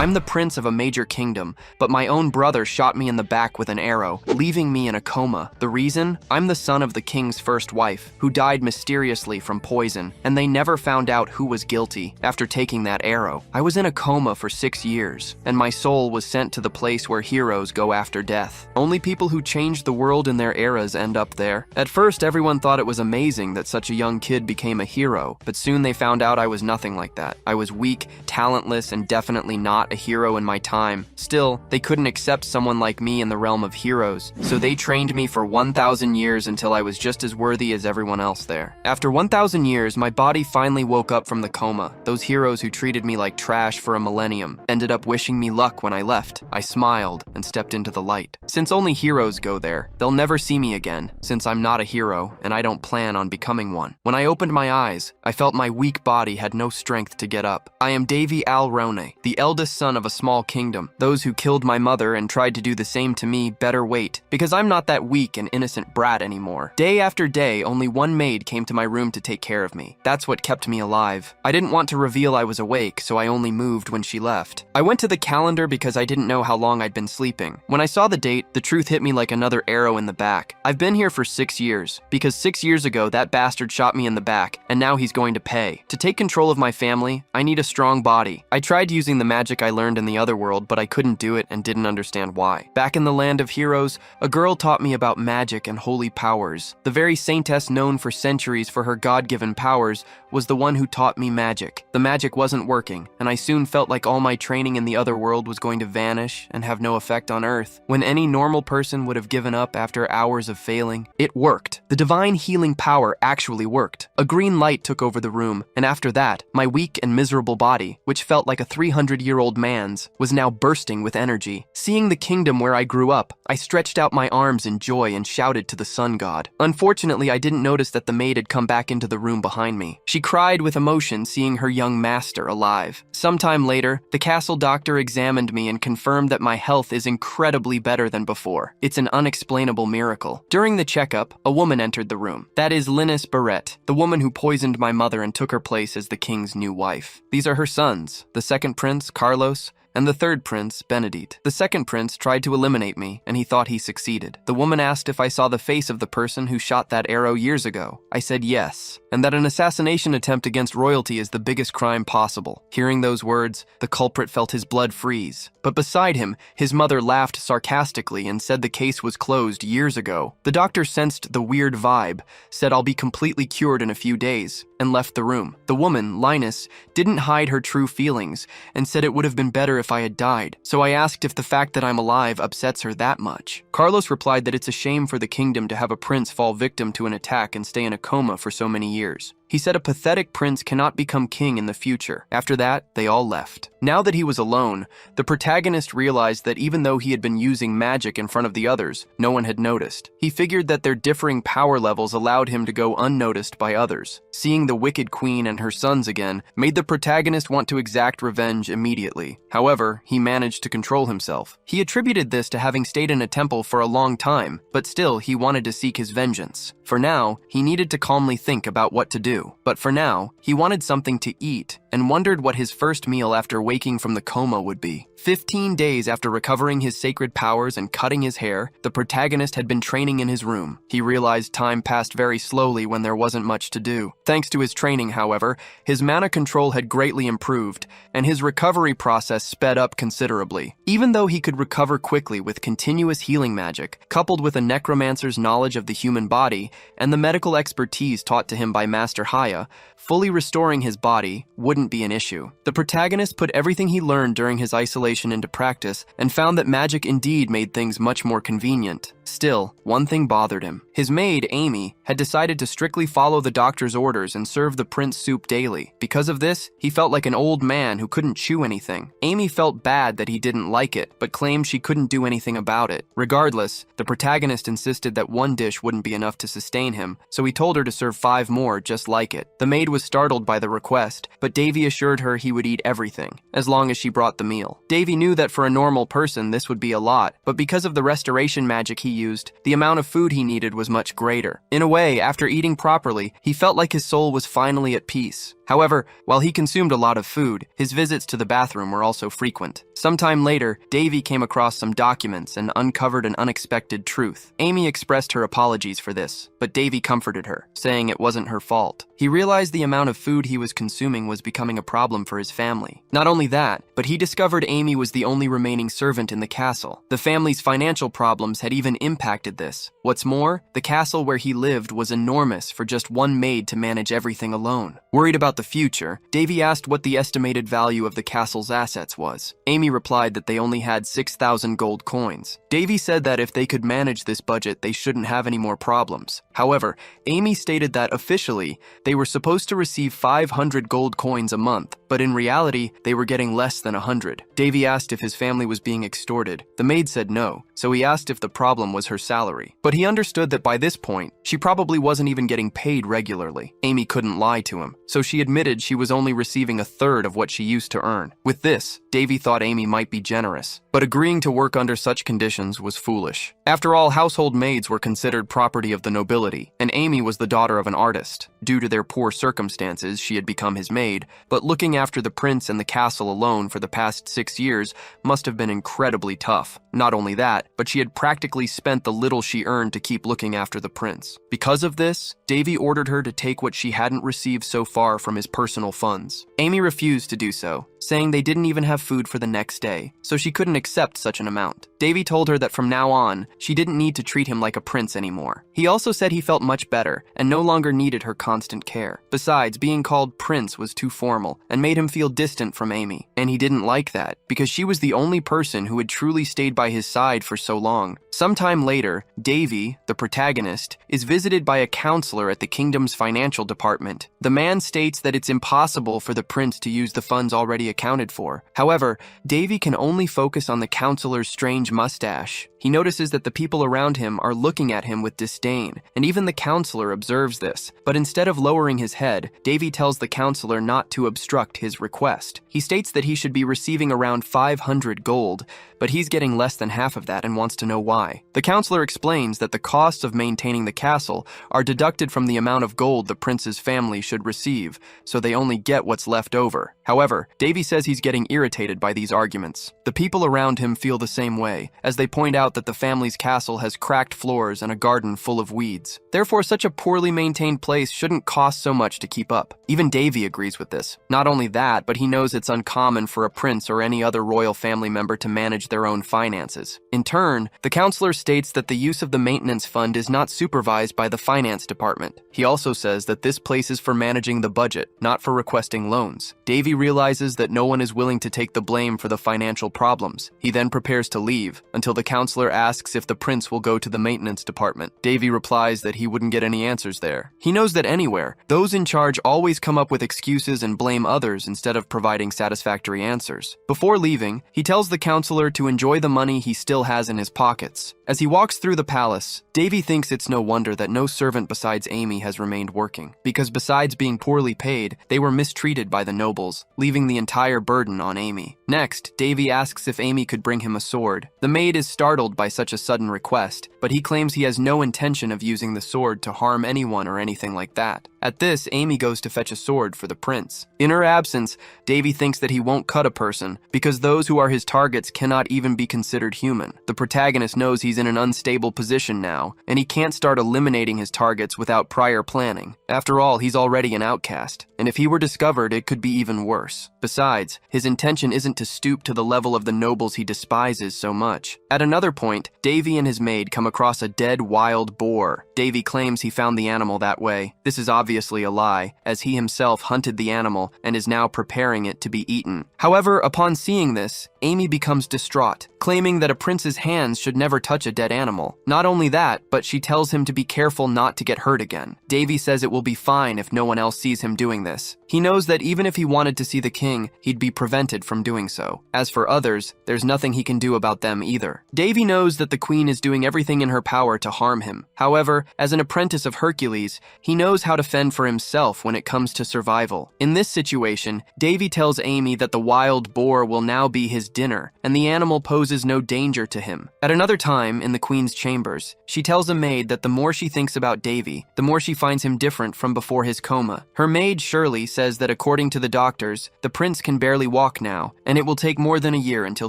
I'm the prince of a major kingdom, but my own brother shot me in the back with an arrow, leaving me in a coma. The reason? I'm the son of the king's first wife, who died mysteriously from poison, and they never found out who was guilty after taking that arrow. I was in a coma for 6 years, and my soul was sent to the place where heroes go after death. Only people who changed the world in their eras end up there. At first, everyone thought it was amazing that such a young kid became a hero, but soon they found out I was nothing like that. I was weak, talentless, and definitely not a hero in my time. Still, they couldn't accept someone like me in the realm of heroes, so they trained me for 1,000 years until I was just as worthy as everyone else there. After 1,000 years, my body finally woke up from the coma. Those heroes who treated me like trash for a millennium ended up wishing me luck when I left. I smiled and stepped into the light. Since only heroes go there, they'll never see me again, since I'm not a hero and I don't plan on becoming one. When I opened my eyes, I felt my weak body had no strength to get up. I am Davy Alrone, the eldest son of a small kingdom. Those who killed my mother and tried to do the same to me better wait, because I'm not that weak and innocent brat anymore. Day after day, only one maid came to my room to take care of me. That's what kept me alive. I didn't want to reveal I was awake, so I only moved when she left. I went to the calendar because I didn't know how long I'd been sleeping. When I saw the date, the truth hit me like another arrow in the back. I've been here for 6 years, because 6 years ago that bastard shot me in the back, and now he's going to pay. To take control of my family, I need a strong body. I tried using the magic I learned in the other world, but I couldn't do it and didn't understand why. Back in the land of heroes, a girl taught me about magic and holy powers. The very saintess known for centuries for her God-given powers was the one who taught me magic. The magic wasn't working, and I soon felt like all my training in the other world was going to vanish and have no effect on Earth. When any normal person would have given up after hours of failing, it worked. The divine healing power actually worked. A green light took over the room, and after that, my weak and miserable body, which felt like a 300-year-old man's, was now bursting with energy. Seeing the kingdom where I grew up, I stretched out my arms in joy and shouted to the sun god. Unfortunately, I didn't notice that the maid had come back into the room behind me. She cried with emotion seeing her young master alive. Sometime later, the castle doctor examined me and confirmed that my health is incredibly better than before. It's an unexplainable miracle. During the checkup, a woman entered the room. That is Linus Barrett, the woman who poisoned my mother and took her place as the king's new wife. These are her sons, the second prince, Carlos, and the third prince, Benedict. The second prince tried to eliminate me, and he thought he succeeded. The woman asked if I saw the face of the person who shot that arrow years ago. I said yes, and that an assassination attempt against royalty is the biggest crime possible. Hearing those words, the culprit felt his blood freeze. But beside him, his mother laughed sarcastically and said the case was closed years ago. The doctor sensed the weird vibe, said I'll be completely cured in a few days, and left the room. The woman, Linus, didn't hide her true feelings and said it would have been better if I had died. So I asked if the fact that I'm alive upsets her that much. Carlos replied that it's a shame for the kingdom to have a prince fall victim to an attack and stay in a coma for so many years. He said a pathetic prince cannot become king in the future. After that, they all left. Now that he was alone, the protagonist realized that even though he had been using magic in front of the others, no one had noticed. He figured that their differing power levels allowed him to go unnoticed by others. Seeing the wicked queen and her sons again made the protagonist want to exact revenge immediately. However, he managed to control himself. He attributed this to having stayed in a temple for a long time, but still he wanted to seek his vengeance. For now, he needed to calmly think about what to do. But for now, he wanted something to eat and wondered what his first meal after waking from the coma would be. 15 days after recovering his sacred powers and cutting his hair, the protagonist had been training in his room. He realized time passed very slowly when there wasn't much to do. Thanks to his training, however, his mana control had greatly improved, and his recovery process sped up considerably. Even though he could recover quickly with continuous healing magic, coupled with a necromancer's knowledge of the human body and the medical expertise taught to him by Master Haya, fully restoring his body wouldn't be an issue. The protagonist put everything he learned during his isolation into practice and found that magic indeed made things much more convenient. Still, one thing bothered him. His maid, Amy, had decided to strictly follow the doctor's orders and serve the prince soup daily. Because of this, he felt like an old man who couldn't chew anything. Amy felt bad that he didn't like it, but claimed she couldn't do anything about it. Regardless, the protagonist insisted that one dish wouldn't be enough to sustain him, so he told her to serve 5 more just like it. The maid was startled by the request, but Davy assured her he would eat everything, as long as she brought the meal. Davy knew that for a normal person this would be a lot, but because of the restoration magic he used, the amount of food he needed was much greater. In a way, after eating properly, he felt like his soul was finally at peace. However, while he consumed a lot of food, his visits to the bathroom were also frequent. Sometime later, Davy came across some documents and uncovered an unexpected truth. Amy expressed her apologies for this, but Davy comforted her, saying it wasn't her fault. He realized the amount of food he was consuming was becoming a problem for his family. Not only that, but he discovered Amy was the only remaining servant in the castle. The family's financial problems had even impacted this. What's more, the castle where he lived was enormous for just one maid to manage everything alone. Worried about the future, Davy asked what the estimated value of the castle's assets was. Amy replied that they only had 6,000 gold coins. Davy said that if they could manage this budget, they shouldn't have any more problems. However, Amy stated that officially, they were supposed to receive 500 gold coins a month, but in reality, they were getting less than 100. Davy asked if his family was being extorted. The maid said no, so he asked if the problem was her salary. But he understood that by this point, she probably wasn't even getting paid regularly. Amy couldn't lie to him, so she admitted she was only receiving a third of what she used to earn. With this, Davy thought Amy might be generous, but agreeing to work under such conditions was foolish. After all, household maids were considered property of the nobility, and Amy was the daughter of an artist. Due to their poor circumstances, she had become his maid, but looking after the prince and the castle alone for the past 6 years must have been incredibly tough. Not only that, but she had practically spent the little she earned to keep looking after the prince. Because of this, Davy ordered her to take what she hadn't received so far from his personal funds. Amy refused to do so, saying they didn't even have food for the next day, so she couldn't accept such an amount. Davy told her that from now on, she didn't need to treat him like a prince anymore. He also said he felt much better and no longer needed her constant care. Besides, being called prince was too formal and made him feel distant from Amy, and he didn't like that because she was the only person who had truly stayed by his side for so long. Sometime later, Davy, the protagonist, is visited by a counselor at the kingdom's financial department. The man states that it's impossible for the prince to use the funds already accounted for. However, Davy can only focus on the counselor's strange mustache. He notices that the people around him are looking at him with disdain, and even the counselor observes this. But instead of lowering his head, Davy tells the counselor not to obstruct his request. He states that he should be receiving around 500 gold, but he's getting less than half of that and wants to know why. The counselor explains that the costs of maintaining the castle are deducted from the amount of gold the prince's family should receive, so they only get what's left over. However, Davy says he's getting irritated by these arguments. The people around him feel the same way, as they point out that the family's castle has cracked floors and a garden full of weeds. Therefore, such a poorly maintained place shouldn't cost so much to keep up. Even Davy agrees with this. Not only that, but he knows it's uncommon for a prince or any other royal family member to manage their own finances. In turn, the counselor states that the use of the maintenance fund is not supervised by the finance department. He also says that this place is for managing the budget, not for requesting loans. Davy realizes that no one is willing to take the blame for the financial problems. He then prepares to leave, until the counselor asks if the prince will go to the maintenance department. Davy replies that he wouldn't get any answers there. He knows that anywhere, those in charge always come up with excuses and blame others instead of providing satisfactory answers. Before leaving, he tells the counselor to enjoy the money he still has in his pockets. As he walks through the palace, Davy thinks it's no wonder that no servant besides Amy has remained working, because besides being poorly paid, they were mistreated by the nobles, leaving the entire burden on Amy. Next, Davy asks if Amy could bring him a sword. The maid is startled by such a sudden request, but he claims he has no intention of using the sword to harm anyone or anything like that. At this, Amy goes to fetch a sword for the prince. In her absence, Davy thinks that he won't cut a person, because those who are his targets cannot even be considered human. The protagonist knows he's in an unstable position now, and he can't start eliminating his targets without prior planning. After all, he's already an outcast, and if he were discovered, it could be even worse. Besides, his intention isn't to stoop to the level of the nobles he despises so much. At another point, Davy and his maid come across a dead wild boar. Davy claims he found the animal that way. This is obviously a lie, as he himself hunted the animal and is now preparing it to be eaten. However, upon seeing this, Amy becomes distraught, claiming that a prince's hands should never touch a dead animal. Not only that, but she tells him to be careful not to get hurt again. Davy says it will be fine if no one else sees him doing this. He knows that even if he wanted to see the king, he'd be prevented from doing so. As for others, there's nothing he can do about them either. Davy knows that the queen is doing everything in her power to harm him. However, as an apprentice of Hercules, he knows how to fend for himself when it comes to survival. In this situation, Davy tells Amy that the wild boar will now be his dinner, and the animal poses no danger to him. At another time, in the queen's chambers, she tells a maid that the more she thinks about Davy, the more she finds him different from before his coma. Her maid, Shirley, says that according to the doctors, the prince can barely walk now, and it will take more than a year until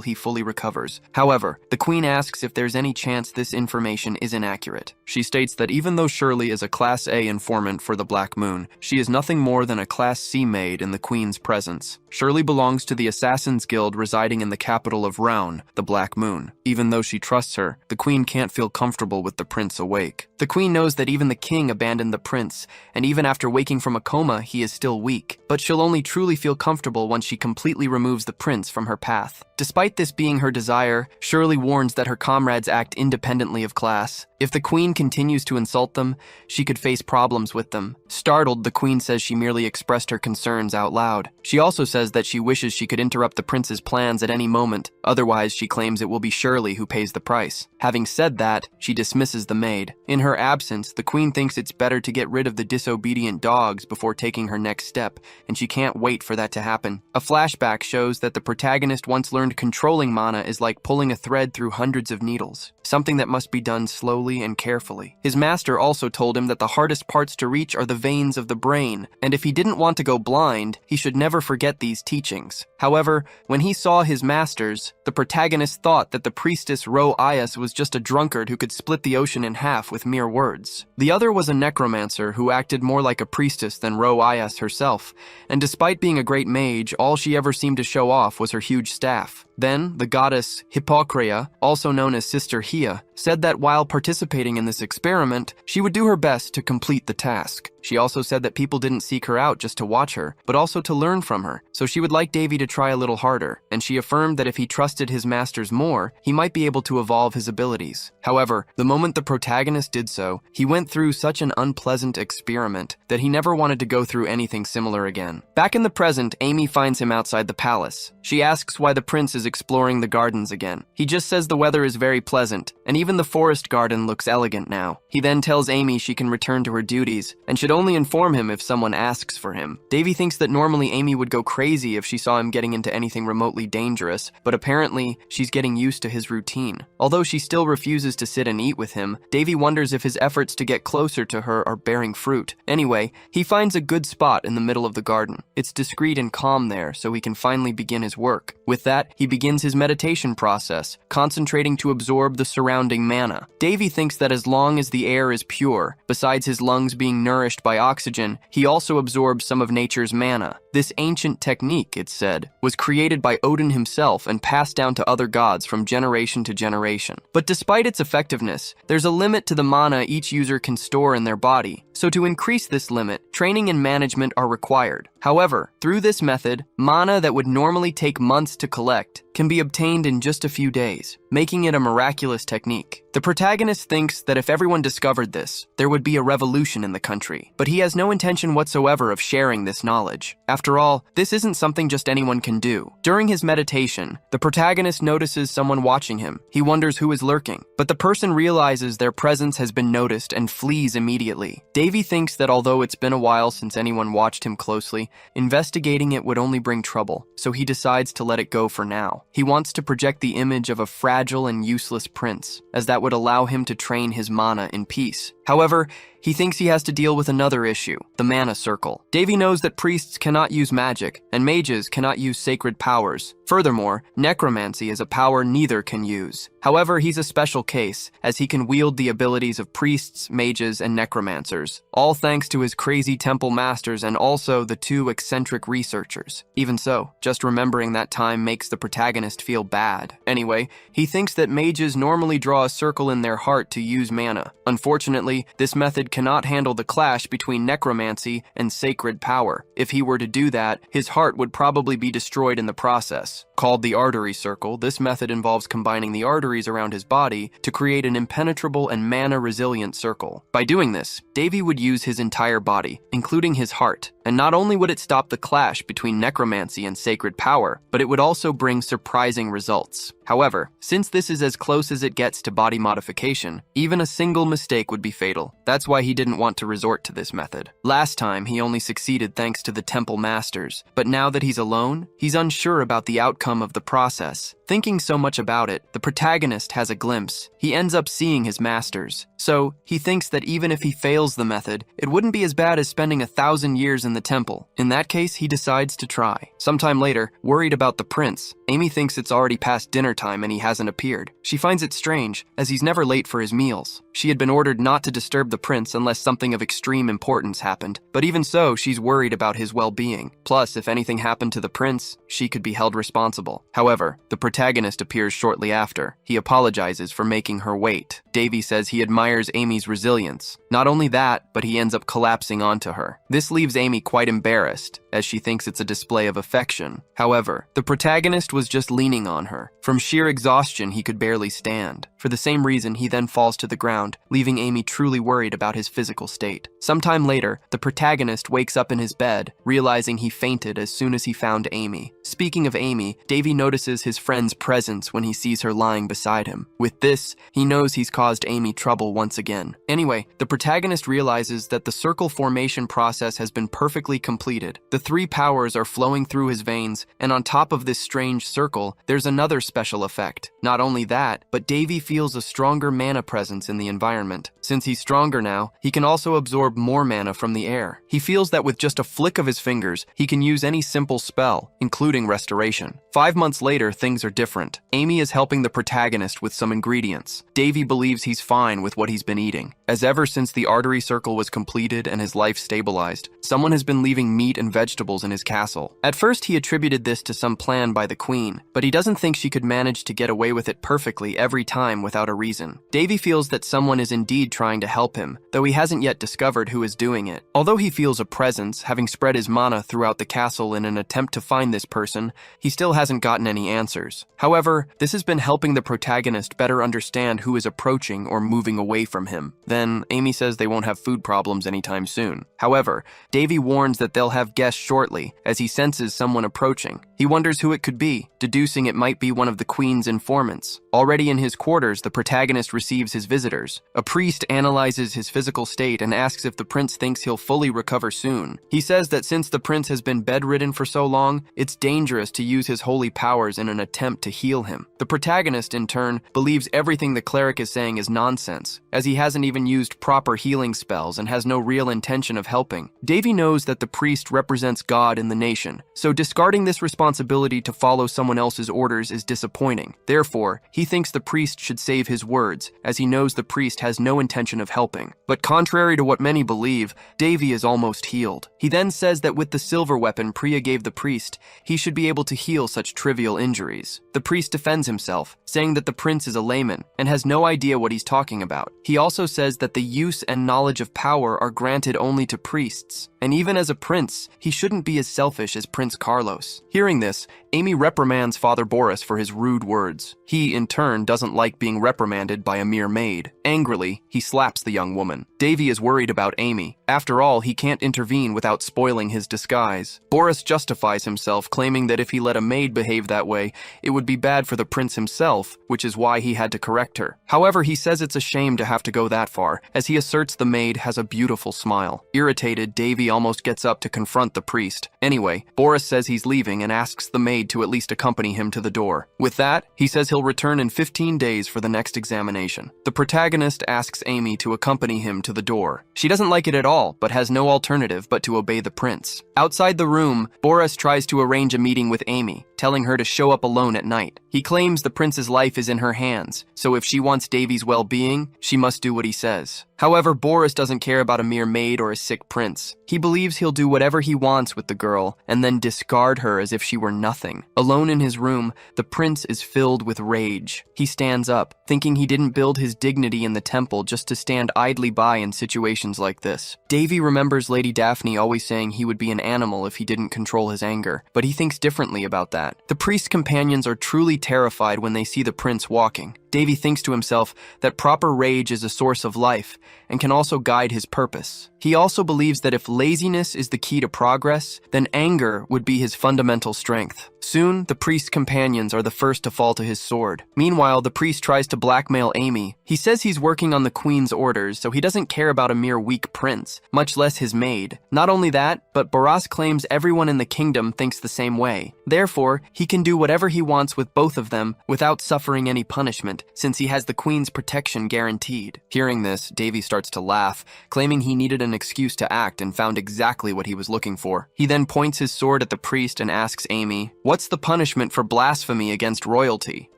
he fully recovers. However, the queen asks if there's any chance this information is inaccurate. She states that even though Shirley is a Class A informant for the Black Moon, she is nothing more than a Class C maid in the queen's presence. Shirley belongs to the Assassin's Guild residing in the capital of Roun, the Black Moon. Even though she trusts her, the queen can't feel comfortable with the prince awake. The queen knows that even the king abandoned the prince, and even after waking from a coma, he is still weak. But she'll only truly feel comfortable once she completely removes the prince from her path. Despite this being her desire, Shirley warns that her comrades act independently of class. If the queen continues to insult them, she could face problems with them. Startled, the queen says she merely expressed her concerns out loud. She also says that she wishes she could interrupt the prince's plans at any moment, otherwise she claims it will be Shirley who pays the price. Having said that, she dismisses the maid. In her absence, the queen thinks it's better to get rid of the disobedient dogs before taking her next step, and she can't wait for that to happen. A flashback shows that the protagonist once learned controlling mana is like pulling a thread through hundreds of needles, something that must be done slowly and carefully. His master also told him that the hardest parts to reach are the veins of the brain, and if he didn't want to go blind, he should never forget these teachings. However, when he saw his masters, the protagonist thought that the priestess Ro Ayas was just a drunkard who could split the ocean in half with mere words. The other was a necromancer who acted more like a priestess than Ro Ayas herself, and despite being a great mage, all she ever seemed to show off was her huge staff. Then, the goddess Hippocrea, also known as Sister Hia, said that while participating in this experiment, she would do her best to complete the task. She also said that people didn't seek her out just to watch her, but also to learn from her, so she would like Davy to try a little harder, and she affirmed that if he trusted his masters more, he might be able to evolve his abilities. However, the moment the protagonist did so, he went through such an unpleasant experiment that he never wanted to go through anything similar again. Back in the present, Amy finds him outside the palace. She asks why the prince is exploring the gardens again. He just says the weather is very pleasant, and even the forest garden looks elegant now. He then tells Amy she can return to her duties, and should only inform him if someone asks for him. Davy thinks that normally Amy would go crazy if she saw him getting into anything remotely dangerous, but apparently she's getting used to his routine. Although she still refuses to sit and eat with him, Davy wonders if his efforts to get closer to her are bearing fruit. Anyway, he finds a good spot in the middle of the garden. It's discreet and calm there, so he can finally begin his work. With that, he begins his meditation process, concentrating to absorb the surrounding mana. Davy thinks that as long as the air is pure, besides his lungs being nourished by oxygen, he also absorbs some of nature's mana. This ancient technique, it's said, was created by Odin himself and passed down to other gods from generation to generation. But despite its effectiveness, there's a limit to the mana each user can store in their body. So to increase this limit, training and management are required. However, through this method, mana that would normally take months to collect can be obtained in just a few days, making it a miraculous technique. The protagonist thinks that if everyone discovered this, there would be a revolution in the country, but he has no intention whatsoever of sharing this knowledge. After all, this isn't something just anyone can do. During his meditation, the protagonist notices someone watching him. He wonders who is lurking, but the person realizes their presence has been noticed and flees immediately. Davy thinks that although it's been a while since anyone watched him closely, investigating it would only bring trouble, so he decides to let it go for now. He wants to project the image of a fragile and useless prince, as that would allow him to train his mana in peace. However, he thinks he has to deal with another issue, the mana circle. Davy knows that priests cannot use magic, and mages cannot use sacred powers. Furthermore, necromancy is a power neither can use. However, he's a special case, as he can wield the abilities of priests, mages, and necromancers, all thanks to his crazy temple masters and also the two eccentric researchers. Even so, just remembering that time makes the protagonist feel bad. Anyway, he thinks that mages normally draw a circle in their heart to use mana. Unfortunately, this method cannot handle the clash between necromancy and sacred power. If he were to do that, his heart would probably be destroyed in the process. Called the artery circle, this method involves combining the arteries around his body to create an impenetrable and mana-resilient circle. By doing this, Davy would use his entire body, including his heart, And not only would it stop the clash between necromancy and sacred power, but it would also bring surprising results. However, since this is as close as it gets to body modification, even a single mistake would be fatal. That's why he didn't want to resort to this method. Last time, he only succeeded thanks to the temple masters, but now that he's alone, he's unsure about the outcome of the process. Thinking so much about it, the protagonist has a glimpse. He ends up seeing his masters. So, he thinks that even if he fails the method, it wouldn't be as bad as spending 1,000 years in the temple. In that case, he decides to try. Sometime later, worried about the prince, Amy thinks it's already past dinner time and he hasn't appeared. She finds it strange, as he's never late for his meals. She had been ordered not to disturb the prince unless something of extreme importance happened, but even so, she's worried about his well-being. Plus, if anything happened to the prince, she could be held responsible. However, the protagonist appears shortly after. He apologizes for making her wait. Davy says he admires Amy's resilience. Not only that, but he ends up collapsing onto her. This leaves Amy quite embarrassed, as she thinks it's a display of affection. However, the protagonist was just leaning on her. From sheer exhaustion, he could barely stand. For the same reason, he then falls to the ground, leaving Amy truly worried about his physical state. Sometime later, the protagonist wakes up in his bed, realizing he fainted as soon as he found Amy. Speaking of Amy, Davy notices his friend's presence when he sees her lying beside him. With this, he knows he's caused Amy trouble once again. Anyway, the protagonist realizes that the circle formation process has been perfectly completed. The 3 powers are flowing through his veins, and on top of this strange circle, there's another special effect. Not only that, but Davy feels a stronger mana presence in the environment. Since he's stronger now, he can also absorb more mana from the air. He feels that with just a flick of his fingers, he can use any simple spell, including restoration. 5 months later, things are different. Amy is helping the protagonist with some ingredients. Davy believes he's fine with what he's been eating, as ever since the artery circle was completed and his life stabilized, someone has been leaving meat and vegetables in his castle. At first, he attributed this to some plan by the queen, but he doesn't think she could manage to get away with it perfectly every time without a reason. Davy feels that someone is indeed trying to help him, though he hasn't yet discovered who is doing it. Although he feels a presence, having spread his mana throughout the castle in an attempt to find this person, he still hasn't gotten any answers. However, this has been helping the protagonist better understand who is approaching or moving away from him. Then, Amy says they won't have food problems anytime soon. However, Davy warns that they'll have guests shortly, as he senses someone approaching. He wonders who it could be, deducing it might be one of the queen's informants. Already in his quarters, the protagonist receives his visitors. A priest analyzes his physical state and asks if the prince thinks he'll fully recover soon. He says that since the prince has been bedridden for so long, it's dangerous to use his holy powers in an attempt to heal him. The protagonist, in turn, believes everything the cleric is saying is nonsense, as he hasn't even used proper healing spells and has no real intention of helping. Davy knows that the priest represents God in the nation, so discarding this responsibility to follow someone else's orders is disappointing. Therefore, he thinks the priest should save his words, as he knows the priest has no intention of helping. But contrary to what many believe, Davy is almost healed. He then says that with the silver weapon Priya gave the priest, he should be able to heal such trivial injuries. The priest defends himself, saying that the prince is a layman and has no idea what he's talking about. He also says that the use and knowledge of power are granted only to priests, and even as a prince, he shouldn't be as selfish as Prince Carlos. Hearing this, Amy reprimands Father Boris for his rude words. He, in turn, doesn't like being reprimanded by a mere maid. Angrily, he slaps the young woman. Davy is worried about Amy. After all, he can't intervene without spoiling his disguise. Boris justifies himself, claiming that if he let a maid behave that way, it would be bad for the prince himself, which is why he had to correct her. However, he says it's a shame to have to go that far, as he asserts the maid has a beautiful smile. Irritated, Davy almost gets up to confront the priest. Anyway, Boris says he's leaving and asks the maid to at least accompany him to the door. With that, he says he'll return in 15 days for the next examination. The protagonist asks Amy to accompany him to the door. She doesn't like it at all, but has no alternative but to obey the prince. Outside the room, Boris tries to arrange a meeting with Amy, telling her to show up alone at night. He claims the prince's life is in her hands, so if she wants Davy's well-being, she must do what he says. However, Boris doesn't care about a mere maid or a sick prince. He believes he'll do whatever he wants with the girl, and then discard her as if she were nothing. Alone in his room, the prince is filled with rage. He stands up, thinking he didn't build his dignity in the temple just to stand idly by in situations like this. Davy remembers Lady Daphne always saying he would be an animal if he didn't control his anger, but he thinks differently about that. The priest's companions are truly terrified when they see the prince walking. Davy thinks to himself that proper rage is a source of life and can also guide his purpose. He also believes that if laziness is the key to progress, then anger would be his fundamental strength. Soon, the priest's companions are the first to fall to his sword. Meanwhile, the priest tries to blackmail Amy. He says he's working on the queen's orders, so he doesn't care about a mere weak prince, much less his maid. Not only that, but Barras claims everyone in the kingdom thinks the same way. Therefore, he can do whatever he wants with both of them without suffering any punishment, since he has the queen's protection guaranteed. Hearing this, Davy starts to laugh, claiming he needed an excuse to act and found exactly what he was looking for. He then points his sword at the priest and asks Amy, "What's the punishment for blasphemy against royalty?"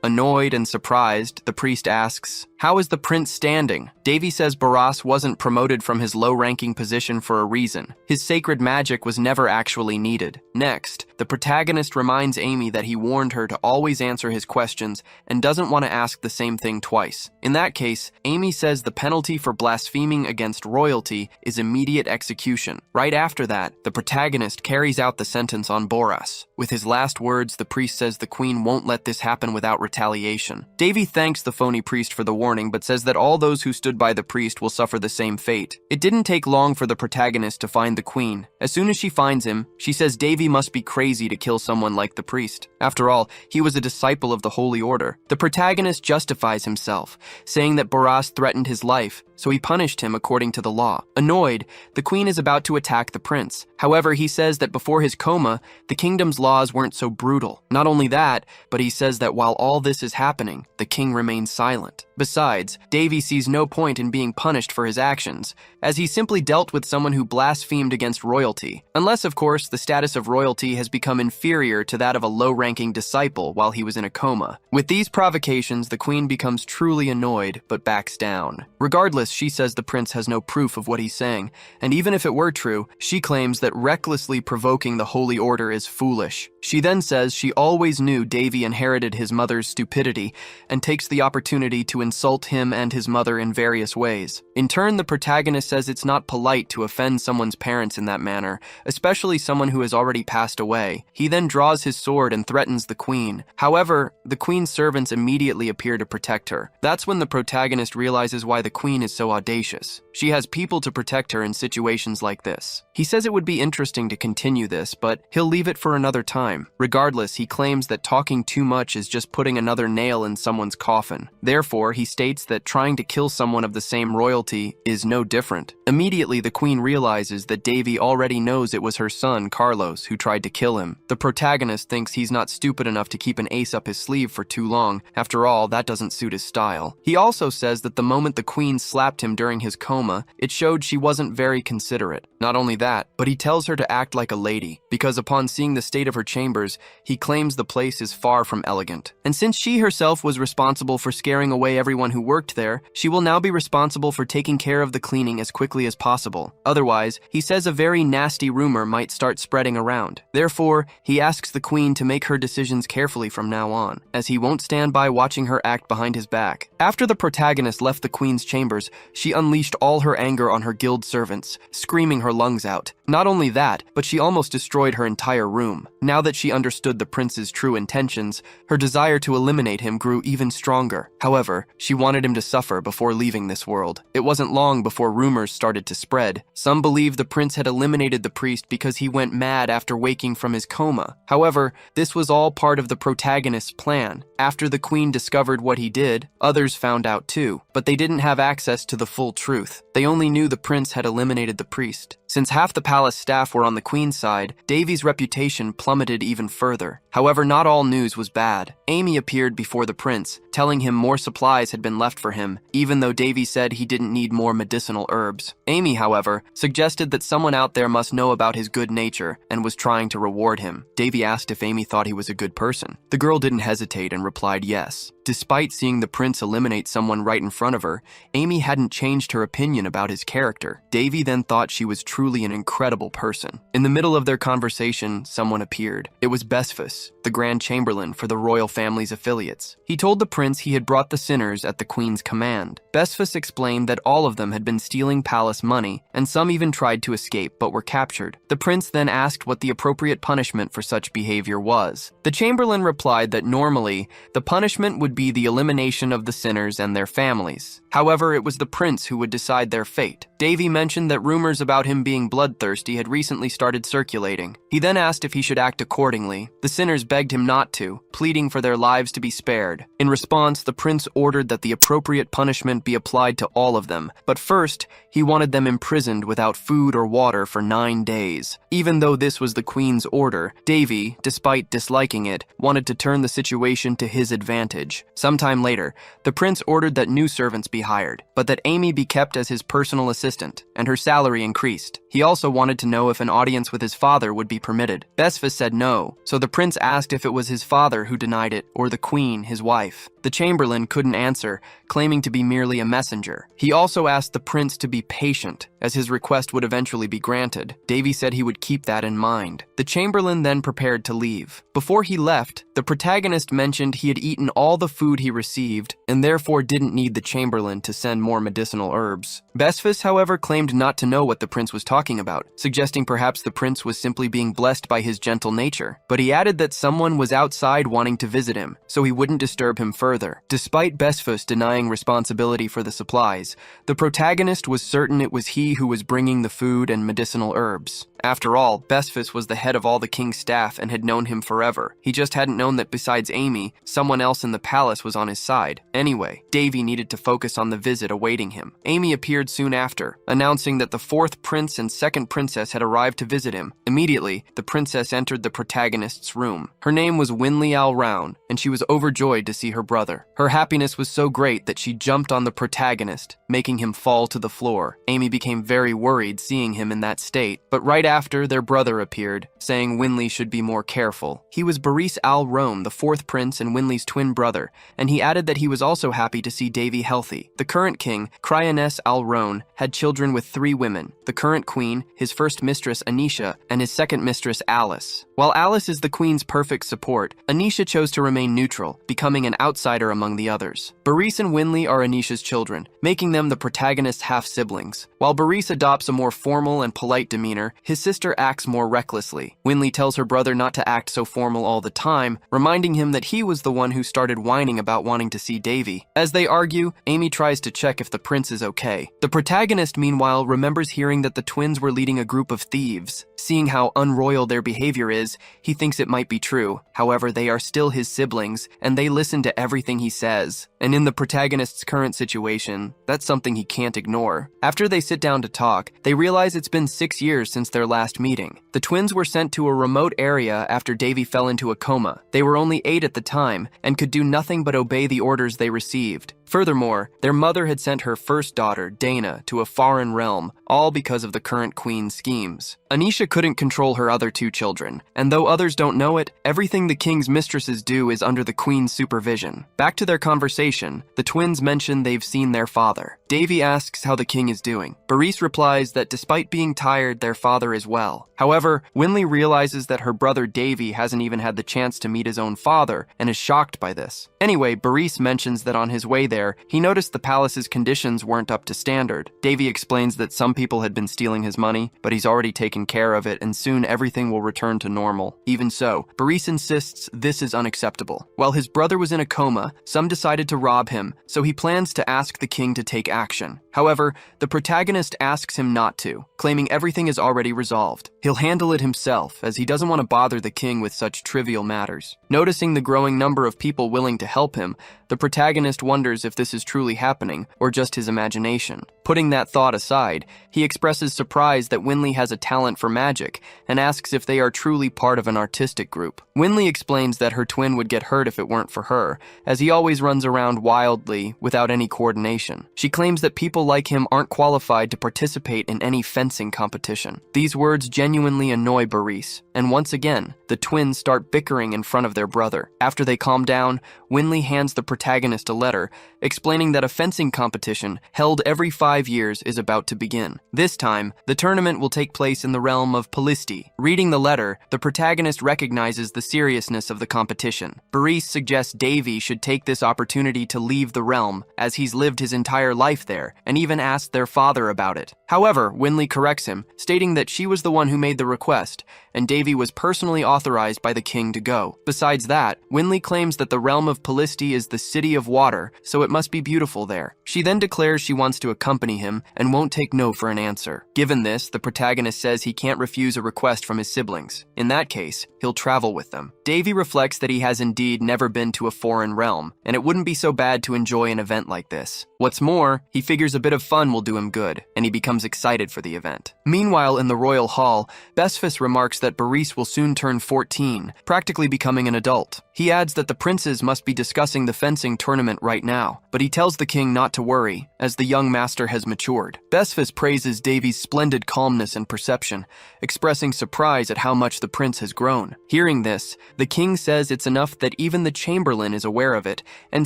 Annoyed and surprised, the priest asks, "How is the prince standing?" Davy says Barras wasn't promoted from his low-ranking position for a reason. His sacred magic was never actually needed. Next, the protagonist reminds Amy that he warned her to always answer his questions and doesn't want to ask the same thing twice. In that case, Amy says the penalty for blaspheming against royalty is immediate execution. Right after that, the protagonist carries out the sentence on Barras. With his last words, the priest says the queen won't let this happen without retaliation. Davy thanks the phony priest for the warning, but says that all those who stood by the priest will suffer the same fate. It didn't take long for the protagonist to find the queen. As soon as she finds him, she says Davy must be crazy to kill someone like the priest. After all, he was a disciple of the Holy Order. The protagonist justifies himself, saying that Barras threatened his life, so he punished him according to the law. Annoyed, the queen is about to attack the prince. However, he says that before his coma, the kingdom's laws weren't so brutal. Not only that, but he says that while all this is happening, the king remains silent. Besides, Davy sees no point in being punished for his actions, as he simply dealt with someone who blasphemed against royalty. Unless, of course, the status of royalty has become inferior to that of a low-ranking disciple while he was in a coma. With these provocations, the queen becomes truly annoyed, but backs down. Regardless, she says the prince has no proof of what he's saying, and even if it were true, she claims that recklessly provoking the Holy Order is foolish. She then says she always knew Davy inherited his mother's stupidity and takes the opportunity to insult him and his mother in various ways. In turn, the protagonist says it's not polite to offend someone's parents in that manner, especially someone who has already passed away. He then draws his sword and threatens the queen. However, the queen's servants immediately appear to protect her. That's when the protagonist realizes why the queen is so audacious. She has people to protect her in situations like this. He says it would be interesting to continue this, but he'll leave it for another time. Regardless, he claims that talking too much is just putting another nail in someone's coffin. Therefore, he states that trying to kill someone of the same royalty is no different. Immediately, the queen realizes that Davy already knows it was her son, Carlos, who tried to kill him. The protagonist thinks he's not stupid enough to keep an ace up his sleeve for too long. After all, that doesn't suit his style. He also says that the moment the queen slapped him during his coma, it showed she wasn't very considerate. Not only that, but he tells her to act like a lady, because upon seeing the state of her chambers, he claims the place is far from elegant. And since she herself was responsible for scaring away everyone who worked there, she will now be responsible for taking care of the cleaning as quickly as possible. Otherwise, he says a very nasty rumor might start spreading around. Therefore, he asks the queen to make her decisions carefully from now on, as he won't stand by watching her act behind his back. After the protagonist left the queen's chambers, she unleashed all her anger on her guild servants, screaming her lungs out. Not only that, but she almost destroyed her entire room. Now that she understood the prince's true intentions, her desire to eliminate him grew even stronger. However, she wanted him to suffer before leaving this world. It wasn't long before rumors started to spread. Some believed the prince had eliminated the priest because he went mad after waking from his coma. However, this was all part of the protagonist's plan. After the queen discovered what he did, others found out too, but they didn't have access to the full truth. They only knew the prince had eliminated the priest. Since half the palace staff were on the queen's side, Davy's reputation plummeted even further. However, not all news was bad. Amy appeared before the prince, telling him more supplies had been left for him, even though Davy said he didn't need more medicinal herbs. Amy, however, suggested that someone out there must know about his good nature and was trying to reward him. Davy asked if Amy thought he was a good person. The girl didn't hesitate and replied yes. Despite seeing the prince eliminate someone right in front of her, Amy hadn't changed her opinion about his character. Davy then thought she was truly an incredible person. In the middle of their conversation, someone appeared. It was Besfus. the Grand Chamberlain for the royal family's affiliates. He told the prince he had brought the sinners at the queen's command. Besphus explained that all of them had been stealing palace money, and some even tried to escape but were captured. The prince then asked what the appropriate punishment for such behavior was. The chamberlain replied that normally, the punishment would be the elimination of the sinners and their families. However, it was the prince who would decide their fate. Davy mentioned that rumors about him being bloodthirsty had recently started circulating. He then asked if he should act accordingly. The sinners begged him not to, pleading for their lives to be spared. In response, the prince ordered that the appropriate punishment be applied to all of them, but first, he wanted them imprisoned without food or water for 9 days. Even though this was the queen's order, Davy, despite disliking it, wanted to turn the situation to his advantage. Sometime later, the prince ordered that new servants be hired, but that Amy be kept as his personal assistant, and her salary increased. He also wanted to know if an audience with his father would be permitted. Besphus said no, so the prince asked if it was his father who denied it, or the queen, his wife. The chamberlain couldn't answer, claiming to be merely a messenger. He also asked the prince to be patient, as his request would eventually be granted. Davy said he would keep that in mind. The chamberlain then prepared to leave. Before he left, the protagonist mentioned he had eaten all the food he received, and therefore didn't need the chamberlain to send more medicinal herbs. Besphus, however, claimed not to know what the prince was talking about, suggesting perhaps the prince was simply being blessed by his gentle nature. But he added that someone was outside wanting to visit him, so he wouldn't disturb him further. Despite Besphus denying responsibility for the supplies, the protagonist was certain it was he who was bringing the food and medicinal herbs. After all, Besphus was the head of all the king's staff and had known him forever. He just hadn't known that besides Amy, someone else in the palace was on his side. Anyway, Davy needed to focus on the visit awaiting him. Amy appeared soon after, announcing that the 4th prince and 2nd princess had arrived to visit him. Immediately, the princess entered the protagonist's room. Her name was Winley Alroun, and she was overjoyed to see her brother. Her happiness was so great that she jumped on the protagonist, making him fall to the floor. Amy became very worried seeing him in that state, but right after, their brother appeared, saying Winley should be more careful. He was Boris Alroun, the 4th prince and Winley's twin brother, and he added that he was also happy to see Davy healthy. The current king, Cryaness Alroun, had children with 3 women, the current queen, his first mistress Anisha, and his second mistress Alice. While Alice is the queen's perfect support, Anisha chose to remain neutral, becoming an outsider among the others. Boris and Winley are Anisha's children, making them the protagonist's half-siblings. While Boris adopts a more formal and polite demeanor, his sister acts more recklessly. Winley tells her brother not to act so formal all the time, reminding him that he was the one who started whining about wanting to see Davy. As they argue, Amy tries to check if the prince is okay. The protagonist, meanwhile, remembers hearing that the twins were leading a group of thieves. Seeing how unroyal their behavior is, he thinks it might be true. However, they are still his siblings, and they listen to everything he says. And in the protagonist's current situation, that's something he can't ignore. After they sit down to talk, they realize it's been 6 years since their last meeting. The twins were sent to a remote area after Davy fell into a coma. They were only 8 at the time, and could do nothing but obey the orders they received. Furthermore, their mother had sent her first daughter, Dana, to a foreign realm, all because of the current queen's schemes. Anisha couldn't control her other 2 children, and though others don't know it, everything the king's mistresses do is under the queen's supervision. Back to their conversation, the twins mention they've seen their father. Davy asks how the king is doing. Boris replies that despite being tired, their father is well. However, Winley realizes that her brother Davy hasn't even had the chance to meet his own father, and is shocked by this. Anyway, Boris mentions that on his way there, he noticed the palace's conditions weren't up to standard. Davy explains that some people had been stealing his money, but he's already taken care of it and soon everything will return to normal. Even so, Boris insists this is unacceptable. While his brother was in a coma, some decided to rob him, so he plans to ask the king to take action. However, the protagonist asks him not to, claiming everything is already resolved. He'll handle it himself, as he doesn't want to bother the king with such trivial matters. Noticing the growing number of people willing to help him, the protagonist wonders if this is truly happening, or just his imagination. Putting that thought aside, he expresses surprise that Winley has a talent for magic, and asks if they are truly part of an artistic group. Winley explains that her twin would get hurt if it weren't for her, as he always runs around wildly without any coordination. She claims that people people like him aren't qualified to participate in any fencing competition. These words genuinely annoy Boris, and once again, the twins start bickering in front of their brother. After they calm down, Winley hands the protagonist a letter explaining that a fencing competition held every 5 years is about to begin. This time, the tournament will take place in the realm of Polisti. Reading the letter, the protagonist recognizes the seriousness of the competition. Boris suggests Davy should take this opportunity to leave the realm, as he's lived his entire life there, and even asked their father about it. However, Winley corrects him, stating that she was the one who made the request, and Davy was personally authorized by the king to go. Besides that, Winley claims that the realm of Polisti is the city of water, so it must be beautiful there. She then declares she wants to accompany him and won't take no for an answer. Given this, the protagonist says he can't refuse a request from his siblings. In that case, he'll travel with them. Davy reflects that he has indeed never been to a foreign realm, and it wouldn't be so bad to enjoy an event like this. What's more, he figures a bit of fun will do him good, and he becomes excited for the event. Meanwhile, in the royal hall, Besfus remarks that Boris will soon turn 14, practically becoming an adult. He adds that the princes must be discussing the fencing tournament right now, but he tells the king not to worry, as the young master has matured. Besfus praises Davy's splendid calmness and perception, expressing surprise at how much the prince has grown. Hearing this, the king says it's enough that even the chamberlain is aware of it, and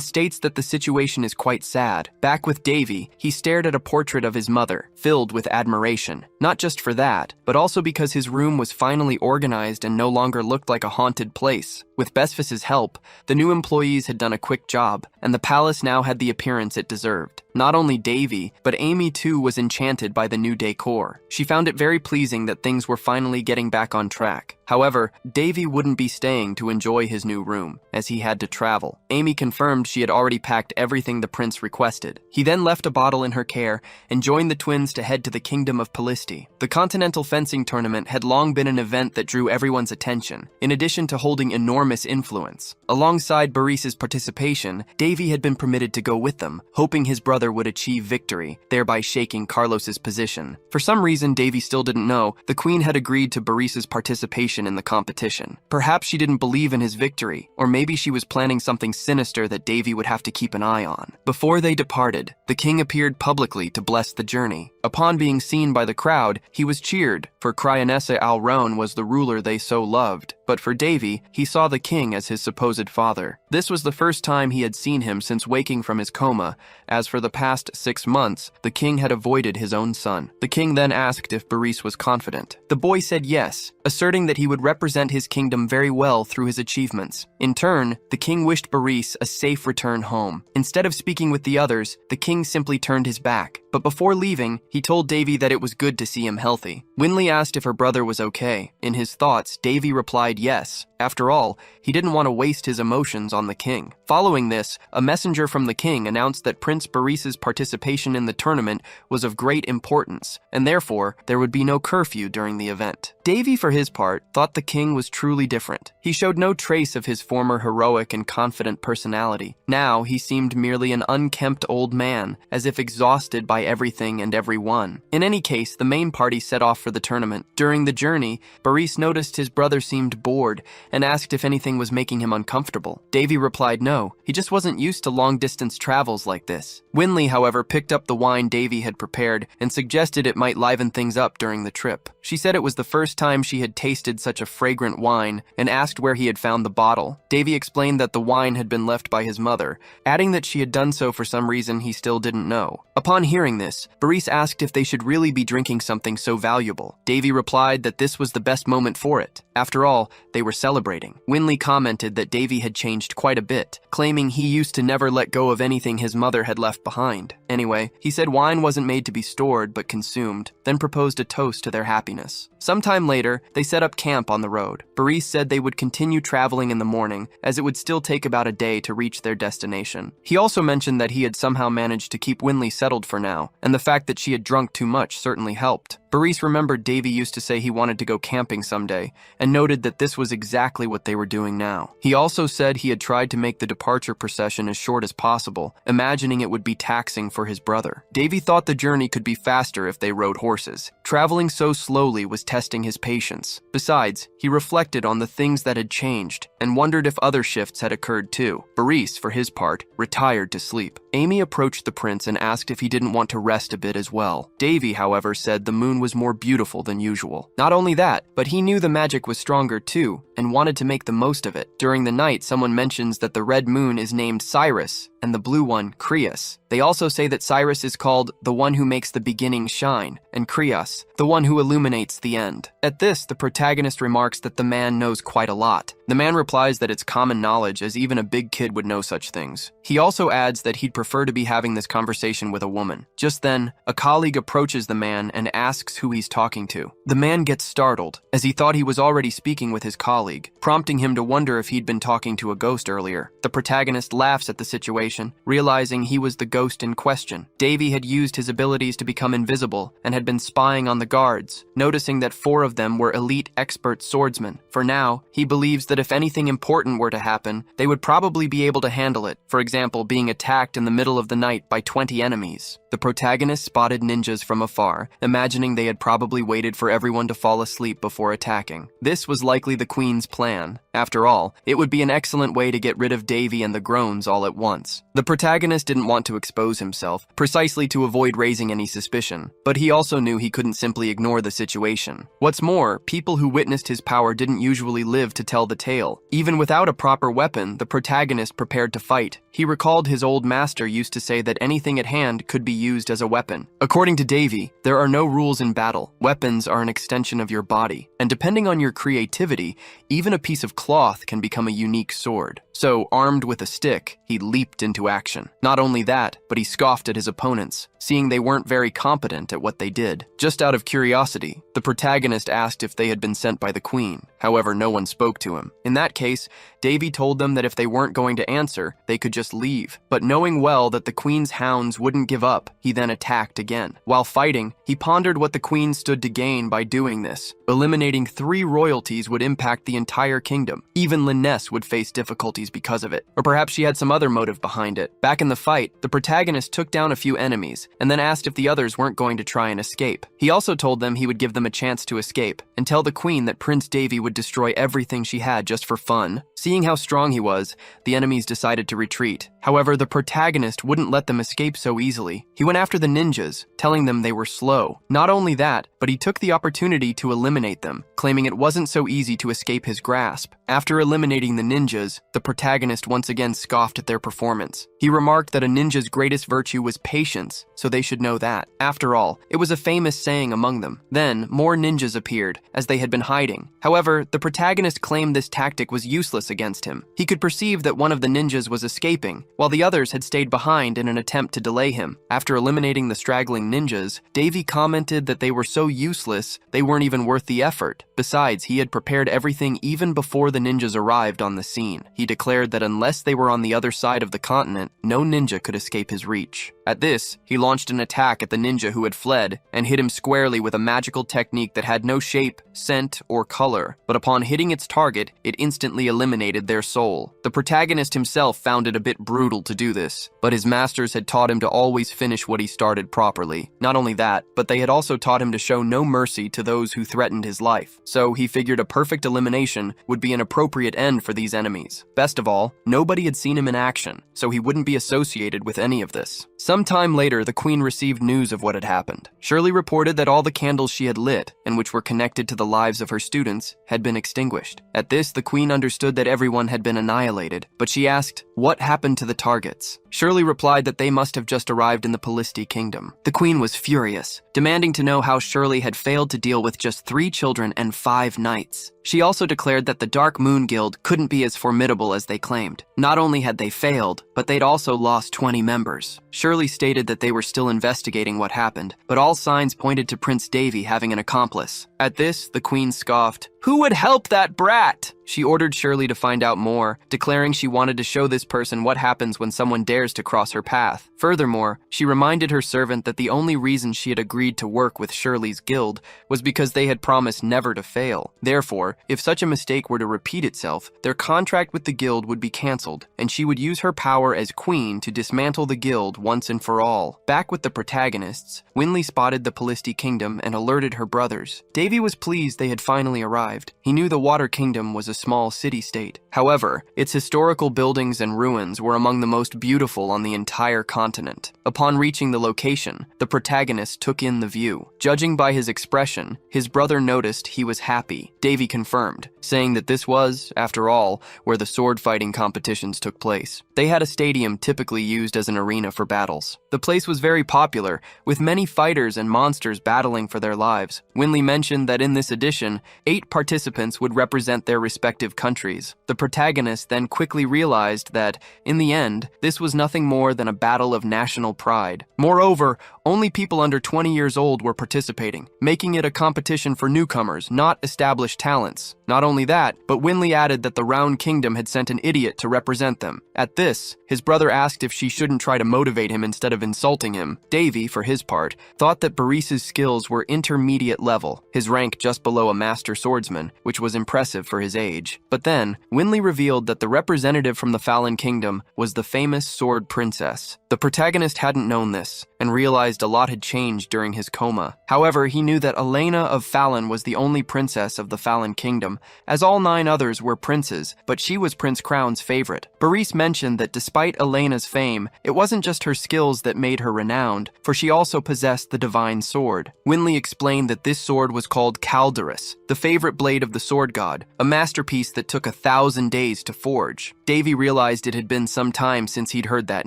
states that the situation is quite sad. Back with Davy, he stared at a portrait of his mother, filled with admiration. Not just for that, but also because his room was finally organized and no longer looked like a haunted place. With Besfus's help, the new employees had done a quick job, and the palace now had the appearance it deserved. Not only Davy, but Amy too was enchanted by the new decor. She found it very pleasing that things were finally getting back on track. However, Davy wouldn't be staying to enjoy his new room, as he had to travel. Amy confirmed she had already packed everything the prince requested. He then left a bottle in her care and joined the twins to head to the kingdom of Polisti. The continental fencing tournament had long been an event that drew everyone's attention, in addition to holding enormous influence. Alongside Boris's participation, Davy had been permitted to go with them, hoping his brother would achieve victory, thereby shaking Carlos's position. For some reason Davy still didn't know, the queen had agreed to Boris's participation in the competition. Perhaps she didn't believe in his victory, or maybe she was planning something sinister that Davy would have to keep an eye on. Before they departed, the king appeared publicly to bless the journey. Upon being seen by the crowd, he was cheered, for Cryanessa Alrone was the ruler they so loved. But for Davy, he saw the king as his supposed father. This was the first time he had seen him since waking from his coma, as for the past 6 months, the king had avoided his own son. The king then asked if Boris was confident. The boy said yes, asserting that he would represent his kingdom very well through his achievements. In turn, the king wished Boris a safe return home. Instead of speaking with the others, the king simply turned his back. But before leaving, he told Davy that it was good to see him healthy. Winley asked if her brother was okay. In his thoughts, Davy replied yes. After all, he didn't want to waste his emotions on the king. Following this, a messenger from the king announced that Prince Boris's participation in the tournament was of great importance, and therefore, there would be no curfew during the event. Davy, for his part, thought the king was truly different. He showed no trace of his former heroic and confident personality. Now, he seemed merely an unkempt old man, as if exhausted by everything and everyone. In any case, the main party set off for the tournament. During the journey, Boris noticed his brother seemed bored and asked if anything was making him uncomfortable. Davy replied no, he just wasn't used to long-distance travels like this. Winley, however, picked up the wine Davy had prepared and suggested it might liven things up during the trip. She said it was the first time she had tasted such a fragrant wine and asked where he had found the bottle. Davy explained that the wine had been left by his mother, adding that she had done so for some reason he still didn't know. Upon hearing this, Boris asked if they should really be drinking something so valuable. Davy replied that this was the best moment for it. After all, they were celebrating. Winley commented that Davy had changed quite a bit, claiming he used to never let go of anything his mother had left behind. Anyway, he said wine wasn't made to be stored but consumed, then proposed a toast to their happiness. Sometime later, they set up camp on the road. Boris said they would continue traveling in the morning, as it would still take about a day to reach their destination. He also mentioned that he had somehow managed to keep Winley settled for now, and the fact that she had drunk too much certainly helped. Boris remembered Davy used to say he wanted to go camping someday, and noted that this was exactly what they were doing now. He also said he had tried to make the departure procession as short as possible, imagining it would be taxing for his brother. Davy thought the journey could be faster if they rode horses. Traveling so slowly was testing his patience. Besides, he reflected on the things that had changed, and wondered if other shifts had occurred too. Boris, for his part, retired to sleep. Amy approached the prince and asked if he didn't want to rest a bit as well. Davy, however, said the moon was more beautiful than usual. Not only that, but he knew the magic was stronger too, and wanted to make the most of it. During the night, someone mentions that the red moon is named Cyrus, and the blue one, Creus. They also say that Cyrus is called the one who makes the beginning shine, and Creus, the one who illuminates the end. At this, the protagonist remarks that the man knows quite a lot. The man replies that it's common knowledge, as even a big kid would know such things. He also adds that he'd prefer to be having this conversation with a woman. Just then, a colleague approaches the man and asks who he's talking to. The man gets startled, as he thought he was already speaking with his colleague, prompting him to wonder if he'd been talking to a ghost earlier. The protagonist laughs at the situation, realizing he was the ghost in question. Davy had used his abilities to become invisible and had been spying on the guards, noticing that 4 of them were elite expert swordsmen. For now, he believes that if anything important were to happen, they would probably be able to handle it, for example, being attacked in the middle of the night by 20 enemies. The protagonist spotted ninjas from afar, imagining they had probably waited for everyone to fall asleep before attacking. This was likely the Queen's plan. After all, it would be an excellent way to get rid of Davy and the groans all at once. The protagonist didn't want to expose himself, precisely to avoid raising any suspicion, but he also knew he couldn't simply ignore the situation. What's more, people who witnessed his power didn't usually live to tell the tale. Even without a proper weapon, the protagonist prepared to fight. He recalled his old master used to say that anything at hand could be used as a weapon. According to Davy, there are no rules in battle. Weapons are an extension of your body, and depending on your creativity, even a piece of cloth can become a unique sword. So, armed with a stick, he leaped into action. Not only that, but he scoffed at his opponents, seeing they weren't very competent at what they did. Just out of curiosity, the protagonist asked if they had been sent by the Queen. However, no one spoke to him. In that case, Davy told them that if they weren't going to answer, they could just leave. But knowing well that the Queen's hounds wouldn't give up, he then attacked again. While fighting, he pondered what the Queen stood to gain by doing this. Eliminating 3 royalties would impact the entire kingdom. Even Liness would face difficulties because of it. Or perhaps she had some other motive behind it. Back in the fight, the protagonist took down a few enemies, and then asked if the others weren't going to try and escape. He also told them he would give them a chance to escape, and tell the Queen that Prince Davy would destroy everything she had just for fun. Seeing how strong he was, the enemies decided to retreat. However, the protagonist wouldn't let them escape so easily. He went after the ninjas, telling them they were slow. Not only that, but he took the opportunity to eliminate them, claiming it wasn't so easy to escape his grasp. After eliminating the ninjas, the protagonist once again scoffed at their performance. He remarked that a ninja's greatest virtue was patience, so they should know that. After all, it was a famous saying among them. Then, more ninjas appeared, as they had been hiding. However, the protagonist claimed this tactic was useless against him. He could perceive that one of the ninjas was escaping, while the others had stayed behind in an attempt to delay him. After eliminating the straggling ninjas, Davy commented that they were so useless, they weren't even worth the effort. Besides, he had prepared everything even before the ninjas arrived on the scene. He declared that unless they were on the other side of the continent, no ninja could escape his reach. At this, he launched an attack at the ninja who had fled, and hit him squarely with a magical technique that had no shape, scent, or color, but upon hitting its target, it instantly eliminated their soul. The protagonist himself found it a bit brutal to do this, but his masters had taught him to always finish what he started properly. Not only that, but they had also taught him to show no mercy to those who threatened his life. So he figured a perfect elimination would be an appropriate end for these enemies. Best of all, nobody had seen him in action, so he wouldn't be associated with any of this. Some time later, the Queen received news of what had happened. Shirley reported that all the candles she had lit, and which were connected to the lives of her students, had been extinguished. At this, the Queen understood that everyone had been annihilated, but she asked, what happened to the targets? Shirley replied that they must have just arrived in the Pollisti kingdom. The Queen was furious, demanding to know how Shirley had failed to deal with just 3 children and 5 knights. She also declared that the Dark Moon Guild couldn't be as formidable as they claimed. Not only had they failed, but they'd also lost 20 members. Shirley stated that they were still investigating what happened, but all signs pointed to Prince Davy having an accomplice. At this, the Queen scoffed. Who would help that brat? She ordered Shirley to find out more, declaring she wanted to show this person what happens when someone dares to cross her path. Furthermore, she reminded her servant that the only reason she had agreed to work with Shirley's guild was because they had promised never to fail. Therefore, if such a mistake were to repeat itself, their contract with the guild would be cancelled, and she would use her power as queen to dismantle the guild once and for all. Back with the protagonists, Winley spotted the Pollisti kingdom and alerted her brothers. Davy was pleased they had finally arrived. He knew the Water Kingdom was a small city-state. However, its historical buildings and ruins were among the most beautiful on the entire continent. Upon reaching the location, the protagonist took in the view. Judging by his expression, his brother noticed he was happy. Davy confirmed, saying that this was, after all, where the sword fighting competitions took place. They had a stadium typically used as an arena for battles. The place was very popular, with many fighters and monsters battling for their lives. Winley mentioned that in this edition, 8 participants would represent their respective countries. The protagonist then quickly realized that, in the end, this was nothing more than a battle of national pride. Moreover, only people under 20 years old were participating, making it a competition for newcomers, not established talents. Not only that, but Winley added that the Round Kingdom had sent an idiot to represent them. At this, his brother asked if she shouldn't try to motivate him instead of insulting him. Davy, for his part, thought that Boris's skills were intermediate level, his rank just below a master swordsman, which was impressive for his age. But then, Winley revealed that the representative from the Fallen Kingdom was the famous Sword Princess. The protagonist hadn't known this, and realized a lot had changed during his coma. However, he knew that Elena of Fallen was the only princess of the Fallen Kingdom, as all 9 others were princes, but she was Prince Crown's favorite. Boris mentioned that despite Elena's fame, it wasn't just her skills that made her renowned, for she also possessed the divine sword. Winley explained that this sword was called Calderus, the favorite blade of the sword god, a masterpiece that took 1,000 days to forge. Davy realized it had been some time since he'd heard that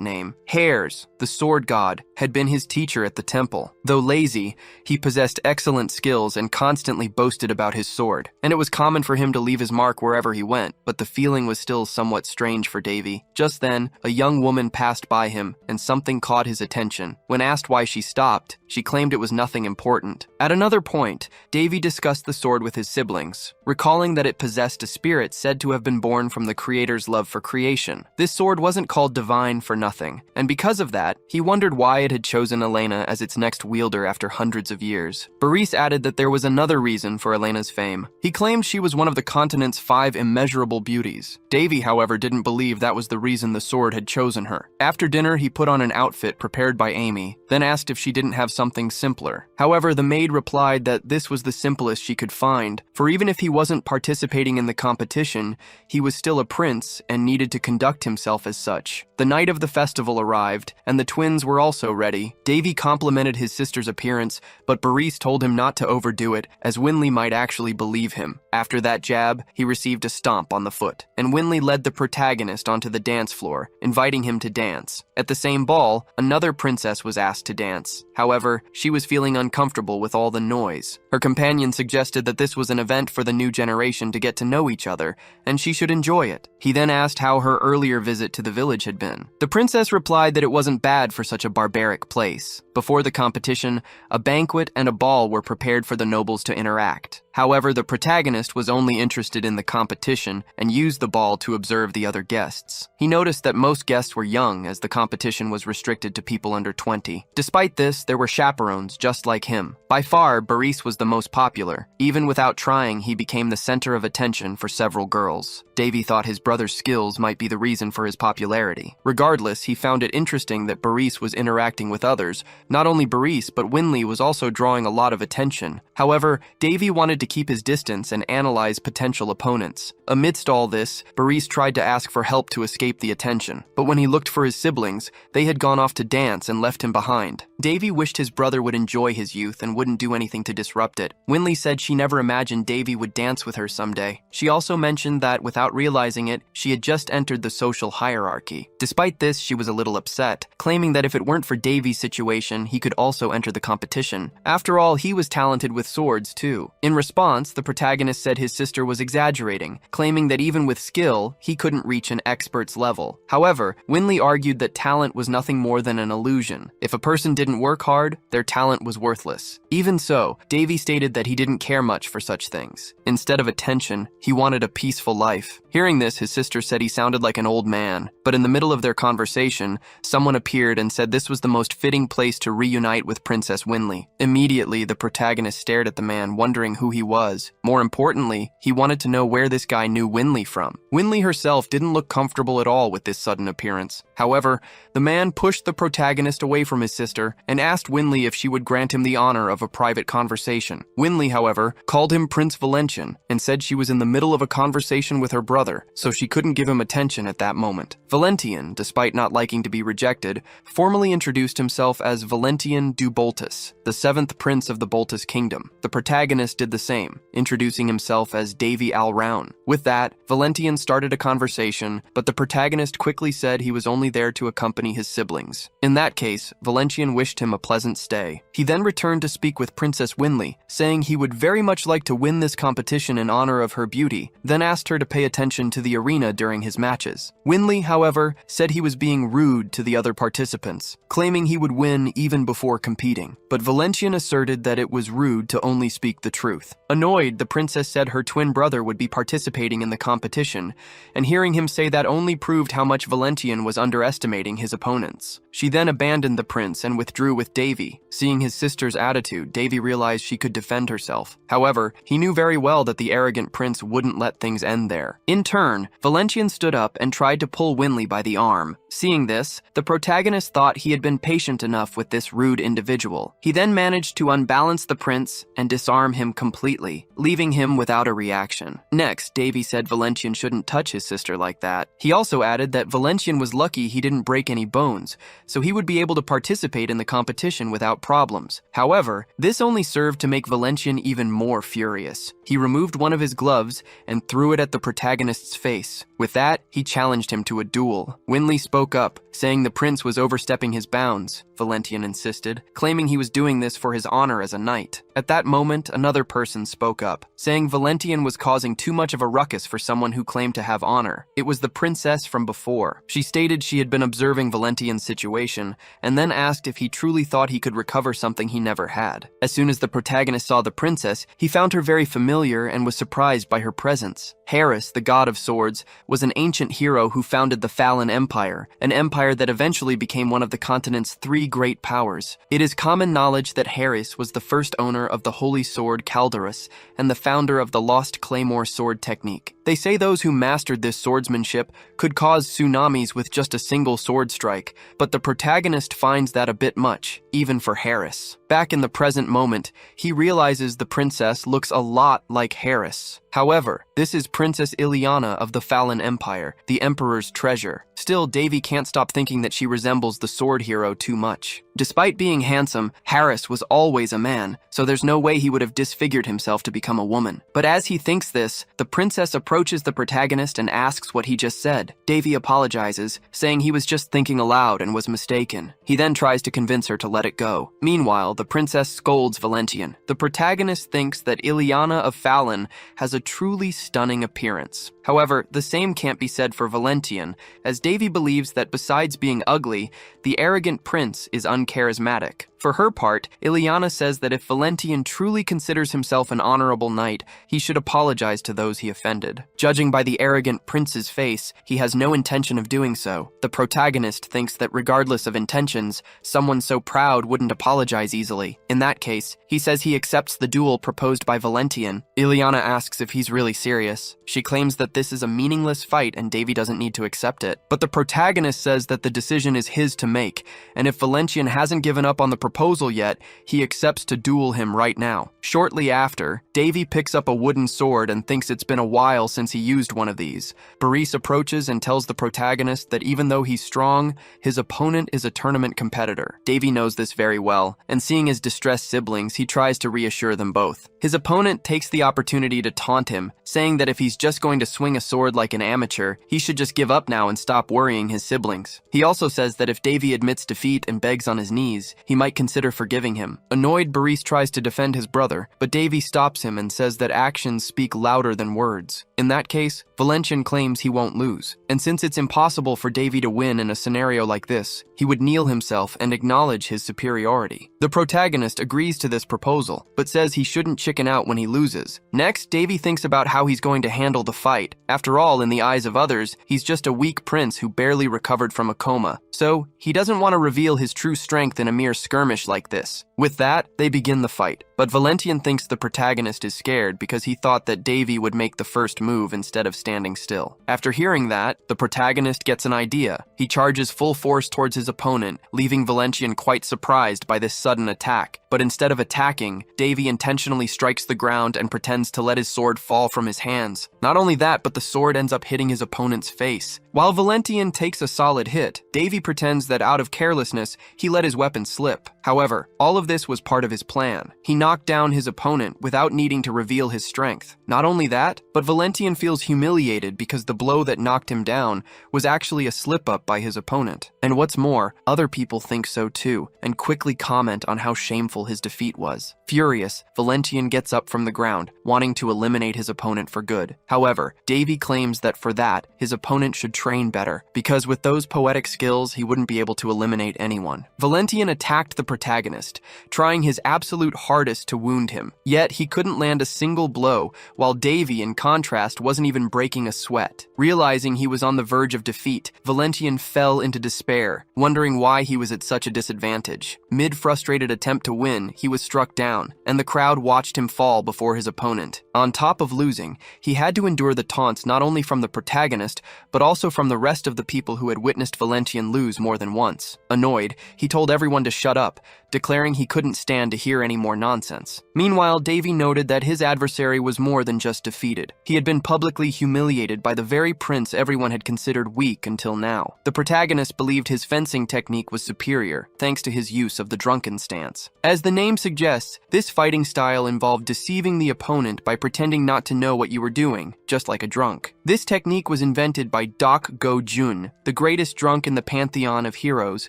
name. Hares, the sword god, had been his teacher at the temple. Though lazy, he possessed excellent skills and constantly boasted about his sword, and it was common for him to leave his mark wherever he went, but the feeling was still somewhat strange for Davy. Just then, a young woman passed by him, and something caught his attention. When asked why she stopped, she claimed it was nothing important. At another point, Davy discussed the sword with his siblings, recalling that it possessed a spirit said to have been born from the creator's love for creation. This sword wasn't called divine for nothing, and because of that, he wondered why it had chosen Elena as its next wielder after hundreds of years. Boris added that there was another reason for Elena's fame. He claimed she was one of the continent's 5 immeasurable beauties. Davy, however, didn't believe that was the reason the sword had chosen her. After dinner, he put on an outfit prepared by Amy, then asked if she didn't have something simpler. However, the maid replied that this was the simplest she could find, for even if he wasn't participating in the competition, he was still a prince and needed to conduct himself as such. The night of the festival arrived, and the twins were also ready. Davy complimented his sister's appearance, but Boris told him not to overdo it, as Winley might actually believe him. After that jab, he received a stomp on the foot, and Winley led the protagonist onto the dance floor, inviting him to dance. At the same ball, another princess was asked to dance. However, she was feeling uncomfortable with all the noise. Her companion suggested that this was an event for the new generation to get to know each other, and she should enjoy it. He then asked how her earlier visit to the village had been. The princess replied that it wasn't bad for such a barbaric place. Before the competition, a banquet and a ball were prepared for the nobles to interact. However, the protagonist was only interested in the competition and used the ball to observe the other guests. He noticed that most guests were young, as the competition was restricted to people under 20. Despite this, there were chaperones just like him. By far, Boris was the most popular. Even without trying, he became the center of attention for several girls. Davy thought his brother's skills might be the reason for his popularity. Regardless, he found it interesting that Boris was interacting with others. Not only Boris, but Winley was also drawing a lot of attention. However, Davy wanted to keep his distance and analyze potential opponents. Amidst all this, Boris tried to ask for help to escape the attention, but when he looked for his siblings, they had gone off to dance and left him behind. Davy wished his brother would enjoy his youth and wouldn't do anything to disrupt it. Winley said she never imagined Davy would dance with her someday. She also mentioned that, without realizing it, she had just entered the social hierarchy. Despite this, she was a little upset, claiming that if it weren't for Davy's situation, he could also enter the competition. After all, he was talented with swords too. In response, the protagonist said his sister was exaggerating, claiming that even with skill, he couldn't reach an expert's level. However, Winley argued that talent was nothing more than an illusion. If a person didn't work hard, their talent was worthless. Even so, Davy stated that he didn't care much for such things. Instead of attention, he wanted a peaceful life. Hearing this, his sister said he sounded like an old man, but in the middle of their conversation, someone appeared and said this was the most fitting place to reunite with Princess Winley. Immediately, the protagonist stared at the man, wondering who he was. More importantly, he wanted to know where this guy knew Winley from. Winley herself didn't look comfortable at all with this sudden appearance. However, the man pushed the protagonist away from his sister and asked Winley if she would grant him the honor of a private conversation. Winley, however, called him Prince Valentian and said she was in the middle of a conversation with her brother, so she couldn't give him attention at that moment. Valentian, despite not liking to be rejected, formally introduced himself as Valentian du Boltus, the seventh prince of the Boltus kingdom. The protagonist did the same, introducing himself as Davy Alroun. With that, Valentian started a conversation, but the protagonist quickly said he was only there to accompany his siblings. In that case, Valentian wished him a pleasant stay. He then returned to speak with Princess Winley, saying he would very much like to win this competition in honor of her beauty, then asked her to pay attention to the arena during his matches. Winley, however, said he was being rude to the other participants, claiming he would win even before competing. But Valentian asserted that it was rude to only speak the truth. Annoyed, the princess said her twin brother would be participating in the competition, and hearing him say that only proved how much Valentian was underestimating his opponents. She then abandoned the prince and withdrew with Davy. Seeing his sister's attitude, Davy realized she could defend herself. However, he knew very well that the arrogant prince wouldn't let things end there. In turn, Valentian stood up and tried to pull Winley by the arm. Seeing this, the protagonist thought he had been patient enough with this rude individual. He then managed to unbalance the prince and disarm him completely, leaving him without a reaction. Next, Davy said Valentian shouldn't touch his sister like that. He also added that Valentian was lucky he didn't break any bones, so he would be able to participate in the competition without problems. However, this only served to make Valentian even more furious. He removed one of his gloves and threw it at the protagonist's face. With that, he challenged him to a duel. Winley spoke up, saying the prince was overstepping his bounds. Valentian insisted, claiming he was doing this for his honor as a knight. At that moment, another person spoke up, saying Valentian was causing too much of a ruckus for someone who claimed to have honor. It was the princess from before. She stated she had been observing Valentian's situation, and then asked if he truly thought he could recover something he never had. As soon as the protagonist saw the princess, he found her very familiar and was surprised by her presence. Harris, the god of swords, was an ancient hero who founded the Fallen Empire, an empire that eventually became one of the continent's three great powers. It is common knowledge that Harris was the first owner of the holy sword Calderus and the founder of the lost claymore sword technique. They say those who mastered this swordsmanship could cause tsunamis with just a single sword strike, but the protagonist finds that a bit much, even for Harris. Back in the present moment, he realizes the princess looks a lot like Harris. However, this is Princess Ileana of the Fallen Empire, the Emperor's treasure. Still, Davy can't stop thinking that she resembles the sword hero too much. Despite being handsome, Harris was always a man, so there's no way he would have disfigured himself to become a woman. But as he thinks this, the princess approaches the protagonist and asks what he just said. Davy apologizes, saying he was just thinking aloud and was mistaken. He then tries to convince her to let it go. Meanwhile, the princess scolds Valentian. The protagonist thinks that Ileana of Fallen has a truly stunning appearance. However, the same can't be said for Valentian, as Davy believes that besides being ugly, the arrogant prince is uncharismatic. For her part, Ileana says that if Valentian truly considers himself an honorable knight, he should apologize to those he offended. Judging by the arrogant prince's face, he has no intention of doing so. The protagonist thinks that regardless of intentions, someone so proud wouldn't apologize easily. In that case, he says he accepts the duel proposed by Valentian. Ileana asks if he's really serious. She claims that this is a meaningless fight and Davy doesn't need to accept it. But the protagonist says that the decision is his to make, and if Valentian hasn't given up on the proposal yet, he accepts to duel him right now. Shortly after, Davy picks up a wooden sword and thinks it's been a while since he used one of these. Boris approaches and tells the protagonist that even though he's strong, his opponent is a tournament competitor. Davy knows this very well, and seeing his distressed siblings, he tries to reassure them both. His opponent takes the opportunity to taunt him, saying that if he's just going to swing a sword like an amateur, he should just give up now and stop worrying his siblings. He also says that if Davy admits defeat and begs on his knees, he might consider forgiving him. Annoyed, Boris tries to defend his brother, but Davy stops him and says that actions speak louder than words. In that case, Valentian claims he won't lose, and since it's impossible for Davy to win in a scenario like this, he would kneel himself and acknowledge his superiority. The protagonist agrees to this proposal, but says he shouldn't chicken out when he loses. Next, Davy thinks about how he's going to handle the fight. After all, in the eyes of others, he's just a weak prince who barely recovered from a coma, so he doesn't want to reveal his true strength in a mere skirmish like this. With that, they begin the fight, but Valentian Valentian thinks the protagonist is scared because he thought that Davy would make the first move instead of standing still. After hearing that, the protagonist gets an idea. He charges full force towards his opponent, leaving Valentian quite surprised by this sudden attack. But instead of attacking, Davy intentionally strikes the ground and pretends to let his sword fall from his hands. Not only that, but the sword ends up hitting his opponent's face. While Valentian takes a solid hit, Davy pretends that out of carelessness, he let his weapon slip. However, all of this was part of his plan. He knocked down his opponent without needing to reveal his strength. Not only that, but Valentian feels humiliated because the blow that knocked him down was actually a slip-up by his opponent. And what's more, other people think so too, and quickly comment on how shameful his defeat was. Furious, Valentian gets up from the ground, wanting to eliminate his opponent for good. However, Davy claims that for that, his opponent should train better, because with those poetic skills, he wouldn't be able to eliminate anyone. Valentian attacked the protagonist, trying his absolute hardest to wound him. Yet, he couldn't land a single blow, while Davy, in contrast, wasn't even breaking a sweat. Realizing he was on the verge of defeat, Valentian fell into despair, wondering why he was at such a disadvantage. Mid-frustrated attempt to win, he was struck down, and the crowd watched him fall before his opponent. On top of losing, he had to endure the taunts not only from the protagonist, but also from the rest of the people who had witnessed Valentian lose more than once. Annoyed, he told everyone to shut up, declaring he couldn't stand to hear any more nonsense. Meanwhile, Davy noted that his adversary was more than just defeated. He had been publicly humiliated by the very prince everyone had considered weak until now. The protagonist believed his fencing technique was superior, thanks to his use of the drunken stance. As the name suggests, this fighting style involved deceiving the opponent by pretending not to know what you were doing, just like a drunk. This technique was invented by Dak Go-jun, the greatest drunk in the pantheon of heroes,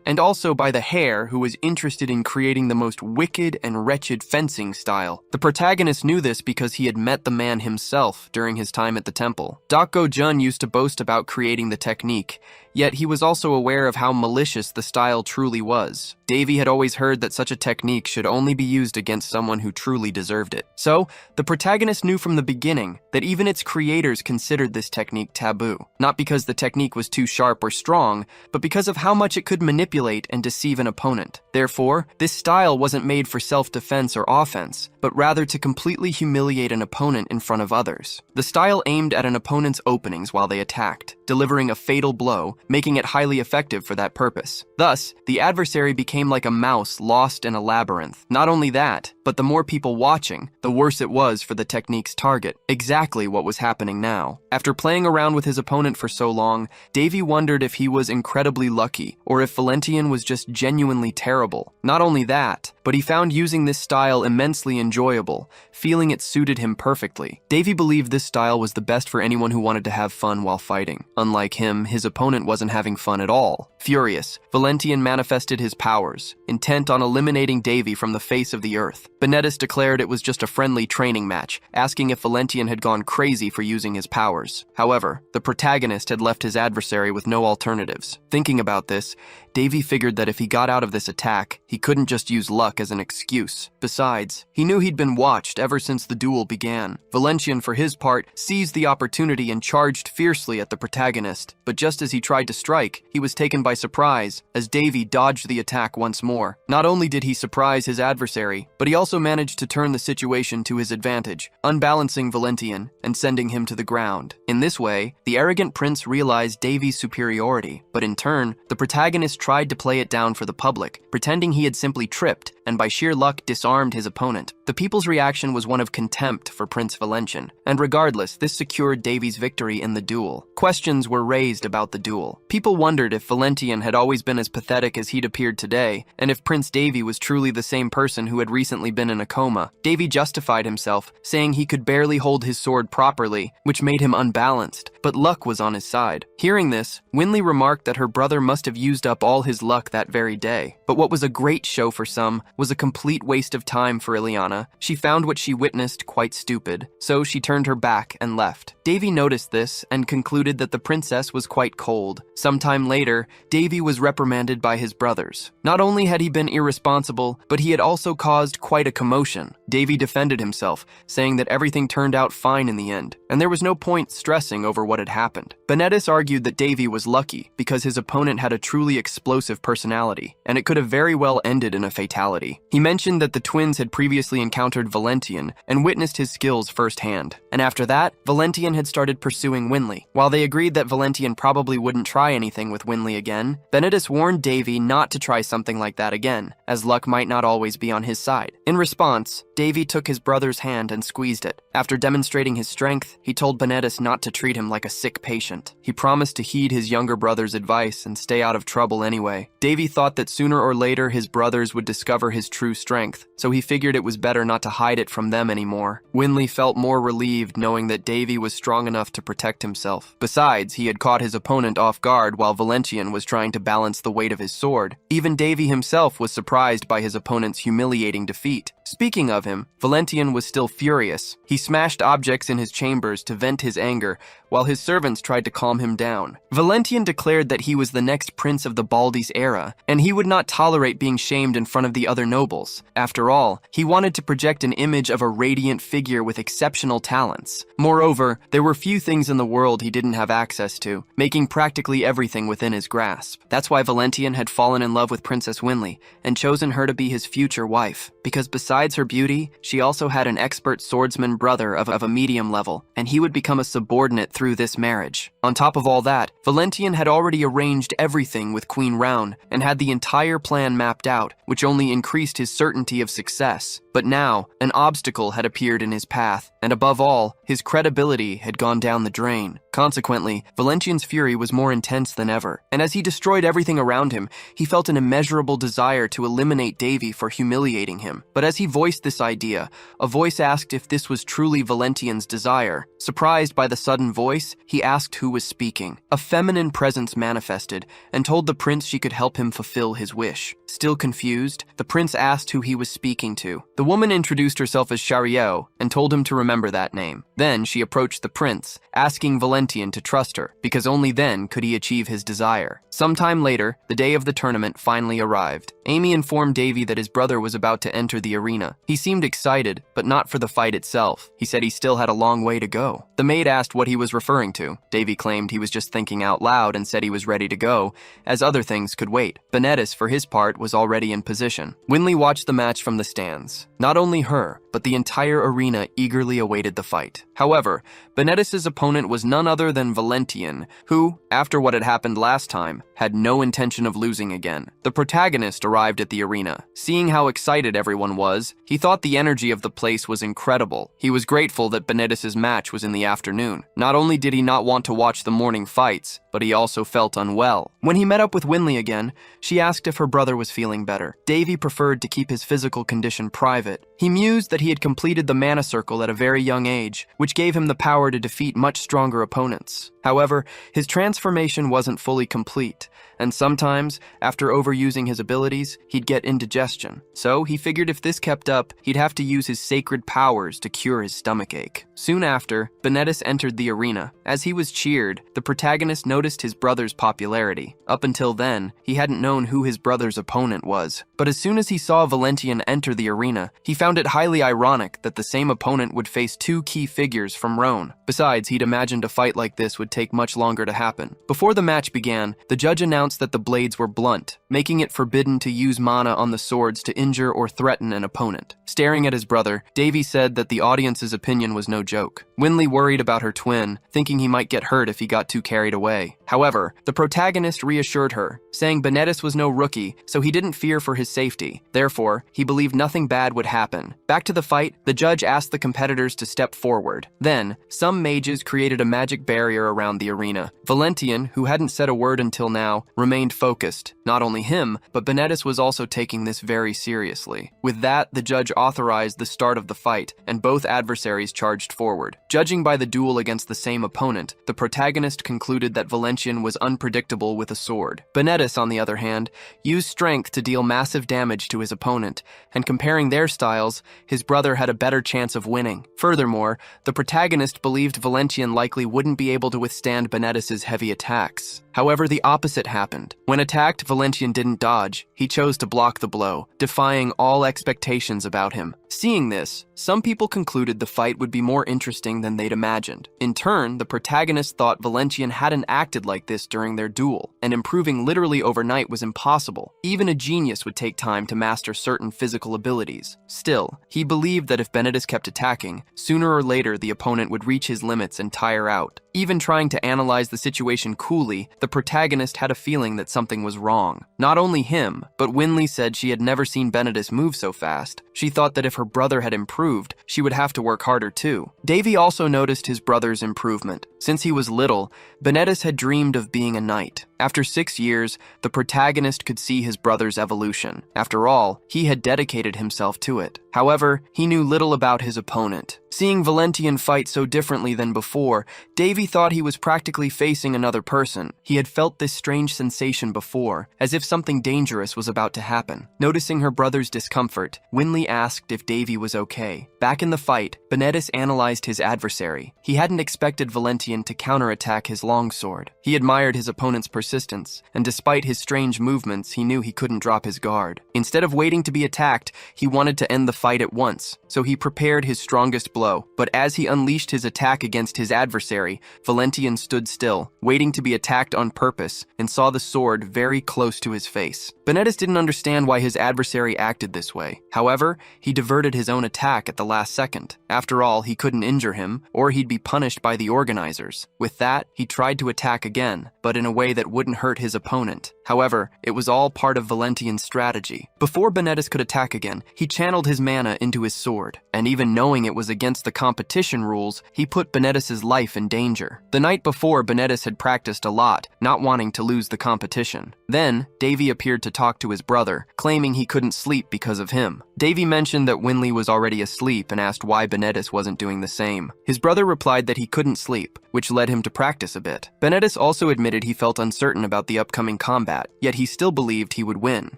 and also by the Hare, who was interested in creating the most wicked and wretched fencing style. The protagonist knew this because he had met the man himself during his time at the temple. Dak Go-jun used to boast about creating the technique, yet he was also aware of how malicious the style truly was. Davy had always heard that such a technique should only be used against someone who truly deserved it. So, the protagonist knew from the beginning that even its creators considered this technique taboo. Not because the technique was too sharp or strong, but because of how much it could manipulate and deceive an opponent. Therefore, this style wasn't made for self-defense or offense, but rather to completely humiliate an opponent in front of others. The style aimed at an opponent's openings while they attacked, delivering a fatal blow, making it highly effective for that purpose. Thus, the adversary became like a mouse lost in a labyrinth. Not only that, but the more people watching, the worse it was for the technique's target. Exactly what was happening now. After playing around with his opponent for so long, Davy wondered if he was incredibly lucky, or if Valentian was just genuinely terrible. Not only that, but he found using this style immensely enjoyable, feeling it suited him perfectly. Davy believed this style was the best for anyone who wanted to have fun while fighting. Unlike him, his opponent wasn't having fun at all. Furious, Valentian manifested his powers, intent on eliminating Davy from the face of the earth. Benedis declared it was just a friendly training match, asking if Valentian had gone crazy for using his powers. However, the protagonist had left his adversary with no alternatives. Thinking about this, Davy figured that if he got out of this attack, he couldn't just use luck as an excuse. Besides, he knew he'd been watched ever since the duel began. Valentian, for his part, seized the opportunity and charged fiercely at the protagonist. But just as he tried to strike, he was taken by surprise, as Davy dodged the attack once more. Not only did he surprise his adversary, but he also managed to turn the situation to his advantage, unbalancing Valentian and sending him to the ground. In this way, the arrogant prince realized Davy's superiority, but in turn, the protagonist tried to play it down for the public, pretending he had simply tripped and by sheer luck disarmed his opponent. The people's reaction was one of contempt for Prince Valentian, and regardless, this secured Davy's victory in the duel. Questions were raised about the duel. People wondered if Valentian had always been as pathetic as he'd appeared today, and if Prince Davy was truly the same person who had recently been in a coma. Davy justified himself, saying he could barely hold his sword properly, which made him unbalanced, but luck was on his side. Hearing this, Winley remarked that her brother must have used up all his luck that very day. But what was a great show for some was a complete waste of time for Ileana. She found what she witnessed quite stupid, so she turned her back and left. Davy noticed this and concluded that the princess was quite cold. Sometime later, Davy was reprimanded by his brothers. Not only had he been irresponsible, but he had also caused quite a commotion. Davy defended himself, saying that everything turned out fine in the end, and there was no point stressing over what had happened. Benedis argued that Davy was lucky because his opponent had a truly explosive personality, and it could have very well ended in a fatality. He mentioned that the twins had previously encountered Valentian and witnessed his skills firsthand, and after that, Valentian had started pursuing Winley. While they agreed that Valentian probably wouldn't try anything with Winley again, Benedis warned Davy not to try something like that again, as luck might not always be on his side. In response, Davy took his brother's hand and squeezed it. After demonstrating his strength, he told Benedis not to treat him like a sick patient. He promised to heed his younger brother's advice and stay out of trouble anyway. Davy thought that sooner or later his brothers would discover his true strength, so he figured it was better not to hide it from them anymore. Winley felt more relieved knowing that Davy was strong enough to protect himself. Besides, he had caught his opponent off guard while Valentian was trying to balance the weight of his sword. Even Davy himself was surprised by his opponent's humiliating defeat. Speaking of him, Valentian was still furious. He smashed objects in his chambers to vent his anger, while his servants tried to calm him down. Valentian declared that he was the next prince of the Baldi's era, and he would not tolerate being shamed in front of the other nobles. After all, he wanted to project an image of a radiant figure with exceptional talents. Moreover, there were few things in the world he didn't have access to, making practically everything within his grasp. That's why Valentian had fallen in love with Princess Winley and chosen her to be his future wife, because besides her beauty, she also had an expert swordsman brother of a medium level, and he would become a subordinate through this marriage. On top of all that, Valentian had already arranged everything with Queen Round and had the entire plan mapped out, which only increased his certainty of success. But now, an obstacle had appeared in his path, and above all, his credibility had gone down the drain. Consequently, Valentian's fury was more intense than ever, and as he destroyed everything around him, he felt an immeasurable desire to eliminate Davy for humiliating him. But as he voiced this idea, a voice asked if this was truly Valentian's desire. Surprised by the sudden voice, he asked who was speaking. A feminine presence manifested and told the prince she could help him fulfill his wish. Still confused, the prince asked who he was speaking to. The woman introduced herself as Shariao and told him to remember that name. Then she approached the prince, asking Valentian to trust her, because only then could he achieve his desire. Sometime later, the day of the tournament finally arrived. Amy informed Davy that his brother was about to enter the arena. He seemed excited, but not for the fight itself. He said he still had a long way to go. The maid asked what he was referring to. Davy claimed he was just thinking out loud and said he was ready to go, as other things could wait. Benedis, for his part, was already in position. Winley watched the match from the stands. Not only her, but the entire arena eagerly awaited the fight. However, Benedis' opponent was none other than Valentian, who, after what had happened last time, had no intention of losing again. The protagonist arrived at the arena. Seeing how excited everyone was, he thought the energy of the place was incredible. He was grateful that Benedis' match was in the afternoon. Not only did he not want to watch the morning fights, but he also felt unwell. When he met up with Winley again, she asked if her brother was feeling better. Davy preferred to keep his physical condition private. He mused that he had completed the mana circle at a very young age, which gave him the power to defeat much stronger opponents. However, his transformation wasn't fully complete, and sometimes, after overusing his abilities, he'd get indigestion. So he figured if this kept up, he'd have to use his sacred powers to cure his stomachache. Soon after, Benedis entered the arena. As he was cheered, the protagonist noticed his brother's popularity. Up until then, he hadn't known who his brother's opponent was. But as soon as he saw Valentian enter the arena, he found it highly ironic that the same opponent would face two key figures from Rhone. Besides, he'd imagined a fight like this would take much longer to happen. Before the match began, the judge announced that the blades were blunt, making it forbidden to use mana on the swords to injure or threaten an opponent. Staring at his brother, Davy said that the audience's opinion was no joke. Winley worried about her twin, thinking he might get hurt if he got too carried away. However, the protagonist reassured her, saying Benedis was no rookie, so he didn't fear for his safety. Therefore, he believed nothing bad would happen. Back to the fight, the judge asked the competitors to step forward. Then, some mages created a magic barrier around the arena. Valentian, who hadn't said a word until now, remained focused. Not only him, but Benedis was also taking this very seriously. With that, the judge authorized the start of the fight, and both adversaries charged forward. Judging by the duel against the same opponent, the protagonist concluded that Valentian was unpredictable with a sword. Benedis, on the other hand, used strength to deal massive damage to his opponent, and comparing their styles, his brother had a better chance of winning. Furthermore, the protagonist believed Valentian likely wouldn't be able to withstand Benedis' heavy attacks. However, the opposite happened. When attacked, Valentian didn't dodge. He chose to block the blow, defying all expectations about him. Seeing this, some people concluded the fight would be more interesting than they'd imagined. In turn, the protagonist thought Valentian hadn't acted like this during their duel, and improving literally overnight was impossible. Even a genius would take time to master certain physical abilities. Still, he believed that if Benedis kept attacking, sooner or later the opponent would reach his limits and tire out. Even trying to analyze the situation coolly, the protagonist had a feeling that something was wrong. Not only him, but Winley said she had never seen Benedis move so fast. She thought that if her brother had improved, she would have to work harder too. Davy also noticed his brother's improvement. Since he was little, Benedis had dreamed of being a knight. After 6 years, the protagonist could see his brother's evolution. After all, he had dedicated himself to it. However, he knew little about his opponent. Seeing Valentian fight so differently than before, Davy thought he was practically facing another person. He had felt this strange sensation before, as if something dangerous was about to happen. Noticing her brother's discomfort, Winley asked if Davy was okay. Back in the fight, Benedis analyzed his adversary. He hadn't expected Valentian to counterattack his longsword. He admired his opponent's persistence, and despite his strange movements, he knew he couldn't drop his guard. Instead of waiting to be attacked, he wanted to end the fight at once, so he prepared his strongest blow. But as he unleashed his attack against his adversary, Valentian stood still, waiting to be attacked on purpose, and saw the sword very close to his face. Benedis didn't understand why his adversary acted this way. However, he diverted his own attack at the last second. After all, he couldn't injure him, or he'd be punished by the organizers. With that, he tried to attack again, but in a way that wouldn't hurt his opponent. However, it was all part of Valentian's strategy. Before Benedis could attack again, he channeled his mana into his sword, and even knowing it was against the competition rules, he put Benedis' life in danger. The night before, Benedis had practiced a lot, not wanting to lose the competition. Then, Davy appeared to talk to his brother, claiming he couldn't sleep because of him. Davy mentioned that Winley was already asleep and asked why Benedis wasn't doing the same. His brother replied that he couldn't sleep, which led him to practice a bit. Benedis also admitted he felt uncertain about the upcoming combat, yet he still believed he would win.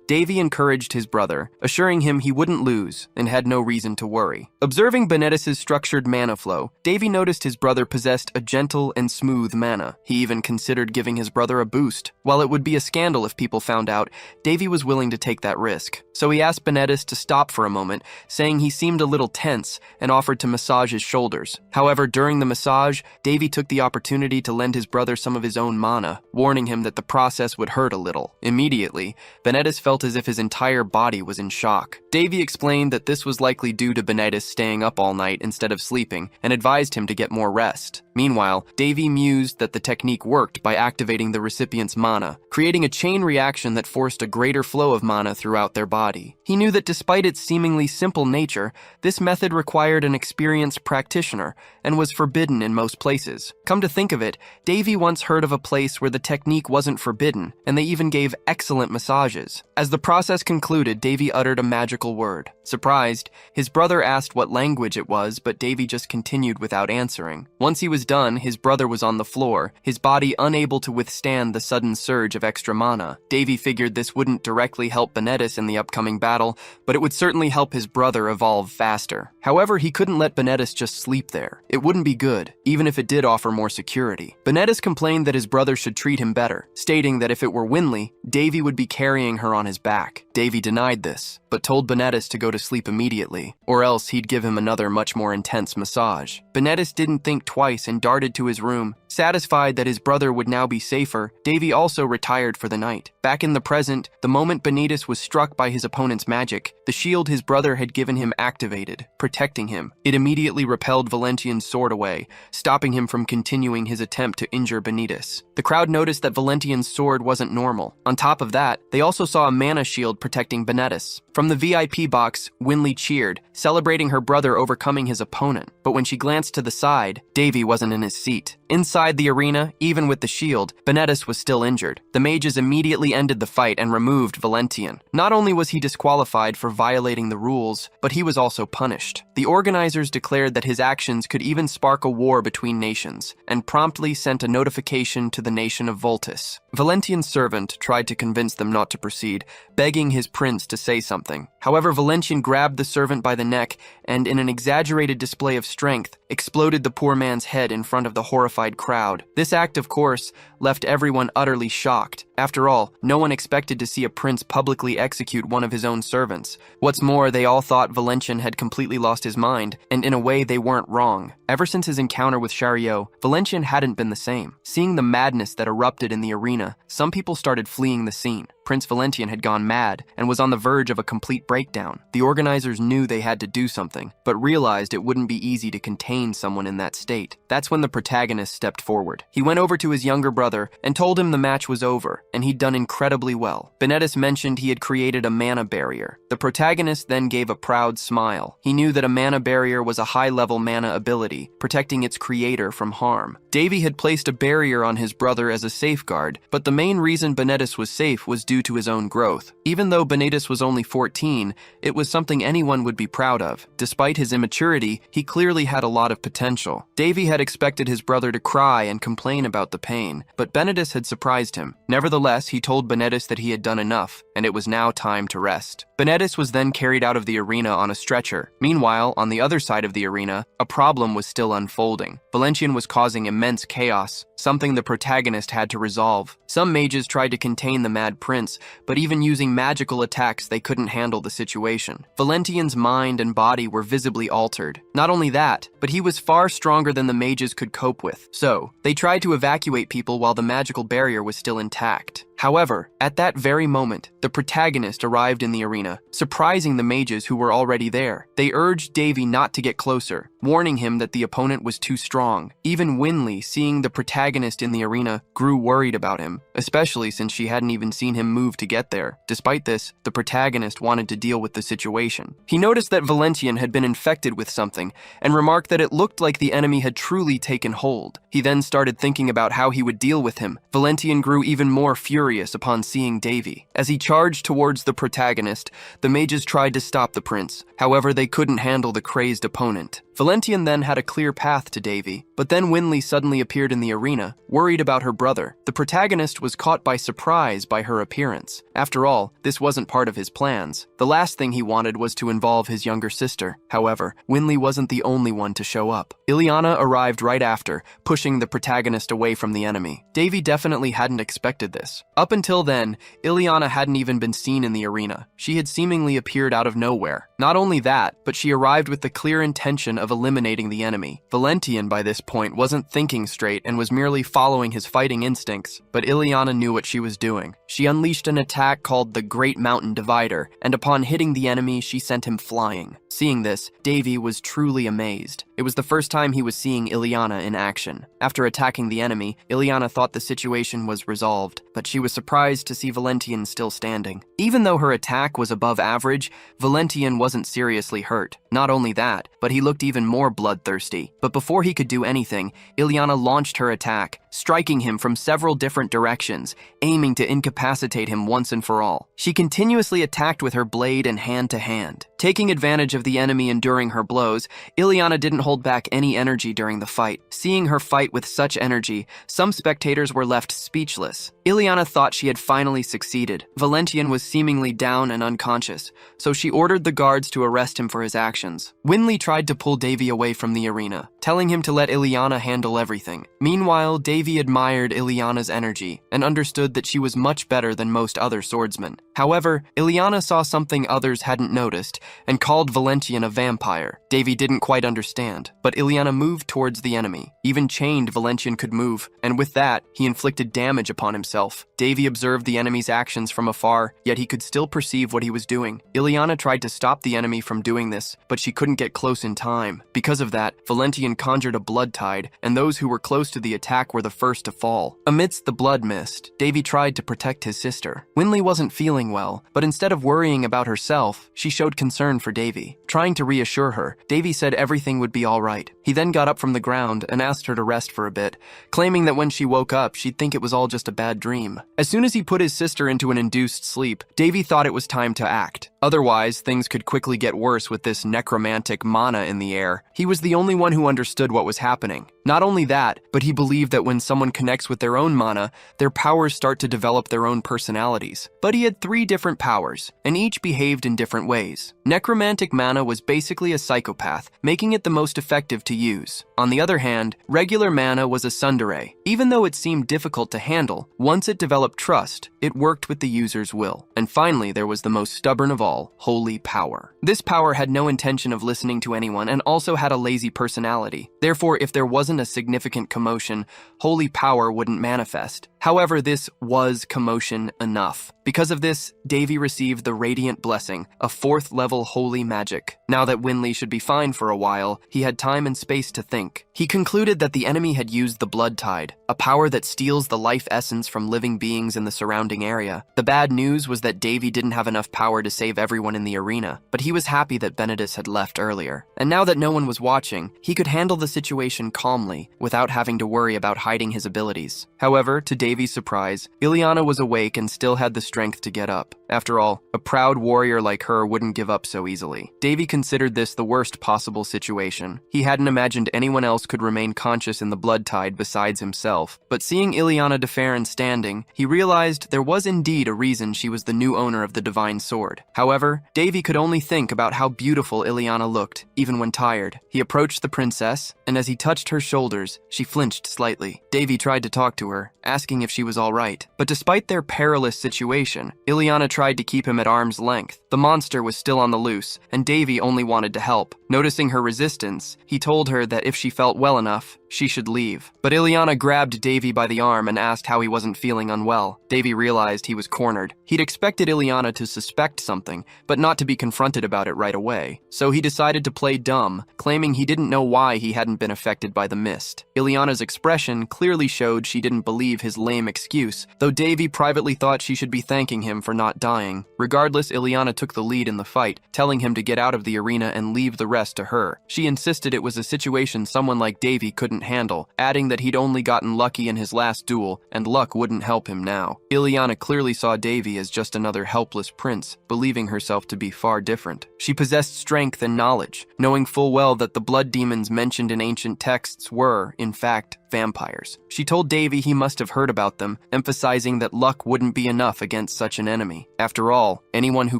Davy encouraged his brother, assuring him he wouldn't lose and had no reason to worry. Observing Benedis' structured mana flow, Davy noticed his brother possessed a gentle and smooth mana. He even considered giving his brother a boost. While it would be a scandal if people found out, Davy was willing to take that risk. So he asked Benedis to stop for a moment, saying he seemed a little tense and offered to massage his shoulders. However, during the massage, Davy took the opportunity to lend his brother some of his own mana, warning him that the process would hurt a little. Immediately, Benedis felt as if his entire body was in shock. Davy explained that this was likely due to Benedis staying up all night instead of sleeping, and advised him to get more rest. Meanwhile, Davy mused that the technique worked by activating the recipient's mana, creating a chain reaction that forced a greater flow of mana throughout their body. He knew that despite its seemingly simple nature, this method required an experienced practitioner and was forbidden in most places. Come to think of it, Davy once heard of a place where the technique wasn't forbidden, and they even gave excellent massages. As the process concluded, Davy uttered a magical word. Surprised, his brother asked what language it was, but Davy just continued without answering. Once he was done, his brother was on the floor, his body unable to withstand the sudden surge of extra mana. Davy figured this wouldn't directly help Benedis in the upcoming battle, but it would certainly help his brother evolve faster. However, he couldn't let Benedis just sleep there. It wouldn't be good, even if it did offer more security. Benedis complained that his brother should treat him better, stating that if it were Winley, Davy would be carrying her on his back. Davy denied this, but told Benedis to go to sleep immediately, or else he'd give him another much more intense massage. Benedis didn't think twice and darted to his room. Satisfied that his brother would now be safer, Davy also retired for the night. Back in the present, the moment Benedis was struck by his opponent's magic, the shield his brother had given him activated, protecting him. It immediately repelled Valentian's sword away, stopping him from continuing his attempt to injure Benedis. The crowd noticed that Valentian's sword wasn't normal. On top of that, they also saw a mana shield protecting Benedis. From the VIP box, Winley cheered, celebrating her brother overcoming his opponent. But when she glanced to the side, Davy wasn't in his seat. Inside the arena, even with the shield, Benedis was still injured. The mages immediately ended the fight and removed Valentian. Not only was he disqualified for violating the rules, but he was also punished. The organizers declared that his actions could even spark a war between nations, and promptly sent a notification to the nation of Voltus. Valentian's servant tried to convince them not to proceed, begging his prince to say something. However, Valentian grabbed the servant by the neck and, in an exaggerated display of strength, exploded the poor man's head in front of the horrified terrified crowd. This act, of course, left everyone utterly shocked. After all, no one expected to see a prince publicly execute one of his own servants. What's more, they all thought Valentian had completely lost his mind, and in a way they weren't wrong. Ever since his encounter with Chariot, Valentian hadn't been the same. Seeing the madness that erupted in the arena, some people started fleeing the scene. Prince Valentian had gone mad and was on the verge of a complete breakdown. The organizers knew they had to do something, but realized it wouldn't be easy to contain someone in that state. That's when the protagonist stepped forward. He went over to his younger brother and told him the match was over, and he'd done incredibly well. Benedis mentioned he had created a mana barrier. The protagonist then gave a proud smile. He knew that a mana barrier was a high-level mana ability, protecting its creator from harm. Davy had placed a barrier on his brother as a safeguard, but the main reason Benedis was safe was due to his own growth. Even though Benedis was only 14, it was something anyone would be proud of. Despite his immaturity, he clearly had a lot of potential. Davy had expected his brother to cry and complain about the pain, but Benedis had surprised him. Nevertheless, he told Benedis that he had done enough, and it was now time to rest. Benedis was then carried out of the arena on a stretcher. Meanwhile, on the other side of the arena, a problem was still unfolding. Valentian was causing immense chaos, something the protagonist had to resolve. Some mages tried to contain the mad prince, but even using magical attacks, they couldn't handle the situation. Valentian's mind and body were visibly altered. Not only that, but he was far stronger than the mages could cope with. So, they tried to evacuate people while the magical barrier was still intact. However, at that very moment, the protagonist arrived in the arena, surprising the mages who were already there. They urged Davy not to get closer, warning him that the opponent was too strong. Even Winley, seeing the protagonist in the arena, grew worried about him, especially since she hadn't even seen him move to get there. Despite this, the protagonist wanted to deal with the situation. He noticed that Valentian had been infected with something, and remarked that it looked like the enemy had truly taken hold. He then started thinking about how he would deal with him. Valentian grew even more furious upon seeing Davy. As he charged towards the protagonist, the mages tried to stop the prince. However, they couldn't handle the crazed opponent. Valentian then had a clear path to Davy, but then Winley suddenly appeared in the arena, worried about her brother. The protagonist was caught by surprise by her appearance. After all, this wasn't part of his plans. The last thing he wanted was to involve his younger sister. However, Winley wasn't the only one to show up. Ileana arrived right after, pushing the protagonist away from the enemy. Davy definitely hadn't expected this. Up until then, Ileana hadn't even been seen in the arena. She had seemingly appeared out of nowhere. Not only that, but she arrived with the clear intention of eliminating the enemy. Valentian, by this point, wasn't thinking straight and was merely following his fighting instincts, but Ileana knew what she was doing. She unleashed an attack called the Great Mountain Divider, and upon hitting the enemy, she sent him flying. Seeing this, Davy was truly amazed. It was the first time he was seeing Ileana in action. After attacking the enemy, Ileana thought the situation was resolved, but she was surprised to see Valentian still standing. Even though her attack was above average, Valentian wasn't seriously hurt. Not only that, but he looked even more bloodthirsty. But before he could do anything, Ileana launched her attack, striking him from several different directions, aiming to incapacitate him once and for all. She continuously attacked with her blade and hand to hand. Taking advantage of the enemy enduring her blows, Ileana didn't hold back any energy during the fight. Seeing her fight with such energy, some spectators were left speechless. Ileana thought she had finally succeeded. Valentian was seemingly down and unconscious, so she ordered the guards to arrest him for his actions. Winley tried to pull Davy away from the arena, telling him to let Ileana handle everything. Meanwhile, Davy admired Ileana's energy and understood that she was much better than most other swordsmen. However, Ileana saw something others hadn't noticed and called Valentian a vampire. Davy didn't quite understand, but Ileana moved towards the enemy. Even chained, Valentian could move, and with that, he inflicted damage upon himself. Davy observed the enemy's actions from afar, yet he could still perceive what he was doing. Ileana tried to stop the enemy from doing this, but she couldn't get close in time. Because of that, Valentian conjured a blood tide, and those who were close to the attack were the first to fall. Amidst the blood mist, Davy tried to protect his sister. Winley wasn't feeling well, but instead of worrying about herself, she showed concern for Davy. Trying to reassure her, Davy said everything would be all right. He then got up from the ground and asked her to rest for a bit, claiming that when she woke up, she'd think it was all just a bad dream. As soon as he put his sister into an induced sleep, Davy thought it was time to act. Otherwise, things could quickly get worse with this necromantic mana in the air. He was the only one who understood what was happening. Not only that, but he believed that when someone connects with their own mana, their powers start to develop their own personalities. But he had 3 different powers, and each behaved in different ways. Necromantic mana mana was basically a psychopath, making it the most effective to use. On the other hand, regular mana was a tsundere. Even though it seemed difficult to handle, once it developed trust, it worked with the user's will. And finally, there was the most stubborn of all, holy power. This power had no intention of listening to anyone and also had a lazy personality. Therefore, if there wasn't a significant commotion, holy power wouldn't manifest. However, this was commotion enough. Because of this, Davy received the Radiant Blessing, a 4th level holy magic. Now that Winley should be fine for a while, he had time and space to think. He concluded that the enemy had used the Blood Tide, a power that steals the life essence from living beings in the surrounding area. The bad news was that Davy didn't have enough power to save everyone in the arena, but he was happy that Benedis had left earlier. And now that no one was watching, he could handle the situation calmly, without having to worry about hiding his abilities. However, to Davy's surprise, Ileana was awake and still had the strength to get up. After all, a proud warrior like her wouldn't give up so easily. Davy considered this the worst possible situation. He hadn't imagined anyone else could remain conscious in the Blood Tide besides himself. But seeing Ileana de Farron standing, he realized there was indeed a reason she was the new owner of the Divine Sword. However, Davy could only think about how beautiful Ileana looked, even when tired. He approached the princess, and as he touched her shoulders, she flinched slightly. Davy tried to talk to her, asking if she was all right. But despite their perilous situation, Ileana tried to keep him at arm's length. The monster was still on the loose, and Davy only wanted to help. Noticing her resistance, he told her that if she felt well enough, she should leave. But Ileana grabbed Davy by the arm and asked how he wasn't feeling unwell. Davy realized he was cornered. He'd expected Ileana to suspect something, but not to be confronted about it right away. So he decided to play dumb, claiming he didn't know why he hadn't been affected by the mist. Ileana's expression clearly showed she didn't believe his lame excuse, though Davy privately thought she should be thanking him for not dying. Regardless, Ileana took the lead in the fight, telling him to get out of the arena and leave the rest to her. She insisted it was a situation someone like Davy couldn't handle, adding that he'd only gotten lucky in his last duel, and luck wouldn't help him now. Ileana clearly saw Davy as just another helpless prince, believing herself to be far different. She possessed strength and knowledge, knowing full well that the blood demons mentioned in ancient texts were, in fact, vampires. She told Davy he must have heard about them, emphasizing that luck wouldn't be enough against such an enemy. After all, anyone who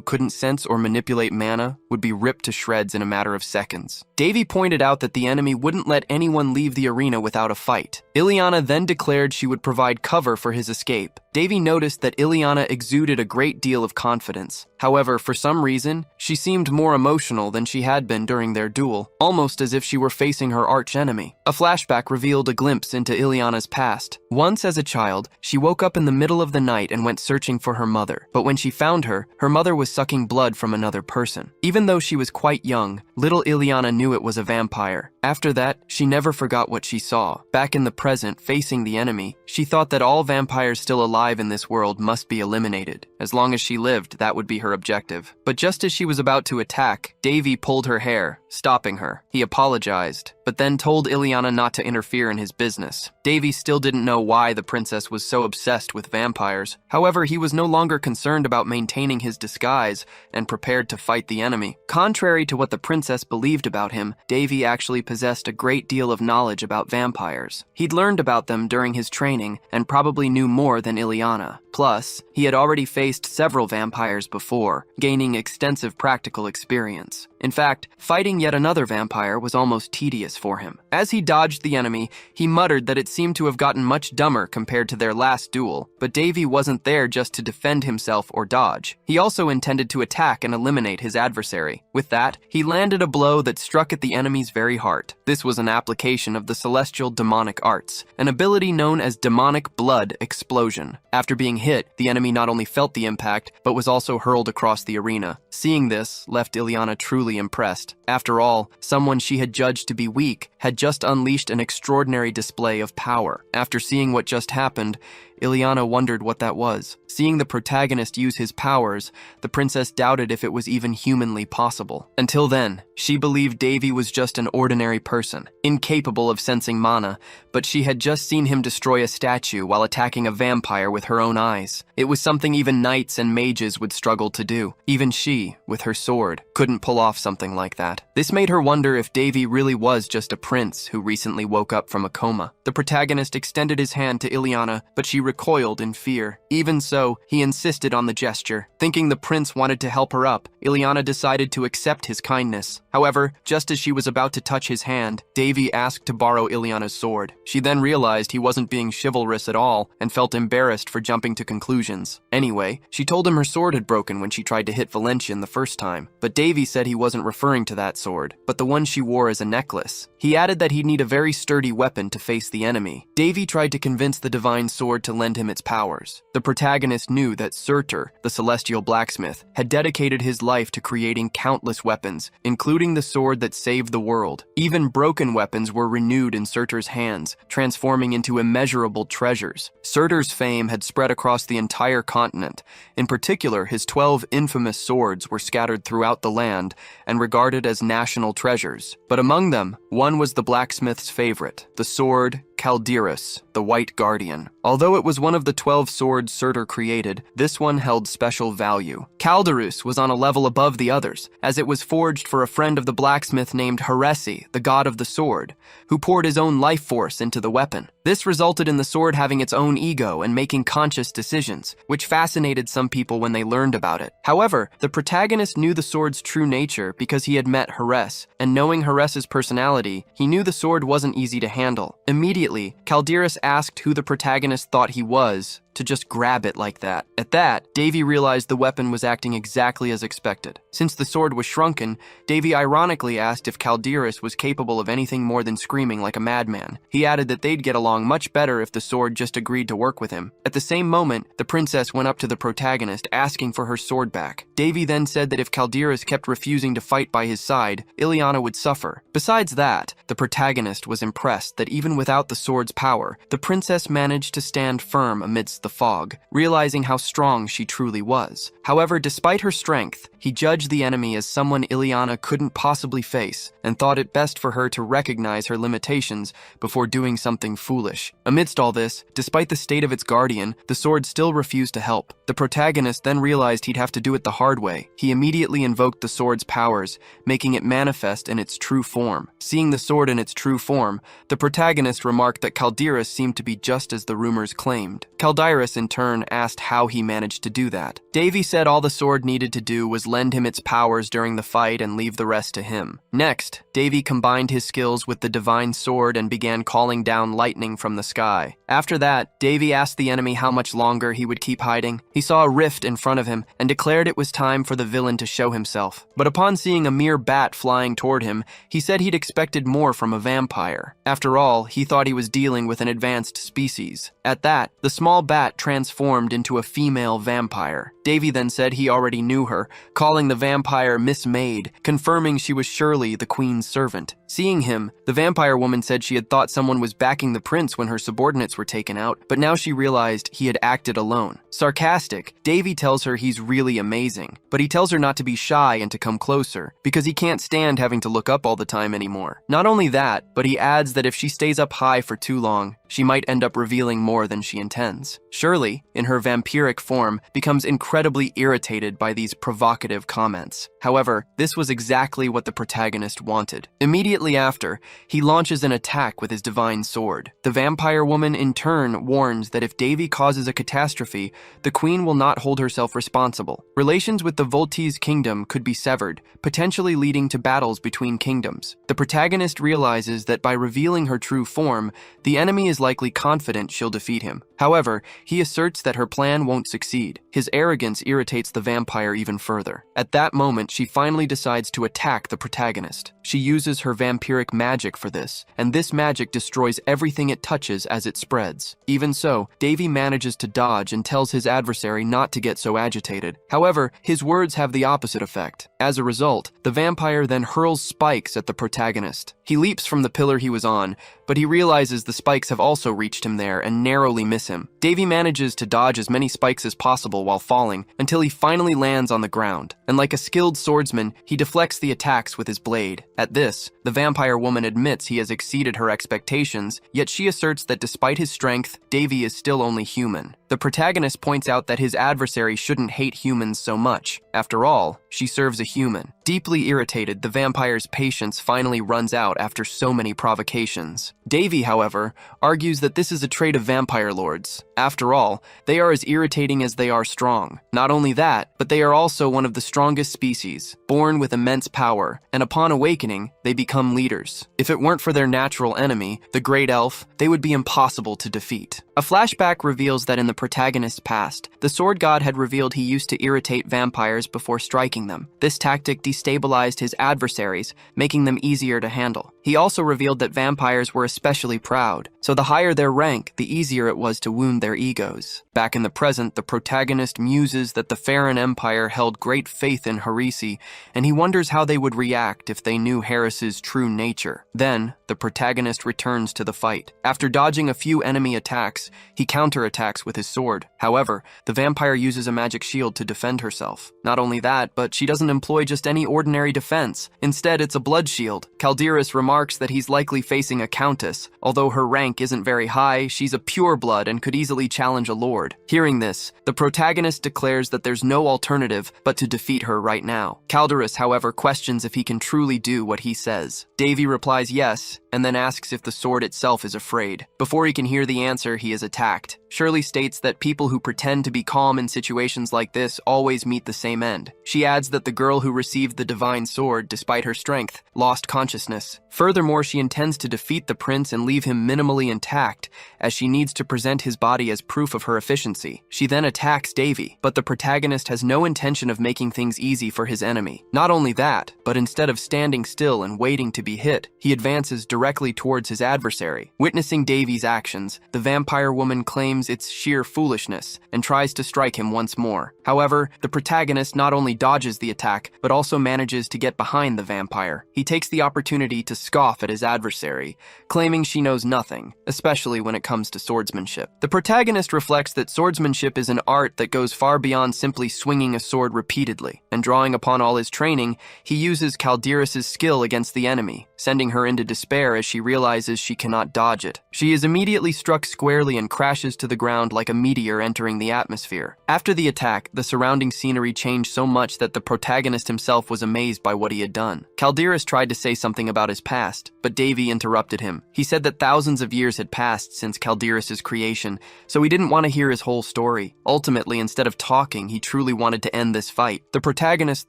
couldn't sense or manipulate mana would be ripped to shreds in a matter of seconds. Davy pointed out that the enemy wouldn't let anyone leave the arena without a fight. Ileana then declared she would provide cover for his escape. Davy noticed that Ileana exuded a great deal of confidence. However, for some reason, she seemed more emotional than she had been during their duel, almost as if she were facing her arch-enemy. A flashback revealed a glimpse into Ileana's past. Once as a child, she woke up in the middle of the night and went searching for her mother. But when she found her, her mother was sucking blood from another person. Even though she was quite young, little Ileana knew it was a vampire. After that, she never forgot what she saw. Back in the present, facing the enemy, she thought that all vampires still alive in this world must be eliminated. As long as she lived, that would be her objective. But just as she was about to attack, Davy pulled her hair, stopping her. He apologized, but then told Ileana not to interfere in his business. Davy still didn't know why the princess was so obsessed with vampires. However, he was no longer concerned about maintaining his disguise and prepared to fight the enemy. Contrary to what the princess believed about him, Davy actually possessed a great deal of knowledge about vampires. He'd learned about them during his training and probably knew more than Ileana. Plus, he had already faced several vampires before, gaining extensive practical experience. In fact, fighting yet another vampire was almost tedious for him. As he dodged the enemy, he muttered that it seemed to have gotten much dumber compared to their last duel, but Davy wasn't there just to defend himself or dodge. He also intended to attack and eliminate his adversary. With that, he landed a blow that struck at the enemy's very heart. This was an application of the celestial demonic arts, an ability known as demonic blood explosion. After being hit, the enemy not only felt the impact, but was also hurled across the arena. Seeing this left Ileana truly impressed. After all, someone she had judged to be weak had just unleashed an extraordinary display of power. After seeing what just happened, Ileana wondered what that was. Seeing the protagonist use his powers, the princess doubted if it was even humanly possible. Until then, she believed Davy was just an ordinary person, incapable of sensing mana, but she had just seen him destroy a statue while attacking a vampire with her own eyes. It was something even knights and mages would struggle to do. Even she, with her sword, couldn't pull off something like that. This made her wonder if Davy really was just a prince who recently woke up from a coma. The protagonist extended his hand to Ileana, but she recoiled in fear. Even so, he insisted on the gesture. Thinking the prince wanted to help her up, Ileana decided to accept his kindness. However, just as she was about to touch his hand, Davy asked to borrow Ileana's sword. She then realized he wasn't being chivalrous at all and felt embarrassed for jumping to conclusions. Anyway, she told him her sword had broken when she tried to hit Valentian the first time, but Davy said he wasn't referring to that sword, but the one she wore as a necklace. He added that he'd need a very sturdy weapon to face the enemy. Davy tried to convince the divine sword to lend him its powers. The protagonist knew that Surtur, the celestial blacksmith, had dedicated his life to creating countless weapons, including the sword that saved the world. Even broken weapons were renewed in Surtur's hands, transforming into immeasurable treasures. Surtur's fame had spread across the entire continent. In particular, his 12 infamous swords were scattered throughout the land and regarded as national treasures. But among them, one was the blacksmith's favorite, the sword Caldeirus, the White Guardian. Although it was one of the 12 swords Surtur created, this one held special value. Caldeirus was on a level above the others, as it was forged for a friend of the blacksmith named Heresi, the god of the sword, who poured his own life force into the weapon. This resulted in the sword having its own ego and making conscious decisions, which fascinated some people when they learned about it. However, the protagonist knew the sword's true nature because he had met Heres, and knowing Heres's personality, he knew the sword wasn't easy to handle. Immediately, Caldeirus asked who the protagonist thought he was to just grab it like that. At that, Davy realized the weapon was acting exactly as expected. Since the sword was shrunken, Davy ironically asked if Caldeirus was capable of anything more than screaming like a madman. He added that they'd get along much better if the sword just agreed to work with him. At the same moment, the princess went up to the protagonist asking for her sword back. Davy then said that if Caldeirus kept refusing to fight by his side, Ileana would suffer. Besides that, the protagonist was impressed that even without the sword's power, the princess managed to stand firm amidst the fog, realizing how strong she truly was. However, despite her strength, he judged the enemy as someone Ileana couldn't possibly face and thought it best for her to recognize her limitations before doing something foolish. Amidst all this, despite the state of its guardian, the sword still refused to help. The protagonist then realized he'd have to do it the hard way. He immediately invoked the sword's powers, making it manifest in its true form. Seeing the sword in its true form, the protagonist remarked that Caldeirus seemed to be just as the rumors claimed. Caldeirus, in turn, asked how he managed to do that. Davy said all the sword needed to do was lend him its powers during the fight and leave the rest to him. Next, Davy combined his skills with the divine sword and began calling down lightning from the sky. After that, Davy asked the enemy how much longer he would keep hiding. He saw a rift in front of him and declared it was time for the villain to show himself. But upon seeing a mere bat flying toward him, he said he'd expected more from a vampire. After all, he thought he was dealing with an advanced species. At that, the small bat transformed into a female vampire. Davy then said he already knew her, calling the vampire Miss Maid, confirming she was surely the queen's servant. Seeing him, the vampire woman said she had thought someone was backing the prince when her subordinates were taken out, but now she realized he had acted alone. Sarcastic, Davy tells her he's really amazing, but he tells her not to be shy and to come closer, because he can't stand having to look up all the time anymore. Not only that, but he adds that if she stays up high for too long, she might end up revealing more than she intends. Shirley, in her vampiric form, becomes incredibly irritated by these provocative comments. However, this was exactly what the protagonist wanted. Immediately after, he launches an attack with his divine sword. The vampire woman in turn warns that if Davy causes a catastrophe, the queen will not hold herself responsible. Relations with the Voltese kingdom could be severed, potentially leading to battles between kingdoms. The protagonist realizes that by revealing her true form, the enemy is likely confident she'll defeat him. However, he asserts that her plan won't succeed. His arrogance irritates the vampire even further. At that moment, she finally decides to attack the protagonist. She uses her vampiric magic for this, and this magic destroys everything it touches as it spreads. Even so, Davy manages to dodge and tells his adversary not to get so agitated. However, his words have the opposite effect. As a result, the vampire then hurls spikes at the protagonist. He leaps from the pillar he was on, but he realizes the spikes have also reached him there and narrowly miss him. Davy manages to dodge as many spikes as possible while falling until he finally lands on the ground, and like a skilled swordsman, he deflects the attacks with his blade. At this, the vampire woman admits he has exceeded her expectations, yet she asserts that despite his strength, Davy is still only human. The protagonist points out that his adversary shouldn't hate humans so much. After all, she serves a human. Deeply irritated, the vampire's patience finally runs out out after so many provocations. Davy, however, argues that this is a trait of vampire lords. After all, they are as irritating as they are strong. Not only that, but they are also one of the strongest species, born with immense power, and upon awakening, they become leaders. If it weren't for their natural enemy, the Great Elf, they would be impossible to defeat. A flashback reveals that in the protagonist's past, the sword god had revealed he used to irritate vampires before striking them. This tactic destabilized his adversaries, making them easier to handle. He also revealed that vampires were especially proud, so the higher their rank, the easier it was to wound their egos. Back in the present, the protagonist muses that the Farron Empire held great faith in Harisi, and he wonders how they would react if they knew Harris's true nature. Then, the protagonist returns to the fight. After dodging a few enemy attacks, he counterattacks with his sword. However, the vampire uses a magic shield to defend herself. Not only that, but she doesn't employ just any ordinary defense. Instead, it's a blood shield. Calderas remarks that he's likely facing a countess. Although her rank isn't very high, she's a pureblood and could easily challenge a lord. Hearing this, the protagonist declares that there's no alternative but to defeat her right now. Calderas, however, questions if he can truly do what he says. Davy replies yes, and then asks if the sword itself is afraid. Before he can hear the answer, he is attacked. Shirley states that people who pretend to be calm in situations like this always meet the same end. She adds that the girl who received the divine sword, despite her strength, lost consciousness. Furthermore, she intends to defeat the prince and leave him minimally intact, as she needs to present his body as proof of her efficiency. She then attacks Davy, but the protagonist has no intention of making things easy for his enemy. Not only that, but instead of standing still and waiting to be hit, he advances directly towards his adversary. Witnessing Davy's actions, the vampire woman claims it's sheer foolishness and tries to strike him once more. However, the protagonist not only dodges the attack, but also manages to get behind the vampire. He takes the opportunity to scoff at his adversary, claiming she knows nothing, especially when it comes to swordsmanship. The protagonist reflects that swordsmanship is an art that goes far beyond simply swinging a sword repeatedly, and drawing upon all his training, he uses Calderas' skill against the enemy, sending her into despair as she realizes she cannot dodge it. She is immediately struck squarely and crashes to the ground like a meteor entering the atmosphere. After the attack, the surrounding scenery changed so much that the protagonist himself was amazed by what he had done. Calderas tried to say something about his past, but Davy interrupted him. He said that thousands of years had passed since Calderas' creation, so he didn't want to hear his whole story. Ultimately, instead of talking, he truly wanted to end this fight. The protagonist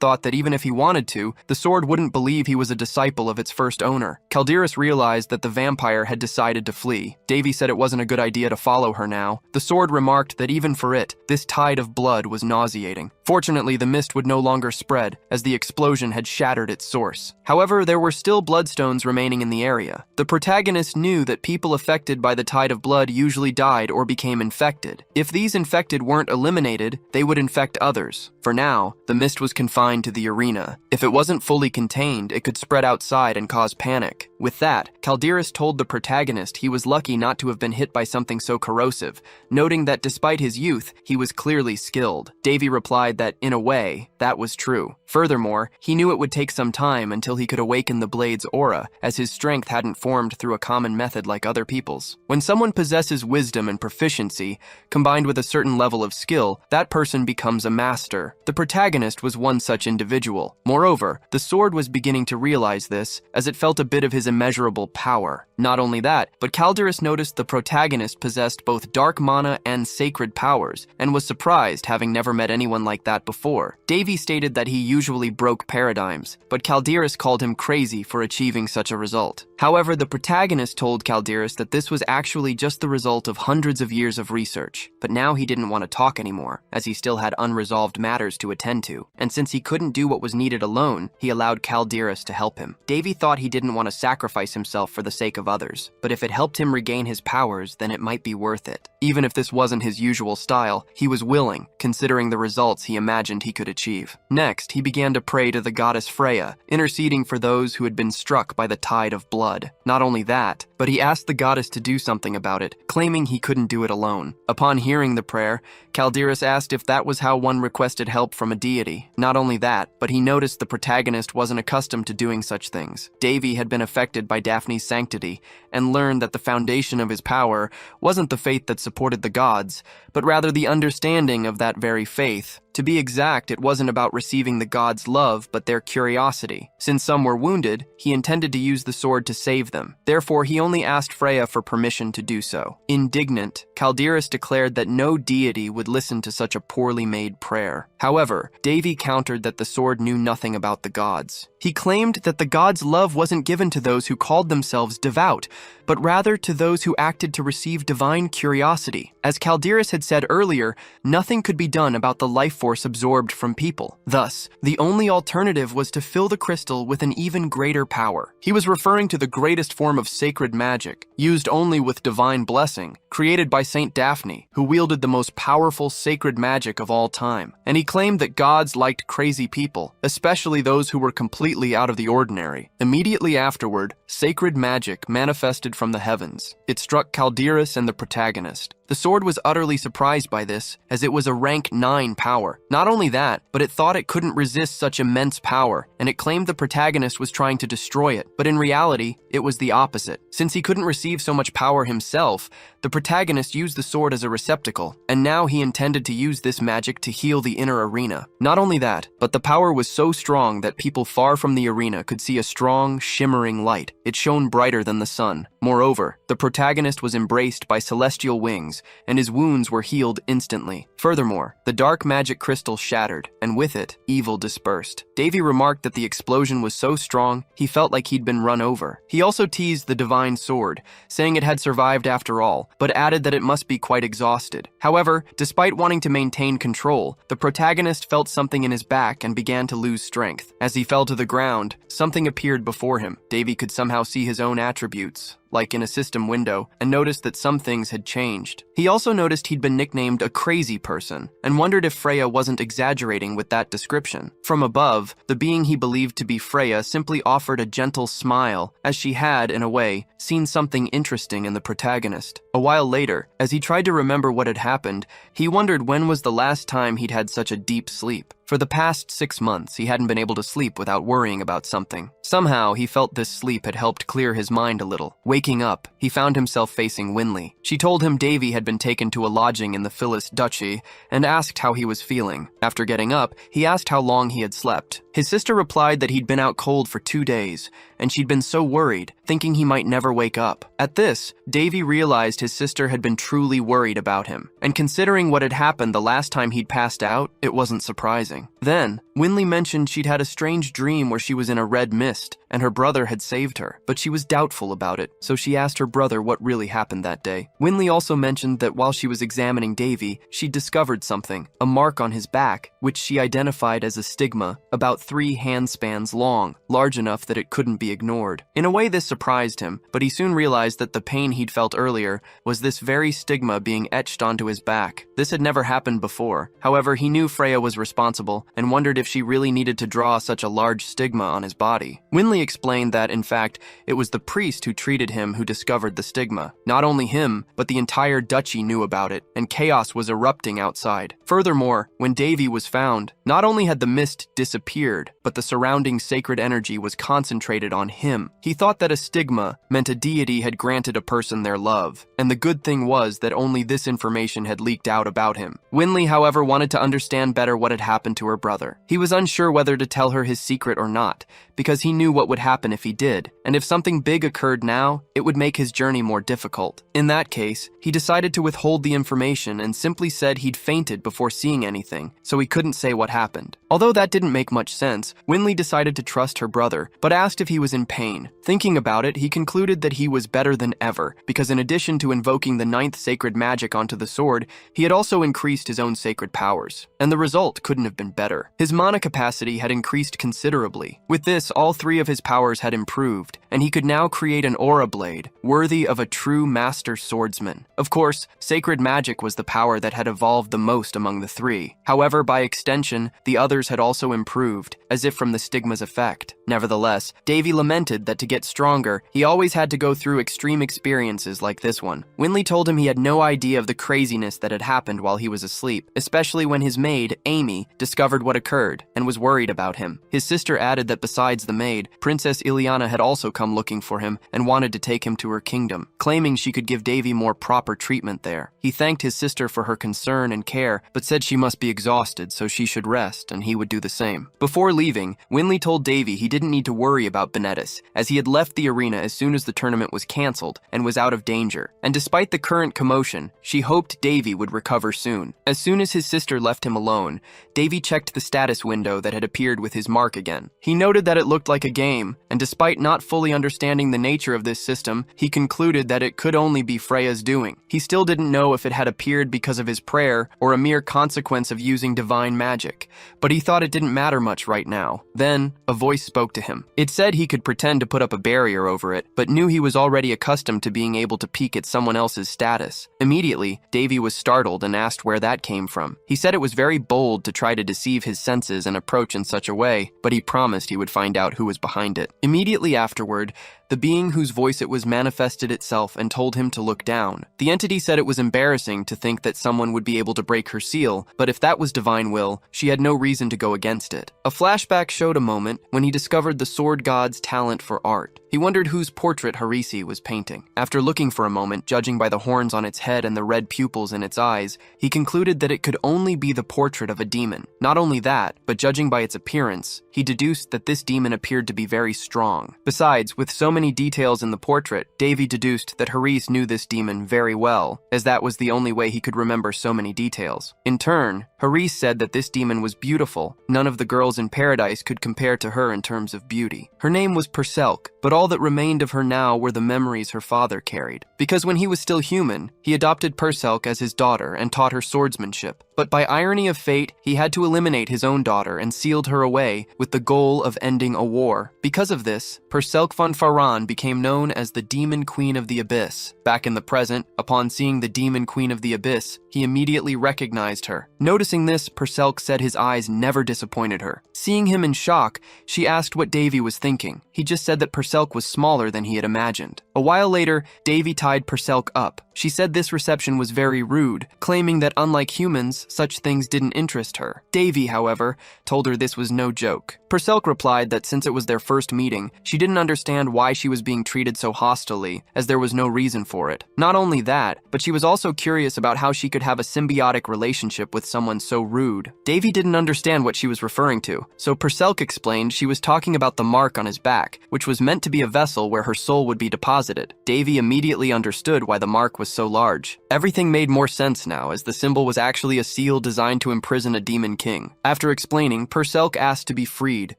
thought that even if he wanted to, the sword wouldn't believe he was a disciple of its first owner. Calderas realized that the vampire had decided to flee. Davy said it wasn't a good idea to follow her now. The sword remarked that even for it, this tide of blood was nauseating. Fortunately, the mist would no longer spread, as the explosion had shattered its source. However, there were still bloodstones remaining in the area. The protagonist knew that people affected by the tide of blood usually died or became infected. If these infected weren't eliminated, they would infect others. For now, the mist was confined to the arena. If it wasn't fully contained, it could spread outside and cause panic. With that, Calderas told the protagonist he was lucky not to have been hit by something so corrosive, noting that despite his youth, he was clearly skilled. Davy replied that, in a way, that was true. Furthermore, he knew it would take some time until he could awaken the blade's aura, as his strength hadn't formed through a common method like other people's. When someone possesses wisdom and proficiency, combined with a certain level of skill, that person becomes a master. The protagonist was one such individual. Moreover, the sword was beginning to realize this, as it felt a bit of his immeasurable power. Not only that, but Calderas noticed the protagonist possessed both dark mana and sacred powers, and was surprised, having never met anyone like that before. Davy stated that he usually broke paradigms, but Calderas called him crazy for achieving such a result. However, the protagonist told Calderas that this was actually just the result of hundreds of years of research, but now he didn't want to talk anymore, as he still had unresolved matters to attend to, and since he couldn't do what was needed alone, he allowed Calderas to help him. Davy thought he didn't want to sacrifice himself for the sake of others, but if it helped him regain his powers, then it might be worth it. Even if this wasn't his usual style, he was willing, considering the results he imagined he could achieve. Next, he began to pray to the goddess Freya, interceding for those who had been struck by the tide of blood. Not only that, but he asked the goddess to do something about it, claiming he couldn't do it alone. Upon hearing the prayer, Calderas asked if that was how one requested help from a deity. Not only that, but he noticed the protagonist wasn't accustomed to doing such things. Davy had been affected by Daphne's sanctity, and learned that the foundation of his power wasn't the faith that supported the gods, but rather the understanding of that very faith. To be exact, it wasn't about receiving the gods' love, but their curiosity. Since some were wounded, he intended to use the sword to save them. Therefore, he only asked Freya for permission to do so. Indignant, Calderas declared that no deity would listen to such a poorly made prayer. However, Devi countered that the sword knew nothing about the gods. He claimed that the gods' love wasn't given to those who called themselves devout, but rather to those who acted to receive divine curiosity. As Calderas had said earlier, nothing could be done about the life force absorbed from people. Thus, the only alternative was to fill the crystal with an even greater power. He was referring to the greatest form of sacred magic, used only with divine blessing, created by Saint Daphne, who wielded the most powerful sacred magic of all time. And he claimed that gods liked crazy people, especially those who were completely out of the ordinary. Immediately afterward, sacred magic manifested from the heavens. It struck Calderas and the protagonist. The sword was utterly surprised by this, as it was a rank 9 power. Not only that, but it thought it couldn't resist such immense power, and it claimed the protagonist was trying to destroy it. But in reality, it was the opposite. Since he couldn't receive so much power himself, the protagonist used the sword as a receptacle, and now he intended to use this magic to heal the inner arena. Not only that, but the power was so strong that people far from the arena could see a strong, shimmering light. It shone brighter than the sun. Moreover, the protagonist was embraced by celestial wings, and his wounds were healed instantly. Furthermore, the dark magic crystal shattered, and with it, evil dispersed. Davy remarked that the explosion was so strong, he felt like he'd been run over. He also teased the divine sword, saying it had survived after all, but added that it must be quite exhausted. However, despite wanting to maintain control, the protagonist felt something in his back and began to lose strength. As he fell to the ground, something appeared before him. Davy could somehow see his own attributes, like in a system window, and noticed that some things had changed. He also noticed he'd been nicknamed a crazy person, and wondered if Freya wasn't exaggerating with that description. From above, the being he believed to be Freya simply offered a gentle smile, as she had, in a way, seen something interesting in the protagonist. A while later, as he tried to remember what had happened, he wondered when was the last time he'd had such a deep sleep. For the past 6 months, he hadn't been able to sleep without worrying about something. Somehow, he felt this sleep had helped clear his mind a little. Waking up, he found himself facing Winley. She told him Davy had been taken to a lodging in the Phyllis Duchy and asked how he was feeling. After getting up, he asked how long he had slept. His sister replied that he'd been out cold for 2 days, and she'd been so worried, thinking he might never wake up. At this, Davy realized his sister had been truly worried about him, and considering what had happened the last time he'd passed out, it wasn't surprising. Then, Winley mentioned she'd had a strange dream where she was in a red mist, and her brother had saved her, but she was doubtful about it, so she asked her brother what really happened that day. Winley also mentioned that while she was examining Davy, she discovered something, a mark on his back, which she identified as a stigma, about 3 handspans long, large enough that it couldn't be ignored. In a way, this surprised him, but he soon realized that the pain he'd felt earlier was this very stigma being etched onto his back. This had never happened before. However, he knew Freya was responsible, and wondered if she really needed to draw such a large stigma on his body. Winley explained that, in fact, it was the priest who treated him who discovered the stigma. Not only him, but the entire duchy knew about it, and chaos was erupting outside. Furthermore, when Davy was found, not only had the mist disappeared, but the surrounding sacred energy was concentrated on him. He thought that a stigma meant a deity had granted a person their love, and the good thing was that only this information had leaked out about him. Winley, however, wanted to understand better what had happened to her brother. He was unsure whether to tell her his secret or not, because he knew what would happen if he did, and if something big occurred now, it would make his journey more difficult. In that case, he decided to withhold the information and simply said he'd fainted before seeing anything, so he couldn't say what happened. Although that didn't make much sense, Winley decided to trust her brother, but asked if he was in pain. Thinking about it, he concluded that he was better than ever, because in addition to invoking the 9th sacred magic onto the sword, he had also increased his own sacred powers. And the result couldn't have been better. His mana capacity had increased considerably. With this, all 3 of his powers had improved, and he could now create an aura blade, worthy of a true master swordsman. Of course, sacred magic was the power that had evolved the most among the 3. However, by extension, the others had also improved, removed, as if from the stigma's effect. Nevertheless, Davy lamented that to get stronger, he always had to go through extreme experiences like this one. Winley told him he had no idea of the craziness that had happened while he was asleep, especially when his maid, Amy, discovered what occurred and was worried about him. His sister added that besides the maid, Princess Ileana had also come looking for him and wanted to take him to her kingdom, claiming she could give Davy more proper treatment there. He thanked his sister for her concern and care, but said she must be exhausted so she should rest and he would do the same. Before leaving, Winley told Davy he didn't need to worry about Benedis, as he had left the arena as soon as the tournament was cancelled and was out of danger. And despite the current commotion, she hoped Davy would recover soon. As soon as his sister left him alone, Davy checked the status window that had appeared with his mark again. He noted that it looked like a game, and despite not fully understanding the nature of this system, he concluded that it could only be Freya's doing. He still didn't know if it had appeared because of his prayer or a mere consequence of using divine magic, but he thought it didn't matter much right now. Then, a voice spoke to him. It said he could pretend to put up a barrier over it, but knew he was already accustomed to being able to peek at someone else's status. Immediately, Davy was startled and asked where that came from. He said it was very bold to try to deceive his senses and approach in such a way, but he promised he would find out who was behind it. Immediately afterward, the being whose voice it was manifested itself and told him to look down. The entity said it was embarrassing to think that someone would be able to break her seal, but if that was divine will, she had no reason to go against it. A flashback showed a moment when he discovered the sword god's talent for art. He wondered whose portrait Harisi was painting. After looking for a moment, judging by the horns on its head and the red pupils in its eyes, he concluded that it could only be the portrait of a demon. Not only that, but judging by its appearance, he deduced that this demon appeared to be very strong. Besides, with so many details in the portrait, Davy deduced that Haris knew this demon very well, as that was the only way he could remember so many details. In turn, Haris said that this demon was beautiful. None of the girls in paradise could compare to her in terms of beauty. Her name was Perselk, but all that remained of her now were the memories her father carried. Because when he was still human, he adopted Perselk as his daughter and taught her swordsmanship. But by irony of fate, he had to eliminate his own daughter and sealed her away with the goal of ending a war. Because of this, Perselk von Faran became known as the Demon Queen of the Abyss. Back in the present, upon seeing the Demon Queen of the Abyss, he immediately recognized her. Noticing this, Perselk said his eyes never disappointed her. Seeing him in shock, she asked what Davy was thinking. He just said that Perselk was smaller than he had imagined. A while later, Davy tied Perselk up. She said this reception was very rude, claiming that unlike humans, such things didn't interest her. Davy, however, told her this was no joke. Perselk replied that since it was their first meeting, she didn't understand why she was being treated so hostilely, as there was no reason for it. Not only that, but she was also curious about how she could have a symbiotic relationship with someone so rude. Davy didn't understand what she was referring to, so Perselk explained she was talking about the mark on his back, which was meant to be a vessel where her soul would be deposited. Davy immediately understood why the mark was so large. Everything made more sense now, as the symbol was actually a seal designed to imprison a demon king. After explaining, Perselk asked to be freed,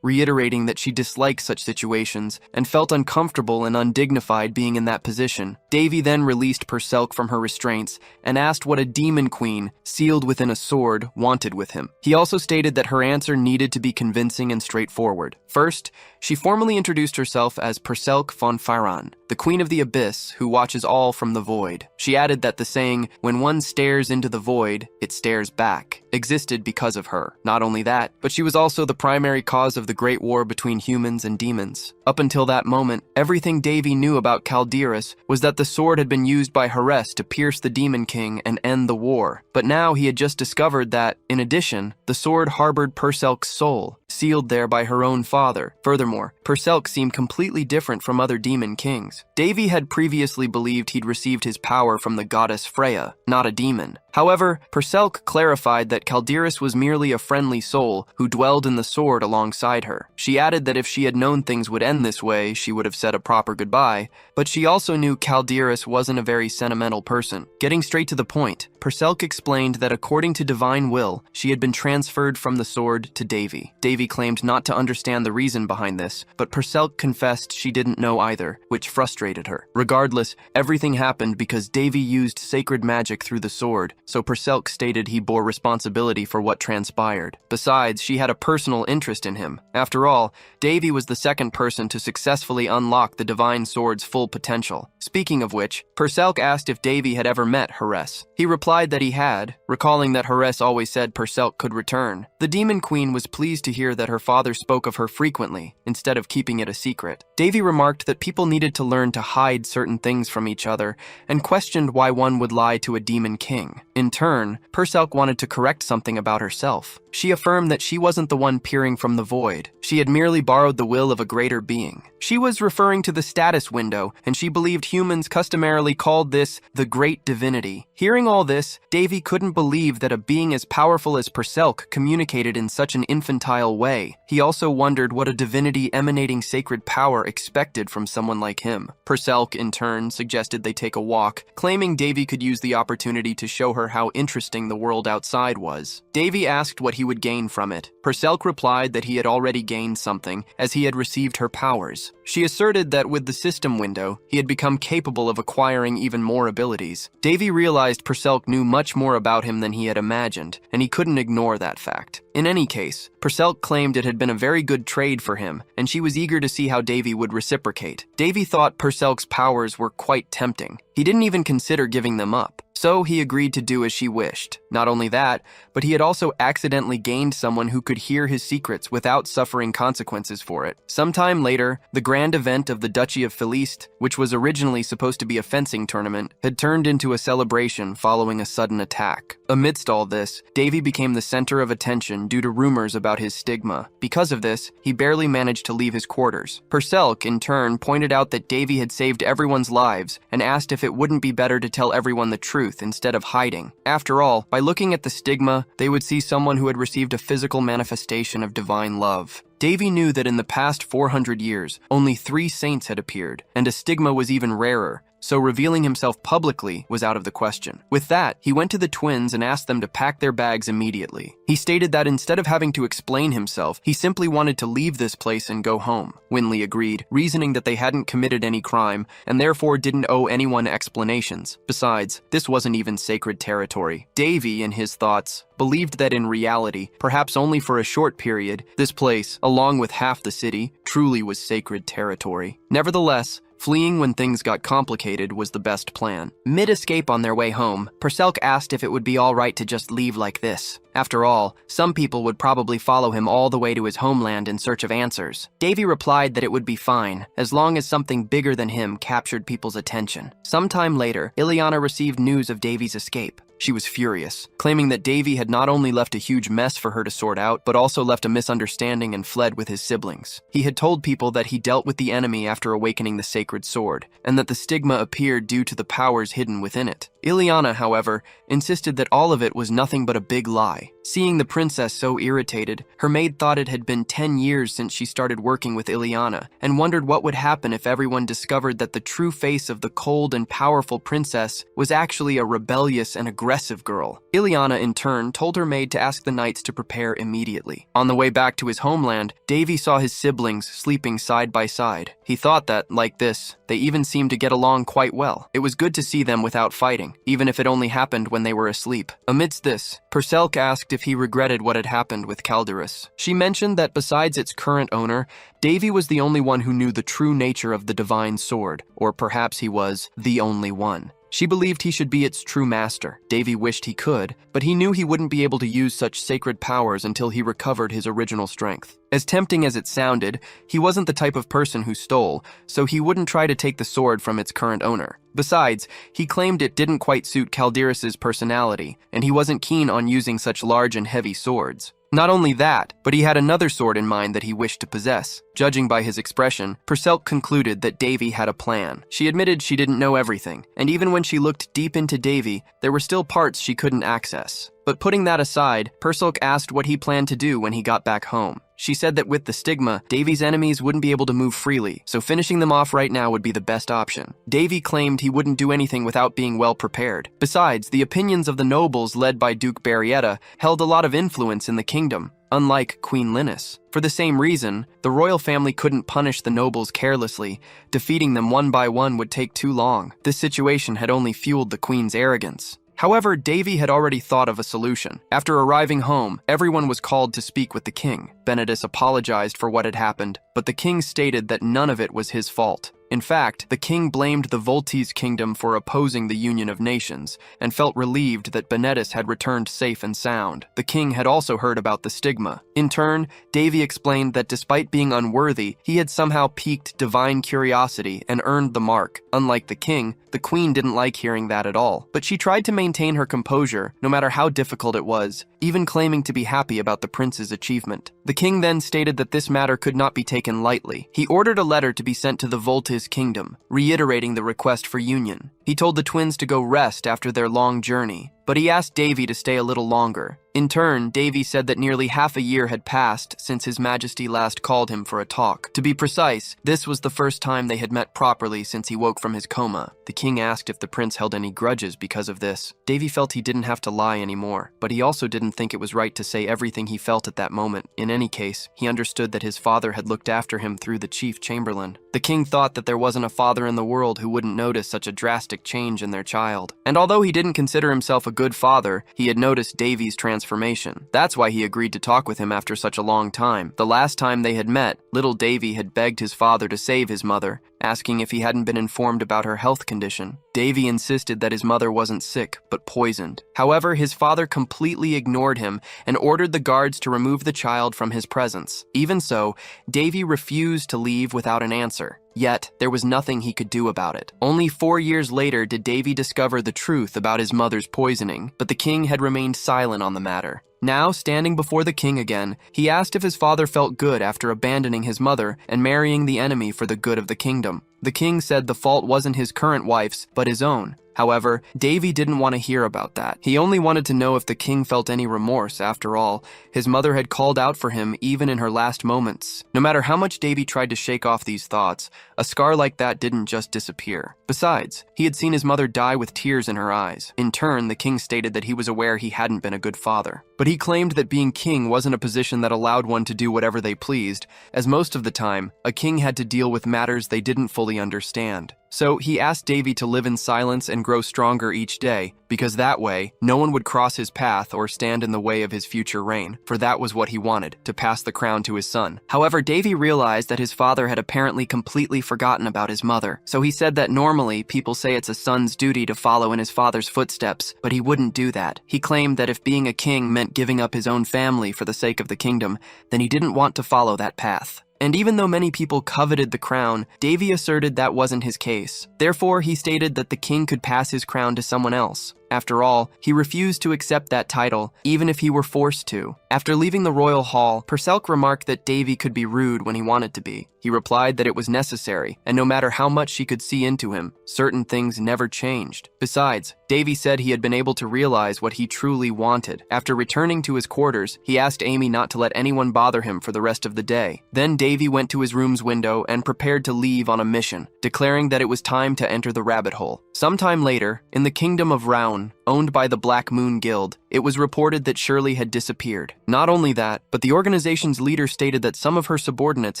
reiterating that she disliked such situations and felt uncomfortable and undignified being in that position. Davy then released Perselk from her restraints and asked what a demon queen, sealed within a sword, wanted with him. He also stated that her answer needed to be convincing and straightforward. First, she formally introduced herself as Perselk von Faran, the Queen of the Abyss who watches all from the void. She added that the saying, "When one stares into the void, it stares back," existed because of her. Not only that, but she was also the primary cause of the Great War between humans and demons. Up until that moment, everything Davy knew about Calderas was that the sword had been used by Hares to pierce the Demon King and end the war. But now he had just discovered that, in addition, the sword harbored Perselk's soul, sealed there by her own father. Furthermore, Perselk seemed completely different from other demon kings. Davy had previously believed he'd received his power from the goddess Freya, not a demon. However, Perselk clarified that Calderas was merely a friendly soul who dwelled in the sword alongside her. She added that if she had known things would end this way, she would have said a proper goodbye, but she also knew Calderas wasn't a very sentimental person. Getting straight to the point, Perselk explained that according to divine will, she had been transferred from the sword to Davy. Davy claimed not to understand the reason behind this, but Perselk confessed she didn't know either, which frustrated her. Regardless, everything happened because Davy used sacred magic through the sword, so Perselk stated he bore responsibility for what transpired. Besides, she had a personal interest in him. After all, Davy was the second person to successfully unlock the divine sword's full potential. Speaking of which, Perselk asked if Davy had ever met Hores. He replied that he had, recalling that Hores always said Perselk could return. The Demon Queen was pleased to hear that her father spoke of her frequently, instead of keeping it a secret. Davy remarked that people needed to learn to hide certain things from each other, and questioned why one would lie to a demon king. In turn, Perselk wanted to correct something about herself. She affirmed that she wasn't the one peering from the void. She had merely borrowed the will of a greater being. She was referring to the status window, and she believed humans customarily called this the Great Divinity. Hearing all this, Davy couldn't believe that a being as powerful as Perselk communicated in such an infantile way. He also wondered what a divinity emanating sacred power expected from someone like him. Perselk, in turn, suggested they take a walk, claiming Davy could use the opportunity to show her how interesting the world outside was. Davy asked what he would gain from it. Perselk replied that he had already gained something, as he had received her powers. She asserted that with the system window, he had become capable of acquiring even more abilities. Davy realized Perselk knew much more about him than he had imagined, and he couldn't ignore that fact. In any case, Perselk claimed it had been a very good trade for him, and she was eager to see how Davy would reciprocate. Davy thought Perselk's powers were quite tempting. He didn't even consider giving them up. So he agreed to do as she wished. Not only that, but he had also accidentally gained someone who could hear his secrets without suffering consequences for it. Sometime later, the grand event of the Duchy of Feliste, which was originally supposed to be a fencing tournament, had turned into a celebration following a sudden attack. Amidst all this, Davy became the center of attention due to rumors about his stigma. Because of this, he barely managed to leave his quarters. Perselk, in turn, pointed out that Davy had saved everyone's lives and asked if it wouldn't be better to tell everyone the truth instead of hiding. After all, by looking at the stigma, they would see someone who had received a physical manifestation of divine love. Davy knew that in the past 400 years, only 3 saints had appeared, and a stigma was even rarer, so revealing himself publicly was out of the question. With that, he went to the twins and asked them to pack their bags immediately. He stated that instead of having to explain himself, he simply wanted to leave this place and go home. Winley agreed, reasoning that they hadn't committed any crime and therefore didn't owe anyone explanations. Besides, this wasn't even sacred territory. Davy, in his thoughts, believed that in reality, perhaps only for a short period, this place, along with half the city, truly was sacred territory. Nevertheless, fleeing when things got complicated was the best plan. Mid-escape on their way home, Perselk asked if it would be all right to just leave like this. After all, some people would probably follow him all the way to his homeland in search of answers. Davy replied that it would be fine, as long as something bigger than him captured people's attention. Sometime later, Ileana received news of Davy's escape. She was furious, claiming that Davy had not only left a huge mess for her to sort out, but also left a misunderstanding and fled with his siblings. He had told people that he dealt with the enemy after awakening the sacred sword, and that the stigma appeared due to the powers hidden within it. Ileana, however, insisted that all of it was nothing but a big lie. Seeing the princess so irritated, her maid thought it had been 10 years since she started working with Ileana, and wondered what would happen if everyone discovered that the true face of the cold and powerful princess was actually a rebellious and aggressive girl. Ileana, in turn, told her maid to ask the knights to prepare immediately. On the way back to his homeland, Davy saw his siblings sleeping side by side. He thought that, like this, they even seemed to get along quite well. It was good to see them without fighting, even if it only happened when they were asleep. Amidst this, Perselk asked if he regretted what had happened with Calderus. She mentioned that besides its current owner, Davy was the only one who knew the true nature of the divine sword, or perhaps he was the only one. She believed he should be its true master. Davy wished he could, but he knew he wouldn't be able to use such sacred powers until he recovered his original strength. As tempting as it sounded, he wasn't the type of person who stole, so he wouldn't try to take the sword from its current owner. Besides, he claimed it didn't quite suit Calderus's personality, and he wasn't keen on using such large and heavy swords. Not only that, but he had another sword in mind that he wished to possess. Judging by his expression, Perselk concluded that Davy had a plan. She admitted she didn't know everything, and even when she looked deep into Davy, there were still parts she couldn't access. But putting that aside, Perselk asked what he planned to do when he got back home. She said that with the stigma, Davy's enemies wouldn't be able to move freely, so finishing them off right now would be the best option. Davy claimed he wouldn't do anything without being well prepared. Besides, the opinions of the nobles led by Duke Barrietta held a lot of influence in the kingdom, unlike Queen Linus. For the same reason, the royal family couldn't punish the nobles carelessly. Defeating them one by one would take too long. This situation had only fueled the queen's arrogance. However, Davy had already thought of a solution. After arriving home, everyone was called to speak with the king. Benedis apologized for what had happened, but the king stated that none of it was his fault. In fact, the king blamed the Voltes kingdom for opposing the Union of Nations, and felt relieved that Benedis had returned safe and sound. The king had also heard about the stigma. In turn, Davy explained that despite being unworthy, he had somehow piqued divine curiosity and earned the mark. Unlike the king, the queen didn't like hearing that at all, but she tried to maintain her composure, no matter how difficult it was, even claiming to be happy about the prince's achievement. The king then stated that this matter could not be taken lightly. He ordered a letter to be sent to the Voltes kingdom, reiterating the request for union. He told the twins to go rest after their long journey, but he asked Davy to stay a little longer. In turn, Davy said that nearly half a year had passed since His Majesty last called him for a talk. To be precise, this was the first time they had met properly since he woke from his coma. The king asked if the prince held any grudges because of this. Davy felt he didn't have to lie anymore, but he also didn't think it was right to say everything he felt at that moment. In any case, he understood that his father had looked after him through the chief chamberlain. The king thought that there wasn't a father in the world who wouldn't notice such a drastic change in their child. And although he didn't consider himself a good father, he had noticed Davy's transformation. That's why he agreed to talk with him after such a long time. The last time they had met, little Davy had begged his father to save his mother, asking if he hadn't been informed about her health condition. Davy insisted that his mother wasn't sick, but poisoned. However, his father completely ignored him and ordered the guards to remove the child from his presence. Even so, Davy refused to leave without an answer. Yet, there was nothing he could do about it. Only 4 years later did Davy discover the truth about his mother's poisoning, but the king had remained silent on the matter. Now, standing before the king again, he asked if his father felt good after abandoning his mother and marrying the enemy for the good of the kingdom. The king said the fault wasn't his current wife's, but his own. However, Davy didn't want to hear about that. He only wanted to know if the king felt any remorse. After all, his mother had called out for him even in her last moments. No matter how much Davy tried to shake off these thoughts, a scar like that didn't just disappear. Besides, he had seen his mother die with tears in her eyes. In turn, the king stated that he was aware he hadn't been a good father. But he claimed that being king wasn't a position that allowed one to do whatever they pleased, as most of the time, a king had to deal with matters they didn't fully understand. So he asked Davy to live in silence and grow stronger each day, because that way, no one would cross his path or stand in the way of his future reign, for that was what he wanted, to pass the crown to his son. However, Davy realized that his father had apparently completely forgotten about his mother, so he said that normally people say it's a son's duty to follow in his father's footsteps, but he wouldn't do that. He claimed that if being a king meant giving up his own family for the sake of the kingdom, then he didn't want to follow that path. And even though many people coveted the crown, Davy asserted that wasn't his case. Therefore, he stated that the king could pass his crown to someone else. After all, he refused to accept that title, even if he were forced to. After leaving the royal hall, Perselk remarked that Davy could be rude when he wanted to be. He replied that it was necessary, and no matter how much she could see into him, certain things never changed. Besides, Davy said he had been able to realize what he truly wanted. After returning to his quarters, he asked Amy not to let anyone bother him for the rest of the day. Then Davy went to his room's window and prepared to leave on a mission, declaring that it was time to enter the rabbit hole. Sometime later, in the kingdom of Raun, owned by the Black Moon Guild, it was reported that Shirley had disappeared. Not only that, but the organization's leader stated that some of her subordinates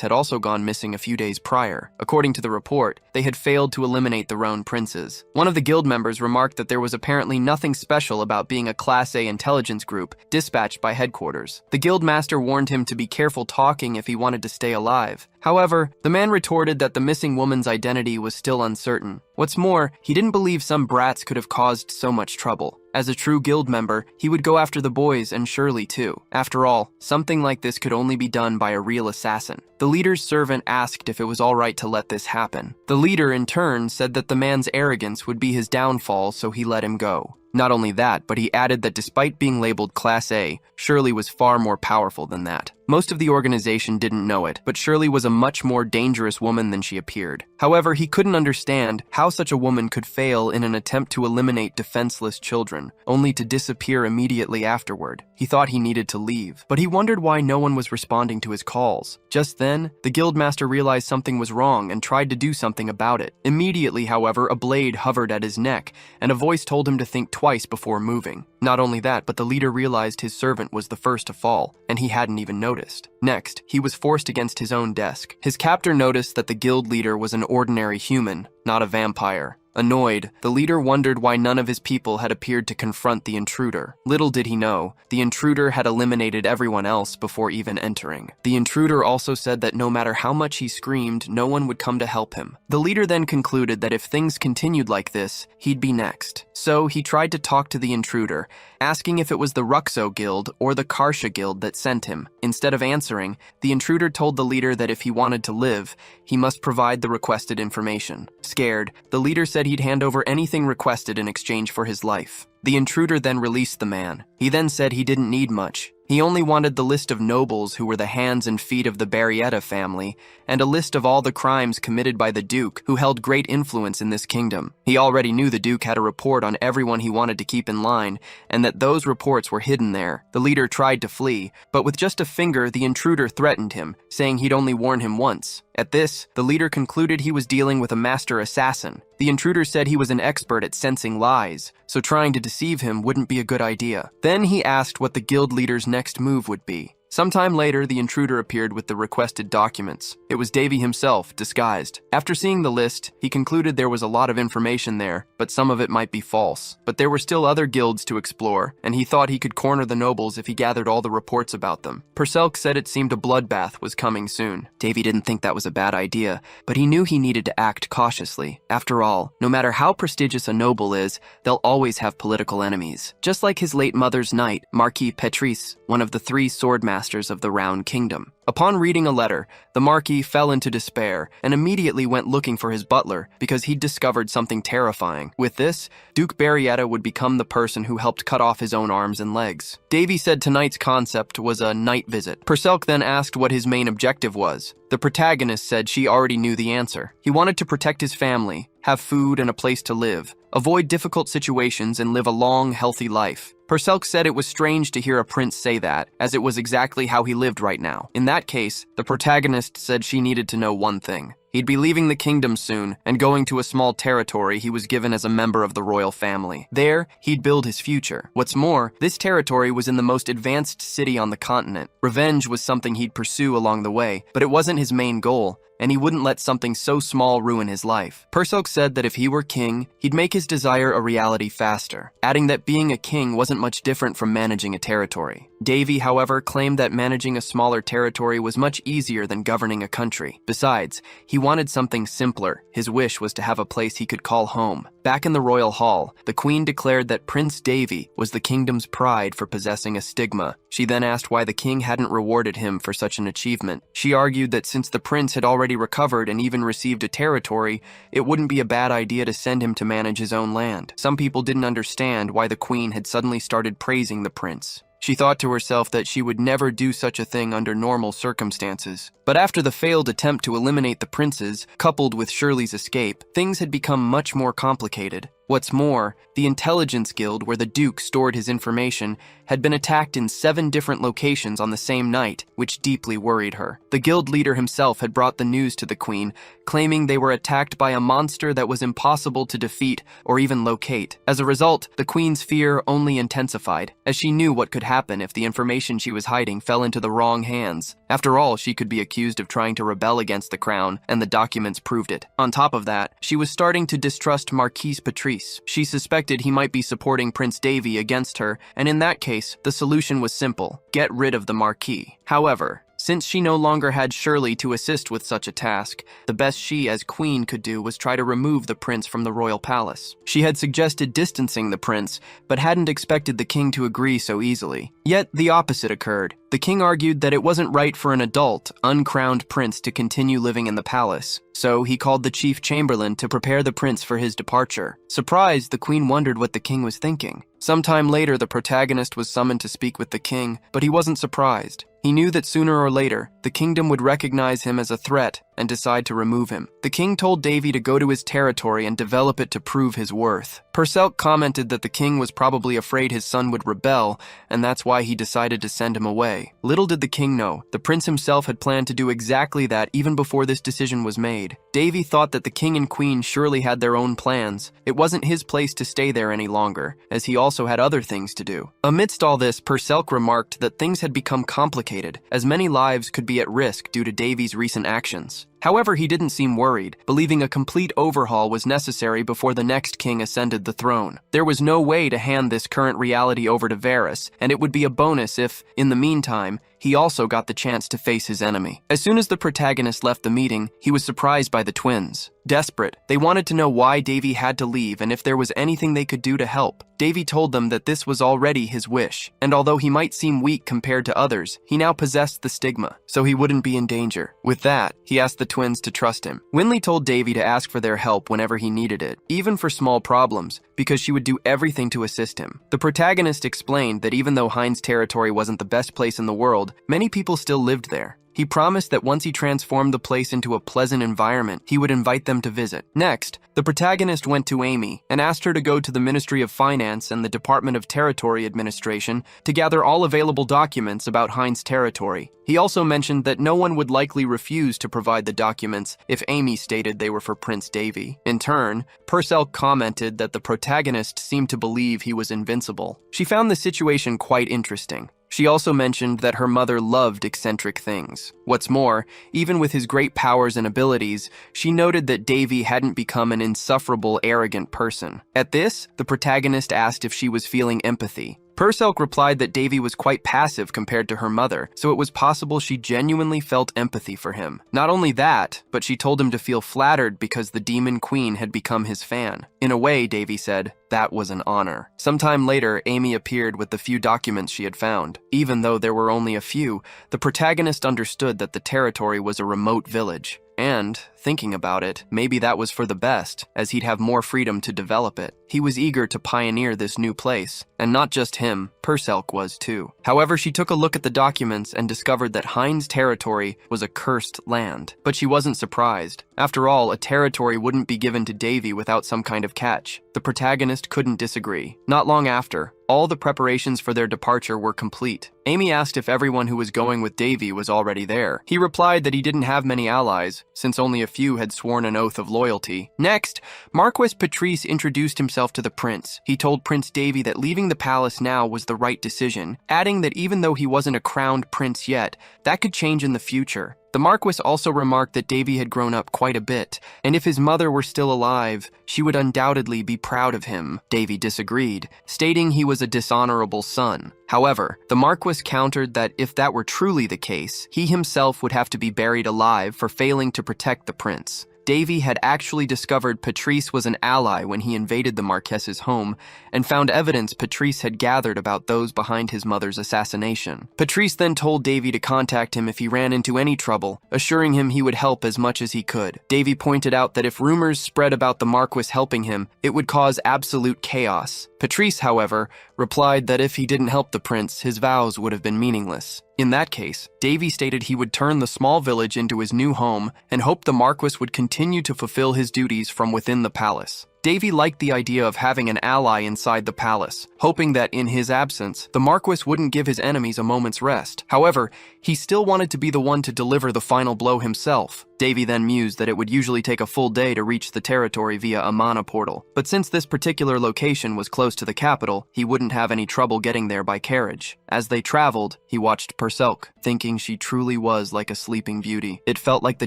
had also gone missing a few days prior. According to the report, they had failed to eliminate the Roan princes. One of the guild members remarked that there was apparently nothing special about being a Class A intelligence group dispatched by headquarters. The guild master warned him to be careful talking if he wanted to stay alive. However, the man retorted that the missing woman's identity was still uncertain. What's more, he didn't believe some brats could have caused so much trouble. As a true guild member, he would go after the boys and Shirley too. After all, something like this could only be done by a real assassin. The leader's servant asked if it was all right to let this happen. The leader, in turn, said that the man's arrogance would be his downfall, so he let him go. Not only that, but he added that despite being labeled Class A, Shirley was far more powerful than that. Most of the organization didn't know it, but Shirley was a much more dangerous woman than she appeared. However, he couldn't understand how such a woman could fail in an attempt to eliminate defenseless children, only to disappear immediately afterward. He thought he needed to leave, but he wondered why no one was responding to his calls. Just then, the guildmaster realized something was wrong and tried to do something about it. Immediately, however, a blade hovered at his neck, and a voice told him to think twice before moving. Not only that, but the leader realized his servant was the first to fall, and he hadn't even noticed. Next, he was forced against his own desk. His captor noticed that the guild leader was an ordinary human, not a vampire. Annoyed, the leader wondered why none of his people had appeared to confront the intruder. Little did he know, the intruder had eliminated everyone else before even entering. The intruder also said that no matter how much he screamed, no one would come to help him. The leader then concluded that if things continued like this, he'd be next. So he tried to talk to the intruder, asking if it was the Ruxo Guild or the Karsha Guild that sent him. Instead of answering, the intruder told the leader that if he wanted to live, he must provide the requested information. Scared, the leader said he'd hand over anything requested in exchange for his life. The intruder then released the man. He then said he didn't need much. He only wanted the list of nobles who were the hands and feet of the Barrietta family, and a list of all the crimes committed by the Duke, who held great influence in this kingdom. He already knew the Duke had a report on everyone he wanted to keep in line, and that those reports were hidden there. The leader tried to flee, but with just a finger, the intruder threatened him, saying he'd only warn him once. At this, the leader concluded he was dealing with a master assassin. The intruder said he was an expert at sensing lies, so trying to deceive him wouldn't be a good idea. Then he asked what the guild leader's next move would be. Sometime later, the intruder appeared with the requested documents. It was Davy himself, disguised. After seeing the list, he concluded there was a lot of information there, but some of it might be false. But there were still other guilds to explore, and he thought he could corner the nobles if he gathered all the reports about them. Perselk said it seemed a bloodbath was coming soon. Davy didn't think that was a bad idea, but he knew he needed to act cautiously. After all, no matter how prestigious a noble is, they'll always have political enemies. Just like his late mother's knight, Marquis Petrice, one of the 3 sword masters of the Round Kingdom. Upon reading a letter, the Marquis fell into despair and immediately went looking for his butler because he'd discovered something terrifying. With this, Duke Barrietta would become the person who helped cut off his own arms and legs. Davy said tonight's concept was a night visit. Perselk then asked what his main objective was. The protagonist said she already knew the answer. He wanted to protect his family, have food and a place to live, avoid difficult situations, and live a long, healthy life. Perselk said it was strange to hear a prince say that, as it was exactly how he lived right now. In that case, the protagonist said she needed to know one thing. He'd be leaving the kingdom soon and going to a small territory he was given as a member of the royal family. There, he'd build his future. What's more, this territory was in the most advanced city on the continent. Revenge was something he'd pursue along the way, but it wasn't his main goal, and he wouldn't let something so small ruin his life. Perselk said that if he were king, he'd make his desire a reality faster, adding that being a king wasn't much different from managing a territory. Davy, however, claimed that managing a smaller territory was much easier than governing a country. Besides, he wanted something simpler. His wish was to have a place he could call home. Back in the royal hall, the queen declared that Prince Davy was the kingdom's pride for possessing a stigma. She then asked why the king hadn't rewarded him for such an achievement. She argued that since the prince had already recovered and even received a territory, it wouldn't be a bad idea to send him to manage his own land. Some people didn't understand why the queen had suddenly started praising the prince. She thought to herself that she would never do such a thing under normal circumstances. But after the failed attempt to eliminate the princes, coupled with Shirley's escape, things had become much more complicated. What's more, the intelligence guild where the Duke stored his information had been attacked in 7 different locations on the same night, which deeply worried her. The guild leader himself had brought the news to the queen, claiming they were attacked by a monster that was impossible to defeat or even locate. As a result, the queen's fear only intensified, as she knew what could happen if the information she was hiding fell into the wrong hands. After all, she could be accused of trying to rebel against the crown, and the documents proved it. On top of that, she was starting to distrust Marquis Petrice. She suspected he might be supporting Prince Davy against her, and in that case, the solution was simple: get rid of the Marquis. However, since she no longer had Shirley to assist with such a task, the best she as queen could do was try to remove the prince from the royal palace. She had suggested distancing the prince, but hadn't expected the king to agree so easily. Yet the opposite occurred. The king argued that it wasn't right for an adult, uncrowned prince to continue living in the palace, so he called the chief chamberlain to prepare the prince for his departure. Surprised, the queen wondered what the king was thinking. Sometime later, the protagonist was summoned to speak with the king, but he wasn't surprised. He knew that sooner or later, the kingdom would recognize him as a threat and decide to remove him. The king told Davy to go to his territory and develop it to prove his worth. Perselk commented that the king was probably afraid his son would rebel, and that's why he decided to send him away. Little did the king know, the prince himself had planned to do exactly that even before this decision was made. Davy thought that the king and queen surely had their own plans. It wasn't his place to stay there any longer, as he also had other things to do. Amidst all this, Perselk remarked that things had become complicated, as many lives could be at risk due to Davy's recent actions. However, he didn't seem worried, believing a complete overhaul was necessary before the next king ascended the throne. There was no way to hand this current reality over to Varys, and it would be a bonus if, in the meantime, he also got the chance to face his enemy. As soon as the protagonist left the meeting, he was surprised by the twins. Desperate, they wanted to know why Davy had to leave and if there was anything they could do to help. Davy told them that this was already his wish, and although he might seem weak compared to others, he now possessed the stigma, so he wouldn't be in danger. With that, he asked the twins to trust him. Winley told Davy to ask for their help whenever he needed it, even for small problems, because she would do everything to assist him. The protagonist explained that even though Heinz territory wasn't the best place in the world, many people still lived there. He promised that once he transformed the place into a pleasant environment, he would invite them to visit. Next, the protagonist went to Amy and asked her to go to the Ministry of Finance and the Department of Territory Administration to gather all available documents about Heinz territory. He also mentioned that no one would likely refuse to provide the documents if Amy stated they were for Prince Davy. In turn, Purcell commented that the protagonist seemed to believe he was invincible. She found the situation quite interesting. She also mentioned that her mother loved eccentric things. What's more, even with his great powers and abilities, she noted that Davy hadn't become an insufferable, arrogant person. At this, the protagonist asked if she was feeling empathy. Purcell replied that Davy was quite passive compared to her mother, so it was possible she genuinely felt empathy for him. Not only that, but she told him to feel flattered because the Demon Queen had become his fan. In a way, Davy said, that was an honor. Sometime later, Amy appeared with the few documents she had found. Even though there were only a few, the protagonist understood that the territory was a remote village. And, thinking about it, maybe that was for the best, as he'd have more freedom to develop it. He was eager to pioneer this new place, and not just him, Purcell was too. However, she took a look at the documents and discovered that Heinz territory was a cursed land. But she wasn't surprised. After all, a territory wouldn't be given to Davy without some kind of catch. The protagonist couldn't disagree. Not long after, all the preparations for their departure were complete. Amy asked if everyone who was going with Davy was already there. He replied that he didn't have many allies, since only a few had sworn an oath of loyalty. Next, Marquis Patrice introduced himself to the prince. He told Prince Davy that leaving the palace now was the right decision, adding that even though he wasn't a crowned prince yet, that could change in the future. The Marquis also remarked that Davy had grown up quite a bit, and if his mother were still alive, she would undoubtedly be proud of him. Davy disagreed, stating he was a dishonorable son. However, the Marquis countered that if that were truly the case, he himself would have to be buried alive for failing to protect the prince. Davy had actually discovered Patrice was an ally when he invaded the Marquess's home and found evidence Patrice had gathered about those behind his mother's assassination. Patrice then told Davy to contact him if he ran into any trouble, assuring him he would help as much as he could. Davy pointed out that if rumors spread about the Marquis helping him, it would cause absolute chaos. Patrice, however, replied that if he didn't help the prince, his vows would have been meaningless. In that case, Davy stated he would turn the small village into his new home and hoped the Marquis would continue to fulfill his duties from within the palace. Davy liked the idea of having an ally inside the palace, hoping that in his absence, the Marquis wouldn't give his enemies a moment's rest. However, he still wanted to be the one to deliver the final blow himself. Davy then mused that it would usually take a full day to reach the territory via a mana portal, but since this particular location was close to the capital, he wouldn't have any trouble getting there by carriage. As they traveled, he watched Purcell, thinking she truly was like a sleeping beauty. It felt like the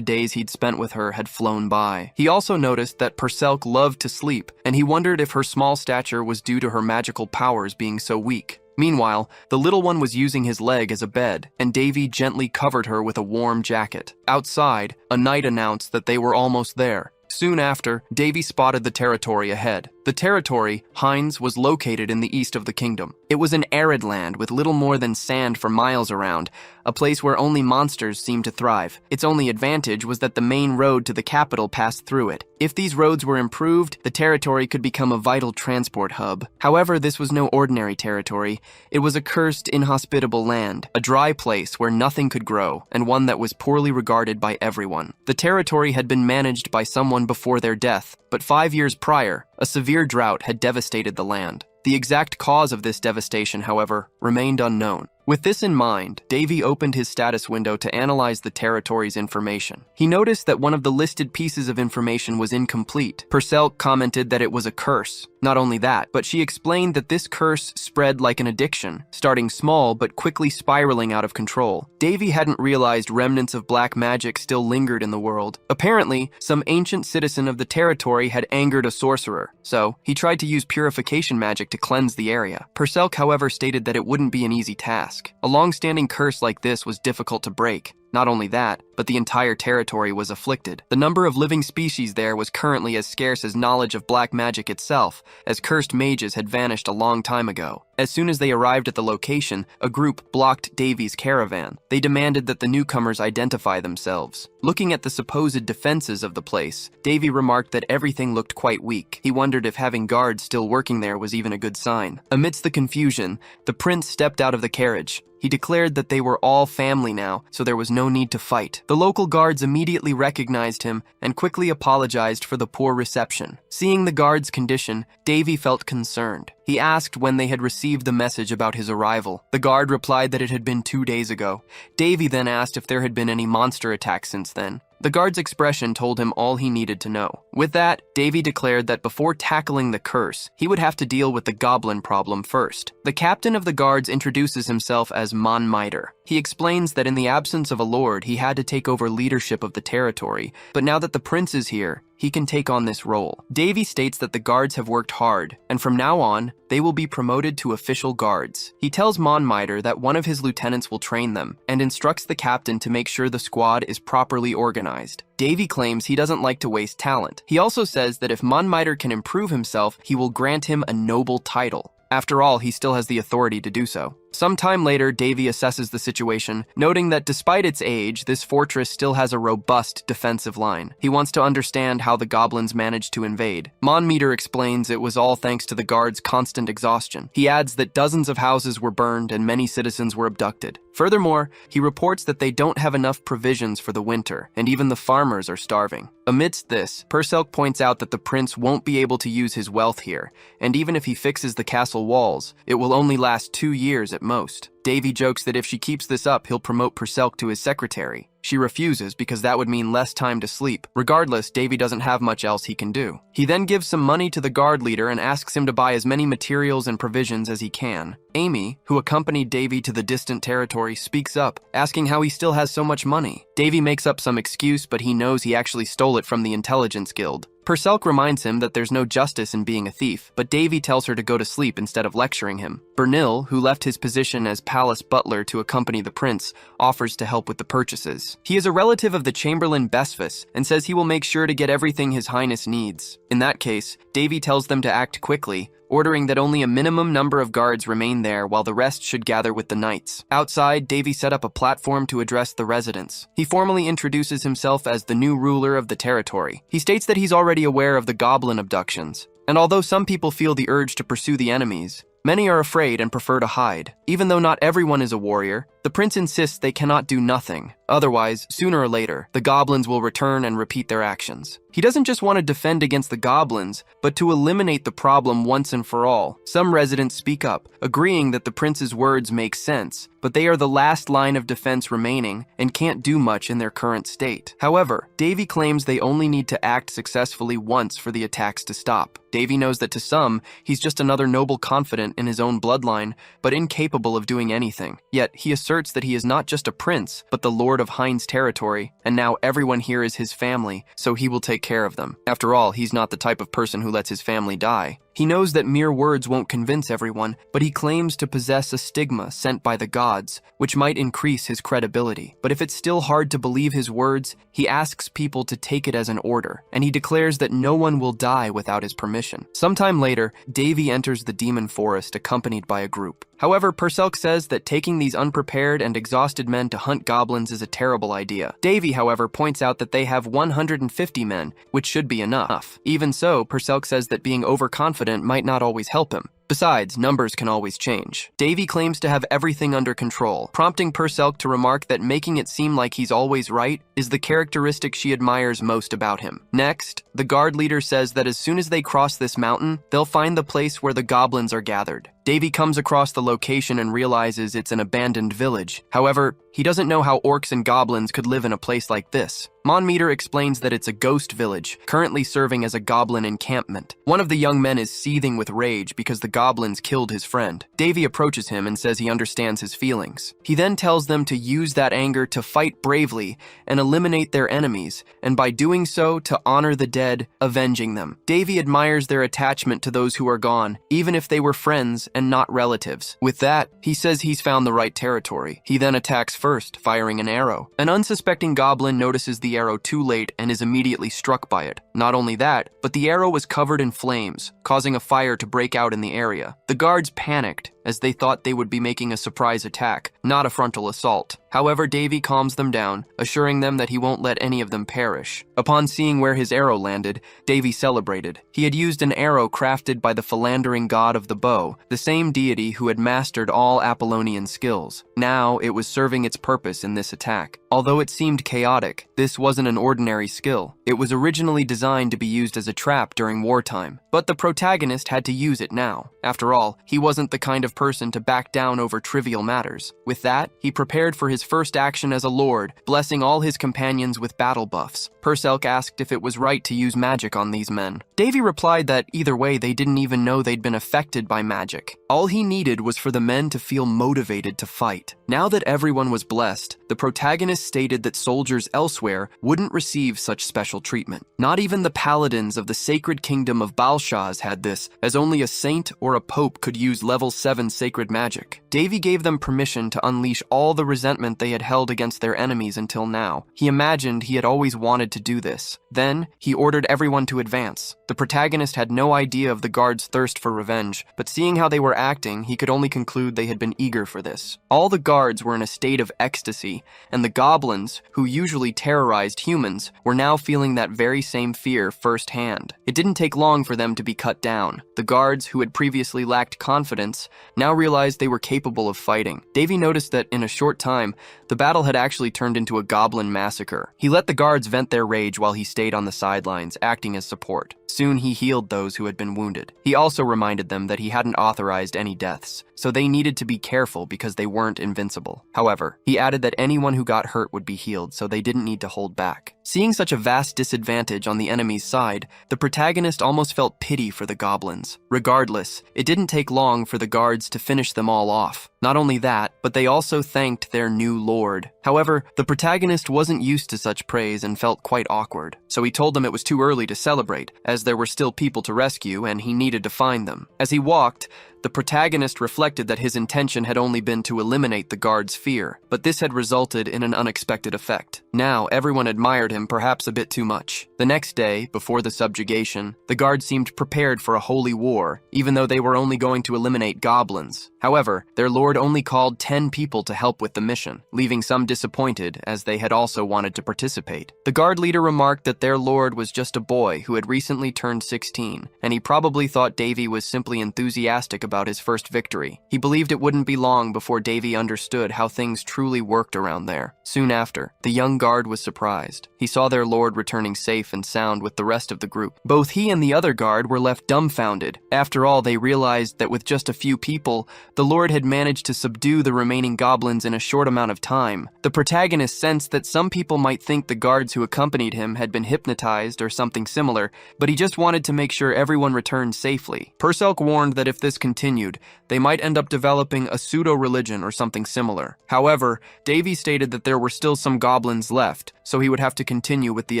days he'd spent with her had flown by. He also noticed that Purcell loved to sleep, and he wondered if her small stature was due to her magical powers being so weak. Meanwhile, the little one was using his leg as a bed, and Davy gently covered her with a warm jacket. Outside, a knight announced that they were almost there. Soon after, Davy spotted the territory ahead. The territory, Heinz, was located in the east of the kingdom. It was an arid land with little more than sand for miles around, a place where only monsters seemed to thrive. Its only advantage was that the main road to the capital passed through it. If these roads were improved, the territory could become a vital transport hub. However, this was no ordinary territory. It was a cursed, inhospitable land, a dry place where nothing could grow, and one that was poorly regarded by everyone. The territory had been managed by someone before their death, but 5 years prior, a severe drought had devastated the land. The exact cause of this devastation, however, remained unknown. With this in mind, Davy opened his status window to analyze the territory's information. He noticed that one of the listed pieces of information was incomplete. Purcell commented that it was a curse. Not only that, but she explained that this curse spread like an addiction, starting small but quickly spiraling out of control. Davy hadn't realized remnants of black magic still lingered in the world. Apparently, some ancient citizen of the territory had angered a sorcerer, so he tried to use purification magic to cleanse the area. Perselk, however, stated that it wouldn't be an easy task. A long-standing curse like this was difficult to break. Not only that, but the entire territory was afflicted. The number of living species there was currently as scarce as knowledge of black magic itself, as cursed mages had vanished a long time ago. As soon as they arrived at the location, a group blocked Davy's caravan. They demanded that the newcomers identify themselves. Looking at the supposed defenses of the place, Davy remarked that everything looked quite weak. He wondered if having guards still working there was even a good sign. Amidst the confusion, the prince stepped out of the carriage. He declared that they were all family now, so there was no need to fight. The local guards immediately recognized him and quickly apologized for the poor reception. Seeing the guards' condition, Davy felt concerned. He asked when they had received the message about his arrival. The guard replied that it had been 2 days ago. Davy then asked if there had been any monster attacks since then. The guard's expression told him all he needed to know. With that, Davy declared that before tackling the curse, he would have to deal with the goblin problem first. The captain of the guards introduces himself as Manhwa. He explains that in the absence of a lord, he had to take over leadership of the territory, but now that the prince is here, he can take on this role. Davy states that the guards have worked hard, and from now on, they will be promoted to official guards. He tells Manhwa that one of his lieutenants will train them, and instructs the captain to make sure the squad is properly organized. Davy claims he doesn't like to waste talent. He also says that if Manhwa can improve himself, he will grant him a noble title. After all, he still has the authority to do so. Sometime later, Davy assesses the situation, noting that despite its age, this fortress still has a robust defensive line. He wants to understand how the goblins managed to invade. Manhwa explains it was all thanks to the guards' constant exhaustion. He adds that dozens of houses were burned and many citizens were abducted. Furthermore, he reports that they don't have enough provisions for the winter, and even the farmers are starving. Amidst this, Perselk points out that the prince won't be able to use his wealth here, and even if he fixes the castle walls, it will only last 2 years at most. Davy jokes that if she keeps this up, he'll promote Perselk to his secretary. She refuses because that would mean less time to sleep. Regardless, Davy doesn't have much else he can do. He then gives some money to the guard leader and asks him to buy as many materials and provisions as he can. Amy, who accompanied Davy to the distant territory, speaks up, asking how he still has so much money. Davy makes up some excuse, but he knows he actually stole it from the intelligence guild. Perselk reminds him that there's no justice in being a thief, but Davy tells her to go to sleep instead of lecturing him. Bernil, who left his position as palace butler to accompany the prince, offers to help with the purchases. He is a relative of the Chamberlain Besfus and says he will make sure to get everything His Highness needs. In that case, Davy tells them to act quickly, ordering that only a minimum number of guards remain there while the rest should gather with the knights. Outside, Davy set up a platform to address the residents. He formally introduces himself as the new ruler of the territory. He states that he's already aware of the goblin abductions, and although some people feel the urge to pursue the enemies, many are afraid and prefer to hide. Even though not everyone is a warrior, the prince insists they cannot do nothing. Otherwise, sooner or later, the goblins will return and repeat their actions. He doesn't just want to defend against the goblins, but to eliminate the problem once and for all. Some residents speak up, agreeing that the prince's words make sense, but they are the last line of defense remaining and can't do much in their current state. However, Davy claims they only need to act successfully once for the attacks to stop. Davy knows that to some, he's just another noble confidant in his own bloodline, but incapable of doing anything. Yet, he asserts that he is not just a prince, but the lord of Hein's territory, and now everyone here is his family, so he will take care of them. After all, he's not the type of person who lets his family die. He knows that mere words won't convince everyone, but he claims to possess a stigma sent by the gods, which might increase his credibility. But if it's still hard to believe his words, he asks people to take it as an order, and he declares that no one will die without his permission. Sometime later, Davy enters the demon forest accompanied by a group. However, Perselk says that taking these unprepared and exhausted men to hunt goblins is a terrible idea. Davy, however, points out that they have 150 men, which should be enough. Even so, Perselk says that being overconfident might not always help him. Besides, numbers can always change. Davy claims to have everything under control, prompting Perselk to remark that making it seem like he's always right is the characteristic she admires most about him. Next, the guard leader says that as soon as they cross this mountain, they'll find the place where the goblins are gathered. Davy comes across the location and realizes it's an abandoned village. However, he doesn't know how orcs and goblins could live in a place like this. Monmeter explains that it's a ghost village, currently serving as a goblin encampment. One of the young men is seething with rage because the goblins killed his friend. Davy approaches him and says he understands his feelings. He then tells them to use that anger to fight bravely and eliminate their enemies, and by doing so, to honor the dead, avenging them. Davy admires their attachment to those who are gone, even if they were friends and not relatives. With that, he says he's found the right territory. He then attacks first, firing an arrow. An unsuspecting goblin notices the arrow too late and is immediately struck by it. Not only that, but the arrow was covered in flames, causing a fire to break out in the area. The guards panicked, as they thought they would be making a surprise attack, not a frontal assault. However, Davy calms them down, assuring them that he won't let any of them perish. Upon seeing where his arrow landed, Davy celebrated. He had used an arrow crafted by the philandering god of the bow, the same deity who had mastered all Apollonian skills. Now, it was serving its purpose in this attack. Although it seemed chaotic, this wasn't an ordinary skill. It was originally designed to be used as a trap during wartime, but the protagonist had to use it now. After all, he wasn't the kind of person to back down over trivial matters. With that, he prepared for his first action as a lord, blessing all his companions with battle buffs. Perselk asked if it was right to use magic on these men. Davy replied that either way they didn't even know they'd been affected by magic. All he needed was for the men to feel motivated to fight. Now that everyone was blessed, the protagonist stated that soldiers elsewhere wouldn't receive such special treatment. Not even the paladins of the sacred kingdom of Balshaz had this, as only a saint or a pope could use level 7 sacred magic. Davy gave them permission to unleash all the resentment they had held against their enemies until now. He imagined he had always wanted to do this. Then, he ordered everyone to advance. The protagonist had no idea of the guards' thirst for revenge, but seeing how they were acting, he could only conclude they had been eager for this. All the guards were in a state of ecstasy, and the goblins, who usually terrorized humans, were now feeling that very same fear firsthand. It didn't take long for them to be cut down. The guards, who had previously lacked confidence, now realized they were capable of fighting. Davy noticed that in a short time, the battle had actually turned into a goblin massacre. He let the guards vent their rage while he stayed on the sidelines, acting as support. Soon he healed those who had been wounded. He also reminded them that he hadn't authorized any deaths, so they needed to be careful because they weren't invincible. However, he added that anyone who got hurt would be healed, so they didn't need to hold back. Seeing such a vast disadvantage on the enemy's side, the protagonist almost felt pity for the goblins. Regardless, it didn't take long for the guards to finish them all off. Not only that, but they also thanked their new lord. However, the protagonist wasn't used to such praise and felt quite awkward, so he told them it was too early to celebrate, as there were still people to rescue and he needed to find them. As he walked, the protagonist reflected that his intention had only been to eliminate the guard's fear, but this had resulted in an unexpected effect. Now, everyone admired him perhaps a bit too much. The next day, before the subjugation, the guards seemed prepared for a holy war, even though they were only going to eliminate goblins. However, their lord only called 10 people to help with the mission, leaving some disappointed as they had also wanted to participate. The guard leader remarked that their lord was just a boy who had recently turned 16, and he probably thought Davy was simply enthusiastic about his first victory. He believed it wouldn't be long before Davy understood how things truly worked around there. Soon after, the young guard was surprised. He saw their lord returning safe and sound with the rest of the group. Both he and the other guard were left dumbfounded. After all, they realized that with just a few people, the lord had managed to subdue the remaining goblins in a short amount of time. The protagonist sensed that some people might think the guards who accompanied him had been hypnotized or something similar, but he just wanted to make sure everyone returned safely. Perselk warned that if this continued, they might end up developing a pseudo-religion or something similar. However, Davy stated that there were still some goblins left, so he would have to continue with the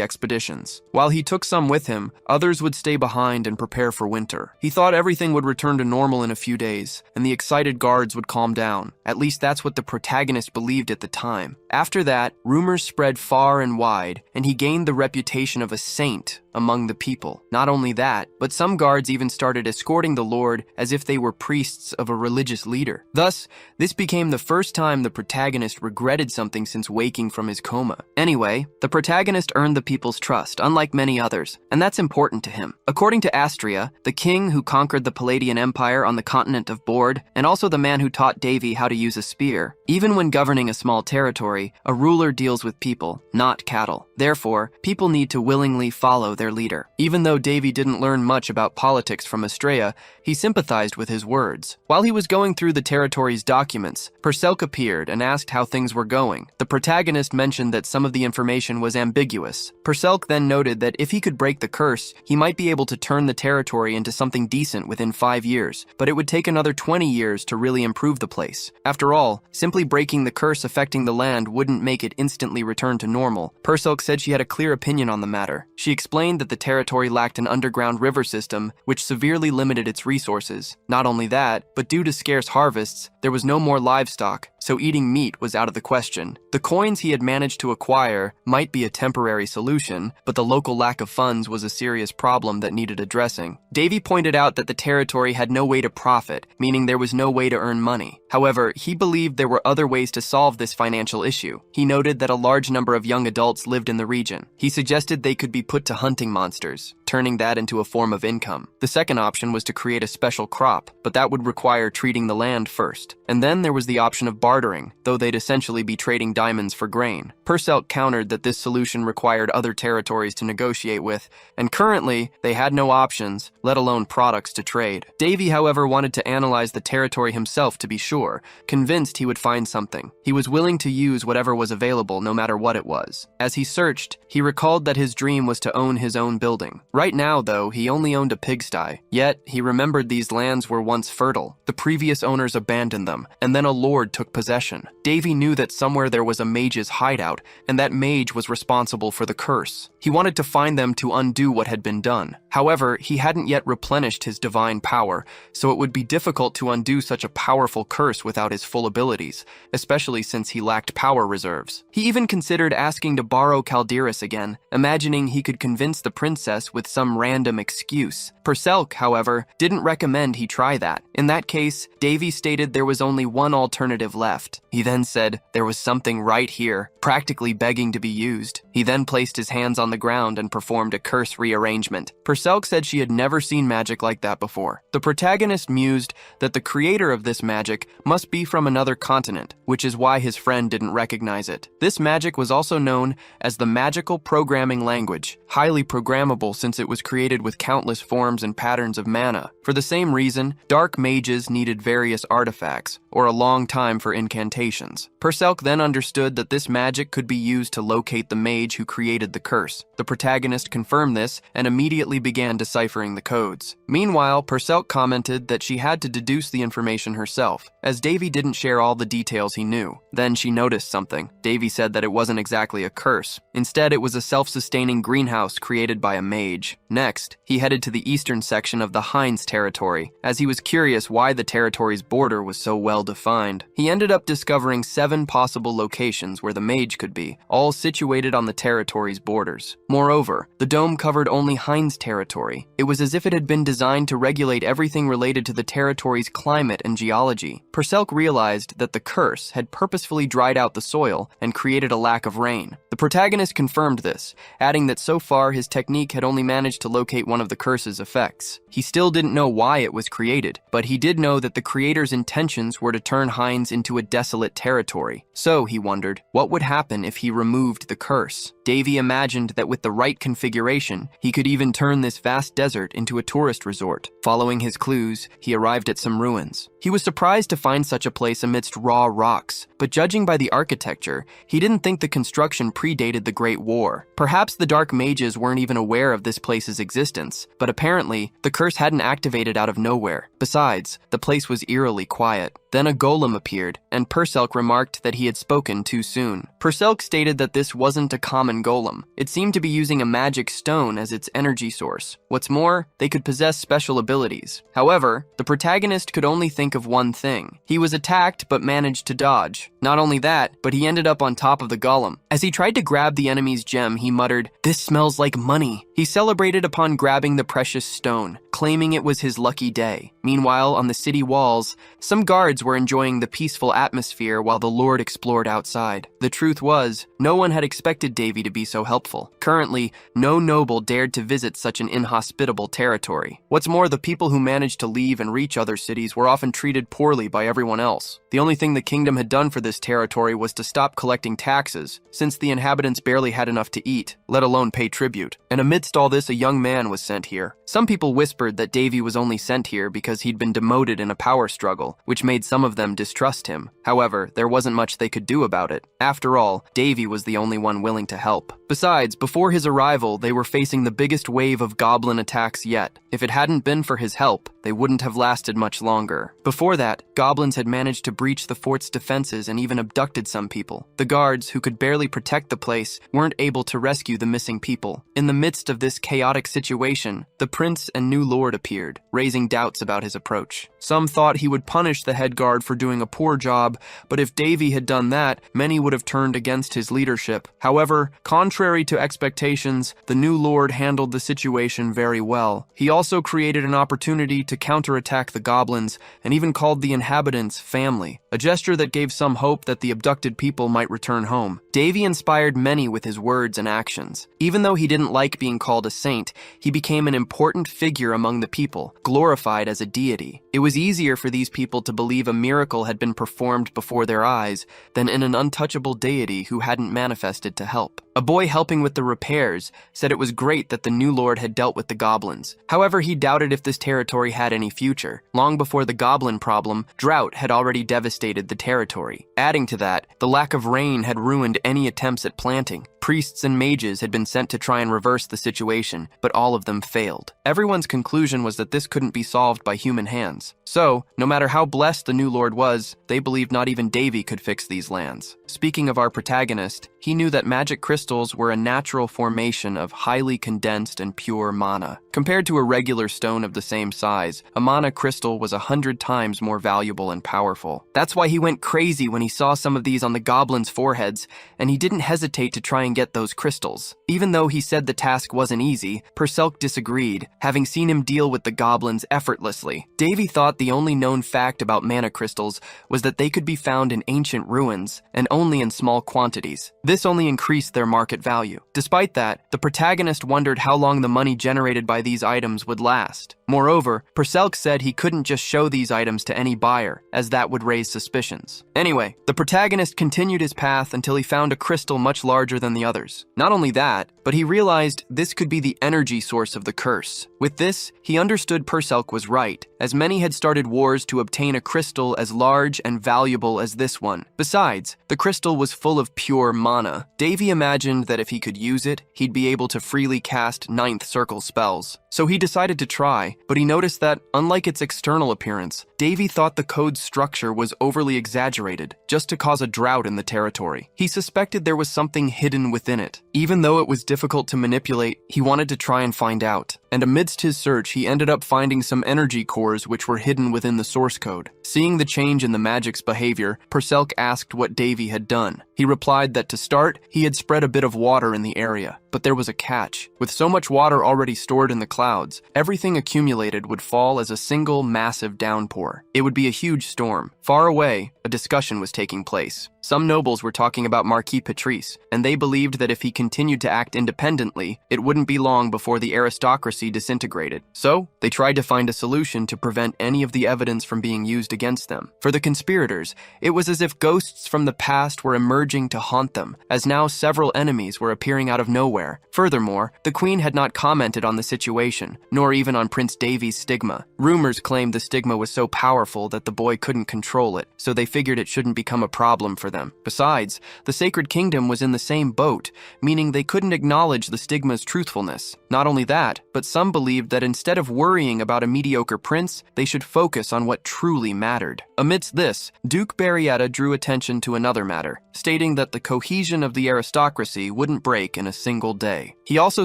expeditions. While he took some with him, others would stay behind and prepare for winter. He thought everything would return to normal in a few days, and the excited guards would calm down. At least that's what the protagonist believed at the time. After that, rumors spread far and wide, and he gained the reputation of a saint among the people. Not only that, but some guards even started escorting the lord as if they were priests of a religious leader. Thus, this became the first time the protagonist regretted something since waking from his coma. Anyway, way, the protagonist earned the people's trust, unlike many others, and that's important to him. According to Astria, the king who conquered the Palladian Empire on the continent of Bord, and also the man who taught Davy how to use a spear, even when governing a small territory, a ruler deals with people, not cattle. Therefore, people need to willingly follow their leader. Even though Davy didn't learn much about politics from Astrea, he sympathized with his words. While he was going through the territory's documents, Perselk appeared and asked how things were going. The protagonist mentioned that some of the information was ambiguous. Perselk then noted that if he could break the curse, he might be able to turn the territory into something decent within 5 years, but it would take another 20 years to really improve the place. After all, simply breaking the curse affecting the land wouldn't make it instantly return to normal. Perselk said she had a clear opinion on the matter. She explained that the territory lacked an underground river system, which severely limited its resources. Not only that, but due to scarce harvests, there was no more livestock, so eating meat was out of the question. The coins he had managed to acquire might be a temporary solution, but the local lack of funds was a serious problem that needed addressing. Davy pointed out that the territory had no way to profit, meaning there was no way to earn money. However, he believed there were other ways to solve this financial issue. He noted that a large number of young adults lived in the region. He suggested they could be put to hunting monsters, turning that into a form of income. The second option was to create a special crop, but that would require treating the land first. And then there was the option of bartering, though they'd essentially be trading diamonds for grain. Perselk countered that this solution required other territories to negotiate with, and currently, they had no options, let alone products to trade. Davy, however, wanted to analyze the territory himself to be sure, convinced he would find something. He was willing to use whatever was available, no matter what it was. As he searched, he recalled that his dream was to own his own building. Right now, though, he only owned a pigsty. Yet, he remembered these lands were once fertile. The previous owners abandoned them, and then a lord took possession. Davy knew that somewhere there was a mage's hideout, and that mage was responsible for the curse. He wanted to find them to undo what had been done. However, he hadn't yet replenished his divine power, so it would be difficult to undo such a powerful curse without his full abilities, especially since he lacked power reserves. He even considered asking to borrow Calderis again, imagining he could convince the princess with some random excuse. Perselk, however, didn't recommend he try that. In that case, Davy stated there was only one alternative left. He then said there was something right here, practically begging to be used. He then placed his hands on the ground and performed a curse rearrangement. Perselk said she had never seen magic like that before. The protagonist mused that the creator of this magic must be from another continent, which is why his friend didn't recognize it. This magic was also known as the magical programming language, highly programmable since it was created with countless forms and patterns of mana. For the same reason, dark mages needed various artifacts, or a long time for incantations. Perselk then understood that this magic could be used to locate the mage who created the curse. The protagonist confirmed this and immediately began deciphering the codes. Meanwhile, Perselk commented that she had to deduce the information herself, as Davy didn't share all the details he knew. Then she noticed something. Davy said that it wasn't exactly a curse. Instead, it was a self-sustaining greenhouse created by a mage. Next, he headed to the eastern section of the Heinz territory, as he was curious why the territory's border was so well defined. He ended up discovering 7 possible locations where the mage could be, all situated on the territory's borders. Moreover, the dome covered only Heinz territory. It was as if it had been designed to regulate everything related to the territory's climate and geology. Perselk realized that the curse had purposefully dried out the soil and created a lack of rain. The protagonist confirmed this, adding that so far his technique had only managed to locate one of the curse's effects. He still didn't know why it was created, but he did know that the creator's intentions were to turn Heinz into a desolate territory. So, he wondered, what would happen if he removed the curse? Davy imagined that with the right configuration, he could even turn this vast desert into a tourist resort. Following his clues, he arrived at some ruins. He was surprised to find such a place amidst raw rocks, but judging by the architecture, he didn't think the construction predated the Great War. Perhaps the dark mages weren't even aware of this place's existence, but apparently, the curse hadn't activated out of nowhere. Besides, the place was eerily quiet. Then a golem appeared, and Perselk remarked that he had spoken too soon. Perselk stated that this wasn't a common golem. It seemed to be using a magic stone as its energy source. What's more, they could possess special abilities. However, the protagonist could only think of one thing. He was attacked but managed to dodge. Not only that, but he ended up on top of the golem. As he tried to grab the enemy's gem, he muttered, "This smells like money." He celebrated upon grabbing the precious stone, claiming it was his lucky day. Meanwhile, on the city walls, some guards were enjoying the peaceful atmosphere while the Lord explored outside. The truth was, no one had expected Davy to be so helpful. Currently, no noble dared to visit such an inhospitable territory. What's more, the people who managed to leave and reach other cities were often treated poorly by everyone else. The only thing the kingdom had done for this territory was to stop collecting taxes, since the inhabitants barely had enough to eat, let alone pay tribute. And amidst all this, a young man was sent here. Some people whispered that Davy was only sent here because he'd been demoted in a power struggle, which made some of them distrust him. However, there wasn't much they could do about it. After all, Davy was the only one willing to help. Besides, before his arrival, they were facing the biggest wave of goblin attacks yet. If it hadn't been for his help, they wouldn't have lasted much longer. Before that, goblins had managed to breach the fort's defenses and even abducted some people. The guards, who could barely protect the place, weren't able to rescue the missing people. In the midst of this chaotic situation, the prince and new lord appeared, raising doubts about his approach. Some thought he would punish the head guard for doing a poor job, but if Davy had done that, many would have turned against his leadership. However, contrary to expectations, the new lord handled the situation very well. He also created an opportunity to counterattack the goblins and even called the inhabitants family, a gesture that gave some hope that the abducted people might return home. Davy inspired many with his words and actions. Even though he didn't like being called a saint, he became an important figure among the people, glorified as a deity. It was easier for these people to believe a miracle had been performed before their eyes than in an untouchable deity who hadn't manifested to help. A boy helping with the repairs said it was great that the new lord had dealt with the goblins. However, he doubted if this territory had any future. Long before the goblin problem, drought had already devastated the territory. Adding to that, the lack of rain had ruined any attempts at planting. Priests and mages had been sent to try and reverse the situation, but all of them failed. Everyone's conclusion was that this couldn't be solved by human hands. So, no matter how blessed the new lord was, they believed not even Davy could fix these lands. Speaking of our protagonist, he knew that magic crystals were a natural formation of highly condensed and pure mana. Compared to a regular stone of the same size, a mana crystal was 100 times more valuable and powerful. That's why he went crazy when he saw some of these on the goblins' foreheads, and he didn't hesitate to try and get those crystals. Even though he said the task wasn't easy, Perselk disagreed, having seen him deal with the goblins effortlessly. Davy thought the only known fact about mana crystals was that they could be found in ancient ruins, and only in small quantities. This only increased their market value. Despite that, the protagonist wondered how long the money generated by these items would last. Moreover, Perselk said he couldn't just show these items to any buyer, as that would raise suspicions. Anyway, the protagonist continued his path until he found a crystal much larger than the others. Not only that, but he realized this could be the energy source of the curse. With this, he understood Perselk was right, as many had started wars to obtain a crystal as large and valuable as this one. Besides, the crystal was full of pure mana. Davy imagined that if he could use it, he'd be able to freely cast ninth circle spells. So he decided to try, but he noticed that, unlike its external appearance, Davy thought the code's structure was overly exaggerated, just to cause a drought in the territory. He suspected there was something hidden within it. Even though it was difficult to manipulate, he wanted to try and find out. And amidst his search, he ended up finding some energy cores which were hidden within the source code. Seeing the change in the magic's behavior, Perselk asked what Davy had done. He replied that to start, he had spread a bit of water in the area. But there was a catch. With so much water already stored in the clouds, everything accumulated would fall as a single massive downpour. It would be a huge storm. Far away, a discussion was taking place. Some nobles were talking about Marquis Patrice, and they believed that if he continued to act independently, it wouldn't be long before the aristocracy disintegrated. So, they tried to find a solution to prevent any of the evidence from being used against them. For the conspirators, it was as if ghosts from the past were emerging to haunt them, as now several enemies were appearing out of nowhere. Furthermore, the Queen had not commented on the situation, nor even on Prince Davy's stigma. Rumors claimed the stigma was so powerful that the boy couldn't control it, so they figured it shouldn't become a problem for them. Besides, the Sacred Kingdom was in the same boat, meaning they couldn't acknowledge the stigma's truthfulness. Not only that, but some believed that instead of worrying about a mediocre prince, they should focus on what truly mattered. mattered. Amidst this, Duke Berrietta drew attention to another matter, stating that the cohesion of the aristocracy wouldn't break in a single day. He also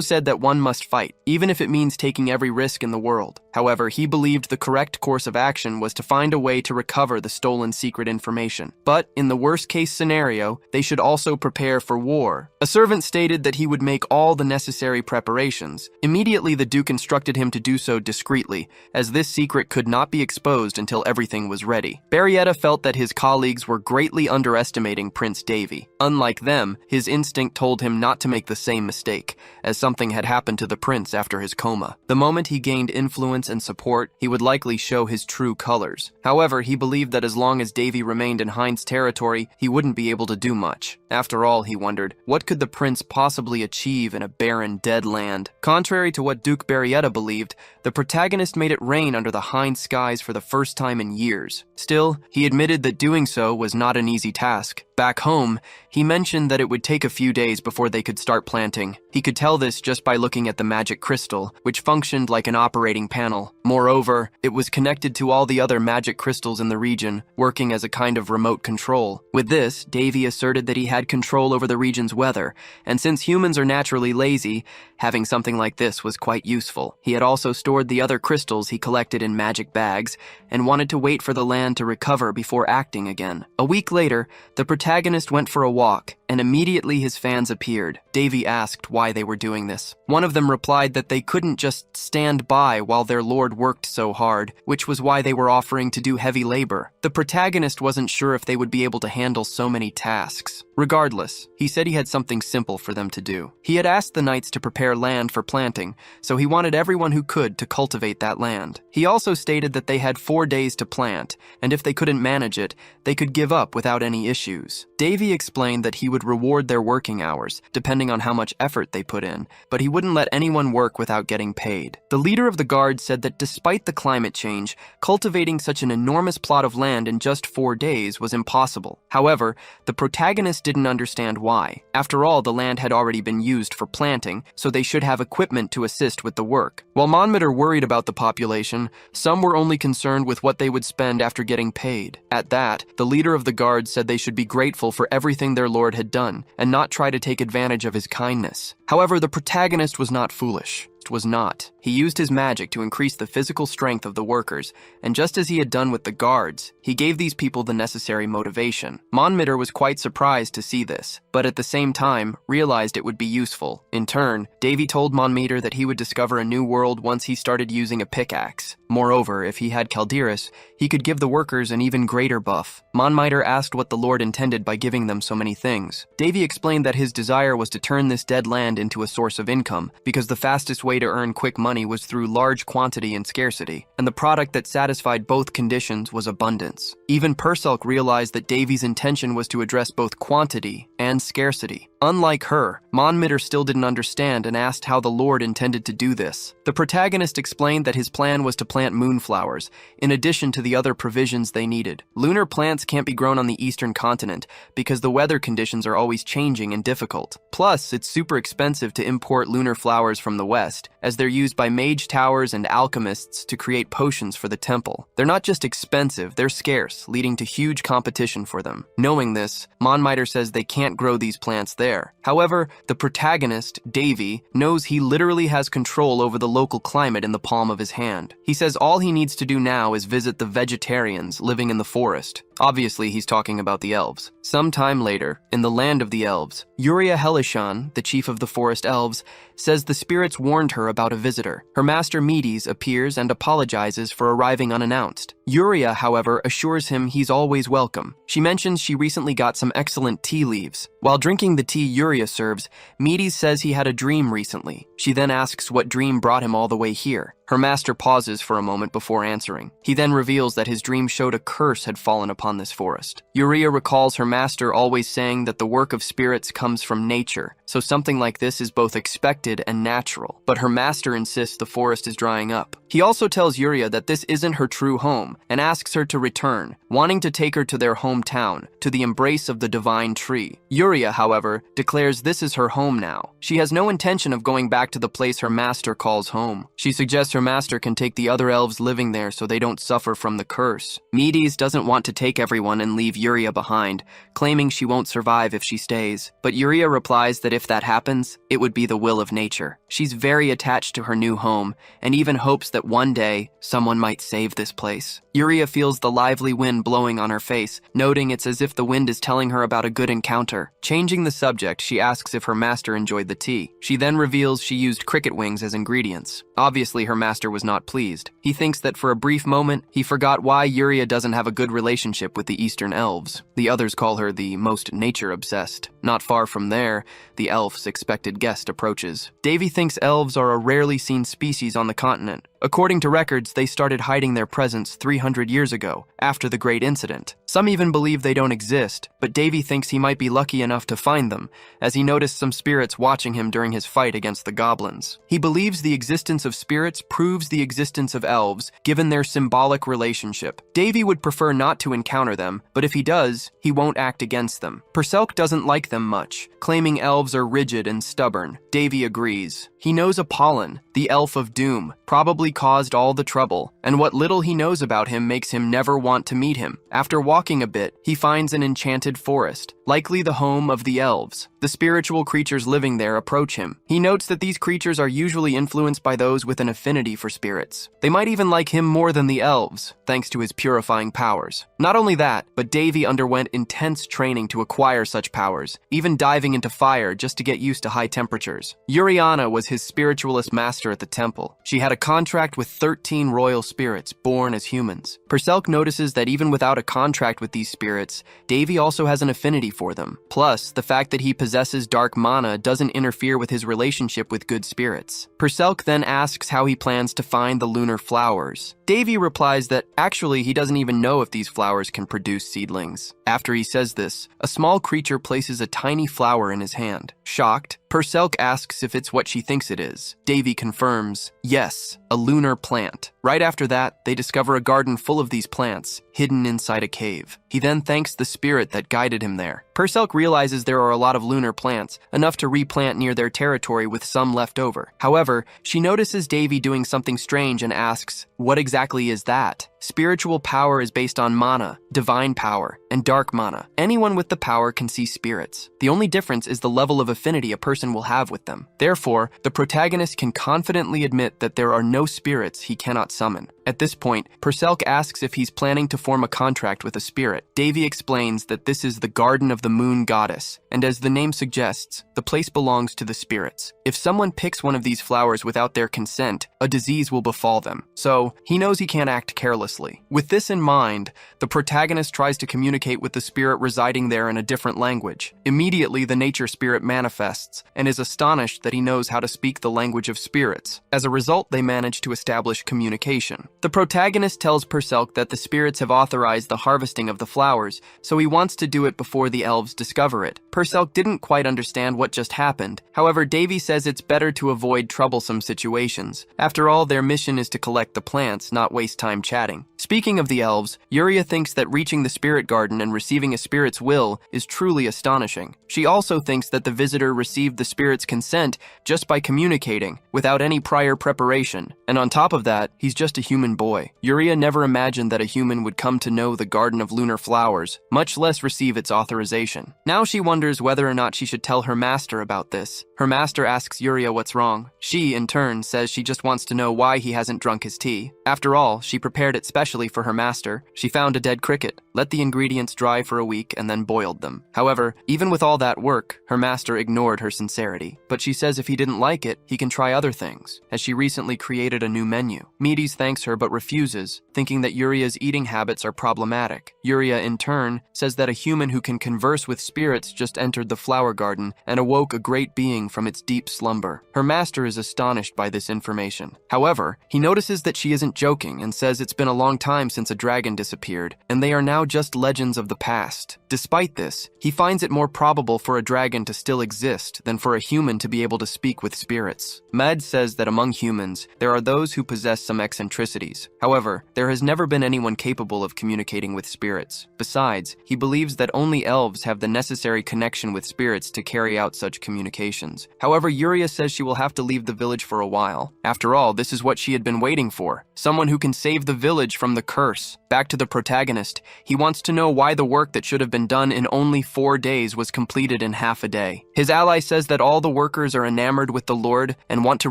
said that one must fight, even if it means taking every risk in the world. However, he believed the correct course of action was to find a way to recover the stolen secret information. But, in the worst-case scenario, they should also prepare for war. A servant stated that he would make all the necessary preparations. Immediately, the Duke instructed him to do so discreetly, as this secret could not be exposed until everything was ready. Berrietta felt that his colleagues were greatly underestimating Prince Davy. Unlike them, his instinct told him not to make the same mistake, as something had happened to the prince after his coma. The moment he gained influence and support, he would likely show his true colors. However, he believed that as long as Davy remained in Hind's territory, he wouldn't be able to do much. After all, he wondered, what could the prince possibly achieve in a barren, dead land? Contrary to what Duke Berrietta believed, the protagonist made it rain under the Hind skies for the first time in years. Still, he admitted that doing so was not an easy task. Back home, he mentioned that it would take a few days before they could start planting. He could tell this just by looking at the magic crystal, which functioned like an operating panel. Moreover, it was connected to all the other magic crystals in the region, working as a kind of remote control. With this, Davy asserted that he had control over the region's weather, and since humans are naturally lazy, having something like this was quite useful. He had also stored the other crystals he collected in magic bags, and wanted to wait for the land to recover before acting again. A week later, the protagonist went for a walk, and immediately his fans appeared. Davy asked why they were doing this. One of them replied that they couldn't just stand by while their lord worked so hard, which was why they were offering to do heavy labor. The protagonist wasn't sure if they would be able to handle so many tasks. Regardless, he said he had something simple for them to do. He had asked the knights to prepare land for planting, so he wanted everyone who could to cultivate that land. He also stated that they had 4 days to plant, and if they couldn't manage it, they could give up without any issues. Davy explained that he would reward their working hours, depending on how much effort they put in, but he wouldn't let anyone work without getting paid. The leader of the guard said that despite the climate change, cultivating such an enormous plot of land in just 4 days was impossible. However, the protagonist didn't understand why. After all, the land had already been used for planting, so they should have equipment to assist with the work. While Monmouth worried about the population, some were only concerned with what they would spend after getting paid. At that, the leader of the guard said they should be grateful for everything their lord had done, and not try to take advantage of his kindness. However, the protagonist was not foolish. Was not. He used his magic to increase the physical strength of the workers, and just as he had done with the guards, he gave these people the necessary motivation. Monmitter was quite surprised to see this, but at the same time, realized it would be useful. In turn, Davy told Monmeter that he would discover a new world once he started using a pickaxe. Moreover, if he had Calderis, he could give the workers an even greater buff. Monmiter asked what the Lord intended by giving them so many things. Davy explained that his desire was to turn this dead land into a source of income, because the fastest way to earn quick money was through large quantity and scarcity, and the product that satisfied both conditions was abundance. Even Purcelk realized that Davy's intention was to address both quantity and scarcity. Unlike her, Monmitter still didn't understand and asked how the Lord intended to do this. The protagonist explained that his plan was to plant moonflowers, in addition to the other provisions they needed. Lunar plants can't be grown on the eastern continent because the weather conditions are always changing and difficult. Plus, it's super expensive to import lunar flowers from the west, as they're used by mage towers and alchemists to create potions for the temple. They're not just expensive, they're scarce, leading to huge competition for them. Knowing this, Monmiter says they can't grow these plants there. However, the protagonist, Davy, knows he literally has control over the local climate in the palm of his hand. He says all he needs to do now is visit the vegetarians living in the forest. Obviously, he's talking about the elves. Sometime later, in the land of the elves, Yuria Helishan, the chief of the forest elves, says the spirits warned her about a visitor. Her master Medes appears and apologizes for arriving unannounced. Yuria, however, assures him he's always welcome. She mentions she recently got some excellent tea leaves. While drinking the tea Yuria serves, Medes says he had a dream recently. She then asks what dream brought him all the way here. Her master pauses for a moment before answering. He then reveals that his dream showed a curse had fallen upon this forest. Yuria recalls her master always saying that the work of spirits comes from nature, so something like this is both expected and natural. But her master insists the forest is drying up. He also tells Yuria that this isn't her true home and asks her to return, wanting to take her to their hometown, to the embrace of the divine tree. Yuria, however, declares this is her home now. She has no intention of going back to the place her master calls home. She suggests her master can take the other elves living there so they don't suffer from the curse. Medes doesn't want to take everyone and leave Yuria behind, claiming she won't survive if she stays. But Yuria replies that if that happens, it would be the will of nature. She's very attached to her new home and even hopes that one day someone might save this place. Yuria feels the lively wind blowing on her face, noting it's as if the wind is telling her about a good encounter. Changing the subject, she asks if her master enjoyed the tea. She then reveals she used cricket wings as ingredients. Obviously, her master was not pleased. He thinks that for a brief moment, he forgot why Yuria doesn't have a good relationship with the Eastern elves. The others call her the most nature-obsessed. Not far from there, the elf's expected guest approaches. Davy thinks elves are a rarely seen species on the continent. According to records, they started hiding their presence 300 years ago, after the Great Incident. Some even believe they don't exist, but Davy thinks he might be lucky enough to find them, as he noticed some spirits watching him during his fight against the goblins. He believes the existence of spirits proves the existence of elves, given their symbolic relationship. Davy would prefer not to encounter them, but if he does, he won't act against them. Perselk doesn't like them much, claiming elves are rigid and stubborn. Davy agrees. He knows Apollon, the elf of doom, probably caused all the trouble, and what little he knows about him makes him never want to meet him. After walking a bit, he finds an enchanted forest, likely the home of the elves. The spiritual creatures living there approach him. He notes that these creatures are usually influenced by those with an affinity for spirits. They might even like him more than the elves, thanks to his purifying powers. Not only that, but Davy underwent intense training to acquire such powers, even diving into fire just to get used to high temperatures. Yuriana was his spiritualist master at the temple. She had a contract with 13 royal spirits born as humans. Perselk notices that even without a contract with these spirits, Davy also has an affinity for them. Plus, the fact that he possesses dark mana doesn't interfere with his relationship with good spirits. Perselk then asks how he plans to find the lunar flowers. Davy replies that actually he doesn't even know if these flowers can produce seedlings. After he says this, a small creature places a tiny flower in his hand. Shocked, Perselk asks if it's what she thinks it is. Davy confirms, yes, a lunar plant. Right after that, they discover a garden full of these plants, hidden inside a cave. He then thanks the spirit that guided him there. Perselk realizes there are a lot of lunar plants, enough to replant near their territory with some left over. However, she notices Davy doing something strange and asks, what exactly is that? Spiritual power is based on mana, divine power, and dark mana. Anyone with the power can see spirits. The only difference is the level of affinity a person will have with them. Therefore, the protagonist can confidently admit that there are no spirits he cannot summon. At this point, Perselk asks if he's planning to form a contract with a spirit. Davy explains that this is the Garden of the Moon Goddess, and as the name suggests, the place belongs to the spirits. If someone picks one of these flowers without their consent, a disease will befall them. So, he knows he can't act carelessly. With this in mind, the protagonist tries to communicate with the spirit residing there in a different language. Immediately, the nature spirit manifests and is astonished that he knows how to speak the language of spirits. As a result, they manage to establish communication. The protagonist tells Perselk that the spirits have authorized the harvesting of the flowers, so he wants to do it before the elves discover it. Perselk didn't quite understand what just happened. However, Davy says it's better to avoid troublesome situations. After all, their mission is to collect the plants, not waste time chatting. Speaking of the elves, Yuria thinks that reaching the spirit garden and receiving a spirit's will is truly astonishing. She also thinks that the visitor received the spirit's consent just by communicating, without any prior preparation. And on top of that, he's just a human boy. Yuria never imagined that a human would come to know the Garden of Lunar Flowers, much less receive its authorization. Now she wonders whether or not she should tell her master about this. Her master asks Yuria what's wrong. She, in turn, says she just wants to know why he hasn't drunk his tea. After all, she prepared it specially for her master. She found a dead cricket, let the ingredients dry for a week, and then boiled them. However, even with all that work, her master ignored her sincerity. But she says if he didn't like it, he can try other things, as she recently created a new menu. Medes thanks her but refuses, thinking that Yuria's eating habits are problematic. Yuria, in turn, says that a human who can converse with spirits just entered the flower garden and awoke a great being from its deep slumber. Her master is astonished by this information. However, he notices that she isn't joking and says it's been a long time since a dragon disappeared, and they are now just legends of the past. Despite this, he finds it more probable for a dragon to still exist than for a human to be able to speak with spirits. Med says that among humans, there are those who possess some eccentricities. However, there has never been anyone capable of communicating with spirits. Besides, he believes that only elves have the necessary connection with spirits to carry out such communications. However, Yuria says she will have to leave the village for a while. After all, this is what she had been waiting for. Someone who can save the village from the curse. Back to the protagonist. He wants to know why the work that should have been done in only 4 days was completed in half a day. His ally says that all the workers are enamored with the Lord and want to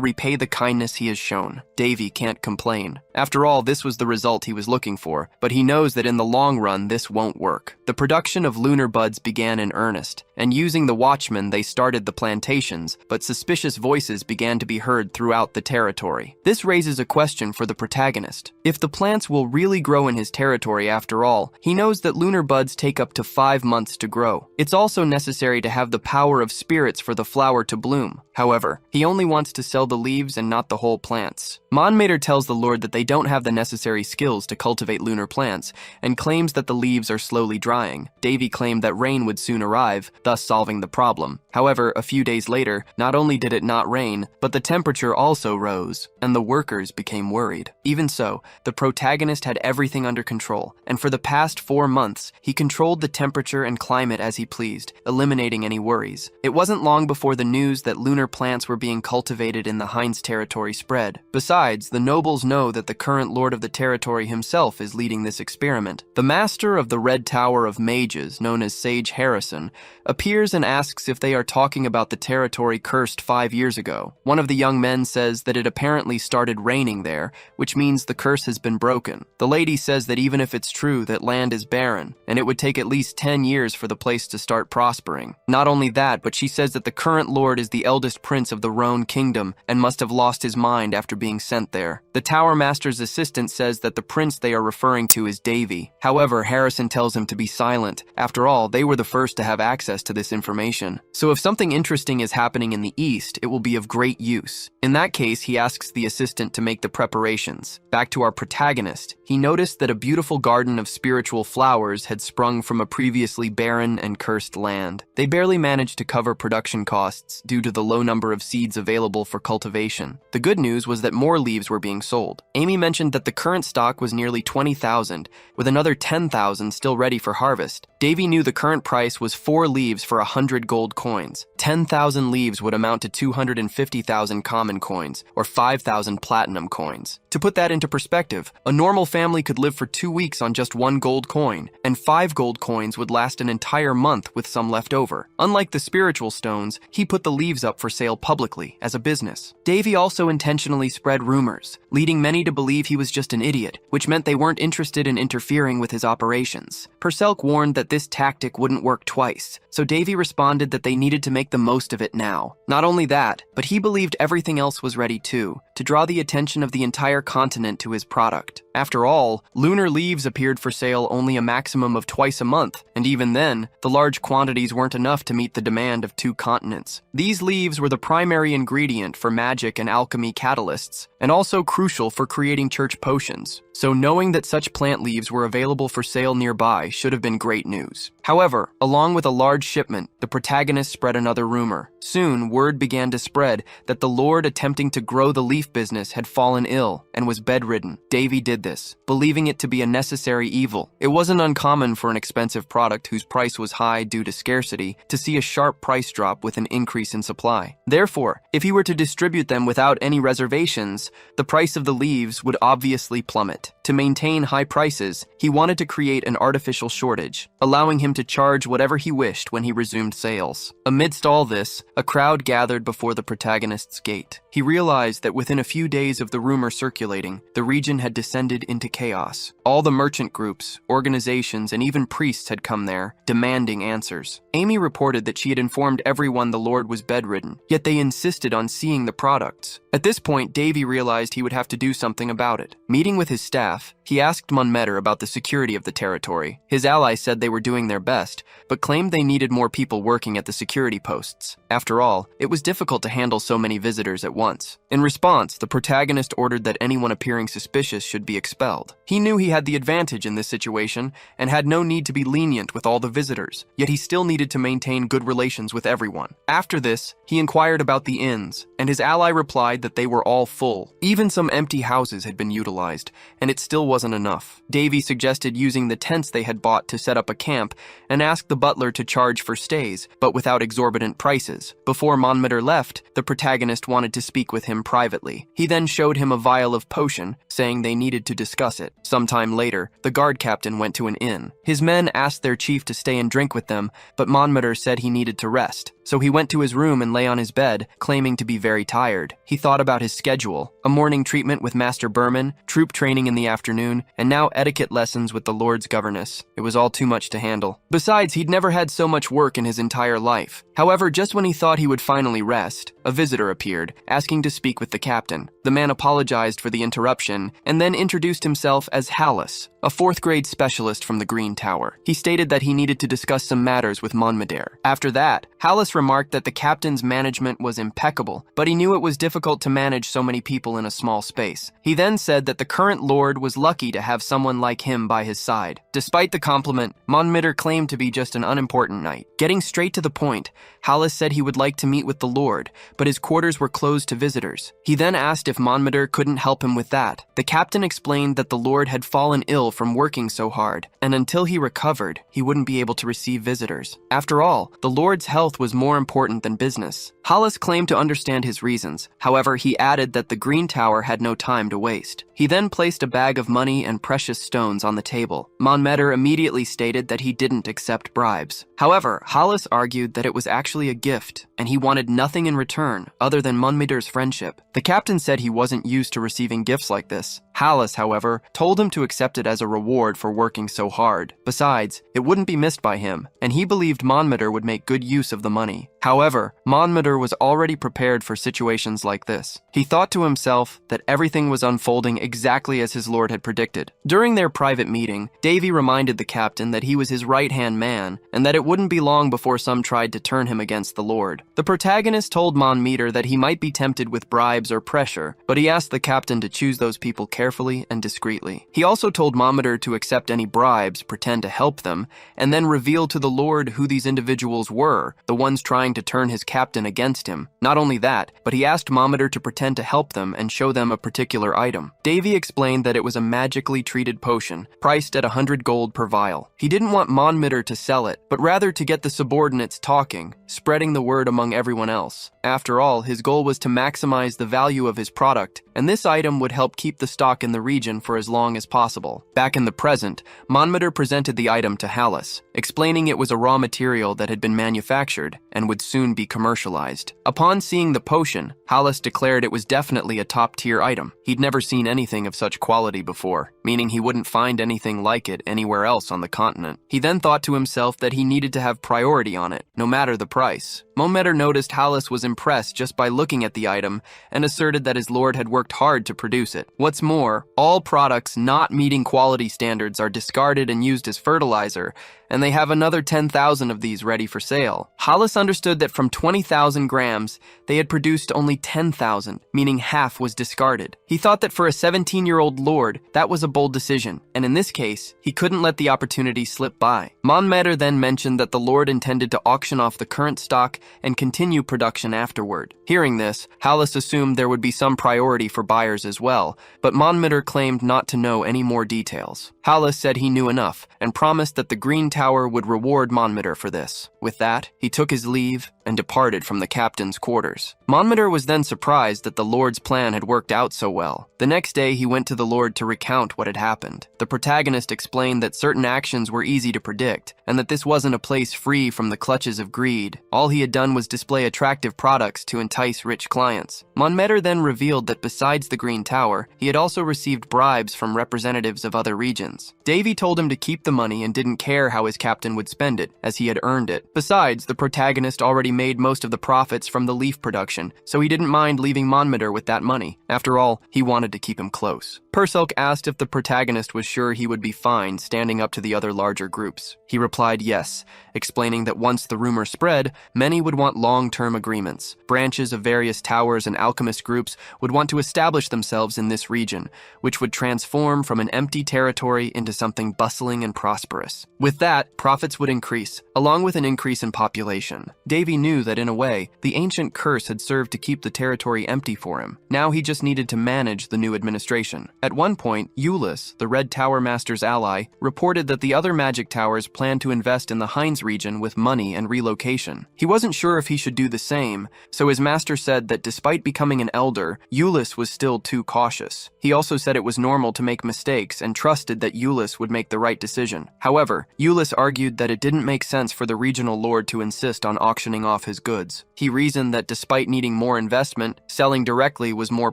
repay the kindness he has shown. Davy can't complain. After all, this was the result he was looking for, but he knows that in the long run this won't work. The production of lunar buds began in earnest, and using the watchmen they started the plantations, but suspicious voices began to be heard throughout the territory. This raises a question for the protagonist. If the plants will really grow in his territory after all, he knows that lunar buds take up to 5 months to grow. It's also necessary to have the power of spirits for the flower to bloom. However, he only wants to sell the leaves and not the whole plants. Monmater tells the Lord that they don't have the necessary skills to cultivate lunar plants, and claims that the leaves are slowly drying. Davy claimed that rain would soon arrive, thus solving the problem. However, a few days later, not only did it not rain, but the temperature also rose, and the workers became worried. Even so, the protagonist had everything under control, and for the past 4 months, he controlled the temperature and climate as he pleased, eliminating any worries. It wasn't long before the news that lunar plants were being cultivated in the Heinz territory spread. Besides, the nobles know that the current lord of the territory himself is leading this experiment. The master of the Red Tower of Mages, known as Sage Harrison, appears and asks if they are talking about the territory cursed 5 years ago. One of the young men says that it apparently started raining there, which means the curse has been broken. The lady says that even if it's true that land is barren, and it would take at least 10 years for the place to start prospering. Not only that, but she says that the current lord is the eldest prince of the Roan kingdom and must have lost his mind after being sent there. The tower master's assistant says that the prince they are referring to is Davy. However, Harrison tells him to be silent. After all, they were the first to have access to this information. So if something interesting is happening in the east, it will be of great use. In that case, he asks the assistant to make the preparations. Back to our protagonist. He noticed that a beautiful garden of spiritual flowers had sprung from a previously barren and cursed land. They barely managed to cover production costs due to the low number of seeds available for cultivation. The good news was that more leaves were being sold. Amy mentioned that the current stock was nearly 20,000, with another 10,000 still ready for harvest. Davy knew the current price was 4 leaves for 100 gold coins. 10,000 leaves would amount to 250,000 common coins, or 5,000 platinum coins. To put that into perspective, a normal family could live for 2 weeks on just 1 gold coin, and 5 gold coins would last an entire month with some left over. Unlike the spiritual stones, he put the leaves up for sale publicly, as a business. Davy also intentionally spread rumors, leading many to believe he was just an idiot, which meant they weren't interested in interfering with his operations. Purcell warned that this tactic wouldn't work twice, so Davy responded that they needed to make the most of it now. Not only that, but he believed everything else was ready too, to draw the attention of the entire continent to his product. After all, lunar leaves appeared for sale only a maximum of twice a month, and even then, the large quantities weren't enough to meet the demand of 2 continents. These leaves were the primary ingredient for magic and alchemy catalysts, and also crucial for creating church potions. So knowing that such plant leaves were available for sale nearby should have been great news. However, along with a large shipment, the protagonist spread another rumor. Soon, word began to spread that the lord attempting to grow the leaf business had fallen ill and was bedridden. Davy did this, believing it to be a necessary evil. It wasn't uncommon for an expensive product whose price was high due to scarcity to see a sharp price drop with an increase in supply. Therefore, if he were to distribute them without any reservations, the price of the leaves would obviously plummet. To maintain high prices, he wanted to create an artificial shortage, allowing him to charge whatever he wished when he resumed sales. Amidst all this, a crowd gathered before the protagonist's gate. He realized that within a few days of the rumor circulating, the region had descended descended into chaos. All the merchant groups, organizations, and even priests had come there, demanding answers. Amy reported that she had informed everyone the Lord was bedridden, yet they insisted on seeing the products. At this point, Davy realized he would have to do something about it. Meeting with his staff, he asked Monmeter about the security of the territory. His allies said they were doing their best, but claimed they needed more people working at the security posts. After all, it was difficult to handle so many visitors at once. In response, the protagonist ordered that anyone appearing suspicious should be expelled. He knew he had the advantage in this situation and had no need to be lenient with all the visitors, yet he still needed to maintain good relations with everyone. After this, he inquired about the inns, and his ally replied that they were all full. Even some empty houses had been utilized, and it still wasn't enough. Davy suggested using the tents they had bought to set up a camp and asked the butler to charge for stays, but without exorbitant prices. Before Monmeter left, the protagonist wanted to speak with him privately. He then showed him a vial of potion, saying they needed to discuss it. Sometime later, the guard captain went to an inn. His men asked their chief to stay and drink with them, but Monmeter said he needed to rest. So he went to his room and lay on his bed, claiming to be very tired. He thought about his schedule: a morning treatment with Master Berman, troop training in the afternoon, and now etiquette lessons with the Lord's governess. It was all too much to handle. Besides, he'd never had so much work in his entire life. However, just when he thought he would finally rest, a visitor appeared, asking to speak with the captain. The man apologized for the interruption, and then introduced himself as Hallis, a 4th grade specialist from the Green Tower. He stated that he needed to discuss some matters with Monmeter. After that, Hallis remarked that the captain's management was impeccable, but he knew it was difficult to manage so many people in a small space. He then said that the current lord was lucky to have someone like him by his side. Despite the compliment, Monmeter claimed to be just an unimportant knight. Getting straight to the point, Hallis said he would like to meet with the lord, but his quarters were closed to visitors. He then asked if Monmeter couldn't help him with that. The captain explained that the lord had fallen ill from working so hard, and until he recovered, he wouldn't be able to receive visitors. After all, the lord's health was more important than business. Hallis claimed to understand his reasons. However, he added that the Green Tower had no time to waste. He then placed a bag of money and precious stones on the table. Monmeter immediately stated that he didn't accept bribes. However, Hallis argued that it was actually a gift, and he wanted nothing in return other than Monmeter's friendship. The captain said he wasn't used to receiving gifts like this. Hallis, however, told him to accept it as a reward for working so hard. Besides, it wouldn't be missed by him, and he believed Monmeter would make good use of the money. However, Monmeter was already prepared for situations like this. He thought to himself that everything was unfolding exactly as his lord had predicted. During their private meeting, Davy reminded the captain that he was his right-hand man, and that it wouldn't be long before some tried to turn him against the lord. The protagonist told Monmeter that he might be tempted with bribes or pressure, but he asked the captain to choose those people carefully and discreetly. He also told Monmeter to accept any bribes, pretend to help them, and then reveal to the lord who these individuals were, the ones trying to turn his captain against him. Not only that, but he asked Monmeter to pretend to help them and show them a particular item. Davy explained that it was a magically treated potion, priced at 100 gold per vial. He didn't want Monmeter to sell it, but rather to get the subordinates talking, spreading the word among everyone else. After all, his goal was to maximize the value of his product, and this item would help keep the stock in the region for as long as possible. Back in the present, Monmeter presented the item to Hallis, explaining it was a raw material that had been manufactured and would soon be commercialized. Upon seeing the potion, Hallis declared it was definitely a top-tier item. He'd never seen anything of such quality before, meaning he wouldn't find anything like it anywhere else on the continent. He then thought to himself that he needed to have priority on it, no matter the price. Monmeter noticed Hallis was impressed just by looking at the item and asserted that his lord had worked hard to produce it. What's more, all products not meeting quality standards are discarded and used as fertilizer, and they have another 10,000 of these ready for sale. Hallis understood that from 20,000 grams, they had produced only 10,000, meaning half was discarded. He thought that for a 17-year-old lord, that was a bold decision, and in this case, he couldn't let the opportunity slip by. Monmeter then mentioned that the lord intended to auction off the current stock and continue production afterward. Hearing this, Hallis assumed there would be some priority for buyers as well, but Monmeter claimed not to know any more details. Hallis said he knew enough, and promised that the Green Tower would reward Monmeter for this. With that, he took his leave and departed from the captain's quarters. Monmouth was then surprised that the Lord's plan had worked out so well. The next day, he went to the Lord to recount what had happened. The protagonist explained that certain actions were easy to predict, and that this wasn't a place free from the clutches of greed. All he had done was display attractive products to entice rich clients. Monmouth then revealed that besides the Green Tower, he had also received bribes from representatives of other regions. Davy told him to keep the money and didn't care how his captain would spend it, as he had earned it. Besides, the protagonist already made most of the profits from the leaf production, so he didn't mind leaving Monmouth with that money. After all, he wanted to keep him close. Purcell asked if the protagonist was sure he would be fine standing up to the other larger groups. He replied yes, explaining that once the rumor spread, many would want long-term agreements. Branches of various towers and alchemist groups would want to establish themselves in this region, which would transform from an empty territory into something bustling and prosperous. With that, profits would increase, along with an increase in population. Davy knew that in a way, the ancient curse had served to keep the territory empty for him. Now he just needed to manage the new administration. At one point, Euless, the Red Tower Master's ally, reported that the other magic towers planned to invest in the Hines region with money and relocation. He wasn't sure if he should do the same, so his master said that despite becoming an elder, Euless was still too cautious. He also said it was normal to make mistakes and trusted that Euless would make the right decision. However, Euless argued that it didn't make sense for the regional lord to insist on auctioning off his goods. He reasoned that despite needing more investment, selling directly was more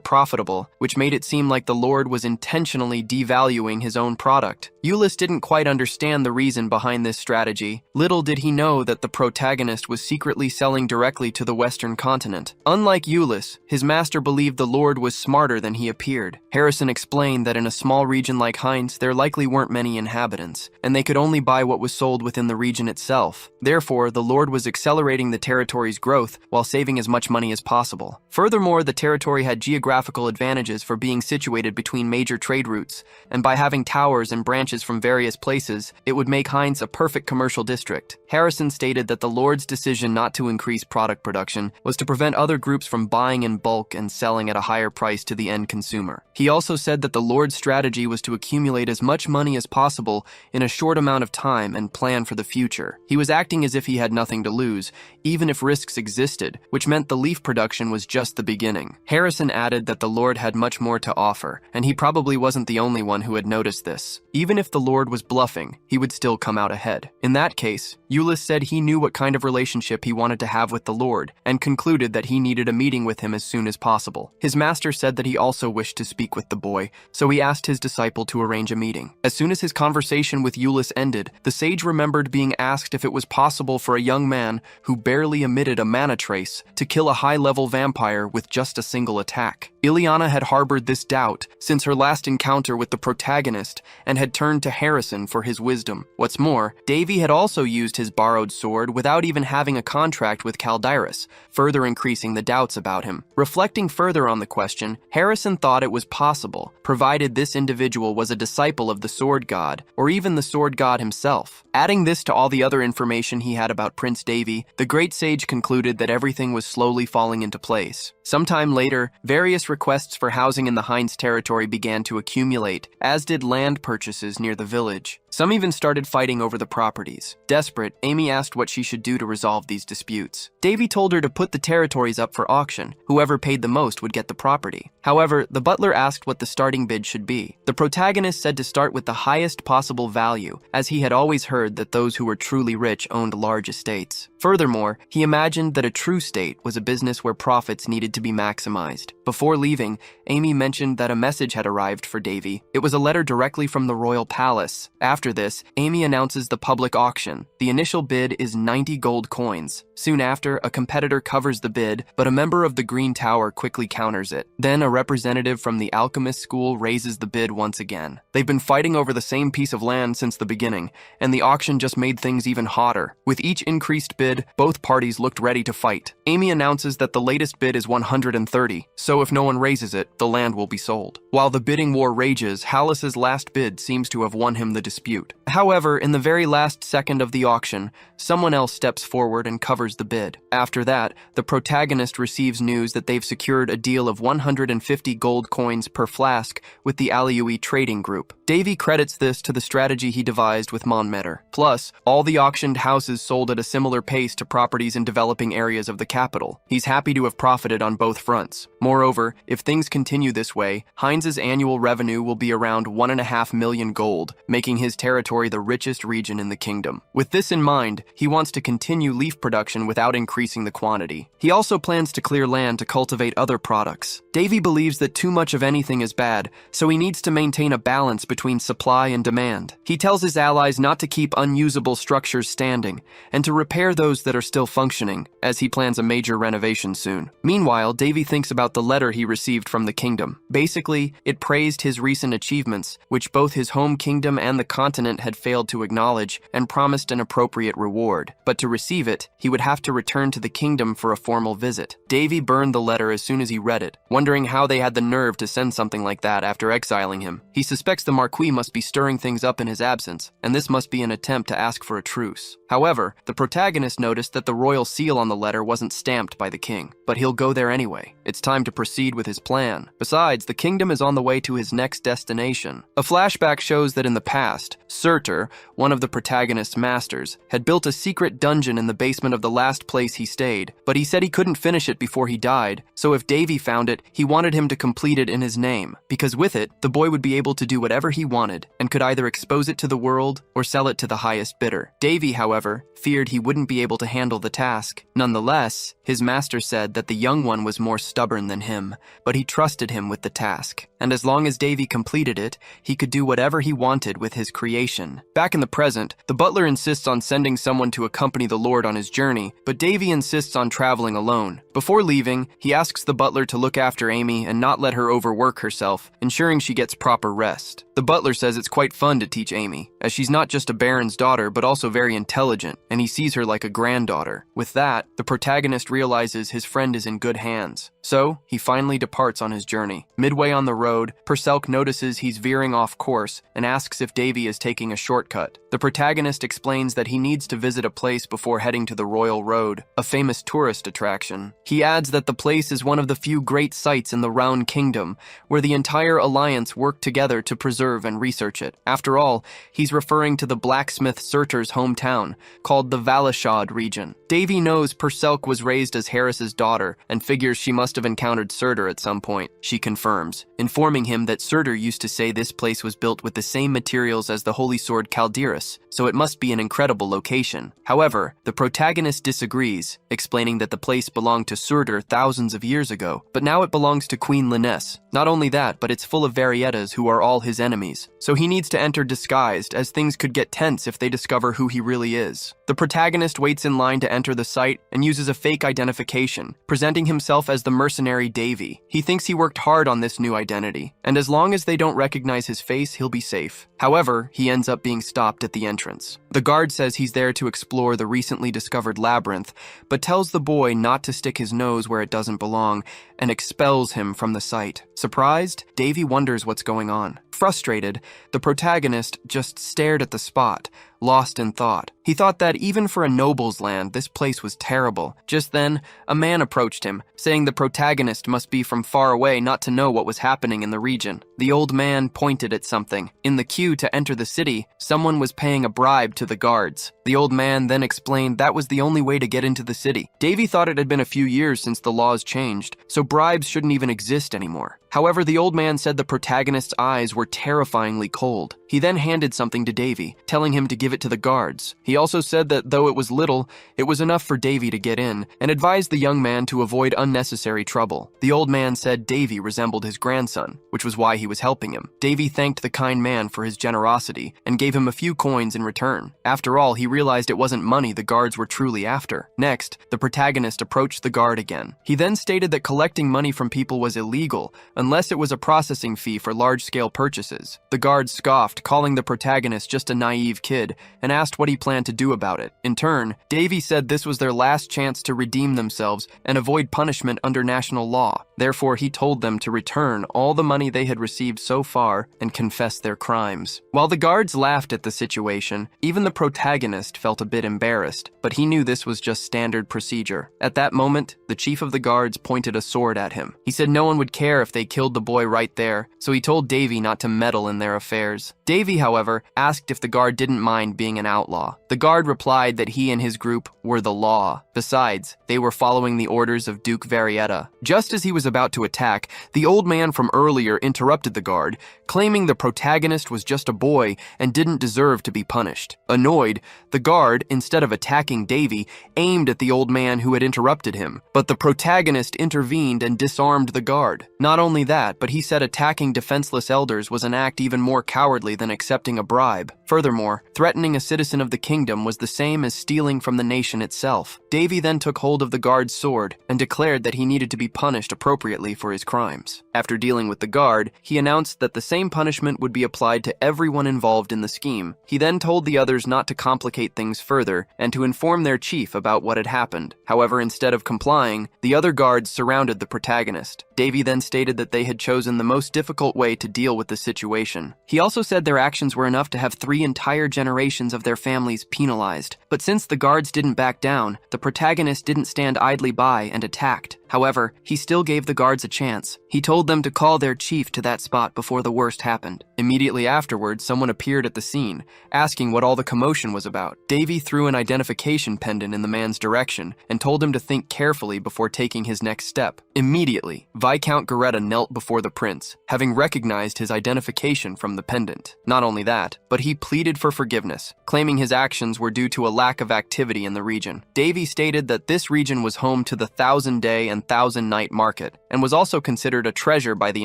profitable, which made it seem like the lord was intentionally devaluing his own product. Euless didn't quite understand the reason behind this strategy. Little did he know that the protagonist was secretly selling directly to the Western continent. Unlike Euless, his master believed the lord was smarter than he appeared. Harrison explained that in a small region like Hines, there likely weren't many inhabitants, and they could only buy what was sold within the region itself. Therefore, the lord was accelerating the territory's growth while saving as much money as possible. Furthermore, the territory had geographical advantages for being situated between major trade routes, and by having towers and branches from various places, it would make Hines a perfect commercial district. Harrison stated that the lord's decision not to increase product production was to prevent other groups from buying in bulk and selling at a higher price to the end consumer. He also said that the lord's strategy was to accumulate as much money as possible in a short amount of time and plan for the future. He was acting as if he had nothing to lose, even if risks existed, which meant the leaf production was just the beginning. Harrison added that the lord had much more to offer, and he probably wasn't the only one who had noticed this. Even if the lord was bluffing, he would still come out ahead. In that case, Euless said he knew what kind of relationship he wanted to have with the lord, and concluded that he needed a meeting with him as soon as possible. His master said that he also wished to speak with the boy, so he asked his disciple to arrange a meeting. As soon as his conversation with Euless ended, the sage remembered being asked if it was possible for a young man who barely emitted a mana trace to kill a high-level vampire with just a single attack. Ileana had harbored this doubt since her last encounter with the protagonist and had turned to Harrison for his wisdom. What's more, Davy had also used his borrowed sword without even having a contract with Caldirus, further increasing the doubts about him. Reflecting further on the question, Harrison thought it was possible, provided this individual was a disciple of the sword god, or even the sword god himself. Adding this to all the other information he had about Prince Davy, the great sage concluded that everything was slowly falling into place. Sometime later, various requests for housing in the Hines territory began to accumulate, as did land purchases near the village. Some even started fighting over the properties. Desperate, Amy asked what she should do to resolve these disputes. Davy told her to put the territories up for auction. Whoever paid the most would get the property. However, the butler asked what the starting bid should be. The protagonist said to start with the highest possible value, as he had always heard that those who were truly rich owned large estates. Furthermore, he imagined that a true state was a business where profits needed to be maximized. Before leaving, Amy mentioned that a message had arrived for Davy. It was a letter directly from the royal palace. After this, Amy announces the public auction. The initial bid is 90 gold coins. Soon after, a competitor covers the bid, but a member of the Green Tower quickly counters it. Then a representative from the alchemist school raises the bid once again. They've been fighting over the same piece of land since the beginning, and the auction just made things even hotter. With each increased bid, both parties looked ready to fight. Amy announces that the latest bid is 130, so if no one raises it, the land will be sold. While the bidding war rages, Hallis's last bid seems to have won him the dispute. However, in the very last second of the auction, someone else steps forward and covers the bid. After that, the protagonist receives news that they've secured a deal of 150 gold coins coins per flask with the Aliui trading group. Davy credits this to the strategy he devised with Monmeter. Plus, all the auctioned houses sold at a similar pace to properties in developing areas of the capital. He's happy to have profited on both fronts. Moreover, if things continue this way, Heinz's annual revenue will be around 1.5 million gold, making his territory the richest region in the kingdom. With this in mind, he wants to continue leaf production without increasing the quantity. He also plans to clear land to cultivate other products. Davy believes that too much of anything is bad, so he needs to maintain a balance between supply and demand. He tells his allies not to keep unusable structures standing, and to repair those that are still functioning, as he plans a major renovation soon. Meanwhile, Davy thinks about the letter he received from the kingdom. Basically, it praised his recent achievements, which both his home kingdom and the continent had failed to acknowledge, and promised an appropriate reward. But to receive it, he would have to return to the kingdom for a formal visit. Davy burned the letter as soon as he read it, wondering how they had the nerve to send something like that after exiling him. He suspects the Marquis must be stirring things up in his absence, and this must be an attempt to ask for a truce. However, the protagonist noticed that the royal seal on the letter wasn't stamped by the king, but he'll go there anyway. It's time to proceed with his plan. Besides, the kingdom is on the way to his next destination. A flashback shows that in the past, Surtur, one of the protagonist's masters, had built a secret dungeon in the basement of the last place he stayed, but he said he couldn't finish it before he died, so if Davy found it, he wanted him to complete it in his name, because with it, the boy would be able to do whatever he wanted, and could either expose it to the world or sell it to the highest bidder. Davy, however, feared he wouldn't be able to handle the task. Nonetheless, his master said that the young one was more stubborn than him, but he trusted him with the task, and as long as Davy completed it, he could do whatever he wanted with his creation. Back in the present, the butler insists on sending someone to accompany the lord on his journey, but Davy insists on traveling alone. Before leaving, he asks the butler to look after Amy and not let her overwork herself, ensuring she gets proper rest. The butler says it's quite fun to teach Amy, as she's not just a baron's daughter but also very intelligent, and he sees her like a granddaughter. With that, the protagonist realizes his friend is in good hands. So, he finally departs on his journey. Midway on the road, Perselk notices he's veering off course and asks if Davy is taking a shortcut. The protagonist explains that he needs to visit a place before heading to the Royal Road, a famous tourist attraction. He adds that the place is one of the few great sites in the Round Kingdom, where the entire alliance worked together to preserve and research it. After all, he's referring to the blacksmith Surtur's hometown, called the Valashad region. Davy knows Perselk was raised as Harris's daughter and figures she must have encountered Surtur at some point. She confirms, informing him that Surtur used to say this place was built with the same materials as the holy sword Calderis, so it must be an incredible location. However, the protagonist disagrees, explaining that the place belonged to Surtur thousands of years ago, but now it belongs to Queen Linnes. Not only that, but it's full of Variettas who are all his enemies, so he needs to enter disguised, as things could get tense if they discover who he really is. The protagonist waits in line to enter the site and uses a fake identification, presenting himself as the mercenary Davy. He thinks he worked hard on this new identity, and as long as they don't recognize his face, he'll be safe. However, he ends up being stopped at the entrance. The guard says he's there to explore the recently discovered labyrinth, but tells the boy not to stick his nose where it doesn't belong, and expels him from the site. Surprised, Davy wonders what's going on. Frustrated, the protagonist just stared at the spot, lost in thought. He thought that even for a noble's land, this place was terrible. Just then, a man approached him, saying the protagonist must be from far away not to know what was happening in the region. The old man pointed at something. In the queue to enter the city, someone was paying a bribe to the guards. The old man then explained that was the only way to get into the city. Davy thought it had been a few years since the laws changed, so bribes shouldn't even exist anymore. However, the old man said the protagonist's eyes were terrifyingly cold. He then handed something to Davy, telling him to give it to the guards. He also said that though it was little, it was enough for Davy to get in, and advised the young man to avoid unnecessary trouble. The old man said Davy resembled his grandson, which was why he was helping him. Davy thanked the kind man for his generosity, and gave him a few coins in return. After all, he realized it wasn't money the guards were truly after. Next, the protagonist approached the guard again. He then stated that collecting money from people was illegal, unless it was a processing fee for large-scale purchases. The guard scoffed, calling the protagonist just a naive kid, and asked what he planned to do about it. In turn, Davy said this was their last chance to redeem themselves and avoid punishment under national law. Therefore, he told them to return all the money they had received so far and confess their crimes. While the guards laughed at the situation, even the protagonist felt a bit embarrassed, but he knew this was just standard procedure. At that moment, the chief of the guards pointed a sword at him. He said no one would care if they killed the boy right there, so he told Davy not to meddle in their affairs. Davy, however, asked if the guard didn't mind being an outlaw. The guard replied that he and his group were the law. Besides, they were following the orders of Duke Varietta. Just as he was about to attack, the old man from earlier interrupted the guard, claiming the protagonist was just a boy and didn't deserve to be punished. Annoyed, the guard, instead of attacking Davy, aimed at the old man who had interrupted him. But the protagonist intervened and disarmed the guard. Not only that, but he said attacking defenseless elders was an act even more cowardly than accepting a bribe. Furthermore, threatening a citizen of the kingdom was the same as stealing from the nation itself. Davy then took hold of the guard's sword and declared that he needed to be punished appropriately for his crimes. After dealing with the guard, he announced that the same punishment would be applied to everyone involved in the scheme. He then told the others not to complicate things further and to inform their chief about what had happened. However, instead of complying, the other guards surrounded the protagonist. Davy then stated that they had chosen the most difficult way to deal with the situation. He also said their actions were enough to have 3 entire generations of their families penalized. But since the guards didn't back down, the protagonist didn't stand idly by and attacked. However, he still gave the guards a chance. He told them to call their chief to that spot before the worst happened. Immediately afterwards, someone appeared at the scene, asking what all the commotion was about. Davy threw an identification pendant in the man's direction and told him to think carefully before taking his next step. Immediately, Viscount Goretta knelt before the prince, having recognized his identification from the pendant. Not only that, but he pleaded for forgiveness, claiming his actions were due to a lack of activity in the region. Davy stated that this region was home to the 1,000-day and 1,000-night market, and was also considered a treasure by the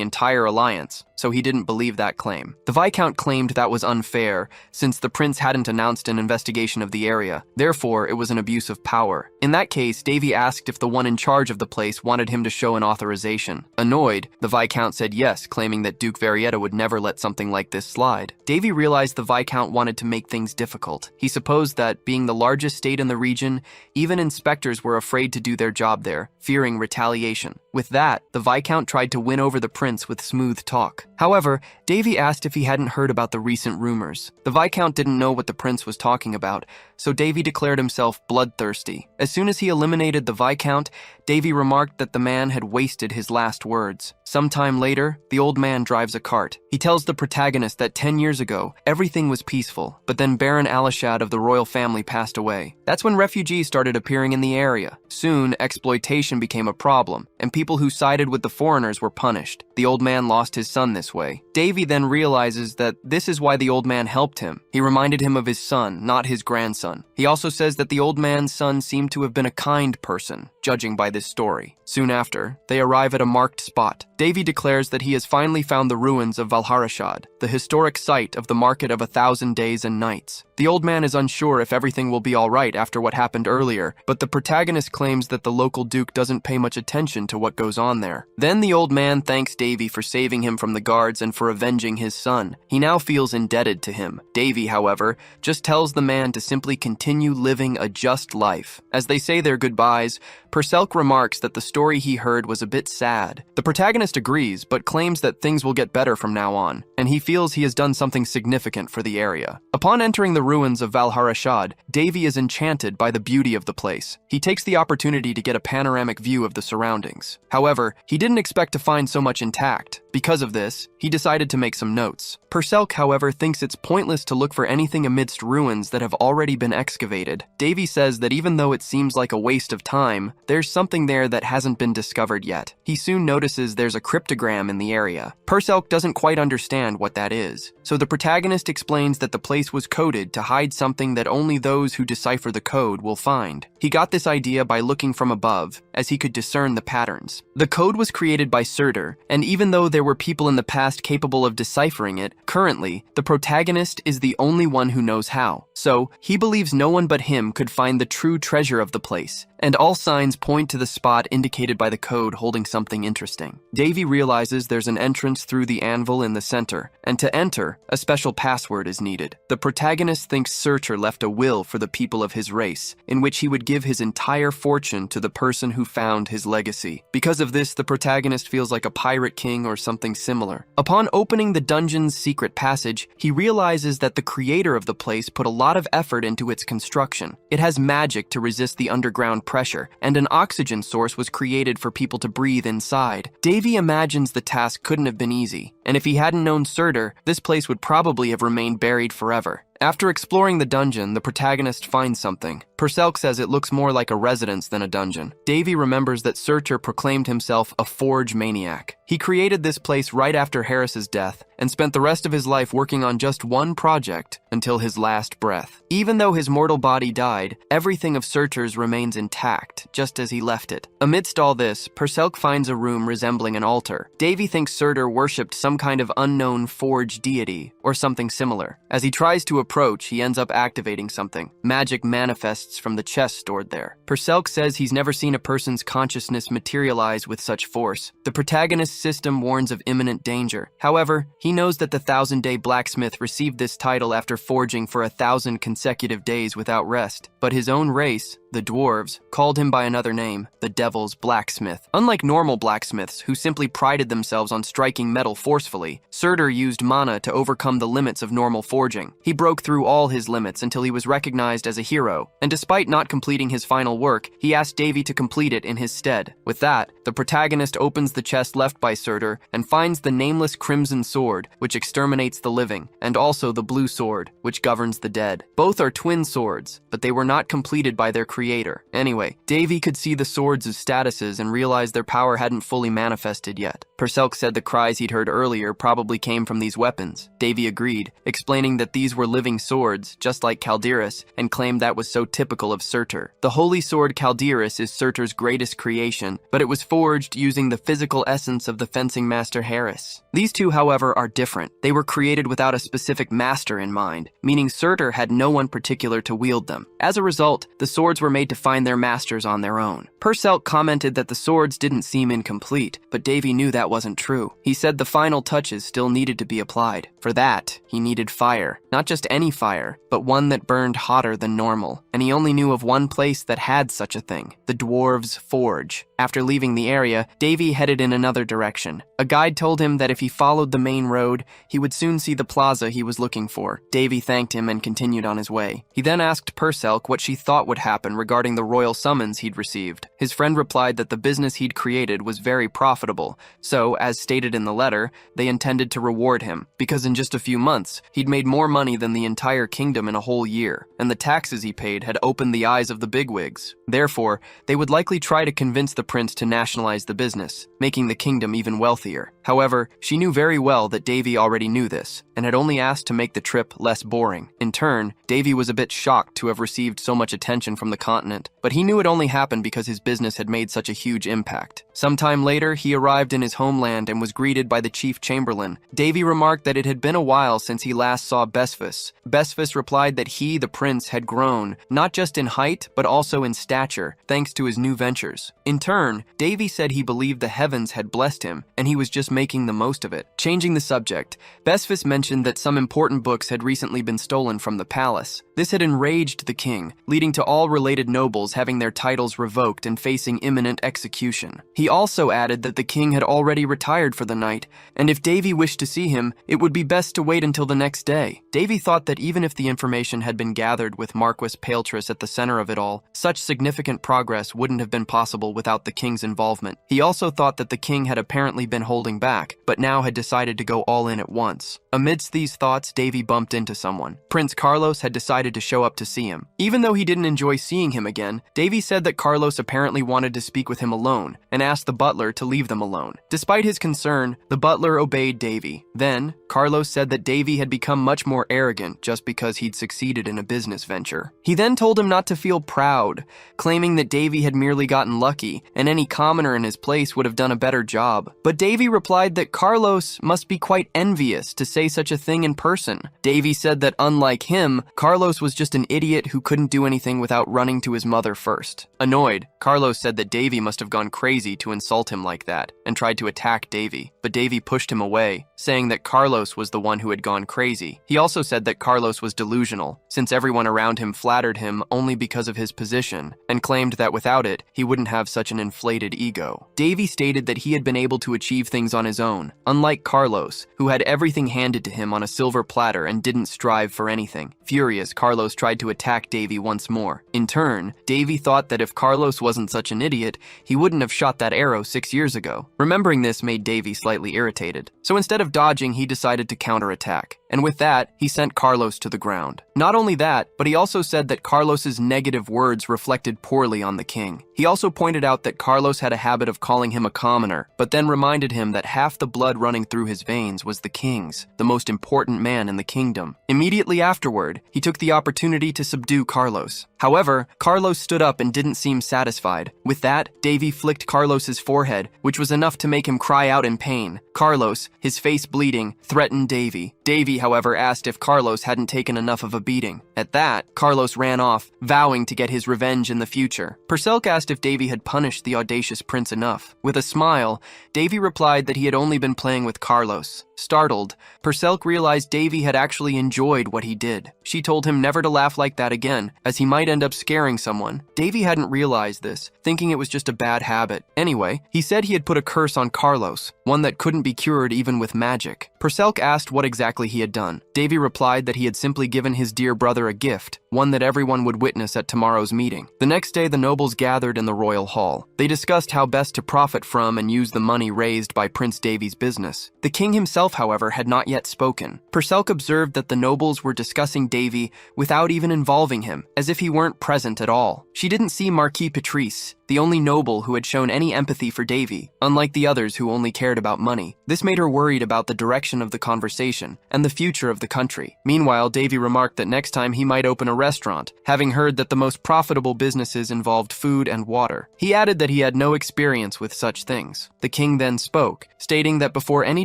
entire alliance, so he didn't believe that claim. The Viscount claimed that was unfair, since the prince hadn't announced an investigation of the area. Therefore, it was an abuse of power. In that case, Davy asked if the one in charge of the place wanted him to show an authorization. Annoyed, the Viscount said yes, claiming that Duke Varietta would never let something like this slide. Davy realized the Viscount wanted to make things difficult. He supposed that, being the largest state in the region, even inspectors were afraid to do their job there, fearing retaliation. With that, the Viscount tried to win over the prince with smooth talk. However, Davy asked if he hadn't heard about the recent rumors. The Viscount didn't know what the prince was talking about, so Davy declared himself bloodthirsty. As soon as he eliminated the Viscount, Davy remarked that the man had wasted his last words. Sometime later, the old man drives a cart. He tells the protagonist that 10 years ago, everything was peaceful, but then Baron Alishad of the royal family passed away. That's when refugees started appearing in the area. Soon, exploitation became a problem, and people who sided with the foreigners were punished. The old man lost his son this way. Davy then realizes that this is why the old man helped him. He reminded him of his son, not his grandson. He also says that the old man's son seemed to have been a kind person, judging by this story. Soon after, they arrive at a marked spot. Davy declares that he has finally found the ruins of Valharashad, the historic site of the Market of 1,000 Days and Nights. The old man is unsure if everything will be all right after what happened earlier, but the protagonist claims that the local duke doesn't pay much attention to what goes on there. Then the old man thanks Davy for saving him from the guards and for avenging his son. He now feels indebted to him. Davy, however, just tells the man to simply continue living a just life. As they say their goodbyes, Perselk remarks that the story he heard was a bit sad. The protagonist agrees, but claims that things will get better from now on, and he feels he has done something significant for the area. Upon entering the ruins of Valharashad, Davy is enchanted by the beauty of the place. He takes the opportunity to get a panoramic view of the surroundings. However, he didn't expect to find so much intact. Because of this, he decided to make some notes. Perselk, however, thinks it's pointless to look for anything amidst ruins that have already been excavated. Davy says that even though it seems like a waste of time, there's something there that hasn't been discovered yet. He soon notices there's a cryptogram in the area. Perselk doesn't quite understand what that is, so the protagonist explains that the place was coded to hide something that only those who decipher the code will find. He got this idea by looking from above, as he could discern the patterns. The code was created by Surtur, and even though there were people in the past capable of deciphering it, currently, the protagonist is the only one who knows how. So, he believes no one but him could find the true treasure of the place, and all signs point to the spot indicated by the code holding something interesting. Davy realizes there's an entrance through the anvil in the center, and to enter, a special password is needed. The protagonist thinks Surtur left a will for the people of his race, in which he would give his entire fortune to the person who found his legacy. Because of this, the protagonist feels like a pirate king or something similar. Upon opening the dungeon's secret passage, he realizes that the creator of the place put a lot of effort into its construction. It has magic to resist the underground pressure, and an oxygen source was created for people to breathe inside. Davy imagines the task couldn't have been easy, and if he hadn't known Surtur, this place would probably have remained buried forever. After exploring the dungeon, the protagonist finds something. Perselk says it looks more like a residence than a dungeon. Davy remembers that Surtur proclaimed himself a forge maniac. He created this place right after Harris's death and spent the rest of his life working on just one project until his last breath. Even though his mortal body died, everything of Surtur's remains intact, just as he left it. Amidst all this, Perselk finds a room resembling an altar. Davy thinks Surtur worshipped some kind of unknown forge deity or something similar. As he tries to approach, he ends up activating something. Magic manifests from the chest stored there. Perselk says he's never seen a person's consciousness materialize with such force. The protagonist's system warns of imminent danger. However, he knows that the 1000-day blacksmith received this title after forging for 1,000 consecutive days without rest. But his own race, the dwarves, called him by another name, the Devil's Blacksmith. Unlike normal blacksmiths, who simply prided themselves on striking metal forcefully, Surtur used mana to overcome the limits of normal forging. He broke through all his limits until he was recognized as a hero, and despite not completing his final work, he asked Davy to complete it in his stead. With that, the protagonist opens the chest left by Surtur and finds the nameless crimson sword, which exterminates the living, and also the blue sword, which governs the dead. Both are twin swords, but they were not completed by their creator. Anyway, Davy could see the swords as statuses and realized their power hadn't fully manifested yet. Perselk said the cries he'd heard earlier probably came from these weapons. Davy agreed, explaining that these were living swords, just like Calderis, and claimed that was so typical of Surtur. The holy sword Calderis is Surtur's greatest creation, but it was forged using the physical essence of the fencing master Harris. These two, however, are different. They were created without a specific master in mind, meaning Surtur had no one particular to wield them. As a result, the swords were made to find their masters on their own. Perselk commented that the swords didn't seem incomplete, but Davy knew that wasn't true. He said the final touches still needed to be applied. For that, he needed fire. Not just any fire, but one that burned hotter than normal. And he only knew of one place that had such a thing, the Dwarves' Forge. After leaving the area, Davy headed in another direction. A guide told him that if he followed the main road, he would soon see the plaza he was looking for. Davy thanked him and continued on his way. He then asked Perselk what she thought would happen regarding the royal summons he'd received. His friend replied that the business he'd created was very profitable, so, as stated in the letter, they intended to reward him, because in just a few months, he'd made more money than the entire kingdom in a whole year, and the taxes he paid had opened the eyes of the bigwigs. Therefore, they would likely try to convince the prince to nationalize the business, making the kingdom even wealthier. However, she knew very well that Davy already knew this, and had only asked to make the trip less boring. In turn, Davy was a bit shocked to have received so much attention from the continent, but he knew it only happened because his business had made such a huge impact. Sometime later, he arrived in his homeland and was greeted by the chief chamberlain. Davy remarked that it had been a while since he last saw Besfus. Besfus replied that he, the prince, had grown, not just in height, but also in stature, thanks to his new ventures. In turn, Davy said he believed the heavens had blessed him, and he was just making the most of it. Changing the subject, Besfus mentioned that some important books had recently been stolen from the palace. This had enraged the king, leading to all related nobles having their titles revoked and facing imminent execution. He also added that the king had already retired for the night, and if Davy wished to see him, it would be best to wait until the next day. Davy thought that even if the information had been gathered with Marquis Paletris at the center of it all, such significant progress wouldn't have been possible without the king's involvement. He also thought that the king had apparently been holding back, but now had decided to go all in at once. Amidst these thoughts, Davy bumped into someone. Prince Carlos had decided to show up to see him. Even though he didn't enjoy seeing him again, Davy said that Carlos apparently wanted to speak with him alone, and asked the butler to leave them alone. Despite his concern, the butler obeyed Davy. Then, Carlos said that Davy had become much more arrogant just because he'd succeeded in a business venture. He then told him not to feel proud, claiming that Davy had merely gotten lucky, and any commoner in his place would have done a better job. But Davy replied that Carlos must be quite envious to say such a thing in person. Davy said that unlike him, Carlos was just an idiot who couldn't do anything without running to his mother first. Annoyed, Carlos said that Davy must have gone crazy to insult him like that and tried to attack Davy, but Davy pushed him away, saying that Carlos was the one who had gone crazy. He also said that Carlos was delusional, since everyone around him flattered him only because of his position, and claimed that without it, he wouldn't have such an inflated ego. Davy stated that he had been able to achieve things on his own, unlike Carlos, who had everything handed to him on a silver platter and didn't strive for anything. Furious, Carlos tried to attack Davy once more. In turn, Davy thought that if Carlos wasn't such an idiot, he wouldn't have shot that arrow 6 years ago. Remembering this made Davy slightly irritated, so instead of dodging, he decided to counterattack. And with that, he sent Carlos to the ground. Not only that, but he also said that Carlos's negative words reflected poorly on the king. He also pointed out that Carlos had a habit of calling him a commoner, but then reminded him that half the blood running through his veins was the king's, the most important man in the kingdom. Immediately afterward, he took the opportunity to subdue Carlos. However, Carlos stood up and didn't seem satisfied. With that, Davy flicked Carlos's forehead, which was enough to make him cry out in pain. Carlos, his face bleeding, threatened Davy. Davy, however, asked if Carlos hadn't taken enough of a beating. At that, Carlos ran off, vowing to get his revenge in the future. Perselk asked if Davy had punished the audacious prince enough. With a smile, Davy replied that he had only been playing with Carlos. Startled, Perselk realized Davy had actually enjoyed what he did. She told him never to laugh like that again, as he might end up scaring someone. Davy hadn't realized this, thinking it was just a bad habit. Anyway, he said he had put a curse on Carlos, one that couldn't be cured even with magic. Perselk asked what exactly he had done. Davy replied that he had simply given his dear brother a gift, one that everyone would witness at tomorrow's meeting. The next day, the nobles gathered in the royal hall. They discussed how best to profit from and use the money raised by Prince Davy's business. The king himself, however, had not yet spoken. Perselk observed that the nobles were discussing Davy without even involving him, as if he weren't present at all. She didn't see Marquis Patrice, the only noble who had shown any empathy for Davy, unlike the others who only cared about money. This made her worried about the direction of the conversation and the future of the country. Meanwhile, Davy remarked that next time he might open a restaurant, having heard that the most profitable businesses involved food and water. He added that he had no experience with such things. The king then spoke, stating that before any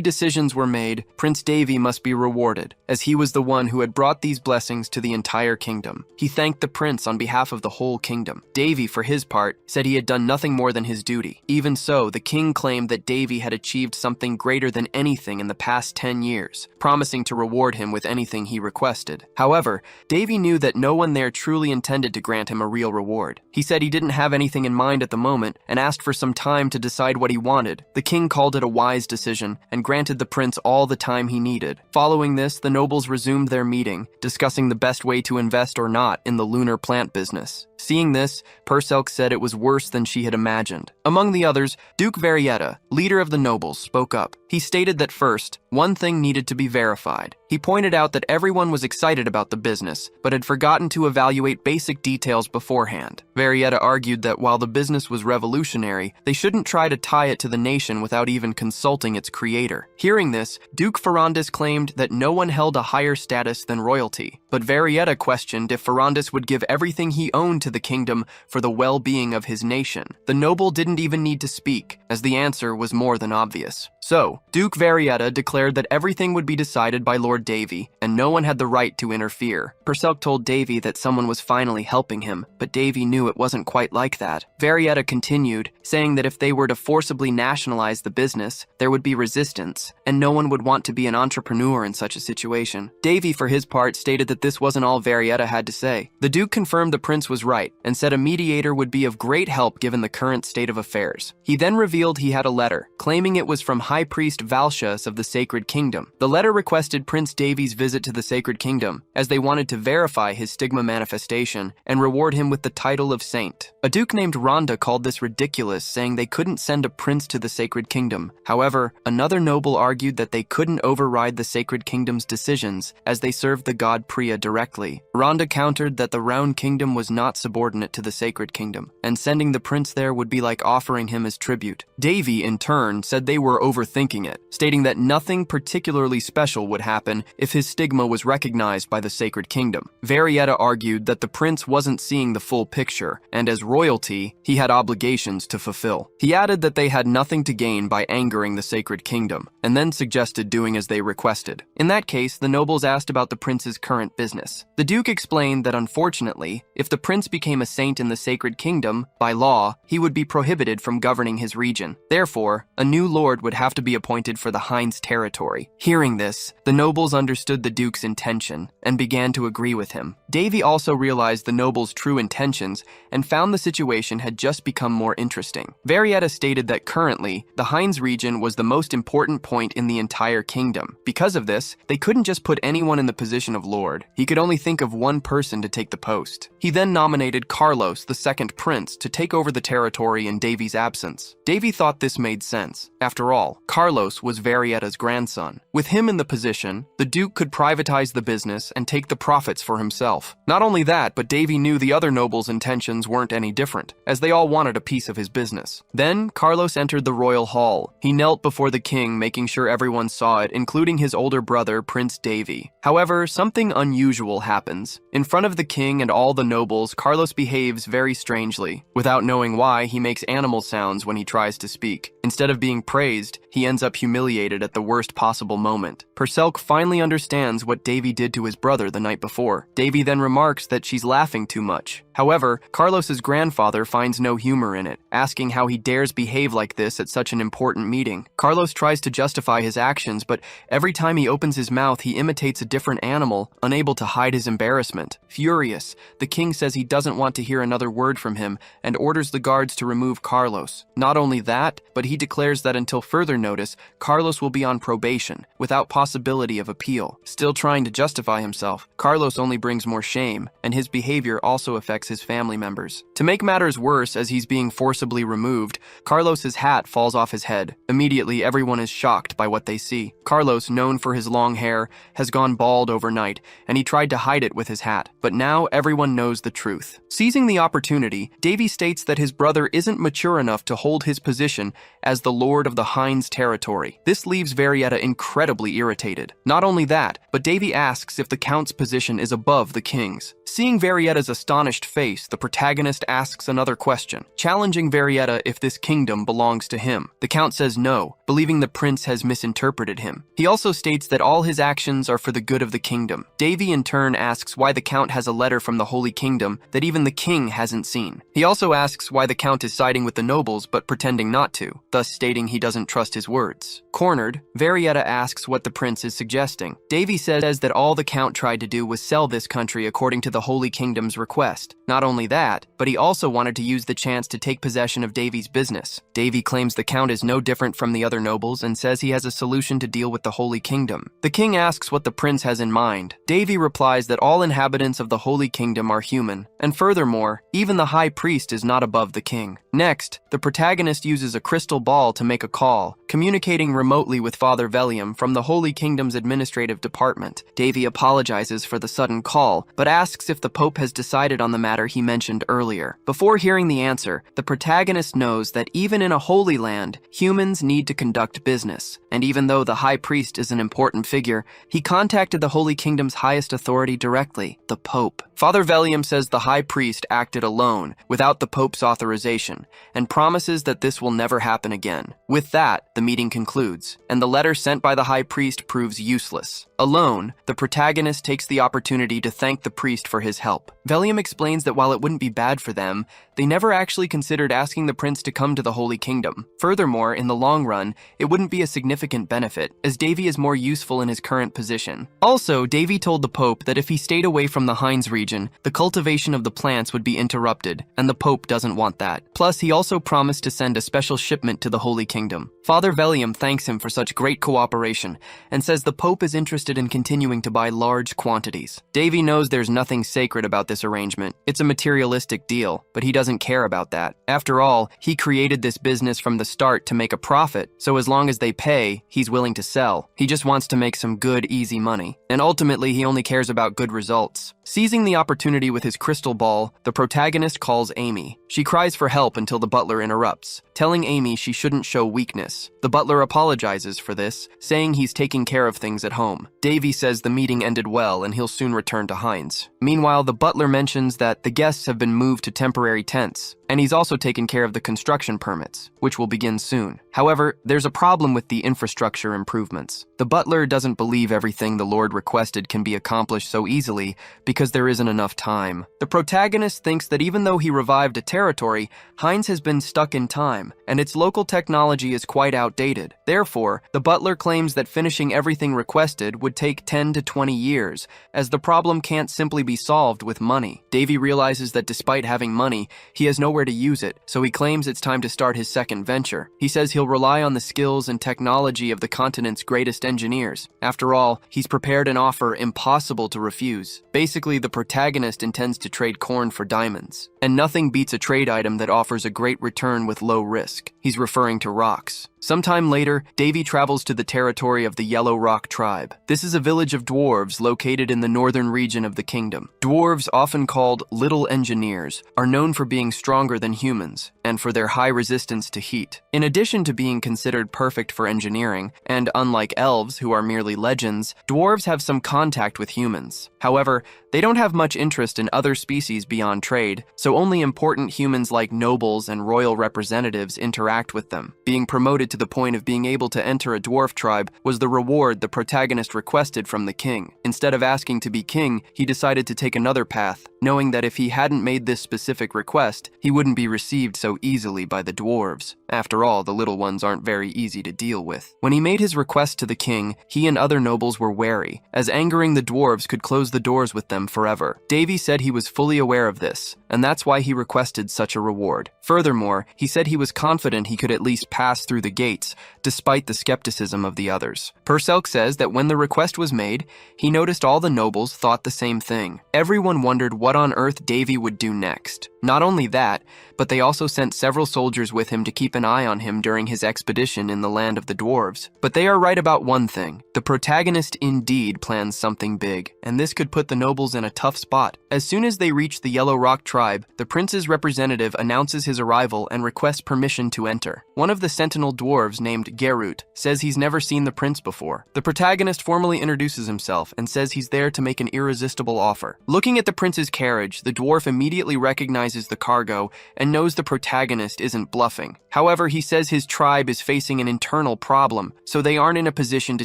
decisions were made, Prince Davy must be rewarded, as he was the one who had brought these blessings to the entire kingdom. He thanked the prince on behalf of the whole kingdom. Davy, for his part, said he had done nothing more than his duty. Even so, the king claimed that Davy had achieved something greater than anything in the past 10 years, promising to reward him with anything he requested. However, Davy knew that no one there truly intended to grant him a real reward. He said he didn't have anything in mind at the moment and asked for some time to decide what he wanted. The king called it a wise decision and granted the prince all the time he needed. Following this, the nobles resumed their meeting, discussing the best way to invest or not in the lunar plant business. Seeing this, Perselk said it was worse than she had imagined. Among the others, Duke Varietta, leader of the nobles, spoke up. He stated that first, one thing needed to be verified. He pointed out that everyone was excited about the business, but had forgotten to evaluate basic details beforehand. Varietta argued that while the business was revolutionary, they shouldn't try to tie it to the nation without even consulting its creator. Hearing this, Duke Ferrandis claimed that no one held a higher status than royalty, but Varietta questioned if Ferrandis would give everything he owned to the kingdom for the well-being of his nation. The noble didn't even need to speak, as the answer was more than obvious. So, Duke Varietta declared that everything would be decided by Lord Davy, and no one had the right to interfere. Perselk told Davy that someone was finally helping him, but Davy knew it wasn't quite like that. Varietta continued, saying that if they were to forcibly nationalize the business, there would be resistance, and no one would want to be an entrepreneur in such a situation. Davy, for his part, stated that this wasn't all Varietta had to say. The Duke confirmed the prince was right, and said a mediator would be of great help given the current state of affairs. He then revealed he had a letter, claiming it was from High Priest Valsius of the Sacred Kingdom. The letter requested Prince Davy's visit to the Sacred Kingdom, as they wanted to verify his stigma manifestation and reward him with the title of saint. A duke named Rhonda called this ridiculous, saying they couldn't send a prince to the Sacred Kingdom. However, another noble argued that they couldn't override the Sacred Kingdom's decisions, as they served the god Priya directly. Rhonda countered that the Round Kingdom was not subordinate to the Sacred Kingdom, and sending the prince there would be like offering him as tribute. Davy, in turn, said they were over overthinking it, stating that nothing particularly special would happen if his stigma was recognized by the Sacred Kingdom. Varietta argued that the prince wasn't seeing the full picture, and as royalty, he had obligations to fulfill. He added that they had nothing to gain by angering the Sacred Kingdom, and then suggested doing as they requested. In that case, the nobles asked about the prince's current business. The Duke explained that unfortunately, if the prince became a saint in the Sacred Kingdom, by law, he would be prohibited from governing his region. Therefore, a new lord would have to be appointed for the Hinds territory. Hearing this, the nobles understood the Duke's intention and began to agree with him. Davy also realized the nobles' true intentions and found the situation had just become more interesting. Varietta stated that currently, the Hinds region was the most important point in the entire kingdom. Because of this, they couldn't just put anyone in the position of lord. He could only think of one person to take the post. He then nominated Carlos, the second prince, to take over the territory in Davy's absence. Davy thought this made sense. After all, Carlos was Varietta's grandson. With him in the position, the Duke could privatize the business and take the profits for himself. Not only that, but Davy knew the other nobles' intentions weren't any different, as they all wanted a piece of his business. Then, Carlos entered the royal hall. He knelt before the king, making sure everyone saw it, including his older brother, Prince Davy. However, something unusual happens. In front of the king and all the nobles, Carlos behaves very strangely. Without knowing why, he makes animal sounds when he tries to speak. Instead of being praised, he ends up humiliated at the worst possible moment. Purcell finally understands what Davy did to his brother the night before. Davy then remarks that she's laughing too much. However, Carlos's grandfather finds no humor in it, asking how he dares behave like this at such an important meeting. Carlos tries to justify his actions, but every time he opens his mouth, he imitates a different animal, unable to hide his embarrassment. Furious, the king says he doesn't want to hear another word from him and orders the guards to remove Carlos. Not only that, but he declares that until further notice, Carlos will be on probation, without possibility of appeal. Still trying to justify himself, Carlos only brings more shame, and his behavior also affects his family members. To make matters worse, as he's being forcibly removed, Carlos's hat falls off his head. Immediately, everyone is shocked by what they see. Carlos, known for his long hair, has gone bald overnight, and he tried to hide it with his hat. But now everyone knows the truth. Seizing the opportunity, Davy states that his brother isn't mature enough to hold his position as the lord of the Hinds territory. This leaves Varietta incredibly irritated. Not only that, but Davy asks if the count's position is above the king's. Seeing Varietta's astonished face, the protagonist asks another question, challenging Varietta if this kingdom belongs to him. The count says no, believing the prince has misinterpreted him. He also states that all his actions are for the good of the kingdom. Davy in turn asks why the count has a letter from the Holy Kingdom that even the king hasn't seen. He also asks why the count is siding with the nobles but pretending not to, thus stating he doesn't trust his words. Cornered, Varietta asks what the prince is suggesting. Davy says that all the count tried to do was sell this country according to the Holy Kingdom's request. Not only that, but he also wanted to use the chance to take possession of Davy's business. Davy claims the count is no different from the other nobles and says he has a solution to deal with the Holy Kingdom. The king asks what the prince has in mind. Davy replies that all inhabitants of the Holy Kingdom are human, and furthermore, even the high priest is not above the king. Next, the protagonist uses a crystal ball to make a call, communicating remotely with Father Velium from the Holy Kingdom's administrative department. Davy apologizes for the sudden call, but asks if the Pope has decided on the matter he mentioned earlier. Before hearing the answer, the protagonist knows that even in a holy land, humans need to conduct business. And even though the High Priest is an important figure, he contacted the Holy Kingdom's highest authority directly, the Pope. Father Velium says the High Priest acted alone, without the Pope's authorization, and promises that this will never happen again. With that, the meeting concludes, and the letter sent by the High Priest proves useless. Alone, the protagonist takes the opportunity to thank the priest for his help. Velium explains that while it wouldn't be bad for them, they never actually considered asking the prince to come to the Holy Kingdom. Furthermore, in the long run, it wouldn't be a significant benefit, as Davy is more useful in his current position. Also, Davy told the Pope that if he stayed away from the Hinds region, the cultivation of the plants would be interrupted, and the Pope doesn't want that. Plus, he also promised to send a special shipment to the Holy Kingdom. Father Velium thanks him for such great cooperation, and says the Pope is interested in continuing to buy large quantities. Davy knows there's nothing sacred about this arrangement. It's a materialistic deal, but he doesn't care about that. After all, he created this business from the start to make a profit, so as long as they pay, he's willing to sell. He just wants to make some good, easy money. And ultimately, he only cares about good results. Seizing the opportunity with his crystal ball, the protagonist calls Amy. She cries for help until the butler interrupts, telling Amy she shouldn't show weakness. The butler apologizes for this, saying he's taking care of things at home. Davy says the meeting ended well and he'll soon return to Heinz. Meanwhile, the butler mentions that the guests have been moved to temporary tents, and he's also taken care of the construction permits, which will begin soon. However, there's a problem with the infrastructure improvements. The butler doesn't believe everything the Lord requested can be accomplished so easily because there isn't enough time. The protagonist thinks that even though he revived a territory, Heinz has been stuck in time, and its local technology is quite outdated. Therefore, the butler claims that finishing everything requested would take 10 to 20 years, as the problem can't simply be solved with money. Davy realizes that despite having money, he has nowhere to use it, so he claims it's time to start his second venture. He says he'll rely on the skills and technology of the continent's greatest engineers. After all, he's prepared an offer impossible to refuse. Basically, the protagonist intends to trade corn for diamonds, and nothing beats a trade item that offers a great return with low risk. He's referring to rocks. Sometime later, Davy travels to the territory of the Yellow Rock tribe. This is a village of dwarves located in the northern region of the kingdom. Dwarves, often called little engineers, are known for being stronger than humans and for their high resistance to heat. In addition to being considered perfect for engineering, and unlike elves who are merely legends, dwarves have some contact with humans. However, they don't have much interest in other species beyond trade, so only important humans like nobles and royal representatives interact with them. Being promoted to the point of being able to enter a dwarf tribe was the reward the protagonist requested from the king. Instead of asking to be king, he decided to take another path, knowing that if he hadn't made this specific request, he wouldn't be received so easily by the dwarves. After all, the little ones aren't very easy to deal with. When he made his request to the king, he and other nobles were wary, as angering the dwarves could close the doors with them forever. Davy said he was fully aware of this, and that's why he requested such a reward. Furthermore, he said he was confident he could at least pass through the gates, despite the skepticism of the others. Purcell says that when the request was made, he noticed all the nobles thought the same thing. Everyone wondered what on earth Davy would do next. Not only that, but they also sent several soldiers with him to keep an eye on him during his expedition in the land of the dwarves. But they are right about one thing. The protagonist indeed plans something big, and this could put the nobles in a tough spot. As soon as they reach the Yellow Rock tribe, the prince's representative announces his arrival and requests permission to enter. One of the sentinel dwarves, named Gerut, says he's never seen the prince before. The protagonist formally introduces himself and says he's there to make an irresistible offer. Looking at the prince's carriage, the dwarf immediately recognizes the cargo and knows the protagonist isn't bluffing. However, he says his tribe is facing an internal problem, so they aren't in a position to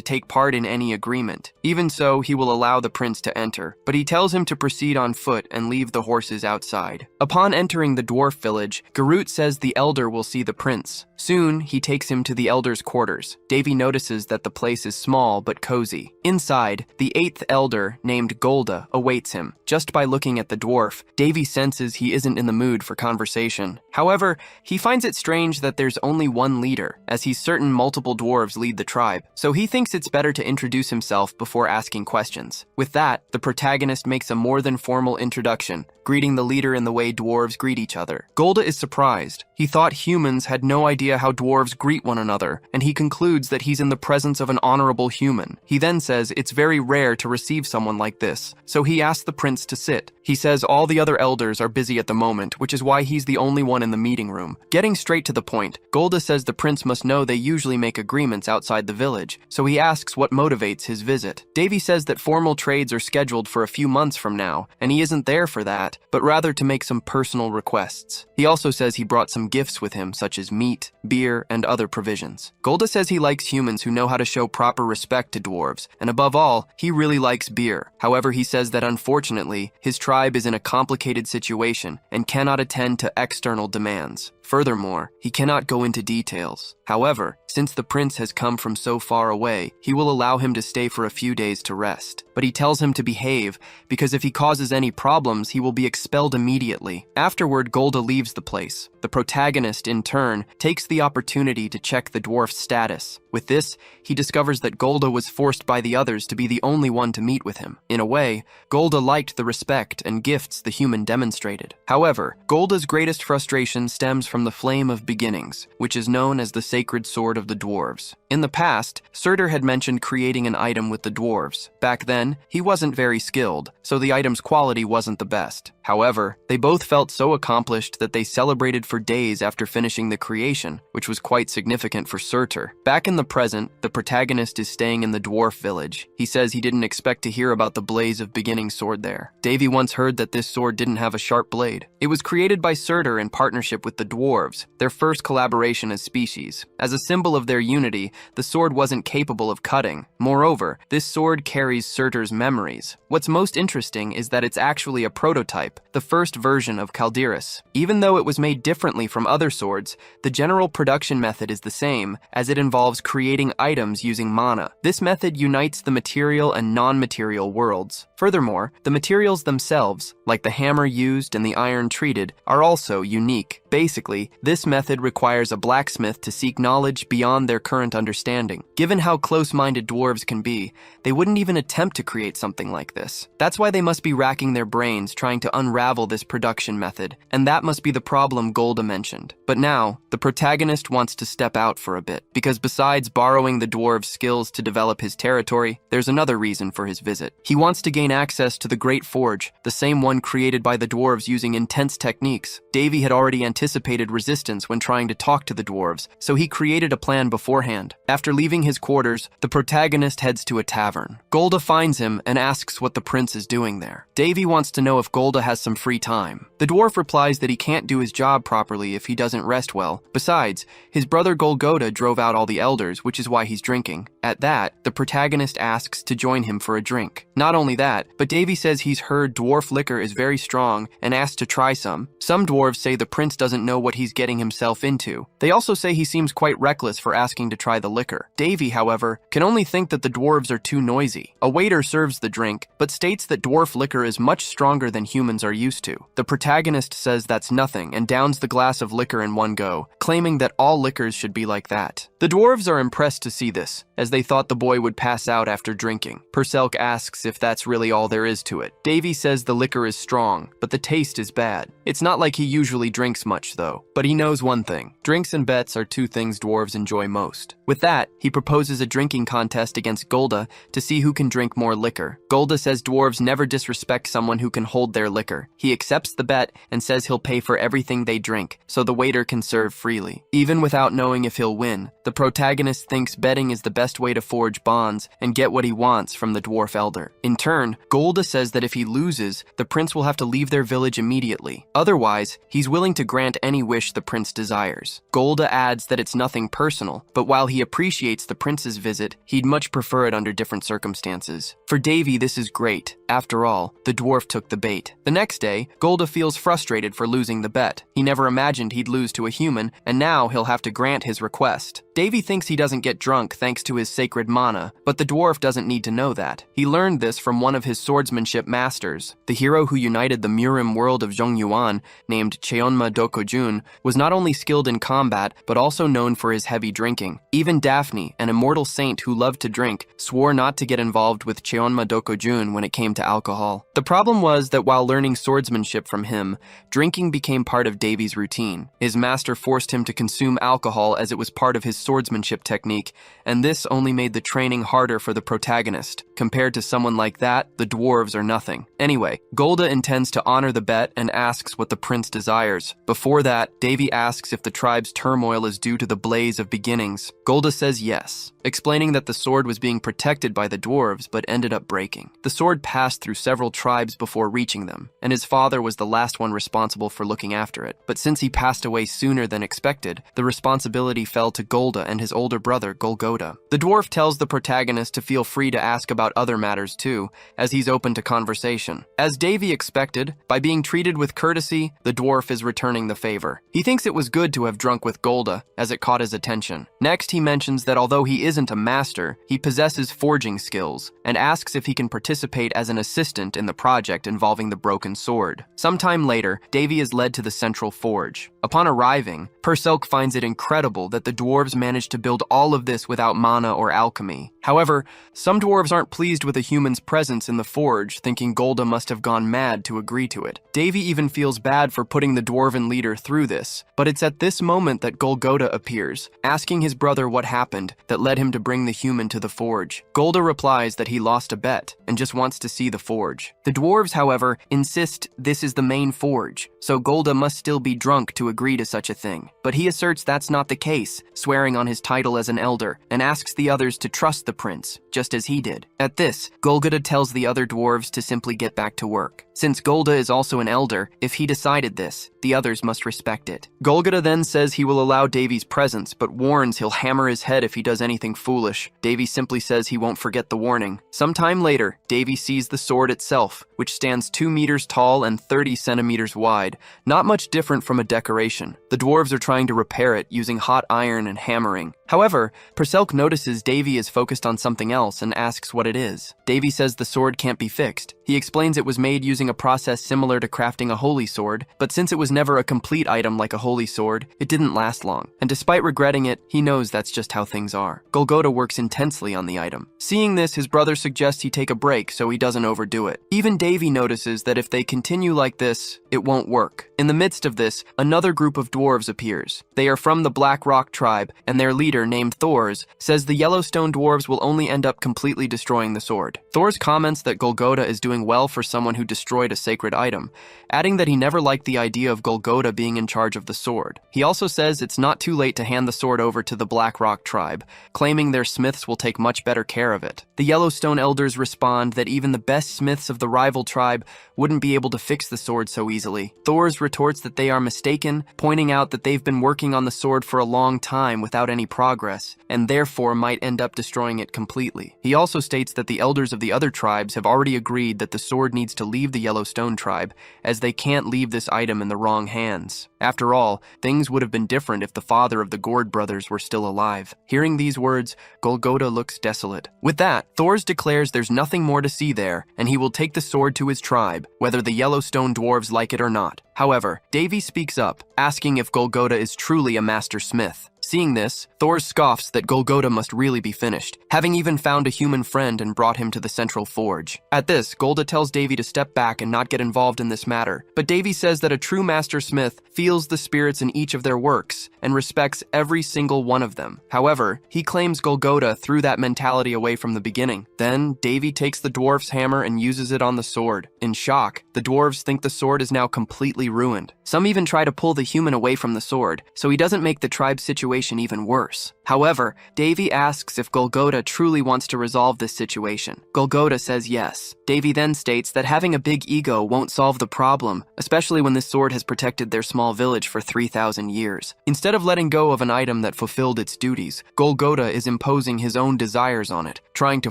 take part in any agreement. Even so, he will allow the prince to enter, but he tells him to proceed on foot and leave the horses outside. Upon entering the dwarf village, Gerut says the elder will see the prince. Soon, he takes him to the elder's quarters. Davy notices that the place is small but cozy. Inside, the 8th elder, named Golda, awaits him. Just by looking at the dwarf, Davy senses he isn't in the mood for conversation. However, he finds it strange that there's only one leader, as he's certain multiple dwarves lead the tribe, so he thinks it's better to introduce himself before asking questions. With that, the protagonist makes a more than formal introduction, greeting the leader in the way dwarves greet each other. Golda is surprised. He thought humans had no idea how dwarves greet one another, and he concludes that he's in the presence of an honorable human. He then says it's very rare to receive someone like this, so he asks the prince to sit. He says all the other elders are busy at the moment, which is why he's the only one in the meeting room. Getting straight to the point, Golda says the prince must know they usually make agreements outside the village, so he asks what motivates his visit. Davy says that formal trades are scheduled for a few months from now, and he isn't there for that, but rather to make some personal requests. He also says he brought some gifts with him, such as meat, beer, and other provisions. Golda says he likes humans who know how to show proper respect to dwarves, and above all, he really likes beer. However, he says that unfortunately, his tribe is in a complicated situation and cannot attend to external demands. Furthermore, he cannot go into details. However, since the prince has come from so far away, he will allow him to stay for a few days to rest. But he tells him to behave, because if he causes any problems, he will be expelled immediately. Afterward, Golda leaves the place. The protagonist, in turn, takes the opportunity to check the dwarf's status. With this, he discovers that Golda was forced by the others to be the only one to meet with him. In a way, Golda liked the respect and gifts the human demonstrated. However, Golda's greatest frustration stems from the Flame of Beginnings, which is known as the sacred sword of the dwarves. In the past, Surtur had mentioned creating an item with the dwarves. Back then, he wasn't very skilled, so the item's quality wasn't the best. However, they both felt so accomplished that they celebrated for days after finishing the creation, which was quite significant for Surtur. Back in the present, the protagonist is staying in the dwarf village. He says he didn't expect to hear about the Blaze of Beginning sword there. Davy once heard that this sword didn't have a sharp blade. It was created by Surtur in partnership with the dwarves, their first collaboration as species. As a symbol of their unity, the sword wasn't capable of cutting. Moreover, this sword carries Surtur's memories. What's most interesting is that it's actually a prototype, the first version of Calderis. Even though it was made differently from other swords, the general production method is the same, as it involves creating items using mana. This method unites the material and non-material worlds. Furthermore, the materials themselves, like the hammer used and the iron treated, are also unique. Basically, this method requires a blacksmith to seek knowledge beyond their current understanding. Given how close-minded dwarves can be, they wouldn't even attempt to create something like this. That's why they must be racking their brains trying to unravel this production method, and that must be the problem Golda mentioned. But now, the protagonist wants to step out for a bit, because besides borrowing the dwarves' skills to develop his territory, there's another reason for his visit. He wants to gain access to the Great Forge, the same one created by the dwarves using intense techniques. Davy had already anticipated resistance when trying to talk to the dwarves, so he created a plan beforehand. After leaving his quarters, the protagonist heads to a tavern. Golda finds him and asks what the prince is doing there. Davy wants to know if Golda has some free time. The dwarf replies that he can't do his job properly if he doesn't rest well. Besides, his brother Golgoda drove out all the elders, which is why he's drinking. At that, the protagonist asks to join him for a drink. Not only that, but Davy says he's heard dwarf liquor is very strong and asks to try some. Some dwarves say the prince doesn't know what he's getting himself into. They also say he seems quite reckless for asking to try the liquor. Davy, however, can only think that the dwarves are too noisy. A waiter serves the drink, but states that dwarf liquor is much stronger than humans are used to. The protagonist says that's nothing and downs the glass of liquor in one go, claiming that all liquors should be like that. The dwarves are impressed to see this, as they thought the boy would pass out after drinking. Purcelk asks if that's really all there is to it. Davy says the liquor is strong, but the taste is bad. It's not like he usually drinks much though, but he knows one thing. Drinks and bets are two things dwarves enjoy most. With that, he proposes a drinking contest against Golda to see who can drink more liquor. Golda says dwarves never disrespect someone who can hold their liquor. He accepts the bet and says he'll pay for everything they drink, so the waiter can serve freely. Even without knowing if he'll win, the protagonist thinks betting is the best way to forge bonds and get what he wants from the dwarf elder. In turn, Golda says that if he loses, the prince will have to leave their village immediately. Otherwise, he's willing to grant any wish the prince desires. Golda adds that it's nothing personal, but while he appreciates the prince's visit, he'd much prefer it under different circumstances. For Davy, this is great. After all, the dwarf took the bait. The next day, Golda feels frustrated for losing the bet. He never imagined he'd lose to a human, and now he'll have to grant his request. Davy thinks he doesn't get drunk thanks to his sacred mana, but the dwarf doesn't need to know that. He learned this from one of his swordsmanship masters. The hero who united the Murim world of Zhongyuan, named Cheonma Dokojun, was not only skilled in combat, but also known for his heavy drinking. Even Daphne, an immortal saint who loved to drink, swore not to get involved with Cheonma Dokojun when it came to alcohol. The problem was that while learning swordsmanship from him, drinking became part of Davy's routine. His master forced him to consume alcohol as it was part of his swordsmanship technique, and this only made the training harder for the protagonist. Compared to someone like that, the dwarves are nothing. Anyway, Golda intends to honor the bet and asks what the prince desires. Before that, Davy asks if the tribe's turmoil is due to the Blaze of Beginnings. Golda says yes, explaining that the sword was being protected by the dwarves but ended up breaking. The sword passed through several tribes before reaching them, and his father was the last one responsible for looking after it. But since he passed away sooner than expected, the responsibility fell to Golda and his older brother, Golgoda. The dwarf tells the protagonist to feel free to ask about other matters too, as he's open to conversation. As Davy expected, by being treated with courtesy, the dwarf is returning the favor. He thinks it was good to have drunk with Golda, as it caught his attention. Next, he mentions that although he isn't a master, he possesses forging skills, and asks if he can participate as an assistant in the project involving the broken sword. Sometime later, Davy is led to the central forge. Upon arriving, Perselk finds it incredible that the dwarves managed to build all of this without mana or alchemy. However, some dwarves aren't pleased with a human's presence in the forge, thinking Golda must have gone mad to agree to it. Davy even feels bad for putting the dwarven leader through this, but it's at this moment that Golgotha appears, asking his brother what happened that led him to bring the human to the forge. Golda replies that he lost a bet and just wants to see the forge. The dwarves, however, insist this is the main forge, so Golda must still be drunk to agree to such a thing. But he asserts that's not the case, swearing on his title as an elder, and asks the others to trust the prince, just as he did. At this, Golgotha tells the other dwarves to simply get back to work. Since Golda is also an elder, if he decided this, the others must respect it. Golgotha then says he will allow Davy's presence, but warns he'll hammer his head if he does anything foolish. Davy simply says he won't forget the warning. Sometime later, Davy sees the sword itself, which stands 2 meters tall and 30 centimeters wide, not much different from a decoration. The dwarves are trying to repair it using hot iron and hammering. However, Perselk notices Davy is focused on something else and asks what it is. Davy says the sword can't be fixed. He explains it was made using a process similar to crafting a holy sword, but since it was never a complete item like a holy sword, it didn't last long. And despite regretting it, he knows that's just how things are. Golgotha works intensely on the item. Seeing this, his brother suggests he take a break so he doesn't overdo it. Even Davy notices that if they continue like this, it won't work. In the midst of this, another group of dwarves appears. They are from the Black Rock tribe, and their leader, named Thors, says the Yellowstone dwarves will only end up completely destroying the sword. Thors comments that Golgotha is doing well for someone who destroyed a sacred item, adding that he never liked the idea of Golgotha being in charge of the sword. He also says it's not too late to hand the sword over to the Black Rock tribe, claiming their smiths will take much better care of it. The Yellowstone elders respond that even the best smiths of the rival tribe wouldn't be able to fix the sword so easily. Thors retorts that they are mistaken, pointing out that they've been working on the sword for a long time without any progress, and therefore might end up destroying it completely. He also states that the elders of the other tribes have already agreed that the sword needs to leave the Yellowstone tribe, as they can't leave this item in the wrong hands. After all, things would have been different if the father of the Gord brothers were still alive. Hearing these words, Golgotha looks desolate. With that, Thors declares there's nothing more to see there, and he will take the sword to his tribe, whether the Yellowstone dwarves like it or not. However, Davy speaks up, asking if Golgotha is truly a master smith. Seeing this, Thors scoffs that Golgotha must really be finished, having even found a human friend and brought him to the central forge. At this, Golda tells Davy to step back and not get involved in this matter, but Davy says that a true master smith feels the spirits in each of their works and respects every single one of them. However, he claims Golgotha threw that mentality away from the beginning. Then, Davy takes the dwarf's hammer and uses it on the sword. In shock, the dwarves think the sword is now completely ruined. Some even try to pull the human away from the sword, so he doesn't make the tribe's situation even worse. However, Davy asks if Golgotha truly wants to resolve this situation. Golgotha says yes. Davy then states that having a big ego won't solve the problem, especially when this sword has protected their small village for 3,000 years. Instead of letting go of an item that fulfilled its duties, Golgotha is imposing his own desires on it, trying to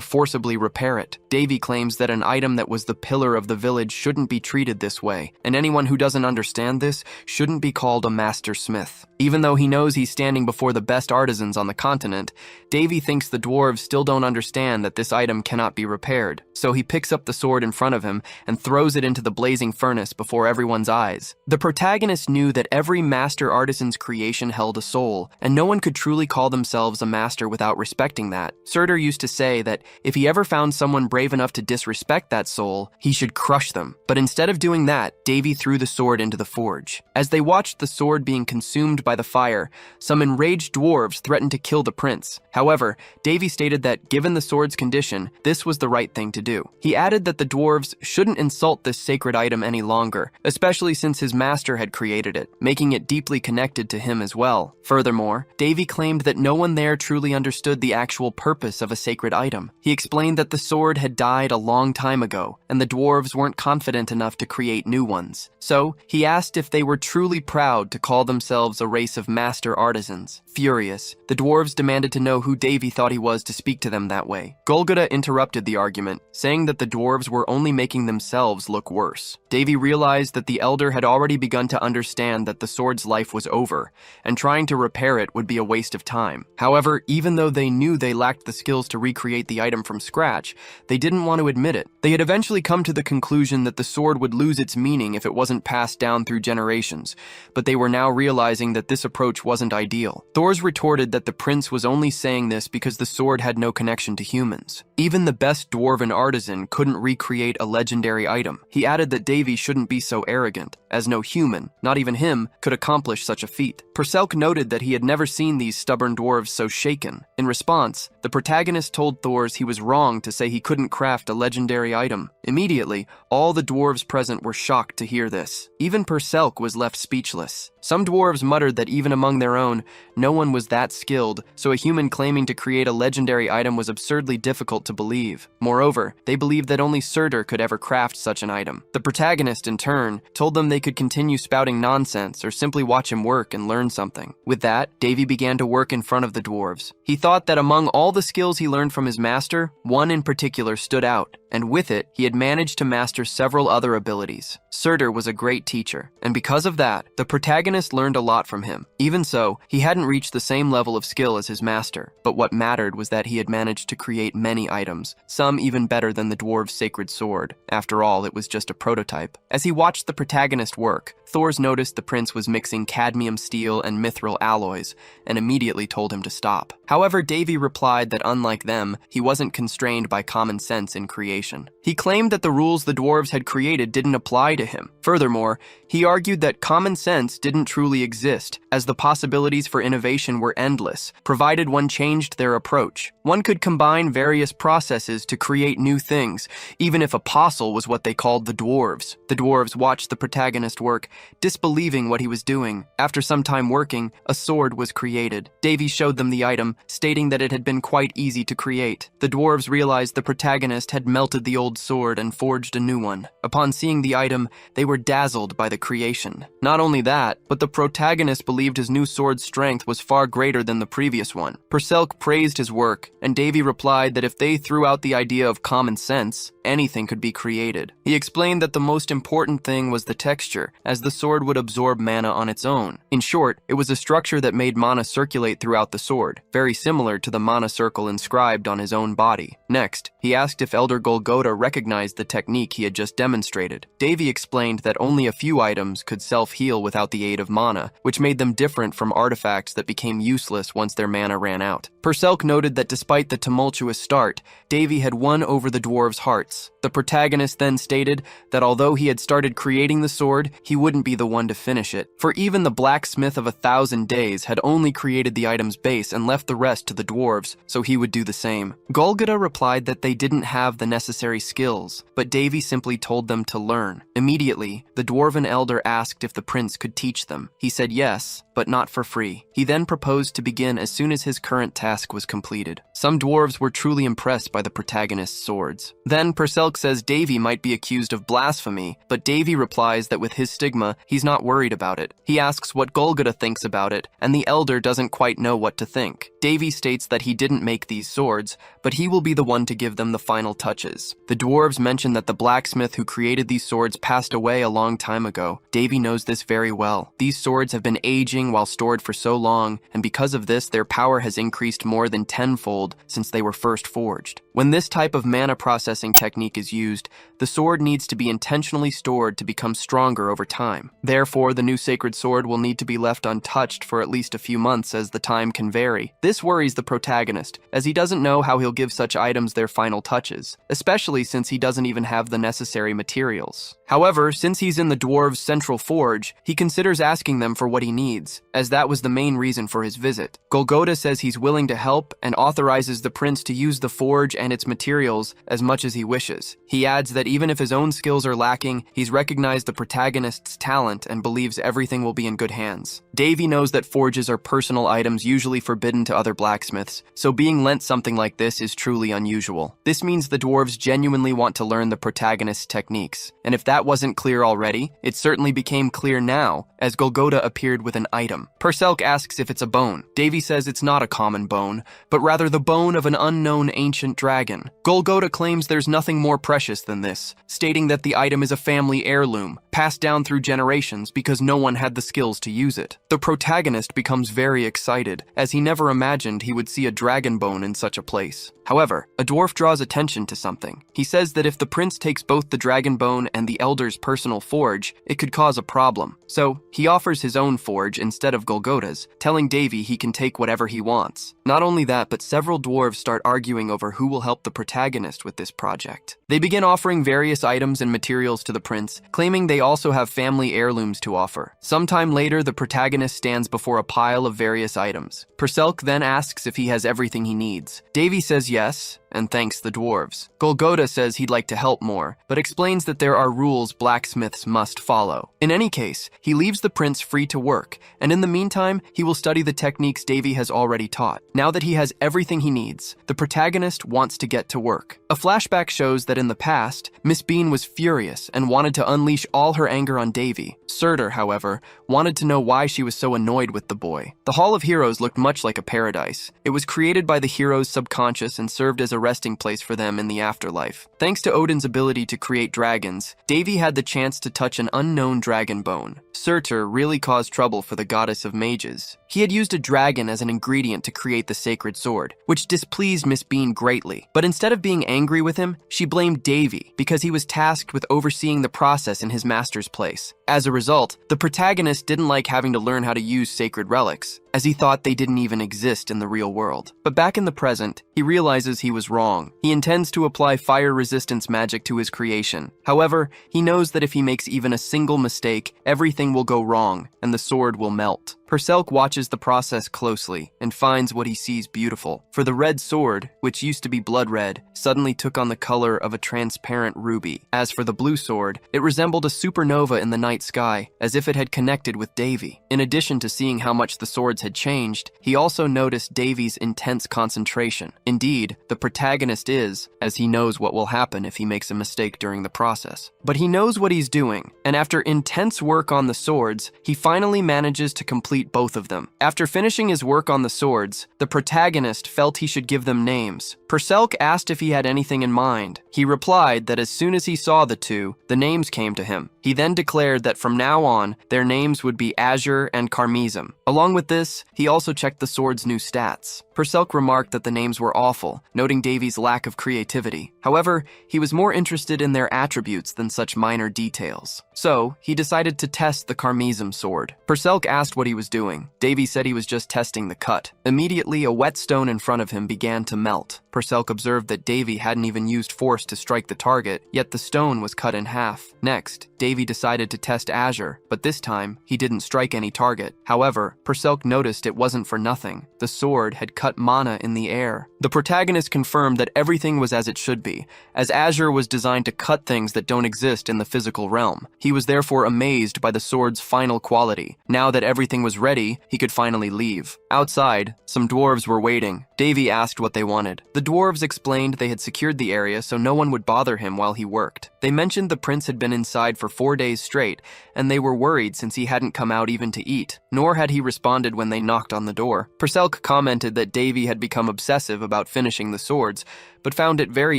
forcibly repair it. Davy claims that an item that was the pillar of the village shouldn't be treated this way, and anyone who doesn't understand this shouldn't be called a master smith. Even though he knows he's standing before the best artisans on the continent, Davy thinks the dwarves still don't understand that this item cannot be repaired, so he picks up the sword in front of him and throws it into the blazing furnace before everyone's eyes. The protagonist knew that every master artisan's creation held a soul, and no one could truly call themselves a master without respecting that. Surtur used to say that if he ever found someone brave enough to disrespect that soul, he should crush them. But instead of doing that, Davy threw the sword into the forge. As they watched the sword being consumed by the fire, some enraged dwarves threatened to kill the prince. However, Davy stated that given the sword's condition, this was the right thing to do. He added that the dwarves shouldn't insult this sacred item any longer, especially since his master had created it, making it deeply connected to him as well. Furthermore, Davy claimed that no one there truly understood the actual purpose of a sacred item. He explained that the sword had died a long time ago, and the dwarves weren't confident enough to create new ones. So, he asked if they were truly proud to call themselves a race of master artisans. Furious, the dwarves dwarves demanded to know who Davy thought he was to speak to them that way. Golgotha interrupted the argument, saying that the dwarves were only making themselves look worse. Davy realized that the elder had already begun to understand that the sword's life was over, and trying to repair it would be a waste of time. However, even though they knew they lacked the skills to recreate the item from scratch, they didn't want to admit it. They had eventually come to the conclusion that the sword would lose its meaning if it wasn't passed down through generations, but they were now realizing that this approach wasn't ideal. Thors retorted that the prince was only saying this because the sword had no connection to humans. Even the best dwarven artisan couldn't recreate a legendary item. He added that Davy shouldn't be so arrogant, as no human, not even him, could accomplish such a feat. Perselk noted that he had never seen these stubborn dwarves so shaken. In response, the protagonist told Thors he was wrong to say he couldn't craft a legendary item. Immediately, all the dwarves present were shocked to hear this. Even Perselk was left speechless. Some dwarves muttered that even among their own, no one was that skilled, so a human claiming to create a legendary item was absurdly difficult to believe. Moreover, they believed that only Surtur could ever craft such an item. The protagonist, in turn, told them they could continue spouting nonsense or simply watch him work and learn something. With that, Davy began to work in front of the dwarves. He thought that among all the skills he learned from his master, one in particular stood out, and with it, he had managed to master several other abilities. Surtur was a great teacher, and because of that, the protagonist learned a lot from him. Even so, he hadn't reached the same level of skill as his master, but what mattered was that he had managed to create many items, some even better than the dwarves' sacred sword. After all, it was just a prototype. As he watched the protagonist work, Thors noticed the prince was mixing cadmium steel and mithril alloys, and immediately told him to stop. However, Davy replied that unlike them, he wasn't constrained by common sense in creation. He claimed that the rules the dwarves had created didn't apply to him. Furthermore, he argued that common sense didn't truly exist, as the possibilities for innovation were endless, provided one changed their approach. One could combine various processes to create new things, even if apostle was what they called the dwarves. The dwarves watched the protagonist work, disbelieving what he was doing. After some time working, a sword was created. Davy showed them the item, stating that it had been quite easy to create. The dwarves realized the protagonist had melted the old sword and forged a new one. Upon seeing the item, they were dazzled by the creation. Not only that, but the protagonist believed his new sword's strength was far greater than the previous one. Perselk praised his work, and Davy replied that if they threw out the idea of common sense, anything could be created. He explained that the most important thing was the texture, as the sword would absorb mana on its own. In short, it was a structure that made mana circulate throughout the sword, very similar to the mana circle inscribed on his own body. Next, he asked if Elder Golgotha recognized the technique he had just demonstrated. Davy explained that only a few items could self-heal without the aid of mana, which made them different from artifacts that became useless once their mana ran out. Perselk noted that despite the tumultuous start, Davy had won over the dwarves' hearts. The protagonist then stated that although he had started creating the sword, he wouldn't be the one to finish it, for even the blacksmith of 1,000 days had only created the item's base and left the rest to the dwarves, so he would do the same. Golgotha replied that they didn't have the necessary skills, but Davy simply told them to learn. Immediately, the dwarven elder asked if the prince could teach them. He said yes, but not for free. He then proposed to begin as soon as his current task was completed. Some dwarves were truly impressed by the protagonist's swords. Then Perselk says Davy might be accused of blasphemy, but Davy replies that with his stigma, he's not worried about it. He asks what Golgotha thinks about it, and the elder doesn't quite know what to think. Davy states that he didn't make these swords, but he will be the one to give them the final touches. The dwarves mention that the blacksmith who created these swords passed away a long time ago. Davy knows this very well. These swords have been aging while stored for so long, and because of this, their power has increased more than tenfold since they were first forged. When this type of mana processing technique is used, the sword needs to be intentionally stored to become stronger over time. Therefore, the new sacred sword will need to be left untouched for at least a few months, as the time can vary. This worries the protagonist, as he doesn't know how he'll give such items their final touches, especially since he doesn't even have the necessary materials. However, since he's in the dwarves' central forge, he considers asking them for what he needs, as that was the main reason for his visit. Golgotha says he's willing to help and authorizes the prince to use the forge and its materials as much as he wishes. He adds that even if his own skills are lacking, he's recognized the protagonist's talent and believes everything will be in good hands. Davy knows that forges are personal items usually forbidden to other blacksmiths, so being lent something like this is truly unusual. This means the dwarves genuinely want to learn the protagonist's techniques, and if that that wasn't clear already, it certainly became clear now, as Golgotha appeared with an item. Perselk asks if it's a bone. Davy says it's not a common bone, but rather the bone of an unknown ancient dragon. Golgotha claims there's nothing more precious than this, stating that the item is a family heirloom, passed down through generations because no one had the skills to use it. The protagonist becomes very excited, as he never imagined he would see a dragon bone in such a place. However, a dwarf draws attention to something. He says that if the prince takes both the dragon bone and the elder's personal forge, it could cause a problem. So, he offers his own forge instead of Golgotha's, telling Davy he can take whatever he wants. Not only that, but several dwarves start arguing over who will help the protagonist with this project. They begin offering various items and materials to the prince, claiming they also have family heirlooms to offer. Sometime later, the protagonist stands before a pile of various items. Perselk then asks if he has everything he needs. Davy says yes, and thanks the dwarves. Golgotha says he'd like to help more, but explains that there are rules blacksmiths must follow. In any case, he leaves the prince free to work, and in the meantime, he will study the techniques Davy has already taught. Now that he has everything he needs, the protagonist wants to get to work. A flashback shows that in the past, Miss Bean was furious and wanted to unleash all her anger on Davy. Surtur, however, wanted to know why she was so annoyed with the boy. The Hall of Heroes looked much like a paradise. It was created by the heroes' subconscious and served as a resting place for them in the afterlife. Thanks to Odin's ability to create dragons, Davy had the chance to touch an unknown dragon bone. Surtur really caused trouble for the goddess of mages. He had used a dragon as an ingredient to create the sacred sword, which displeased Miss Bean greatly. But instead of being angry with him, she blamed Davy because he was tasked with overseeing the process in his master's place. As a result, the protagonist didn't like having to learn how to use sacred relics, as he thought they didn't even exist in the real world. But back in the present, he realizes he was wrong. He intends to apply fire resistance magic to his creation. However, he knows that if he makes even a single mistake, everything will go wrong and the sword will melt. Perselk watches the process closely and finds what he sees beautiful. For the red sword, which used to be blood red, suddenly took on the color of a transparent ruby. As for the blue sword, it resembled a supernova in the night sky, as if it had connected with Davy. In addition to seeing how much the swords had changed, he also noticed Davy's intense concentration. Indeed, the protagonist is, as he knows what will happen if he makes a mistake during the process. But he knows what he's doing, and after intense work on the swords, he finally manages to complete both of them. After finishing his work on the swords, the protagonist felt he should give them names. Perselk asked if he had anything in mind. He replied that as soon as he saw the two, the names came to him. He then declared that from now on, their names would be Azure and Carmesum. Along with this, he also checked the sword's new stats. Perselk remarked that the names were awful, noting Davy's lack of creativity. However, he was more interested in their attributes than such minor details. So, he decided to test the Carmesum sword. Perselk asked what he was doing. Davy said he was just testing the cut. Immediately, a wet stone in front of him began to melt. Perselk observed that Davy hadn't even used force to strike the target, yet the stone was cut in half. Next, Davy decided to test Azure, but this time, he didn't strike any target. However, Perselk noticed it wasn't for nothing. The sword had cut mana in the air. The protagonist confirmed that everything was as it should be, as Azure was designed to cut things that don't exist in the physical realm. He was therefore amazed by the sword's final quality. Now that everything was ready, he could finally leave. Outside, some dwarves were waiting. Davy asked what they wanted. The dwarves explained they had secured the area so no one would bother him while he worked. They mentioned the prince had been inside for 4 days straight, and they were worried since he hadn't come out even to eat, nor had he responded when they knocked on the door. Perselk commented that Davy had become obsessive about finishing the swords, but found it very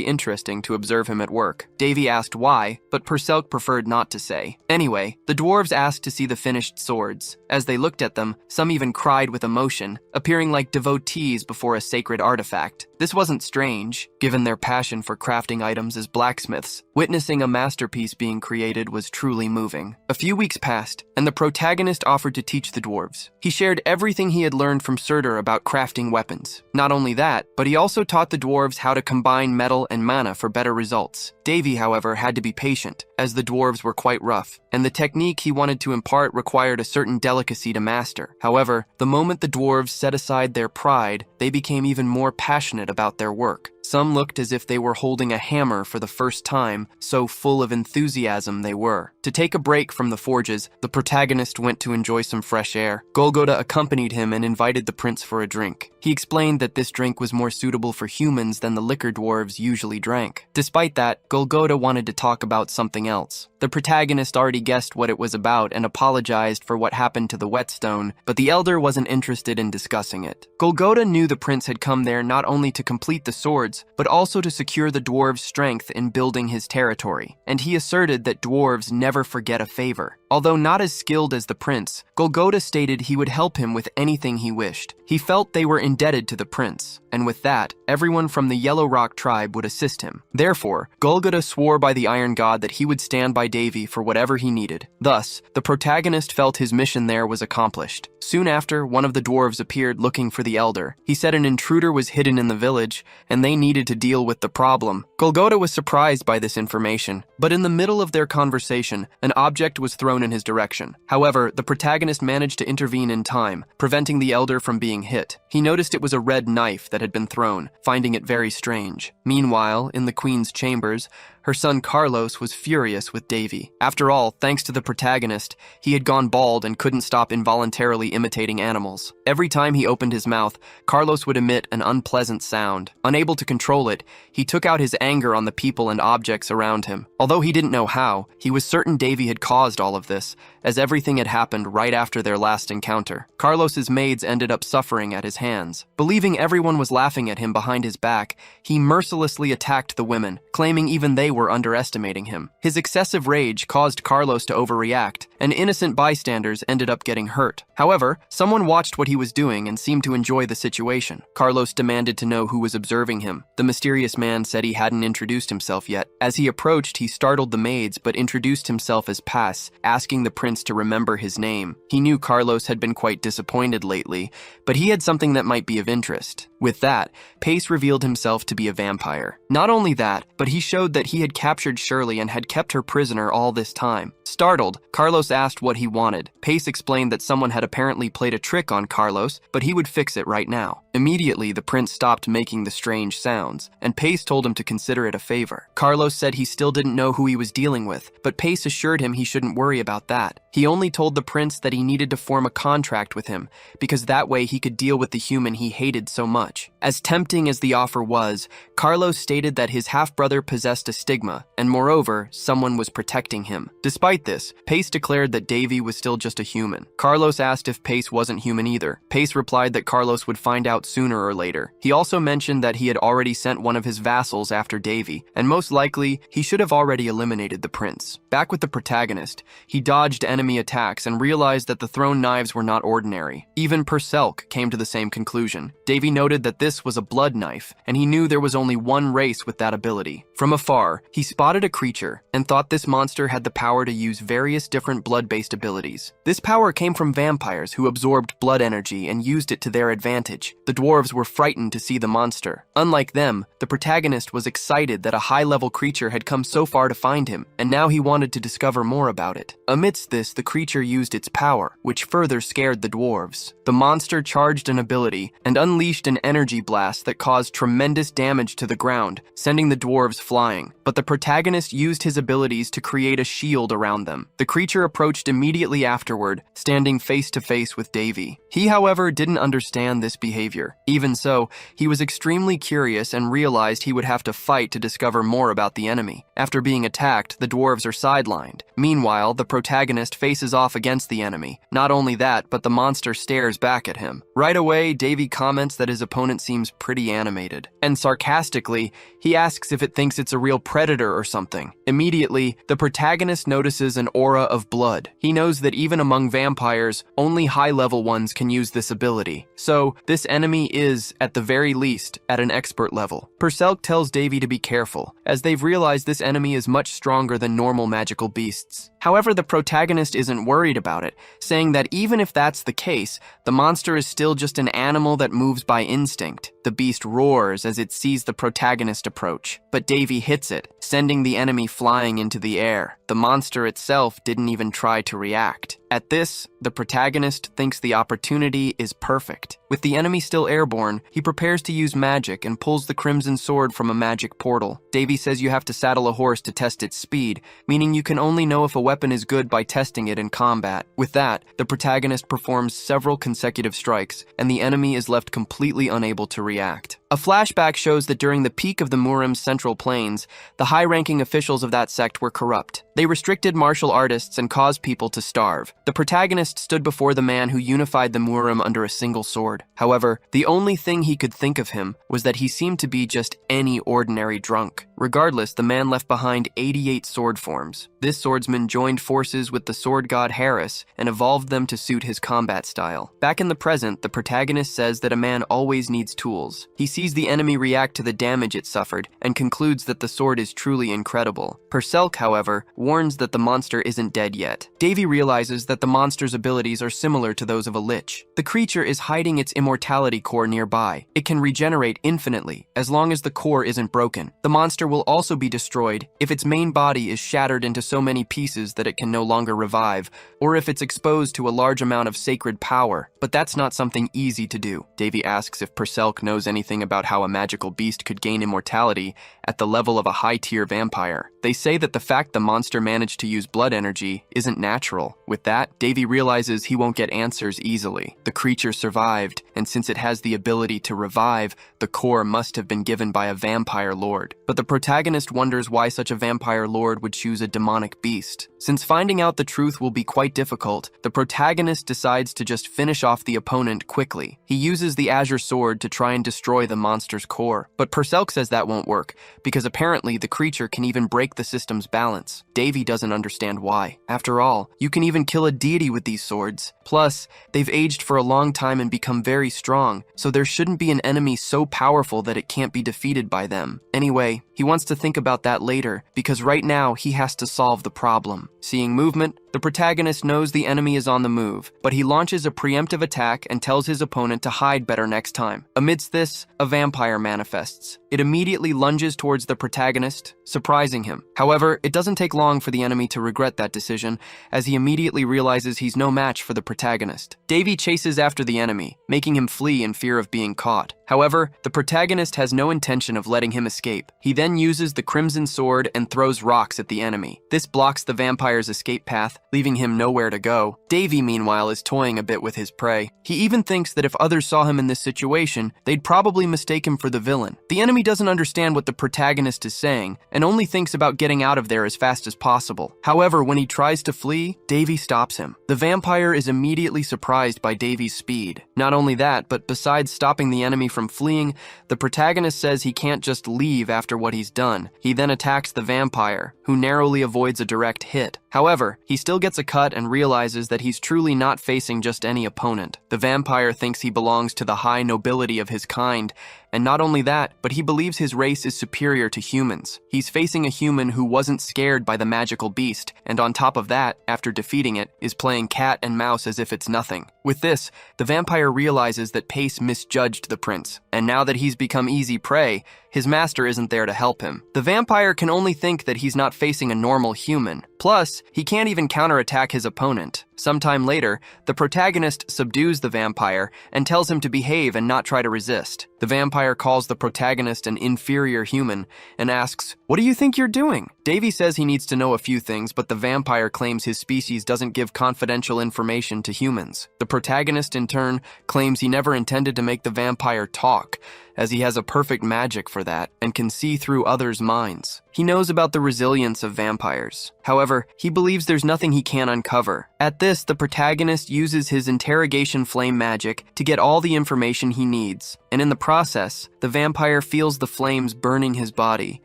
interesting to observe him at work. Davy asked why, but Perselk preferred not to say. Anyway, the dwarves asked to see the finished swords. As they looked at them, some even cried with emotion, appearing like devotees before a sacred artifact. This wasn't strange, given their passion for crafting items as blacksmiths. Witnessing a masterpiece being created was truly moving. A few weeks passed, and the protagonist offered to teach the dwarves. He shared everything he had learned from Surtur about crafting weapons. Not only that, but he also taught the dwarves how to combine metal and mana for better results. Davy, however, had to be patient, as the dwarves were quite rough, and the technique he wanted to impart required a certain delicacy to master. However, the moment the dwarves set aside their pride, they became even more passionate about their work. Some looked as if they were holding a hammer for the first time, so full of enthusiasm they were. To take a break from the forges, the protagonist went to enjoy some fresh air. Golgotha accompanied him and invited the prince for a drink. He explained that this drink was more suitable for humans than the liquor dwarves usually drank. Despite that, Golgotha wanted to talk about something else. The protagonist already guessed what it was about and apologized for what happened to the whetstone, but the elder wasn't interested in discussing it. Golgotha knew the prince had come there not only to complete the swords, but also to secure the dwarves' strength in building his territory, and he asserted that dwarves never forget a favor. Although not as skilled as the prince, Golgotha stated he would help him with anything he wished. He felt they were indebted to the prince, and with that, everyone from the Yellow Rock tribe would assist him. Therefore, Golgotha swore by the Iron God that he would stand by Davy for whatever he needed. Thus, the protagonist felt his mission there was accomplished. Soon after, one of the dwarves appeared looking for the elder. He said an intruder was hidden in the village, and they needed to deal with the problem. Golgotha was surprised by this information, but in the middle of their conversation, an object was thrown in his direction. However, the protagonist managed to intervene in time, preventing the elder from being hit. He noticed it was a red knife that had been thrown, finding it very strange. Meanwhile, in the queen's chambers, her son Carlos was furious with Davy. After all, thanks to the protagonist, he had gone bald and couldn't stop involuntarily imitating animals. Every time he opened his mouth, Carlos would emit an unpleasant sound. Unable to control it, he took out his anger on the people and objects around him. Although he didn't know how, he was certain Davy had caused all of this, as everything had happened right after their last encounter. Carlos's maids ended up suffering at his hands. Believing everyone was laughing at him behind his back, he mercilessly attacked the women, claiming even they were underestimating him. His excessive rage caused Carlos to overreact, and innocent bystanders ended up getting hurt. However, someone watched what he was doing and seemed to enjoy the situation. Carlos demanded to know who was observing him. The mysterious man said he hadn't introduced himself yet. As he approached, he startled the maids but introduced himself as Pass, asking the prince to remember his name. He knew Carlos had been quite disappointed lately, but he had something that might be of interest. With that, Pace revealed himself to be a vampire. Not only that, but he showed that he had captured Shirley and had kept her prisoner all this time. Startled, Carlos asked what he wanted. Pace explained that someone had apparently played a trick on Carlos, but he would fix it right now. Immediately, the prince stopped making the strange sounds, and Pace told him to consider it a favor. Carlos said he still didn't know who he was dealing with, but Pace assured him he shouldn't worry about that. He only told the prince that he needed to form a contract with him, because that way he could deal with the human he hated so much. As tempting as the offer was, Carlos stated that his half-brother possessed a stigma, and moreover, someone was protecting him. Despite this, Pace declared that Davy was still just a human. Carlos asked if Pace wasn't human either. Pace replied that Carlos would find out sooner or later. He also mentioned that he had already sent one of his vassals after Davy, and most likely, he should have already eliminated the prince. Back with the protagonist, he dodged enemy attacks and realized that the thrown knives were not ordinary. Even Perselk came to the same conclusion. Davy noted that this was a blood knife, and he knew there was only one race with that ability. From afar, he spotted a creature and thought this monster had the power to use various different blood-based abilities. This power came from vampires who absorbed blood energy and used it to their advantage. The dwarves were frightened to see the monster. Unlike them, the protagonist was excited that a high-level creature had come so far to find him, and now he wanted to discover more about it. Amidst this, the creature used its power, which further scared the dwarves. The monster charged an ability and unleashed an energy blast that caused tremendous damage to the ground, sending the dwarves flying. But the protagonist used his abilities to create a shield around them. The creature approached immediately afterward, standing face to face with Davy. He, however, didn't understand this behavior. Even so, he was extremely curious and realized he would have to fight to discover more about the enemy. After being attacked, the dwarves are sidelined. Meanwhile, the protagonist faces off against the enemy. Not only that, but the monster stares back at him. Right away, Davy comments that his opponent seems pretty animated. And sarcastically, he asks if it thinks it's a real predator or something. Immediately, the protagonist notices an aura of blood. He knows that even among vampires, only high-level ones can use this ability. So, this enemy is, at the very least, at an expert level. Perselk tells Davy to be careful, as they've realized this enemy is much stronger than normal magical beasts. However, the protagonist isn't worried about it, saying that even if that's the case, the monster is still just an animal that moves by instinct. The beast roars as it sees the protagonist approach, but Davy hits it, sending the enemy flying into the air. The monster itself didn't even try to react. At this, the protagonist thinks the opportunity is perfect. With the enemy still airborne, he prepares to use magic and pulls the crimson sword from a magic portal. Davy says you have to saddle a horse to test its speed, meaning you can only know if a weapon is good by testing it in combat. With that, the protagonist performs several consecutive strikes, and the enemy is left completely unable to react. A flashback shows that during the peak of the Murim's Central Plains, the high-ranking officials of that sect were corrupt. They restricted martial artists and caused people to starve. The protagonist stood before the man who unified the Murim under a single sword. However, the only thing he could think of him was that he seemed to be just any ordinary drunk. Regardless, the man left behind 88 sword forms. This swordsman joined forces with the sword god Harris and evolved them to suit his combat style. Back in the present, the protagonist says that a man always needs tools. He sees the enemy react to the damage it suffered and concludes that the sword is truly incredible. Perselk, however, warns that the monster isn't dead yet. Davy realizes that the monster's abilities are similar to those of a lich. The creature is hiding its immortality core nearby. It can regenerate infinitely, as long as the core isn't broken. The monster will also be destroyed if its main body is shattered into so many pieces that it can no longer revive, or if it's exposed to a large amount of sacred power. But that's not something easy to do. Davy asks if Perselk knows anything about how a magical beast could gain immortality at the level of a high-tier vampire. They say that the fact the monster managed to use blood energy isn't natural. With that, Davy realizes he won't get answers easily. The creature survived, and since it has the ability to revive, the core must have been given by a vampire lord. But the protagonist wonders why such a vampire lord would choose a demonic beast. Since finding out the truth will be quite difficult, the protagonist decides to just finish off the opponent quickly. He uses the Azure Sword to try and destroy the monster's core. But Perselk says that won't work, because apparently the creature can even break the system's balance. Davy doesn't understand why. After all, you can even kill a deity with these swords. Plus, they've aged for a long time and become very strong, so there shouldn't be an enemy so powerful that it can't be defeated by them. Anyway, he wants to think about that later, because right now he has to solve the problem. Seeing movement, the protagonist knows the enemy is on the move, but he launches a preemptive attack and tells his opponent to hide better next time. Amidst this, a vampire manifests. It immediately lunges towards the protagonist, surprising him. However, it doesn't take long for the enemy to regret that decision, as he immediately realizes he's no match for the protagonist. Davy chases after the enemy, making him flee in fear of being caught. However, the protagonist has no intention of letting him escape. He then uses the Crimson Sword and throws rocks at the enemy. This blocks the vampire's escape path, leaving him nowhere to go. Davy, meanwhile, is toying a bit with his prey. He even thinks that if others saw him in this situation, they'd probably mistake him for the villain. The enemy doesn't understand what the protagonist is saying, and only thinks about getting out of there as fast as possible. However, when he tries to flee, Davy stops him. The vampire is immediately surprised by Davy's speed. Not only that, but besides stopping the enemy from fleeing, the protagonist says he can't just leave after what he's done. He then attacks the vampire, who narrowly avoids a direct hit. However, he still gets a cut and realizes that he's truly not facing just any opponent. The vampire thinks he belongs to the high nobility of his kind, and not only that, but he believes his race is superior to humans. He's facing a human who wasn't scared by the magical beast, and on top of that, after defeating it, is playing cat and mouse as if it's nothing. With this, the vampire realizes that Pace misjudged the prince, and now that he's become easy prey, his master isn't there to help him. The vampire can only think that he's not facing a normal human. Plus, he can't even counterattack his opponent. Sometime later, the protagonist subdues the vampire and tells him to behave and not try to resist. The vampire calls the protagonist an inferior human and asks, "What do you think you're doing?" Davy says he needs to know a few things, but the vampire claims his species doesn't give confidential information to humans. The protagonist, in turn, claims he never intended to make the vampire talk, as he has a perfect magic for that and can see through others' minds. He knows about the resilience of vampires. However, he believes there's nothing he can't uncover. At this, the protagonist uses his interrogation flame magic to get all the information he needs, and in the process, the vampire feels the flames burning his body.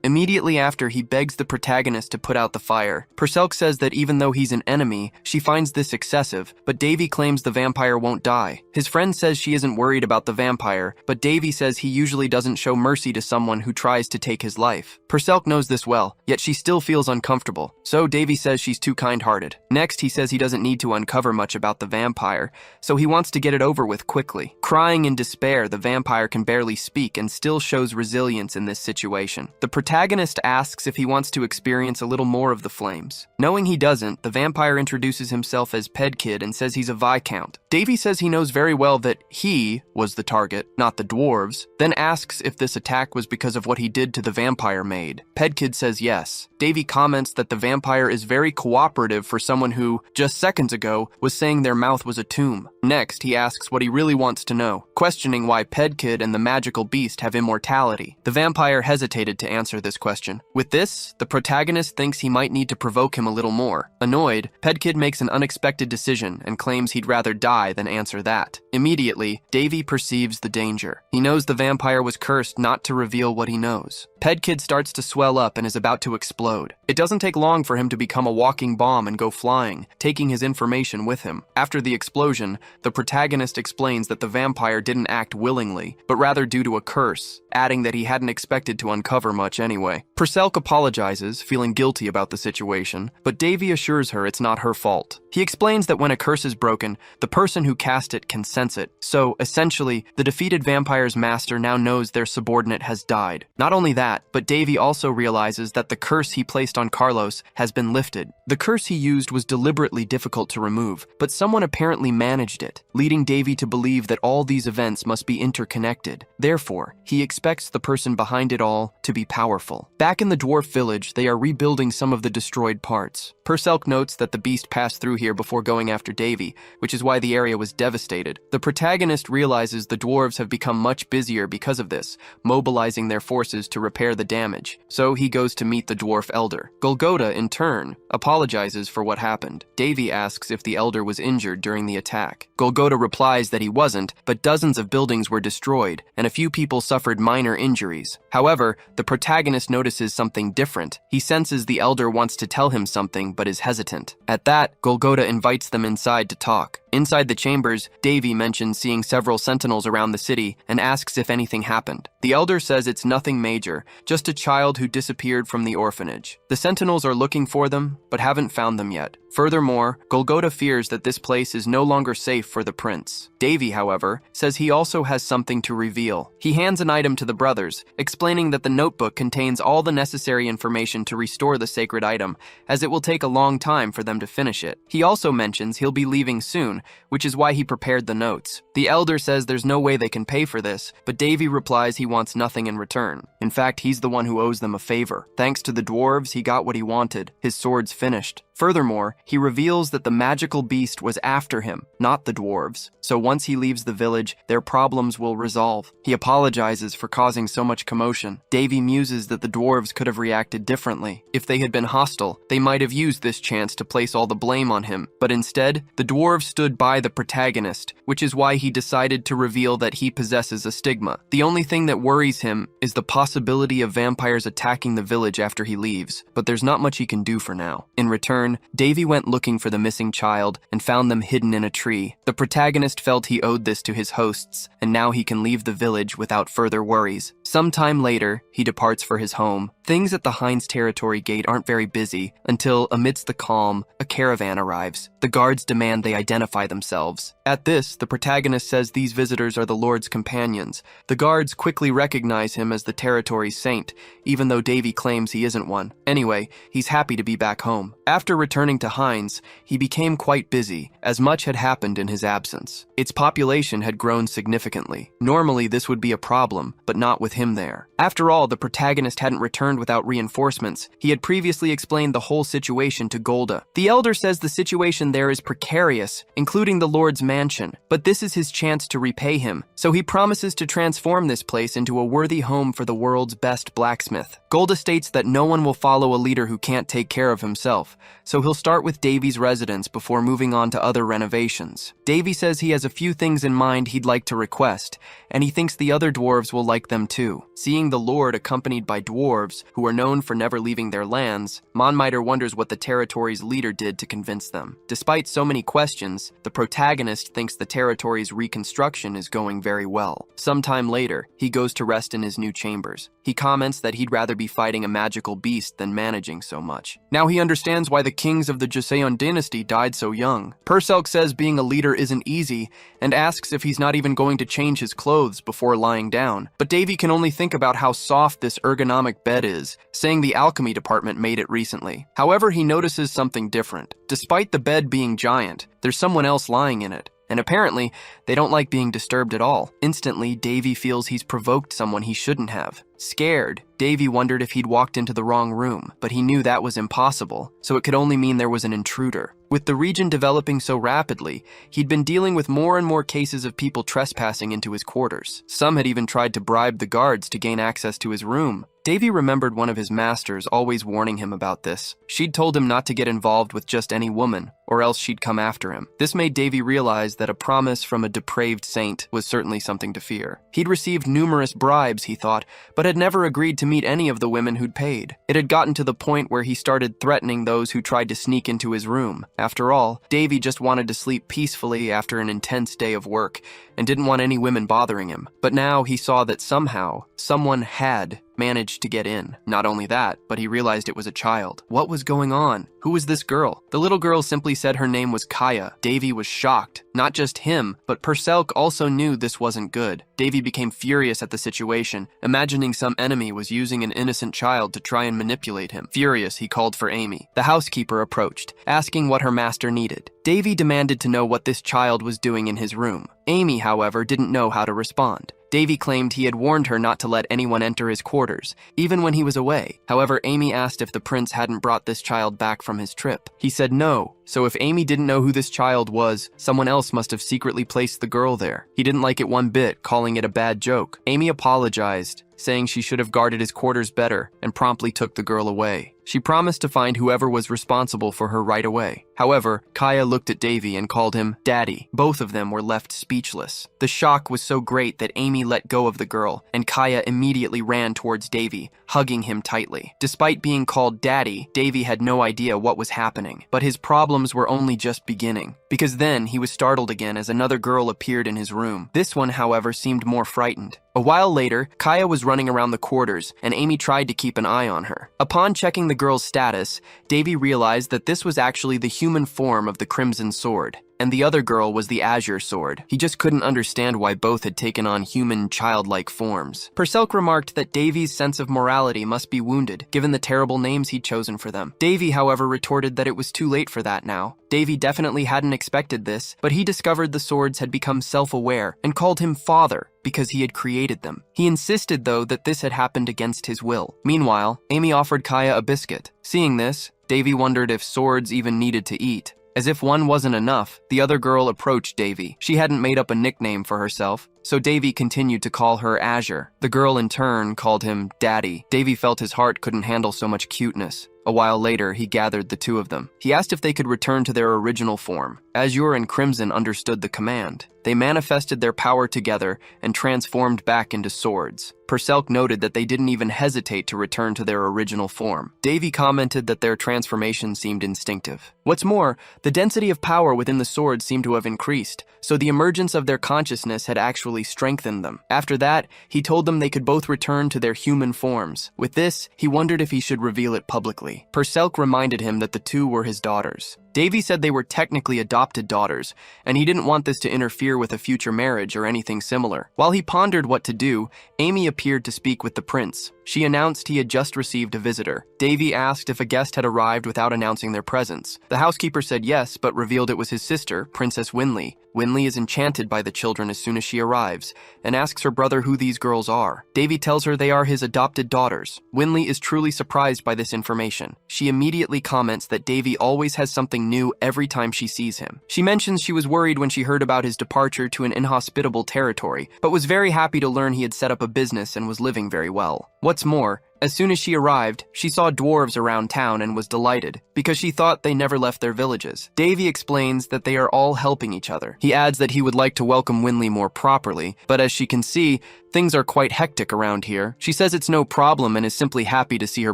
Immediately after, he begs the protagonist to put out the fire. Perselk says that even though he's an enemy, she finds this excessive, but Davy claims the vampire won't die. His friend says she isn't worried about the vampire, but Davy says he usually doesn't show mercy to someone who tries to take his life. Perselk knows this well, yet she still feels uncomfortable, so Davy says she's too kind-hearted. Next, he says he doesn't need to uncover much about the vampire, so he wants to get it over with quickly. Crying in despair, the vampire vampire can barely speak and still shows resilience in this situation. The protagonist asks if he wants to experience a little more of the flames. Knowing he doesn't, the vampire introduces himself as Pedkid and says he's a viscount. Davy says he knows very well that he was the target, not the dwarves, then asks if this attack was because of what he did to the vampire maid. Pedkid says yes. Davy comments that the vampire is very cooperative for someone who, just seconds ago, was saying their mouth was a tomb. Next, he asks what he really wants to know, questioning why Pedkid and the magical beast have immortality. The vampire hesitated to answer this question. With this, the protagonist thinks he might need to provoke him a little more. Annoyed, Pedkid makes an unexpected decision and claims he'd rather die than answer that. Immediately, Davy perceives the danger. He knows the vampire was cursed not to reveal what he knows. Pedkid starts to swell up and is about to explode. It doesn't take long for him to become a walking bomb and go flying, taking his information with him. After the explosion, the protagonist explains that the vampire didn't act willingly, but rather due to a curse, adding that he hadn't expected to uncover much anyway. Purcell apologizes, feeling guilty about the situation, but Davy assures her it's not her fault. He explains that when a curse is broken, the person who cast it can sense it. So, essentially, the defeated vampire's master now knows their subordinate has died. Not only that, but Davy also realizes that the curse he placed on Carlos has been lifted. The curse he used was deliberately difficult to remove, but someone apparently managed it, leading Davy to believe that all these events must be interconnected. Therefore, he expects the person behind it all to be powerful. Back in the dwarf village, they are rebuilding some of the destroyed parts. Purcell notes that the beast passed through here before going after Davy, which is why the area was devastated. The protagonist realizes the dwarves have become much busier because of this, mobilizing their forces to repair the damage. So he goes to meet the dwarf elder. Golgotha, in turn, apologizes for what happened. Davy asks if the elder was injured during the attack. Golgotha replies that he wasn't, but dozens of buildings were destroyed, and a few people suffered minor injuries. However, the protagonist notices something different. He senses the elder wants to tell him something, but is hesitant. At that, Golgotha invites them inside to talk. Inside the chambers, Davy mentions seeing several sentinels around the city and asks if anything happened. The elder says it's nothing major, just a child who disappeared from the orphanage. The sentinels are looking for them, but haven't found them yet. Furthermore, Golgotha fears that this place is no longer safe for the prince. Davy, however, says he also has something to reveal. He hands an item to the brothers, explaining that the notebook contains all the necessary information to restore the sacred item, as it will take a long time for them to finish it. He also mentions he'll be leaving soon, which is why he prepared the notes. The elder says there's no way they can pay for this, but Davy replies he wants nothing in return. In fact, he's the one who owes them a favor. Thanks to the dwarves, he got what he wanted. His sword's finished. Furthermore, he reveals that the magical beast was after him, not the dwarves. So once he leaves the village, their problems will resolve. He apologizes for causing so much commotion. Davy muses that the dwarves could have reacted differently. If they had been hostile, they might have used this chance to place all the blame on him. But instead, the dwarves stood by the protagonist, which is why he decided to reveal that he possesses a stigma. The only thing that worries him is the possibility of vampires attacking the village after he leaves, but there's not much he can do for now. In return, Davy went looking for the missing child and found them hidden in a tree. The protagonist felt he owed this to his hosts, and now he can leave the village without further worries. Sometime later, he departs for his home. Things at the Heinz territory gate aren't very busy until, amidst the calm, a caravan arrives. The guards demand they identify themselves. At this, the protagonist says these visitors are the Lord's companions. The guards quickly recognize him as the territory's saint, even though Davy claims he isn't one. Anyway, he's happy to be back home. After returning to Heinz, he became quite busy, as much had happened in his absence. Its population had grown significantly. Normally, this would be a problem, but not with him there. After all, the protagonist hadn't returned without reinforcements. He had previously explained the whole situation to Golda. The elder says the situation there is precarious, including the Lord's mansion, but this is his chance to repay him, so he promises to transform this place into a worthy home for the world's best blacksmith. Golda states that no one will follow a leader who can't take care of himself, so he'll start with Davy's residence before moving on to other renovations. Davy says he has a few things in mind he'd like to request, and he thinks the other dwarves will like them too. do. Seeing the Lord accompanied by dwarves, who are known for never leaving their lands, Manhwa wonders what the territory's leader did to convince them. Despite so many questions, the protagonist thinks the territory's reconstruction is going very well. Sometime later, he goes to rest in his new chambers. He comments that he'd rather be fighting a magical beast than managing so much. Now he understands why the kings of the Joseon dynasty died so young. Perselk says being a leader isn't easy, and asks if he's not even going to change his clothes before lying down. But Davy can only think about how soft this ergonomic bed is, saying the alchemy department made it recently. However, he notices something different. Despite the bed being giant, there's someone else lying in it. And apparently, they don't like being disturbed at all. Instantly, Davy feels he's provoked someone he shouldn't have. Scared, Davy wondered if he'd walked into the wrong room, but he knew that was impossible, so it could only mean there was an intruder. With the region developing so rapidly, he'd been dealing with more and more cases of people trespassing into his quarters. Some had even tried to bribe the guards to gain access to his room. Davy remembered one of his masters always warning him about this. She'd told him not to get involved with just any woman, or else she'd come after him. This made Davy realize that a promise from a depraved saint was certainly something to fear. He'd received numerous bribes, he thought, but had never agreed to meet any of the women who'd paid. It had gotten to the point where he started threatening those who tried to sneak into his room. After all, Davy just wanted to sleep peacefully after an intense day of work, and didn't want any women bothering him. But now he saw that somehow, someone had managed to get in. Not only that, but he realized it was a child. What was going on? Who was this girl? The little girl simply said her name was Kaya. Davy was shocked. Not just him, but Perselk also knew this wasn't good. Davy became furious at the situation, imagining some enemy was using an innocent child to try and manipulate him. Furious, he called for Amy. The housekeeper approached, asking what her master needed. Davy demanded to know what this child was doing in his room. Amy, however, didn't know how to respond. Davy claimed he had warned her not to let anyone enter his quarters, even when he was away. However, Amy asked if the prince hadn't brought this child back from his trip. He said no, so if Amy didn't know who this child was, someone else must have secretly placed the girl there. He didn't like it one bit, calling it a bad joke. Amy apologized, saying she should have guarded his quarters better, and promptly took the girl away. She promised to find whoever was responsible for her right away. However, Kaya looked at Davy and called him Daddy. Both of them were left speechless. The shock was so great that Amy let go of the girl, and Kaya immediately ran towards Davy, hugging him tightly. Despite being called Daddy, Davy had no idea what was happening. But his problems were only just beginning, because then he was startled again as another girl appeared in his room. This one, however, seemed more frightened. A while later, Kaya was running around the quarters, and Amy tried to keep an eye on her. Upon checking the girl's status, Davy realized that this was actually the human form of the Crimson Sword, and the other girl was the Azure Sword. He just couldn't understand why both had taken on human, childlike forms. Perselk remarked that Davy's sense of morality must be wounded, given the terrible names he'd chosen for them. Davy, however, retorted that it was too late for that now. Davy definitely hadn't expected this, but he discovered the swords had become self-aware and called him father because he had created them. He insisted, though, that this had happened against his will. Meanwhile, Amy offered Kaya a biscuit. Seeing this, Davy wondered if swords even needed to eat. As if one wasn't enough, the other girl approached Davy. She hadn't made up a nickname for herself, so Davy continued to call her Azure. The girl in turn called him Daddy. Davy felt his heart couldn't handle so much cuteness. A while later, he gathered the two of them. He asked if they could return to their original form. Azure and Crimson understood the command. They manifested their power together and transformed back into swords. Perselk noted that they didn't even hesitate to return to their original form. Davy commented that their transformation seemed instinctive. What's more, the density of power within the swords seemed to have increased, so the emergence of their consciousness had actually strengthened them. After that, he told them they could both return to their human forms. With this, he wondered if he should reveal it publicly. Perselk reminded him that the two were his daughters. Davy said they were technically adopted daughters, and he didn't want this to interfere with a future marriage or anything similar. While he pondered what to do, Amy appeared to speak with the prince. She announced he had just received a visitor. Davy asked if a guest had arrived without announcing their presence. The housekeeper said yes, but revealed it was his sister, Princess Winley. Winley is enchanted by the children as soon as she arrives, and asks her brother who these girls are. Davy tells her they are his adopted daughters. Winley is truly surprised by this information. She immediately comments that Davy always has something new every time she sees him. She mentions she was worried when she heard about his departure to an inhospitable territory, but was very happy to learn he had set up a business and was living very well. What's more, As soon as she arrived, she saw dwarves around town and was delighted, because she thought they never left their villages. Davy explains that they are all helping each other. He adds that he would like to welcome Winley more properly, but as she can see, things are quite hectic around here. She says it's no problem and is simply happy to see her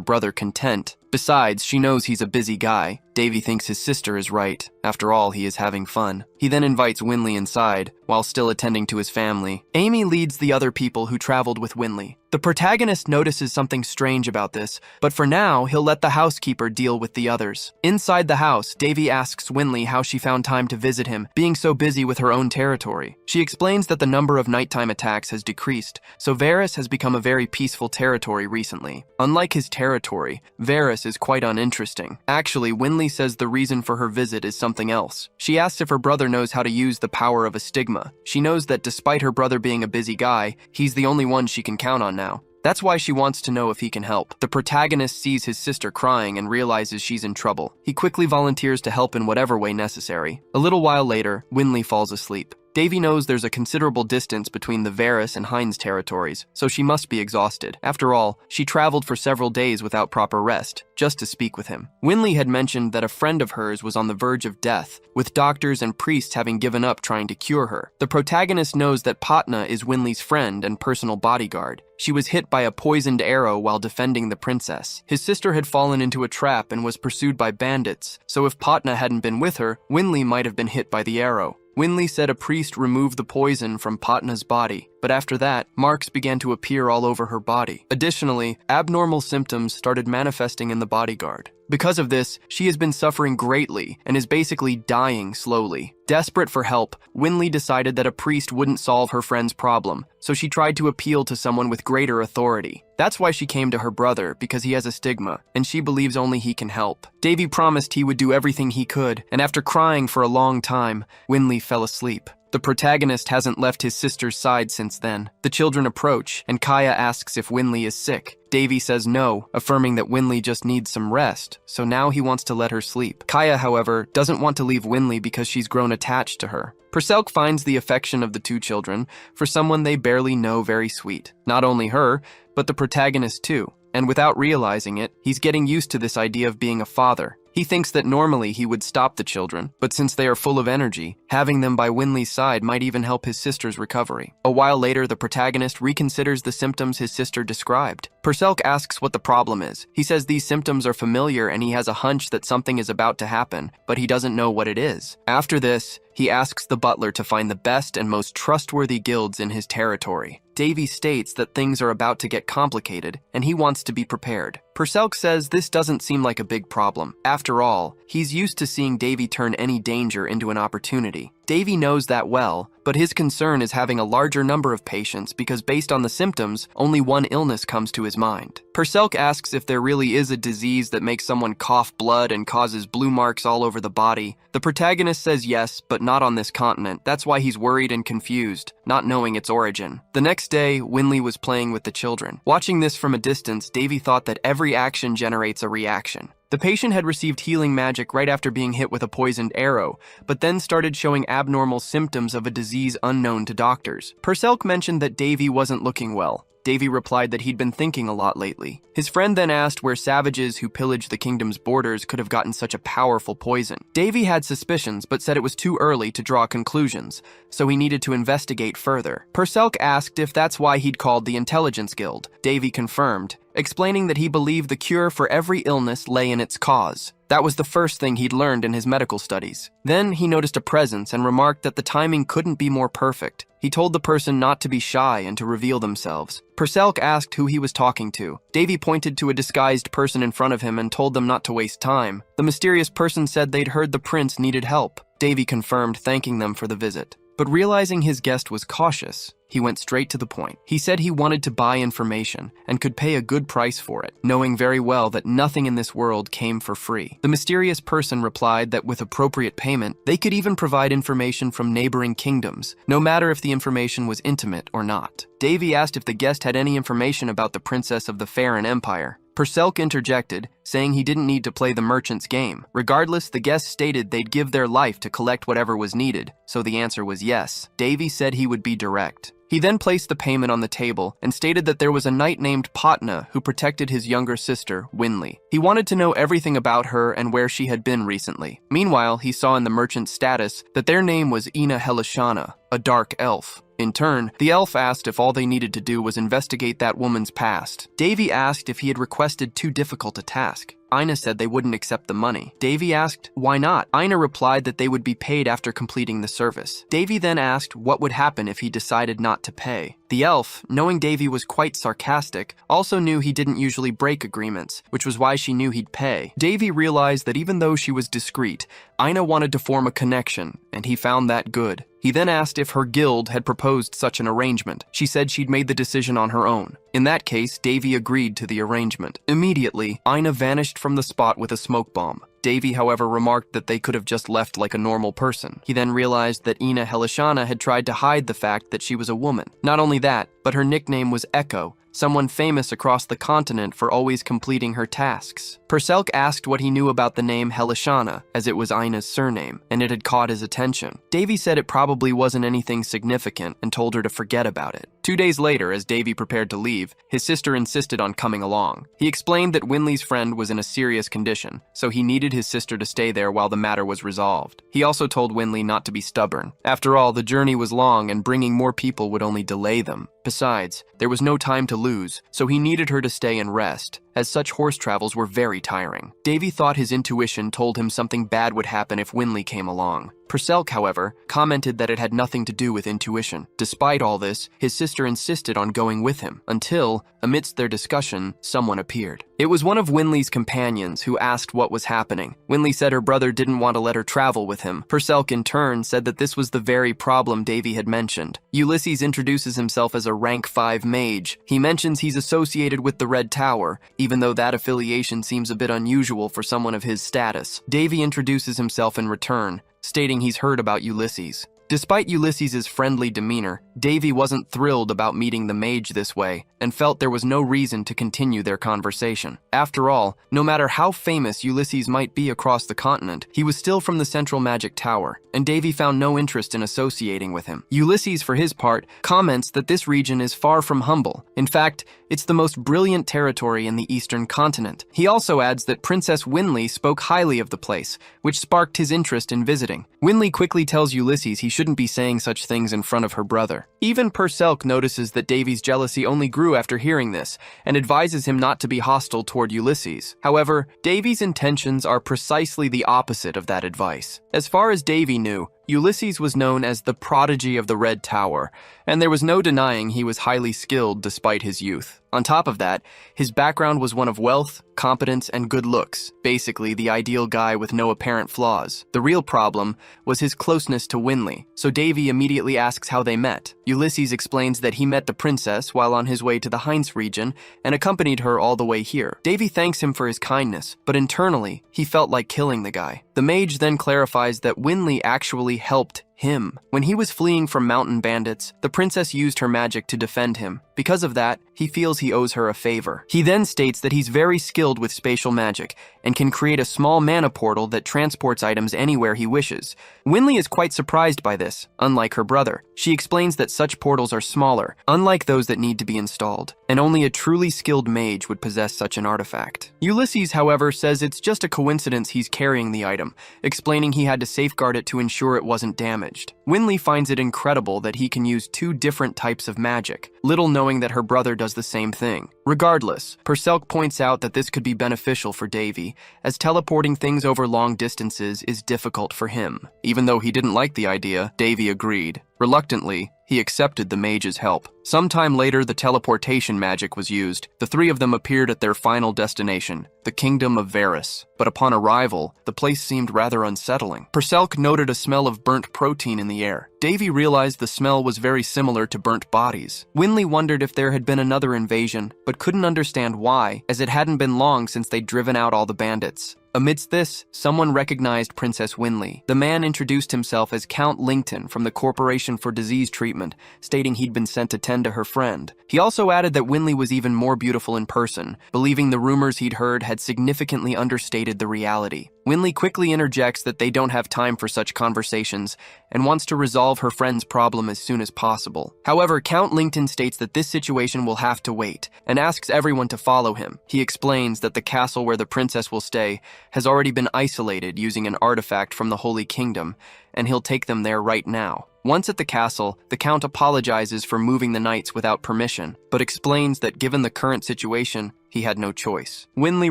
brother content. Besides, she knows he's a busy guy. Davy thinks his sister is right. After all, he is having fun. He then invites Winley inside, while still attending to his family. Amy leads the other people who traveled with Winley. The protagonist notices something strange about this, but for now, he'll let the housekeeper deal with the others. Inside the house, Davy asks Winley how she found time to visit him, being so busy with her own territory. She explains that the number of nighttime attacks has decreased, so Varys has become a very peaceful territory recently. Unlike his territory, Varys is quite uninteresting. Actually, Winley says the reason for her visit is something else. She asks if her brother knows how to use the power of a stigma. She knows that despite her brother being a busy guy, he's the only one she can count on now. That's why she wants to know if he can help. The protagonist sees his sister crying and realizes she's in trouble. He quickly volunteers to help in whatever way necessary. A little while later, Winley falls asleep. Davy knows there's a considerable distance between the Varys and Hines territories, so she must be exhausted. After all, she traveled for several days without proper rest, just to speak with him. Winley had mentioned that a friend of hers was on the verge of death, with doctors and priests having given up trying to cure her. The protagonist knows that Patna is Winley's friend and personal bodyguard. She was hit by a poisoned arrow while defending the princess. His sister had fallen into a trap and was pursued by bandits, so if Patna hadn't been with her, Winley might have been hit by the arrow. Winley said a priest removed the poison from Patna's body, but after that, marks began to appear all over her body. Additionally, abnormal symptoms started manifesting in the bodyguard. Because of this, she has been suffering greatly and is basically dying slowly. Desperate for help, Winley decided that a priest wouldn't solve her friend's problem, so she tried to appeal to someone with greater authority. That's why she came to her brother, because he has a stigma, and she believes only he can help. Davy promised he would do everything he could, and after crying for a long time, Winley fell asleep. The protagonist hasn't left his sister's side since then. The children approach, and Kaya asks if Winley is sick. Davy says no, affirming that Winley just needs some rest, so now he wants to let her sleep. Kaya, however, doesn't want to leave Winley because she's grown attached to her. Purcell finds the affection of the two children for someone they barely know very sweet. Not only her, but the protagonist too. And without realizing it, he's getting used to this idea of being a father. He thinks that normally he would stop the children, but since they are full of energy, having them by Winley's side might even help his sister's recovery. A while later, the protagonist reconsiders the symptoms his sister described. Purcell asks what the problem is. He says these symptoms are familiar and he has a hunch that something is about to happen, but he doesn't know what it is. After this, he asks the butler to find the best and most trustworthy guilds in his territory. Davy states that things are about to get complicated, and he wants to be prepared. Purcell says this doesn't seem like a big problem. After all, he's used to seeing Davy turn any danger into an opportunity. Davy knows that well, but his concern is having a larger number of patients because based on the symptoms, only one illness comes to his mind. Purcell asks if there really is a disease that makes someone cough blood and causes blue marks all over the body. The protagonist says yes, but not on this continent. That's why he's worried and confused, not knowing its origin. The next day, Winley was playing with the children. Watching this from a distance, Davy thought that every action generates a reaction. The patient had received healing magic right after being hit with a poisoned arrow, but then started showing abnormal symptoms of a disease unknown to doctors. Purcell mentioned that Davy wasn't looking well. Davy replied that he'd been thinking a lot lately. His friend then asked where savages who pillaged the kingdom's borders could have gotten such a powerful poison. Davy had suspicions, but said it was too early to draw conclusions, so he needed to investigate further. Purcell asked if that's why he'd called the Intelligence Guild. Davy confirmed, explaining that he believed the cure for every illness lay in its cause. That was the first thing he'd learned in his medical studies. Then he noticed a presence and remarked that the timing couldn't be more perfect. He told the person not to be shy and to reveal themselves. Purcell asked who he was talking to. Davy pointed to a disguised person in front of him and told them not to waste time. The mysterious person said they'd heard the prince needed help. Davy confirmed, thanking them for the visit. But realizing his guest was cautious, he went straight to the point. He said he wanted to buy information and could pay a good price for it, knowing very well that nothing in this world came for free. The mysterious person replied that with appropriate payment, they could even provide information from neighboring kingdoms, no matter if the information was intimate or not. Davy asked if the guest had any information about the princess of the Farron Empire. Purcell interjected, saying he didn't need to play the merchant's game. Regardless, the guests stated they'd give their life to collect whatever was needed, so the answer was yes. Davy said he would be direct. He then placed the payment on the table and stated that there was a knight named Patna who protected his younger sister, Winley. He wanted to know everything about her and where she had been recently. Meanwhile, he saw in the merchant's status that their name was Ina Helishana, a dark elf. In turn, the elf asked if all they needed to do was investigate that woman's past. Davy asked if he had requested too difficult a task. Ina said they wouldn't accept the money. Davy asked, why not? Ina replied that they would be paid after completing the service. Davy then asked what would happen if he decided not to pay. The elf, knowing Davy was quite sarcastic, also knew he didn't usually break agreements, which was why she knew he'd pay. Davy realized that even though she was discreet, Ina wanted to form a connection, and he found that good. He then asked if her guild had proposed such an arrangement. She said she'd made the decision on her own. In that case, Davy agreed to the arrangement. Immediately, Ina vanished from the spot with a smoke bomb. Davy, however, remarked that they could have just left like a normal person. He then realized that Ina Helishana had tried to hide the fact that she was a woman. Not only that, but her nickname was Echo, someone famous across the continent for always completing her tasks. Perselk asked what he knew about the name Helishana, as it was Ina's surname, and it had caught his attention. Davy said it probably wasn't anything significant and told her to forget about it. 2 days later, as Davy prepared to leave, his sister insisted on coming along. He explained that Winley's friend was in a serious condition, so he needed his sister to stay there while the matter was resolved. He also told Winley not to be stubborn. After all, the journey was long and bringing more people would only delay them. Besides, there was no time to lose, so he needed her to stay and rest, as such horse travels were very tiring. Davy thought his intuition told him something bad would happen if Winley came along. Perselk, however, commented that it had nothing to do with intuition. Despite all this, his sister insisted on going with him, until, amidst their discussion, someone appeared. It was one of Winley's companions who asked what was happening. Winley said her brother didn't want to let her travel with him. Perselk, in turn, said that this was the very problem Davy had mentioned. Ulysses introduces himself as a rank 5 mage. He mentions he's associated with the Red Tower, even though that affiliation seems a bit unusual for someone of his status. Davy introduces himself in return, stating he's heard about Ulysses. Despite Ulysses' friendly demeanor, Davy wasn't thrilled about meeting the mage this way and felt there was no reason to continue their conversation. After all, no matter how famous Ulysses might be across the continent, he was still from the Central Magic Tower, and Davy found no interest in associating with him. Ulysses, for his part, comments that this region is far from humble. In fact, it's the most brilliant territory in the eastern continent. He also adds that Princess Winley spoke highly of the place, which sparked his interest in visiting. Winley quickly tells Ulysses he shouldn't be saying such things in front of her brother. Even Perselk notices that Davy's jealousy only grew after hearing this, and advises him not to be hostile toward Ulysses. However, Davy's intentions are precisely the opposite of that advice. As far as Davy knew, Ulysses was known as the prodigy of the Red Tower, and there was no denying he was highly skilled despite his youth. On top of that, his background was one of wealth, competence, and good looks, basically the ideal guy with no apparent flaws. The real problem was his closeness to Winley, so Davy immediately asks how they met. Ulysses explains that he met the princess while on his way to the Heinz region and accompanied her all the way here. Davy thanks him for his kindness, but internally, he felt like killing the guy. The mage then clarifies that Winley actually helped him. When he was fleeing from mountain bandits, the princess used her magic to defend him. Because of that, he feels he owes her a favor. He then states that he's very skilled with spatial magic and can create a small mana portal that transports items anywhere he wishes. Winley is quite surprised by this, unlike her brother. She explains that such portals are smaller, unlike those that need to be installed, and only a truly skilled mage would possess such an artifact. Ulysses, however, says it's just a coincidence he's carrying the item, explaining he had to safeguard it to ensure it wasn't damaged. Winley finds it incredible that he can use 2 different types of magic, little knowing that her brother does the same thing. Regardless, Perselk points out that this could be beneficial for Davy, as teleporting things over long distances is difficult for him. Even though he didn't like the idea, Davy agreed. Reluctantly, he accepted the mage's help. Sometime later, the teleportation magic was used. The 3 of them appeared at their final destination, the kingdom of Varus. But upon arrival, the place seemed rather unsettling. Perselk noted a smell of burnt protein in the air. Davy realized the smell was very similar to burnt bodies. Winley wondered if there had been another invasion, but couldn't understand why, as it hadn't been long since they'd driven out all the bandits. Amidst this, someone recognized Princess Winley. The man introduced himself as Count Lington from the Corporation for Disease Treatment treatment, stating he'd been sent to tend to her friend. He also added that Winley was even more beautiful in person, believing the rumors he'd heard had significantly understated the reality. Winley quickly interjects that they don't have time for such conversations and wants to resolve her friend's problem as soon as possible. However, Count Lincoln states that this situation will have to wait and asks everyone to follow him. He explains that the castle where the princess will stay has already been isolated using an artifact from the Holy Kingdom, and he'll take them there right now. Once at the castle, the Count apologizes for moving the knights without permission, but explains that given the current situation, he had no choice. Winley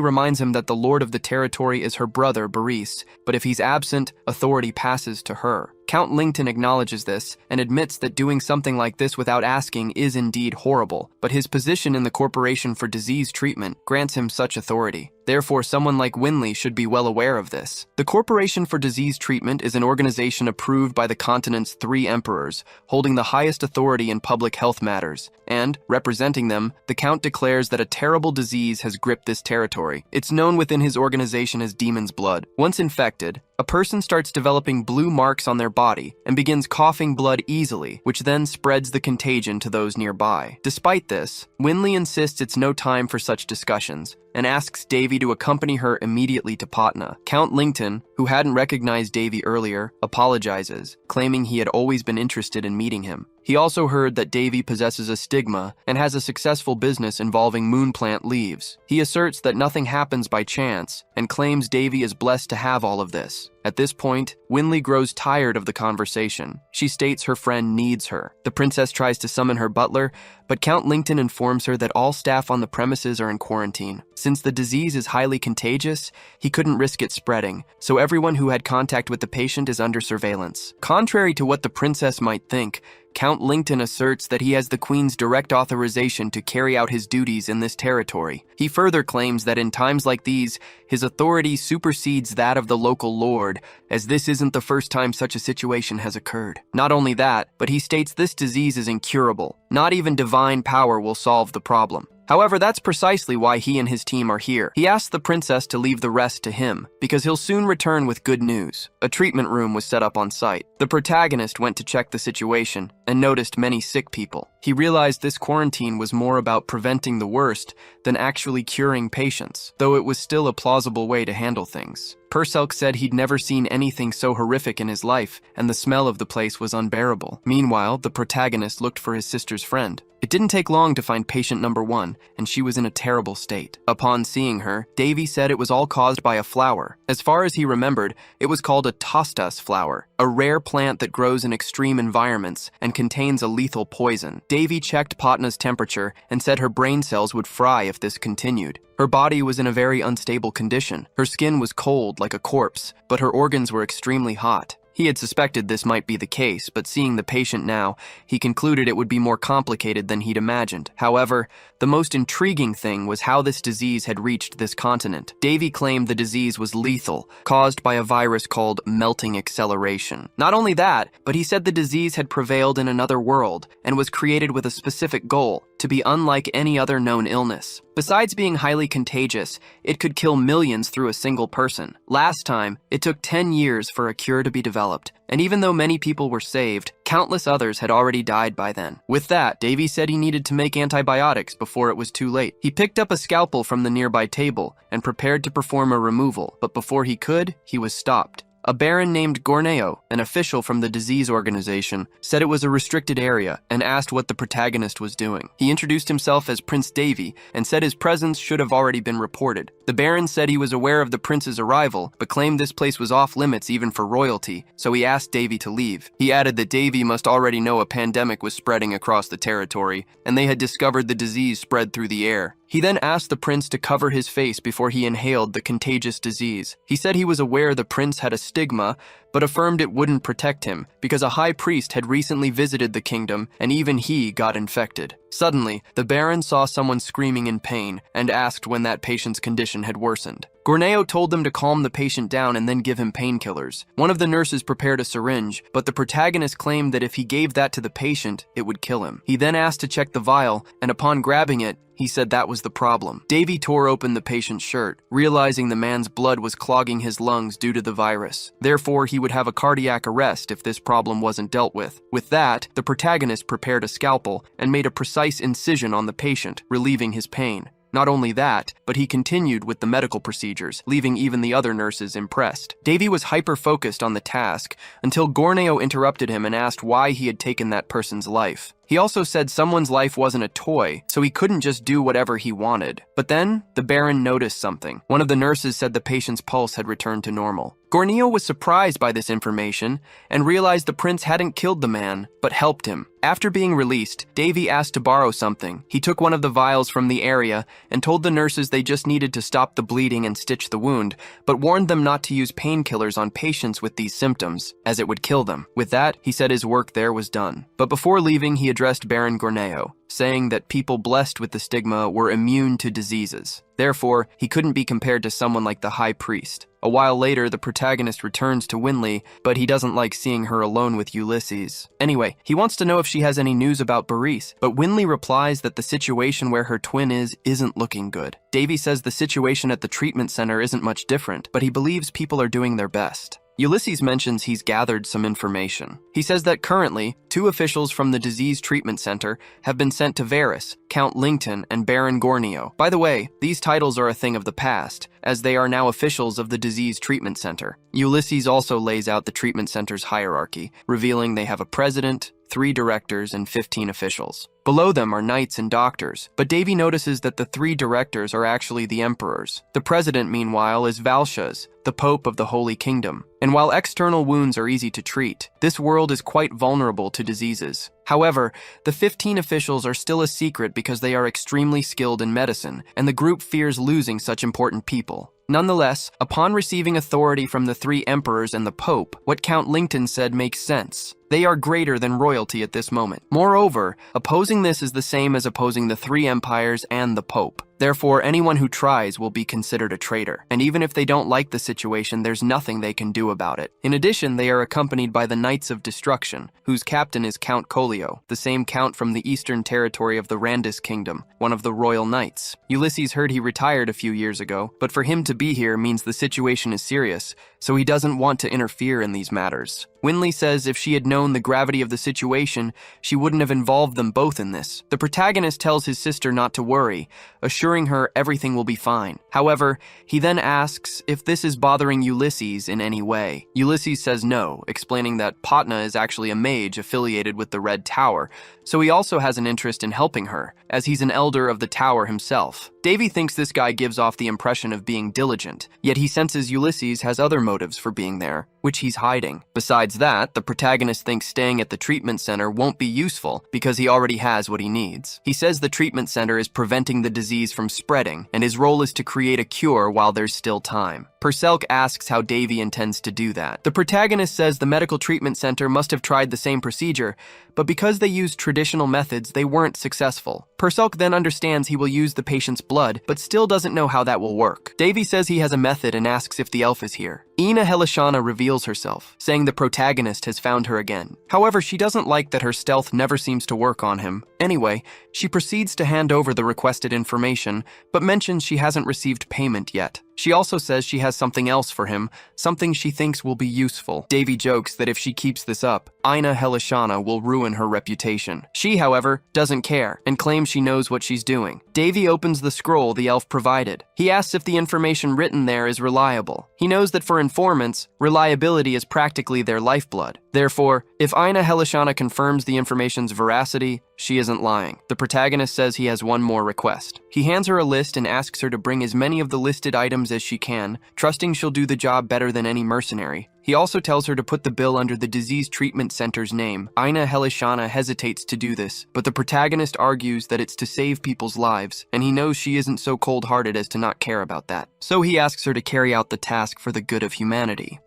reminds him that the lord of the territory is her brother, Boris, but if he's absent, authority passes to her. Count Lincoln acknowledges this and admits that doing something like this without asking is indeed horrible, but his position in the Corporation for Disease Treatment grants him such authority. Therefore, someone like Winley should be well aware of this. The Corporation for Disease Treatment is an organization approved by the continent's 3 emperors, holding the highest authority in public health matters, and, representing them, the Count declares that a terrible disease has gripped this territory. It's known within his organization as Demon's Blood. Once infected, a person starts developing blue marks on their body and begins coughing blood easily, which then spreads the contagion to those nearby. Despite this, Winley insists it's no time for such discussions and asks Davy to accompany her immediately to Patna. Count Lincoln, who hadn't recognized Davy earlier, apologizes, claiming he had always been interested in meeting him. He also heard that Davy possesses a stigma and has a successful business involving moon plant leaves. He asserts that nothing happens by chance and claims Davy is blessed to have all of this. At this point, Winley grows tired of the conversation. She states her friend needs her. The princess tries to summon her butler, but Count Lincoln informs her that all staff on the premises are in quarantine. Since the disease is highly contagious, he couldn't risk it spreading, so everyone who had contact with the patient is under surveillance. Contrary to what the princess might think, Count Lincoln asserts that he has the Queen's direct authorization to carry out his duties in this territory. He further claims that in times like these, his authority supersedes that of the local lord, as this isn't the first time such a situation has occurred. Not only that, but he states this disease is incurable. Not even divine power will solve the problem. However, that's precisely why he and his team are here. He asks the princess to leave the rest to him, because he'll soon return with good news. A treatment room was set up on site. The protagonist went to check the situation and noticed many sick people. He realized this quarantine was more about preventing the worst than actually curing patients, though it was still a plausible way to handle things. Purcell said he'd never seen anything so horrific in his life, and the smell of the place was unbearable. Meanwhile, the protagonist looked for his sister's friend. It didn't take long to find patient number 1, and she was in a terrible state. Upon seeing her, Davy said it was all caused by a flower. As far as he remembered, it was called a tostas flower, a rare plant that grows in extreme environments and contains a lethal poison. Davy checked Patna's temperature and said her brain cells would fry if this continued. Her body was in a very unstable condition. Her skin was cold like a corpse, but her organs were extremely hot. He had suspected this might be the case, but seeing the patient now, he concluded it would be more complicated than he'd imagined. However, the most intriguing thing was how this disease had reached this continent. Davy claimed the disease was lethal, caused by a virus called melting acceleration. Not only that, but he said the disease had prevailed in another world and was created with a specific goal, to be unlike any other known illness. Besides being highly contagious, it could kill millions through a single person. Last time, it took 10 years for a cure to be developed, and even though many people were saved, countless others had already died by then. With that, Davy said he needed to make antibiotics before it was too late. He picked up a scalpel from the nearby table and prepared to perform a removal, but before he could, he was stopped. A baron named Gorneo, an official from the disease organization, said it was a restricted area and asked what the protagonist was doing. He introduced himself as Prince Davy and said his presence should have already been reported. The baron said he was aware of the prince's arrival, but claimed this place was off limits even for royalty, so he asked Davy to leave. He added that Davy must already know a pandemic was spreading across the territory, and they had discovered the disease spread through the air. He then asked the prince to cover his face before he inhaled the contagious disease. He said he was aware the prince had a stigma, but affirmed it wouldn't protect him because a high priest had recently visited the kingdom and even he got infected. Suddenly, the Baron saw someone screaming in pain and asked when that patient's condition had worsened. Gorneo told them to calm the patient down and then give him painkillers. One of the nurses prepared a syringe, but the protagonist claimed that if he gave that to the patient, it would kill him. He then asked to check the vial, and upon grabbing it, he said that was the problem. Davy tore open the patient's shirt, realizing the man's blood was clogging his lungs due to the virus. Therefore, he would have a cardiac arrest if this problem wasn't dealt with. With that, the protagonist prepared a scalpel and made a precise incision on the patient, relieving his pain. Not only that, but he continued with the medical procedures, leaving even the other nurses impressed. Davy was hyper-focused on the task until Gorneo interrupted him and asked why he had taken that person's life. He also said someone's life wasn't a toy, so he couldn't just do whatever he wanted. But then, the Baron noticed something. One of the nurses said the patient's pulse had returned to normal. Gorneo was surprised by this information and realized the prince hadn't killed the man, but helped him. After being released, Davy asked to borrow something. He took one of the vials from the area and told the nurses they just needed to stop the bleeding and stitch the wound, but warned them not to use painkillers on patients with these symptoms, as it would kill them. With that, he said his work there was done. But before leaving, he addressed Baron Gorneo, saying that people blessed with the stigma were immune to diseases. Therefore, he couldn't be compared to someone like the High Priest. A while later, the protagonist returns to Winley, but he doesn't like seeing her alone with Ulysses. Anyway, he wants to know if she has any news about Boris, but Winley replies that the situation where her twin isn't looking good. Davy says the situation at the treatment center isn't much different, but he believes people are doing their best. Ulysses mentions he's gathered some information. He says that currently, 2 officials from the disease treatment center have been sent to Varys, Count Lington and Baron Gorneo. By the way, these titles are a thing of the past, as they are now officials of the disease treatment center. Ulysses also lays out the treatment center's hierarchy, revealing they have a president, 3 directors, and 15 officials. Below them are knights and doctors, but Davy notices that the 3 directors are actually the emperors. The president, meanwhile, is Valshaz, the Pope of the Holy Kingdom. And while external wounds are easy to treat, this world is quite vulnerable to diseases. However, the 15 officials are still a secret because they are extremely skilled in medicine, and the group fears losing such important people. Nonetheless, upon receiving authority from the 3 emperors and the Pope, what Count Lington said makes sense. They are greater than royalty at this moment. Moreover, opposing this is the same as opposing the 3 empires and the Pope. Therefore, anyone who tries will be considered a traitor. And even if they don't like the situation, there's nothing they can do about it. In addition, they are accompanied by the Knights of Destruction, whose captain is Count Collio, the same count from the eastern territory of the Randis Kingdom, one of the royal knights. Ulysses heard he retired a few years ago, but for him to be here means the situation is serious, so he doesn't want to interfere in these matters. Winley says if she had known the gravity of the situation, she wouldn't have involved them both in this. The protagonist tells his sister not to worry, assuring her everything will be fine. However, he then asks if this is bothering Ulysses in any way. Ulysses says no, explaining that Patna is actually a mage affiliated with the Red Tower, so he also has an interest in helping her, as he's an elder of the tower himself. Davy thinks this guy gives off the impression of being diligent, yet he senses Ulysses has other motives for being there, which he's hiding. Besides that, the protagonist thinks staying at the treatment center won't be useful because he already has what he needs. He says the treatment center is preventing the disease from spreading, and his role is to create a cure while there's still time. Purcell asks how Davy intends to do that. The protagonist says the medical treatment center must have tried the same procedure, but because they used traditional methods, they weren't successful. Purcell then understands he will use the patient's blood, but still doesn't know how that will work. Davy says he has a method and asks if the elf is here. Ina Helishana reveals herself, saying the protagonist has found her again. However, she doesn't like that her stealth never seems to work on him. Anyway, she proceeds to hand over the requested information, but mentions she hasn't received payment yet. She also says she has something else for him, something she thinks will be useful. Davy jokes that if she keeps this up, Ina Helishana will ruin her reputation. She, however, doesn't care and claims she knows what she's doing. Davy opens the scroll the elf provided. He asks if the information written there is reliable. He knows that for informants, reliability is practically their lifeblood. Therefore, if Ina Helishana confirms the information's veracity, she isn't lying. The protagonist says he has one more request. He hands her a list and asks her to bring as many of the listed items as she can, trusting she'll do the job better than any mercenary. He also tells her to put the bill under the disease treatment center's name. Ina Helishana hesitates to do this, but the protagonist argues that it's to save people's lives, and he knows she isn't so cold-hearted as to not care about that. So he asks her to carry out the task for the good of humanity.